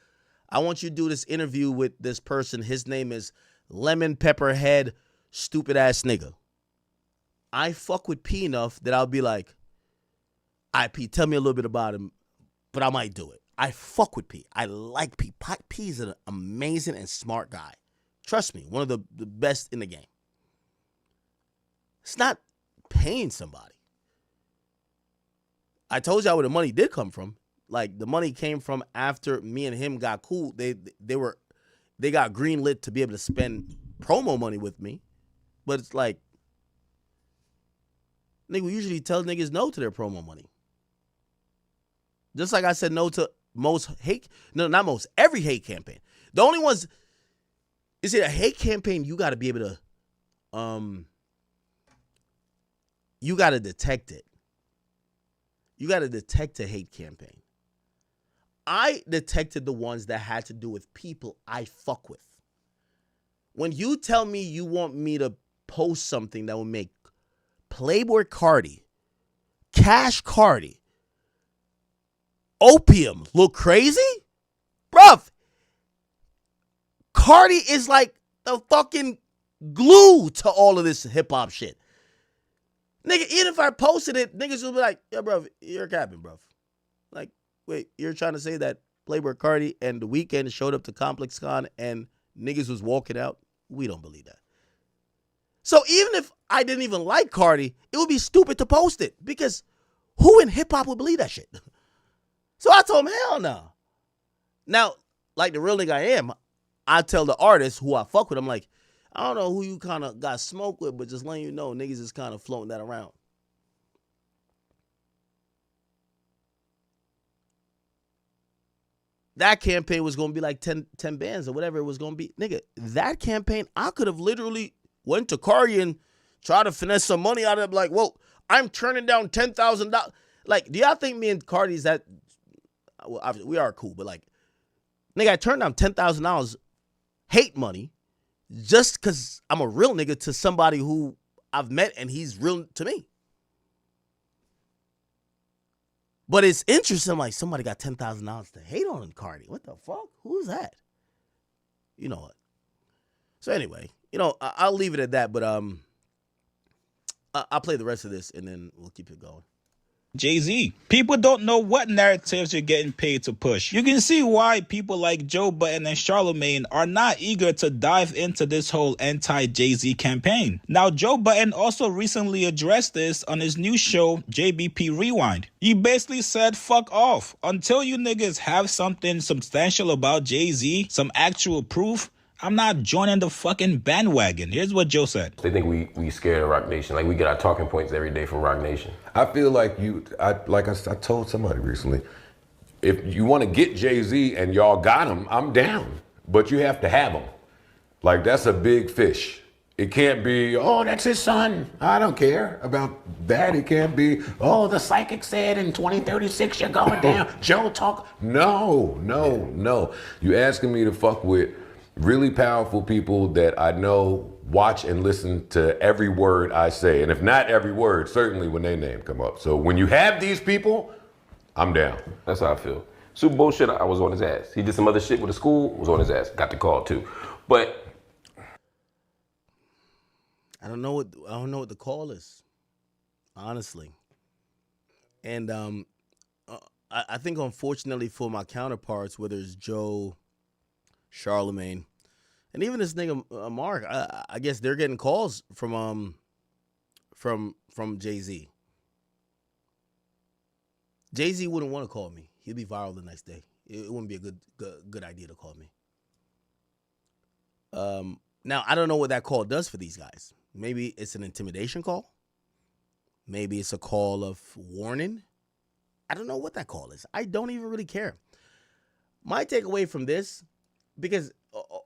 I want you to do this interview with this person. His name is Lemon Pepper Head, stupid ass nigga. I fuck with P enough that I'll be like, all right, P, tell me a little bit about him, but I might do it. I fuck with P. I like P. P is an amazing and smart guy. Trust me, one of the best in the game. It's not paying somebody. I told y'all where the money did come from. Like, the money came from after me and him got cool. They got greenlit to be able to spend promo money with me. But it's like, nigga, we usually tell niggas no to their promo money. Just like I said no to every hate campaign. The only ones, is it a hate campaign, you got to be able to, you got to detect it. You got to detect a hate campaign. I detected the ones that had to do with people I fuck with. When you tell me you want me to post something that will make Playboy Cardi, Cash Cardi, Opium look crazy? Bruv, Cardi is like the fucking glue to all of this hip-hop shit. Nigga, even if I posted it, niggas will be like, yeah, bruv, you're capping, bruv. Like, wait, you're trying to say that Playboy Cardi and The Weeknd showed up to Complex Con and niggas was walking out? We don't believe that. So even if I didn't even like Cardi, it would be stupid to post it because who in hip-hop would believe that shit? So I told him, hell no. Now, like the real nigga I am, I tell the artist who I fuck with, I'm like, I don't know who you kind of got smoke with, but just letting you know, niggas is kind of floating that around. That campaign was going to be like 10 bands or whatever it was going to be. Nigga, that campaign, I could have literally went to Cardi and tried to finesse some money out of it. Like, whoa, I'm turning down $10,000. Like, do y'all think me and Cardi's that, well, obviously we are cool, but like, nigga, I turned down $10,000 hate money just because I'm a real nigga to somebody who I've met and he's real to me. But it's interesting, like, somebody got $10,000 to hate on Cardi. What the fuck? Who's that? You know what? So anyway, I'll leave it at that, but I'll play the rest of this and then we'll keep it going. Jay-Z. People don't know what narratives you're getting paid to push. You can see why people like Joe Budden and Charlemagne are not eager to dive into this whole anti-Jay-Z campaign. Now, Joe Budden also recently addressed this on his new show, JBP Rewind. He basically said, fuck off. Until you niggas have something substantial about Jay-Z, some actual proof, I'm not joining the fucking bandwagon. Here's what Joe said. They think we scared of Rock Nation. Like, we get our talking points every day from Rock Nation. I feel like I told somebody recently, if you want to get Jay-Z and y'all got him, I'm down. But you have to have him. Like, that's a big fish. It can't be, oh, that's his son. I don't care about that. It can't be, oh, the psychic said in 2036 you're going down. Joe talk. No. You asking me to fuck with really powerful people that I know watch and listen to every word I say. And if not every word, certainly when their name come up. So when you have these people, I'm down. That's how I feel. Super Bowl shit, I was on his ass. He did some other shit with the school, was on his ass. Got the call too. But I don't know what the call is, honestly. And I think unfortunately for my counterparts, whether it's Joe, Charlemagne, and even this nigga Mark, I guess they're getting calls from Jay-Z. Jay-Z wouldn't want to call me. He'd be viral the next day. It wouldn't be a good idea to call me. Now I don't know what that call does for these guys. Maybe it's an intimidation call. Maybe it's a call of warning. I don't know what that call is. I don't even really care. My takeaway from this, because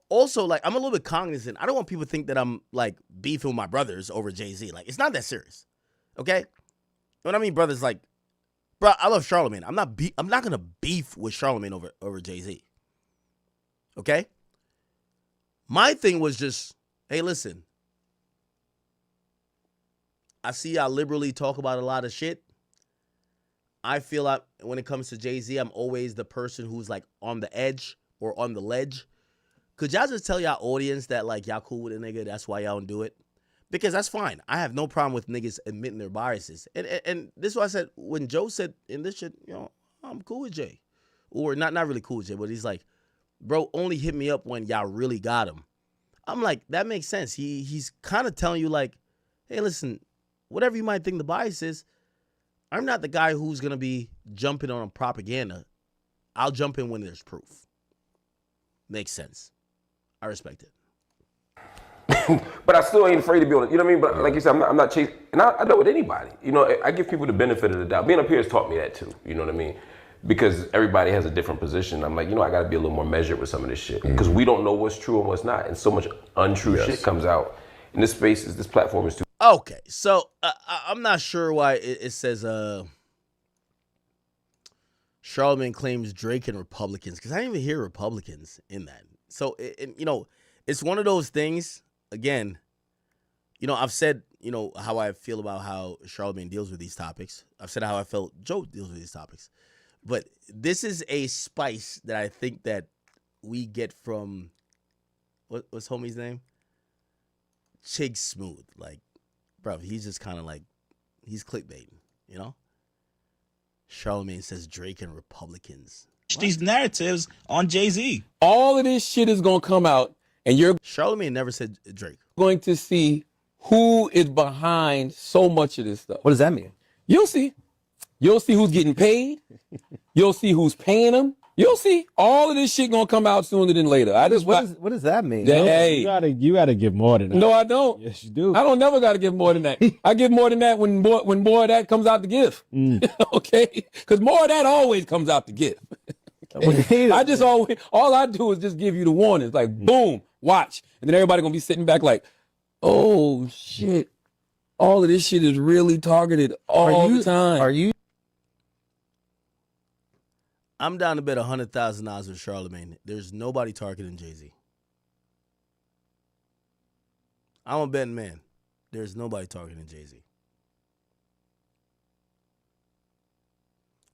also, like, I'm a little bit cognizant. I don't want people to think that I'm, like, beefing with my brothers over Jay-Z. Like, it's not that serious, okay? When I mean brothers, like, bro, I love Charlemagne. I'm not going to beef with Charlemagne over Jay-Z, okay? My thing was just, hey, listen, I see y'all liberally talk about a lot of shit. I feel like when it comes to Jay-Z, I'm always the person who's, like, on the edge or on the ledge. Could y'all just tell y'all audience that, like, y'all cool with a nigga, that's why y'all don't do it? Because that's fine. I have no problem with niggas admitting their biases. And this is why I said, when Joe said in this shit, I'm cool with Jay. Or not really cool with Jay, but he's like, bro, only hit me up when y'all really got him. I'm like, that makes sense. He's kind of telling you, like, hey, listen, whatever you might think the bias is, I'm not the guy who's going to be jumping on propaganda. I'll jump in when there's proof. Makes sense. I respect it. But I still ain't afraid to be on it. You know what I mean? But like you said, I'm not chasing. And I know with anybody. I give people the benefit of the doubt. Being up here has taught me that too. You know what I mean? Because everybody has a different position. I'm like, I got to be a little more measured with some of this shit. Because we don't know what's true and what's not. And so much untrue shit comes out. And this platform is too. Okay, so I'm not sure why it says Charlemagne claims Drake and Republicans, because I didn't even hear Republicans in that. So, it's one of those things, again, I've said, how I feel about how Charlemagne deals with these topics. I've said how I felt Joe deals with these topics. But this is a spice that I think that we get from, what's homie's name? Chig Smooth. Like, bro, he's just kind of like, he's clickbaiting, Charlemagne says Drake and Republicans. These narratives on Jay-Z. All of this shit is going to come out, and Charlemagne never said Drake. Going to see who is behind so much of this stuff. What does that mean? You'll see. You'll see who's getting paid. You'll see who's paying them. You'll see. All of this shit gonna come out sooner than later. What does that mean? Hey, You gotta give more than that. no, I don't. Yes, you do. I don't never got to give more than that. I give more than that when more of that comes out to give. Okay? Because more of that always comes out to give. I just all I do is just give you the warnings. Like, boom, watch. And then everybody going to be sitting back like, oh, shit. All of this shit is really targeted all the time. Are you? I'm down to bet $100,000 with Charlemagne. There's nobody targeting Jay-Z. I'm a betting man. There's nobody targeting Jay-Z.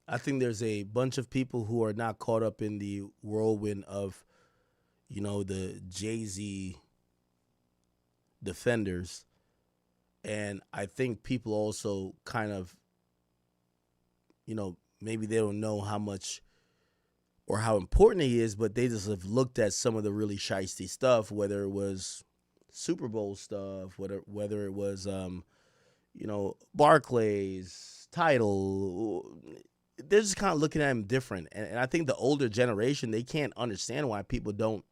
I think there's a bunch of people who are not caught up in the whirlwind of, the Jay-Z defenders. And I think people also kind of, maybe they don't know how much or how important he is, but they just have looked at some of the really shiesty stuff, whether it was Super Bowl stuff, whether it was, Barclays, title. They're just kind of looking at him different. And I think the older generation, they can't understand why people don't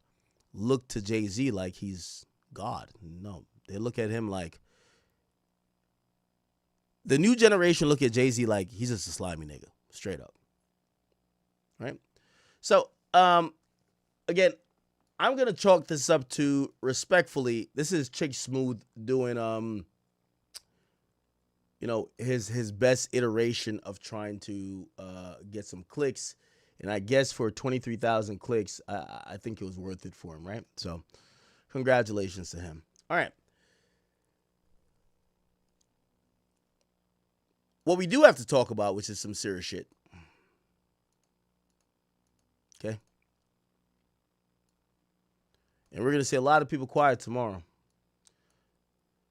look to Jay-Z like he's God. No, they look at him like, the new generation look at Jay-Z like he's just a slimy nigga, straight up. Right? So, again, I'm going to chalk this up to, respectfully, this is Chick Smooth doing, his best iteration of trying to get some clicks. And I guess for 23,000 clicks, I think it was worth it for him, right? So, congratulations to him. All right. What we do have to talk about, which is some serious shit. Okay? And we're going to see a lot of people quiet tomorrow.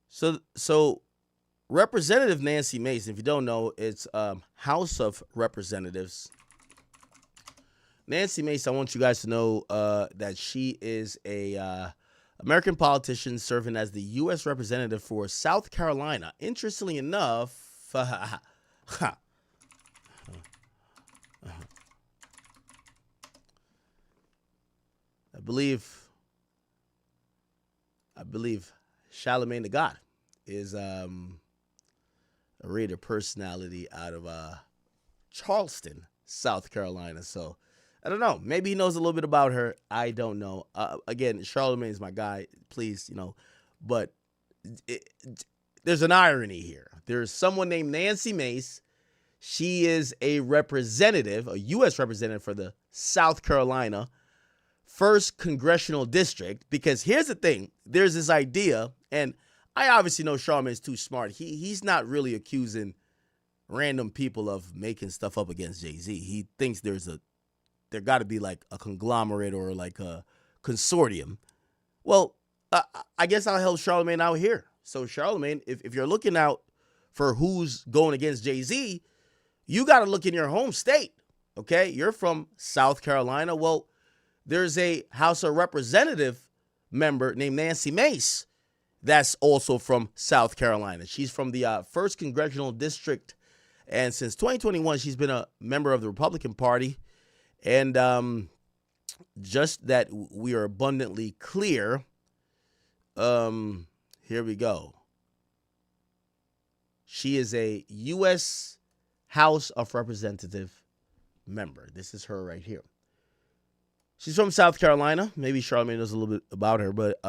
So Representative Nancy Mason, if you don't know, it's House of Representatives. Nancy Mason, I want you guys to know that she is a American politician serving as the U.S. representative for South Carolina. Interestingly enough, I believe Charlemagne the God is a rated personality out of Charleston, South Carolina. So I don't know. Maybe he knows a little bit about her. I don't know. Again, Charlemagne is my guy. Please, but there's an irony here. There's someone named Nancy Mace. She is a representative, a U.S. representative for the South Carolina 1st Congressional District. Because here's the thing. There's this idea, and I obviously know Charlemagne's too smart. He's not really accusing random people of making stuff up against Jay-Z. He thinks there got to be like a conglomerate or like a consortium. Well, I guess I'll help Charlemagne out here. So Charlemagne, if you're looking out for who's going against Jay-Z, you got to look in your home state, okay? You're from South Carolina. Well, there's a House of Representative member named Nancy Mace that's also from South Carolina. She's from the 1st Congressional District, and since 2021, she's been a member of the Republican Party. And just that we are abundantly clear, here we go. She is a U.S. House of Representative member. This is her right here. She's from South Carolina. Maybe Charlemagne knows a little bit about her, but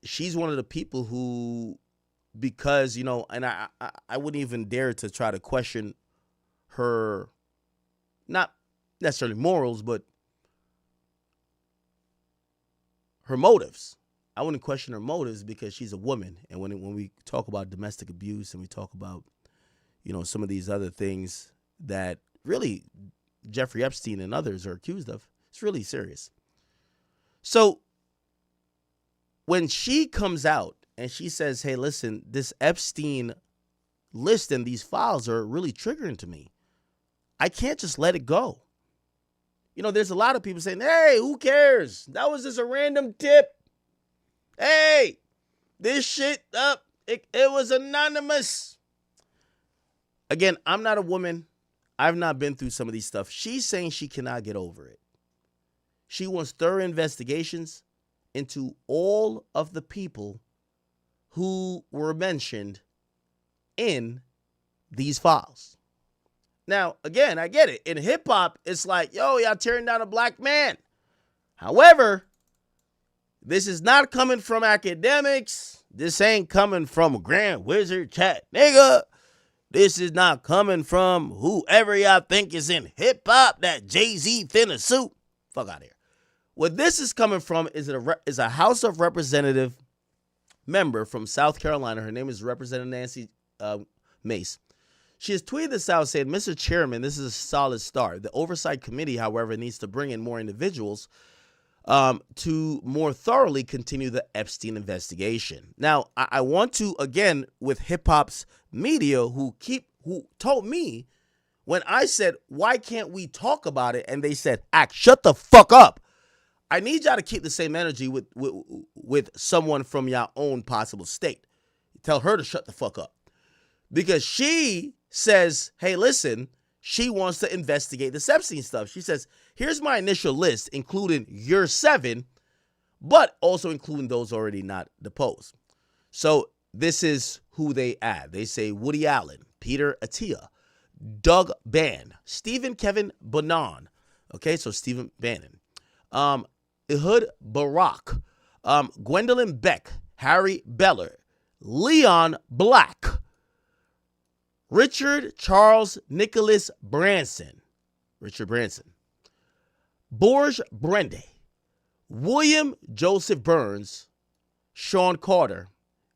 she's one of the people who, because, and I wouldn't even dare to try to question her, not necessarily morals, but her motives. I wouldn't question her motives because she's a woman. And when we talk about domestic abuse and we talk about, some of these other things that really Jeffrey Epstein and others are accused of, it's really serious. So when she comes out and she says, hey, listen, this Epstein list and these files are really triggering to me. I can't just let it go. There's a lot of people saying, hey, who cares? That was just a random tip. Hey, this shit up. It was anonymous. Again, I'm not a woman. I've not been through some of these stuff. She's saying she cannot get over it. She wants thorough investigations into all of the people who were mentioned in these files. Now, again, I get it. In hip hop, it's like, yo, y'all tearing down a black man. However, this is not coming from academics. This ain't coming from Grand Wizard Chat, nigga. This is not coming from whoever y'all think is in hip hop, that Jay-Z thinner suit. Fuck out of here. What this is coming from is a House of Representative member from South Carolina. Her name is Representative Nancy Mace. She has tweeted this out saying, Mr. Chairman, this is a solid start. The Oversight Committee, however, needs to bring in more individuals to more thoroughly continue the Epstein investigation. Now, I want to, again, with hip-hop's media who told me when I said, why can't we talk about it? And they said, shut the fuck up. I need y'all to keep the same energy with someone from your own possible state. Tell her to shut the fuck up. Because she says, hey, listen, she wants to investigate this Epstein stuff. She says, here's my initial list, including your 7, but also including those already not deposed. So this is who they add. They say Woody Allen, Peter Attia, Doug Bann, Stephen Kevin Bonan. Okay, so Stephen Bannon. Ehud Barak, Gwendolyn Beck, Harry Beller, Leon Black, Richard Charles Nicholas Branson, Borge Brende, William Joseph Burns, Sean Carter,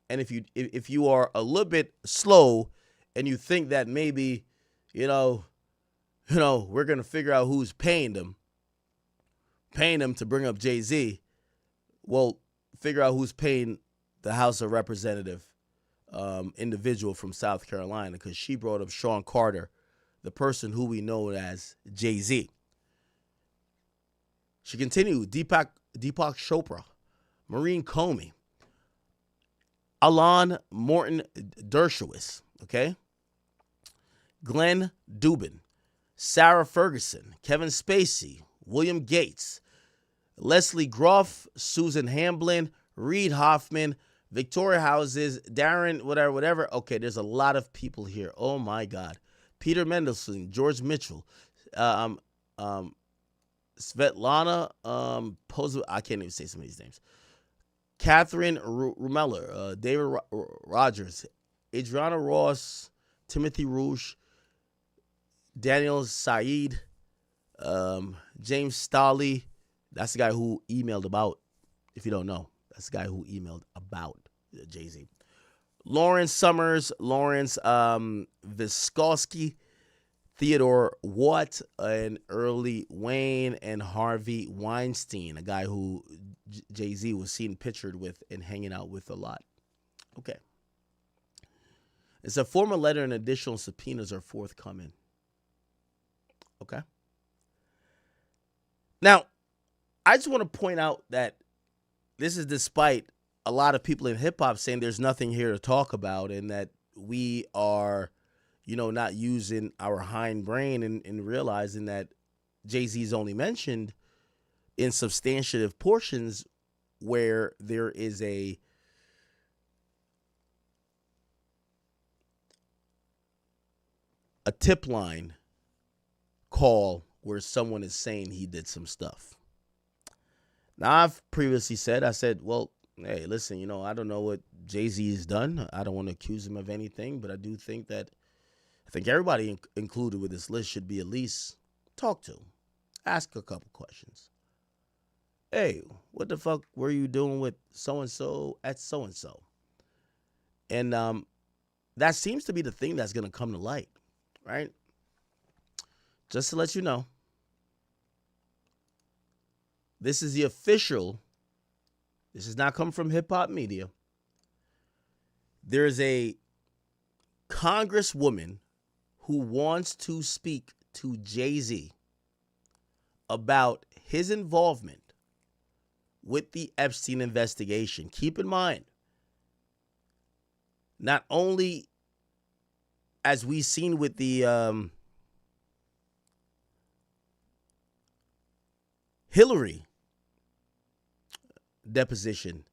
and if you are a little bit slow and you think that maybe, we're gonna figure out who's paying them to bring up Jay-Z, well, figure out who's paying the House of Representative individual from South Carolina, because she brought up Sean Carter, the person who we know as Jay-Z. She continued, Deepak Chopra, Maureen Comey, Alan Morton Dershowitz, okay? Glenn Dubin, Sarah Ferguson, Kevin Spacey, William Gates, Leslie Groff, Susan Hamblin, Reed Hoffman, Victoria Houses, Darren, whatever. Okay, there's a lot of people here. Oh, my God. Peter Mendelsohn, George Mitchell, Svetlana, I can't even say some of these names. Catherine Rumeller, David Rogers, Adriana Ross, Timothy Rouge, Daniel Said, James Stolley. That's the guy who emailed about, if you don't know, that's the guy who emailed about Jay-Z. Lawrence Summers, Lawrence Vysotsky, Theodore Watt, and Early Wayne, and Harvey Weinstein, a guy who Jay-Z was seen pictured with and hanging out with a lot. Okay. It's a formal letter and additional subpoenas are forthcoming. Okay. Now, I just want to point out that this is despite a lot of people in hip-hop saying there's nothing here to talk about and that we are, not using our hind brain and realizing that Jay-Z is only mentioned in substantive portions where there is a tip line call where someone is saying he did some stuff. Now, I've previously said, well, hey, listen, I don't know what Jay-Z has done. I don't want to accuse him of anything, but I do think that everybody included with this list should be at least talked to. Ask a couple questions. Hey, what the fuck were you doing with so-and-so at so-and-so? And that seems to be the thing that's going to come to light, right? Just to let you know, this is the official. This is not coming from hip-hop media. There is a congresswoman who wants to speak to Jay-Z about his involvement with the Epstein investigation. Keep in mind, not only as we've seen with the Hillary deposition,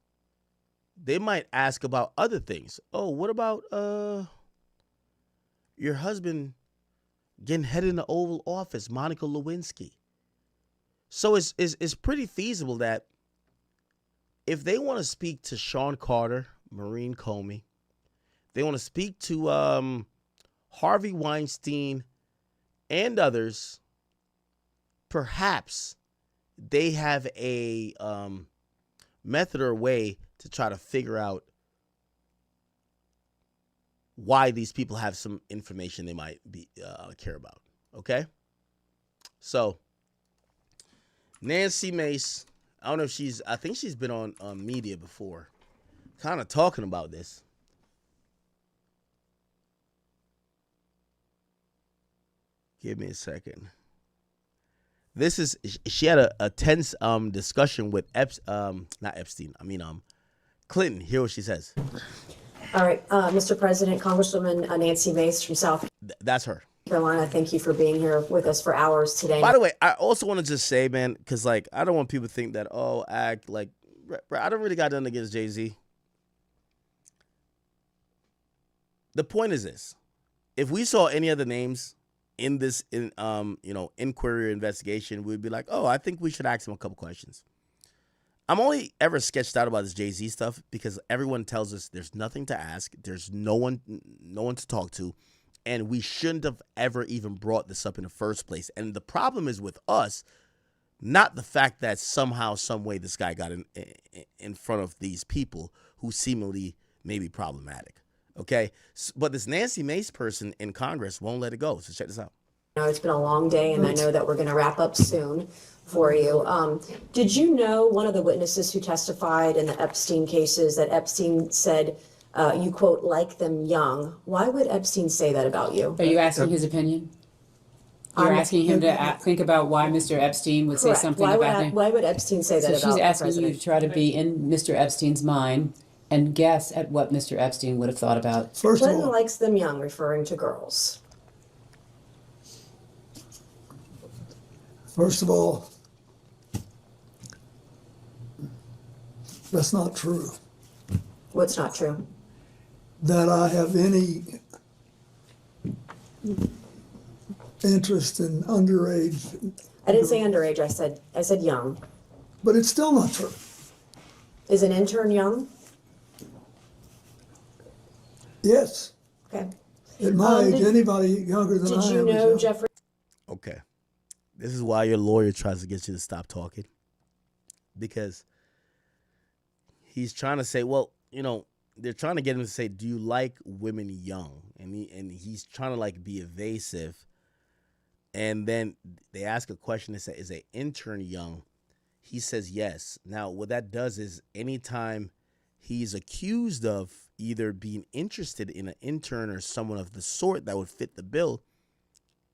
they might ask about other things. Oh, what about your husband getting headed in the Oval Office, Monica Lewinsky? So it's pretty feasible that if they want to speak to Sean Carter, Maureen Comey, they want to speak to Harvey Weinstein and others, perhaps they have a method or way to try to figure out why these people have some information they might be care about. Okay? So, Nancy Mace, I don't know if I think she's been on media before, kind of talking about this. Give me a second. She had a tense discussion with Clinton. Hear what she says. All right, Mr. President, Congresswoman Nancy Mace from South That's her. Carolina, thank you for being here with us for hours today. By the way, I also want to just say, man, because I don't want people to think that, I don't really got nothing against Jay-Z. The point is this: if we saw any other names in this inquiry or investigation, we'd be like, I think we should ask him a couple questions. I'm only ever sketched out about this Jay-Z stuff because everyone tells us there's nothing to ask, there's no one to talk to, and we shouldn't have ever even brought this up in the first place. And the problem is with us, not the fact that somehow, some way, this guy got in front of these people who seemingly may be problematic. Okay, but this Nancy Mace person in Congress won't let it go. So check this out. It's been a long day, and I know that we're going to wrap up soon for you. Did you know one of the witnesses who testified in the Epstein cases that Epstein said, you quote, like them young? Why would Epstein say that about you? Are you asking his opinion? You're asking him to think about why Mr. Epstein would say Correct. something about him? Why would Epstein say that about So she's the asking president? you to try to be in Mr. Epstein's mind and guess at what Mr. Epstein would have thought about. Clinton likes them young, referring to girls. First of all, that's not true. What's not true? That I have any interest in underage. I didn't say underage, I said young. But it's still not true. Is an intern young? Yes. Okay. At my age, anybody younger than I am. Did you know Jeffrey? Okay. This is why your lawyer tries to get you to stop talking. Because he's trying to say, they're trying to get him to say, do you like women young? And he's trying to be evasive. And then they ask a question that says, is an intern young? He says yes. Now, what that does is anytime he's accused of either being interested in an intern or someone of the sort that would fit the bill,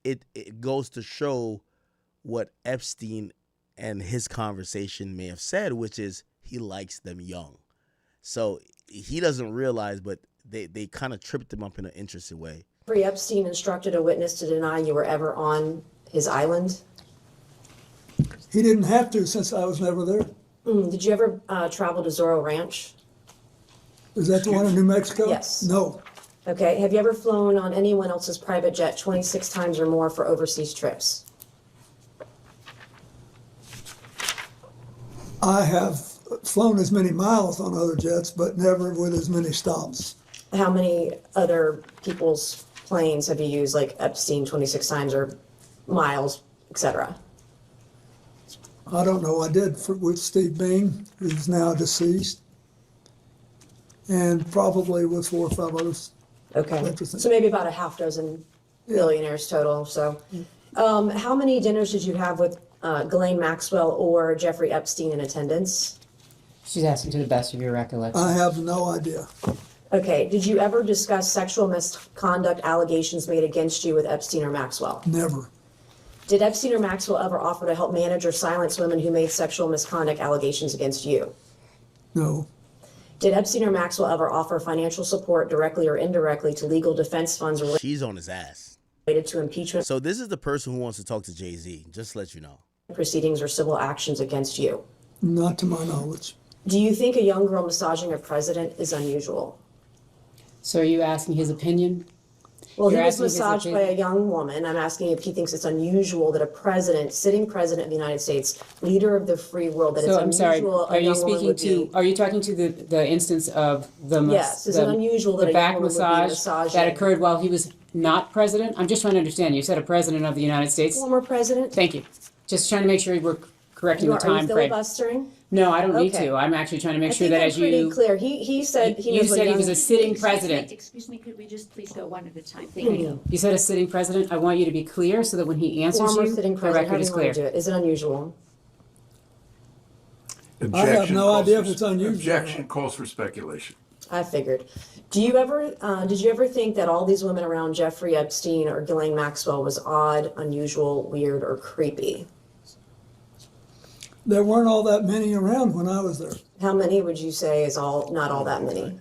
it goes to show what Epstein and his conversation may have said, which is he likes them young. So he doesn't realize, but they kind of tripped him up in an interesting way. Jeffrey Epstein instructed a witness to deny you were ever on his island. He didn't have to since I was never there. Did you ever travel to Zorro Ranch? Is that the one in New Mexico? Yes. No. Okay. Have you ever flown on anyone else's private jet 26 times or more for overseas trips? I have flown as many miles on other jets, but never with as many stops. How many other people's planes have you used, like Epstein 26 times or miles, etc.? I don't know. I did with Steve Bing, who's now deceased, and probably with 4 or 5 others. Okay. So maybe about a half dozen billionaires total. So how many dinners did you have with Ghislaine Maxwell or Jeffrey Epstein in attendance? She's asking to the best of your recollection. I have no idea. Okay. Did you ever discuss sexual misconduct allegations made against you with Epstein or Maxwell? Never. Did Epstein or Maxwell ever offer to help manage or silence women who made sexual misconduct allegations against you? No. Did Epstein or Maxwell ever offer financial support directly or indirectly to legal defense funds She's on his ass. related to impeachment? So this is the person who wants to talk to Jay-Z, just to let you know. proceedings or civil actions against you? Not to my knowledge. Do you think a young girl massaging a president is unusual? So are you asking his opinion? Well, he You're was asking his massaged by opinion? a young woman. I'm asking if he thinks it's unusual that a president, sitting president of the United States, leader of the free world, that So it's I'm sorry, unusual are a you young woman speaking would to, be. are you talking to the instance of Yes, is it unusual that the a young back woman would be massage massaging? that occurred while he was not president? I'm just trying to understand. You said a president of the United States? Former president? Thank you. Just trying to make sure we're correcting the Are you time frame. filibustering? No, I don't need Okay. to. I'm actually trying to make I sure think that I'm as pretty you. clear. He said he You was a said he young. was a sitting president. Excuse me, could we just please go one at a time? Thank you. You said a sitting president. I want you to be clear so that when he answers Former you, sitting the president, how record do is you want to clear. do it? Is it unusual? I have no calls idea for- if it's unusual. Objection calls for speculation. I figured. Did you ever think that all these women around Jeffrey Epstein or Ghislaine Maxwell was odd, unusual, weird, or creepy? There weren't all that many around when I was there. How many would you say is not all that many?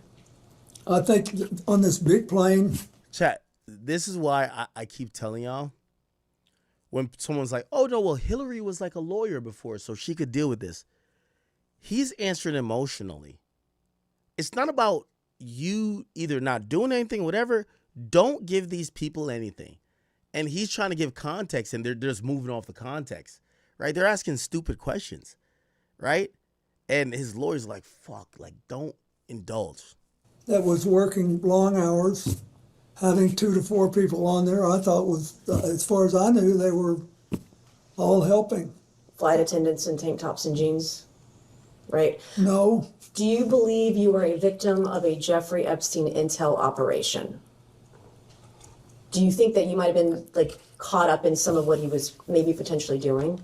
I think on this big plane, Chat, this is why I keep telling y'all, when someone's like, oh no, well, Hillary was like a lawyer before, so she could deal with this. He's answering emotionally. It's not about you either not doing anything, whatever. Don't give these people anything. And he's trying to give context, and they're just moving off the context, right? They're asking stupid questions, right? And his lawyer's like, fuck, like, don't indulge. that was working long hours, having 2 to 4 people on there, I thought was, as far as I knew, they were all helping. Flight attendants in tank tops and jeans, right? No, Do you believe you were a victim of a Jeffrey Epstein intel operation? Do you think that you might have been like caught up in some of what he was maybe potentially doing?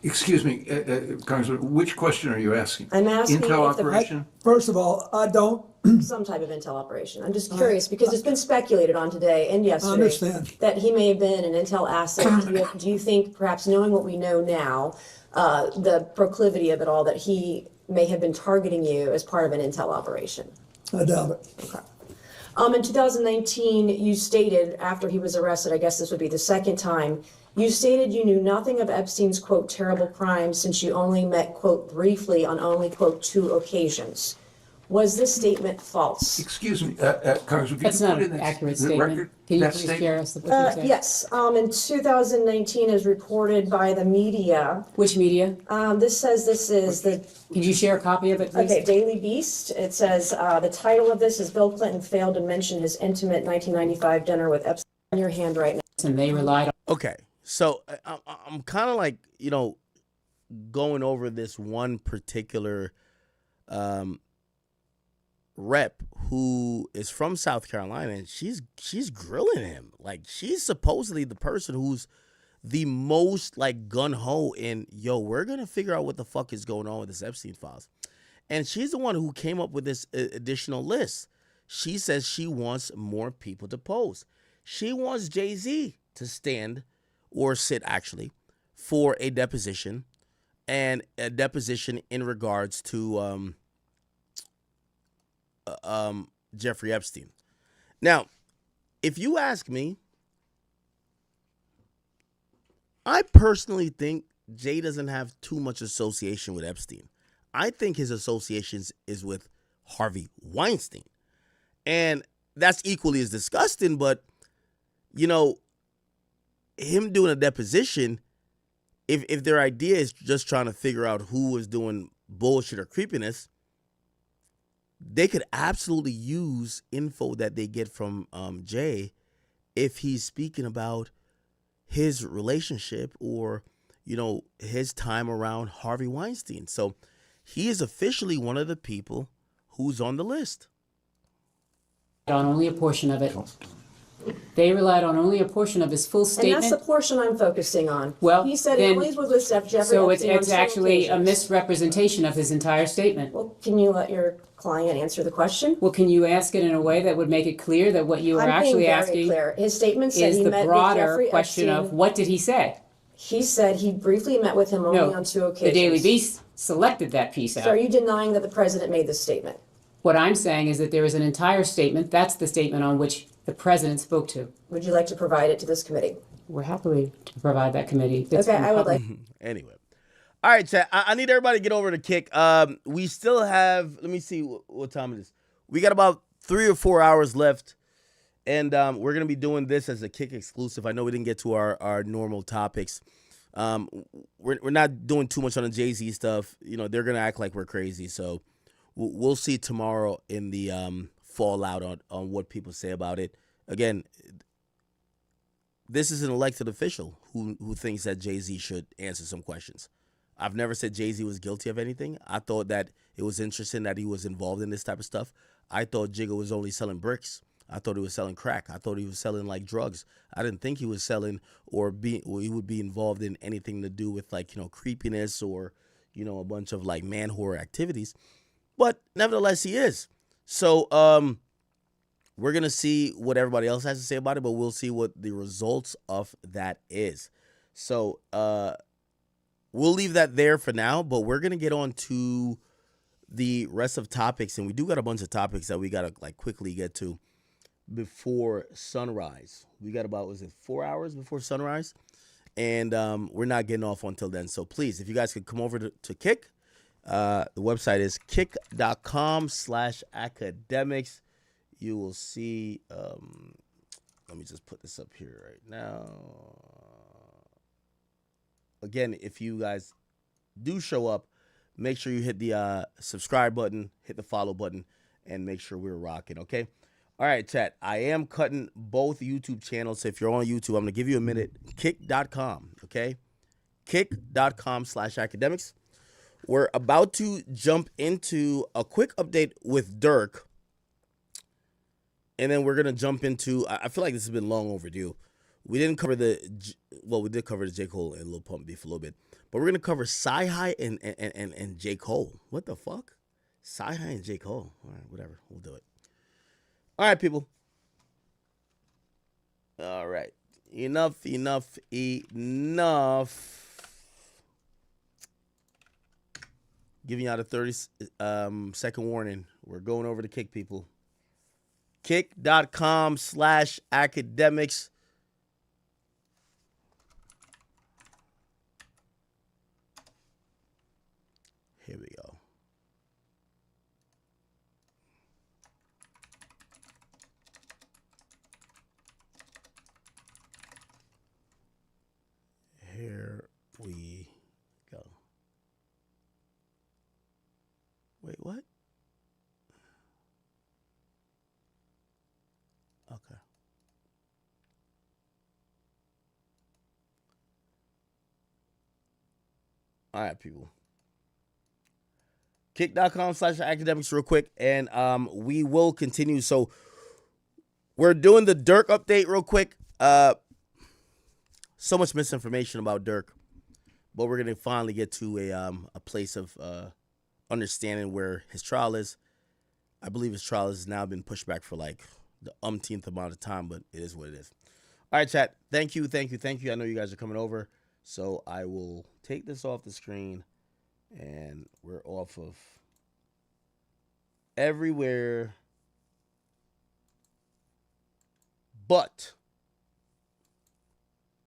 Excuse me, Congressman, which question are you asking? I'm asking Intel if the- operation? first of all, I don't, Some type of intel operation. I'm just curious because it's been speculated on today and yesterday understand. that he may have been an intel asset. Do you think, perhaps knowing what we know now, the proclivity of it all, that he may have been targeting you as part of an intel operation? I doubt it. Okay. In 2019, you stated after he was arrested, I guess this would be the second time, you stated you knew nothing of Epstein's, quote, terrible crimes since you only met, quote, briefly on only, quote, 2 occasions. Was this statement false? Excuse me, Congressman, could That's you not put in an the accurate the statement. record Can you that please statement? share us what you said? Yes, in 2019, as reported by the media. Which media? This says this is the. Can you share a copy of it, please? Okay, Daily Beast. It says the title of this is Bill Clinton failed to mention his intimate 1995 dinner with Epstein. In your hand right now. And they relied on. Okay, so I'm kind of like, going over this one particular rep who is from South Carolina, and she's grilling him. Like, she's supposedly the person who's the most like gun-ho in, we're gonna figure out what the fuck is going on with this Epstein files. And she's the one who came up with this additional list. She says she wants more people to pose. She wants Jay-Z to stand or sit actually for a deposition, and a deposition in regards to Jeffrey Epstein. Now, if you ask me, I personally think Jay doesn't have too much association with Epstein. I think his associations is with Harvey Weinstein. And that's equally as disgusting, but, him doing a deposition, if their idea is just trying to figure out who was doing bullshit or creepiness, they could absolutely use info that they get from Jay if he's speaking about his relationship or, his time around Harvey Weinstein. So he is officially one of the people who's on the list. On only a portion of it. They relied on only a portion of his full statement. And that's the portion I'm focusing on. Well, he said he then- only was with Jeffrey So Epstein on it's 2 actually a occasions. misrepresentation of his entire statement. Well, can you let your client answer the question? Well, can you ask it in a way that would make it clear that what you are I'm being actually very asking clear. His statement said is he the met with broader Jeffrey question of Epstein. what did he say? He said he briefly met with him only No, on 2 the occasions. Daily Beast selected that piece out. So are you denying that the president made this statement? What I'm saying is that there is an entire statement. That's the statement on which the president spoke to. Would you like to provide it to this committee? we're happy to provide that committee. Okay, I would like. Anyway. All right, chat. I need everybody to get over to Kick. We still have, let me see what time it is. We got about 3 or 4 hours left. And we're going to be doing this as a Kick exclusive. I know we didn't get to our normal topics. We're not doing too much on the Jay-Z stuff. You know, they're going to act like we're crazy. So we'll see tomorrow in the fallout on what people say about it. Again, this is an elected official who thinks that Jay-Z should answer some questions. I've never said Jay-Z was guilty of anything. I thought that it was interesting that he was involved in this type of stuff. I thought Jigga was only selling bricks. I thought he was selling crack. I thought he was selling like drugs. I didn't think he was selling or he would be involved in anything to do with like, you know, creepiness or, you know, a bunch of like man whore activities. But nevertheless, he is. So we're going to see what everybody else has to say about it, but we'll see what the results of that is. So we'll leave that there for now, but we're going to get on to the rest of topics. And we do got a bunch of topics that we got to like quickly get to before sunrise. We got about, 4 hours before sunrise? And we're not getting off until then. So please, if you guys could come over to Kick, the website is kick.com/academics. You will see, let me just put this up here right now. Again, if you guys do show up, make sure you hit the subscribe button, hit the follow button, and make sure we're rocking, okay? All right, chat. I am cutting both YouTube channels. So if you're on YouTube, I'm going to give you a minute. Kick.com, okay? Kick.com/academics. We're about to jump into a quick update with Dirk. And then we're going to jump into, I feel like this has been long overdue. We didn't cover we did cover the J. Cole and Lil Pump beef a little bit. But we're going to cover Sci-Hi and J. Cole. What the fuck? Sci-Hi and J. Cole. All right, whatever. We'll do it. All right, people. All right. Enough. Giving out a 30-second warning. We're going over to Kick, people. Kick.com/academics. Here we go. Here we go. Wait, what? Okay. All right, people. Kick.com/academics real quick, and we will continue. So we're doing the Dirk update real quick. So much misinformation about Dirk, but we're gonna finally get to a place of understanding where his trial is. I believe his trial has now been pushed back for like the umpteenth amount of time, but it is what it is. All right, chat. Thank you. I know you guys are coming over, so I will take this off the screen, and we're off of everywhere but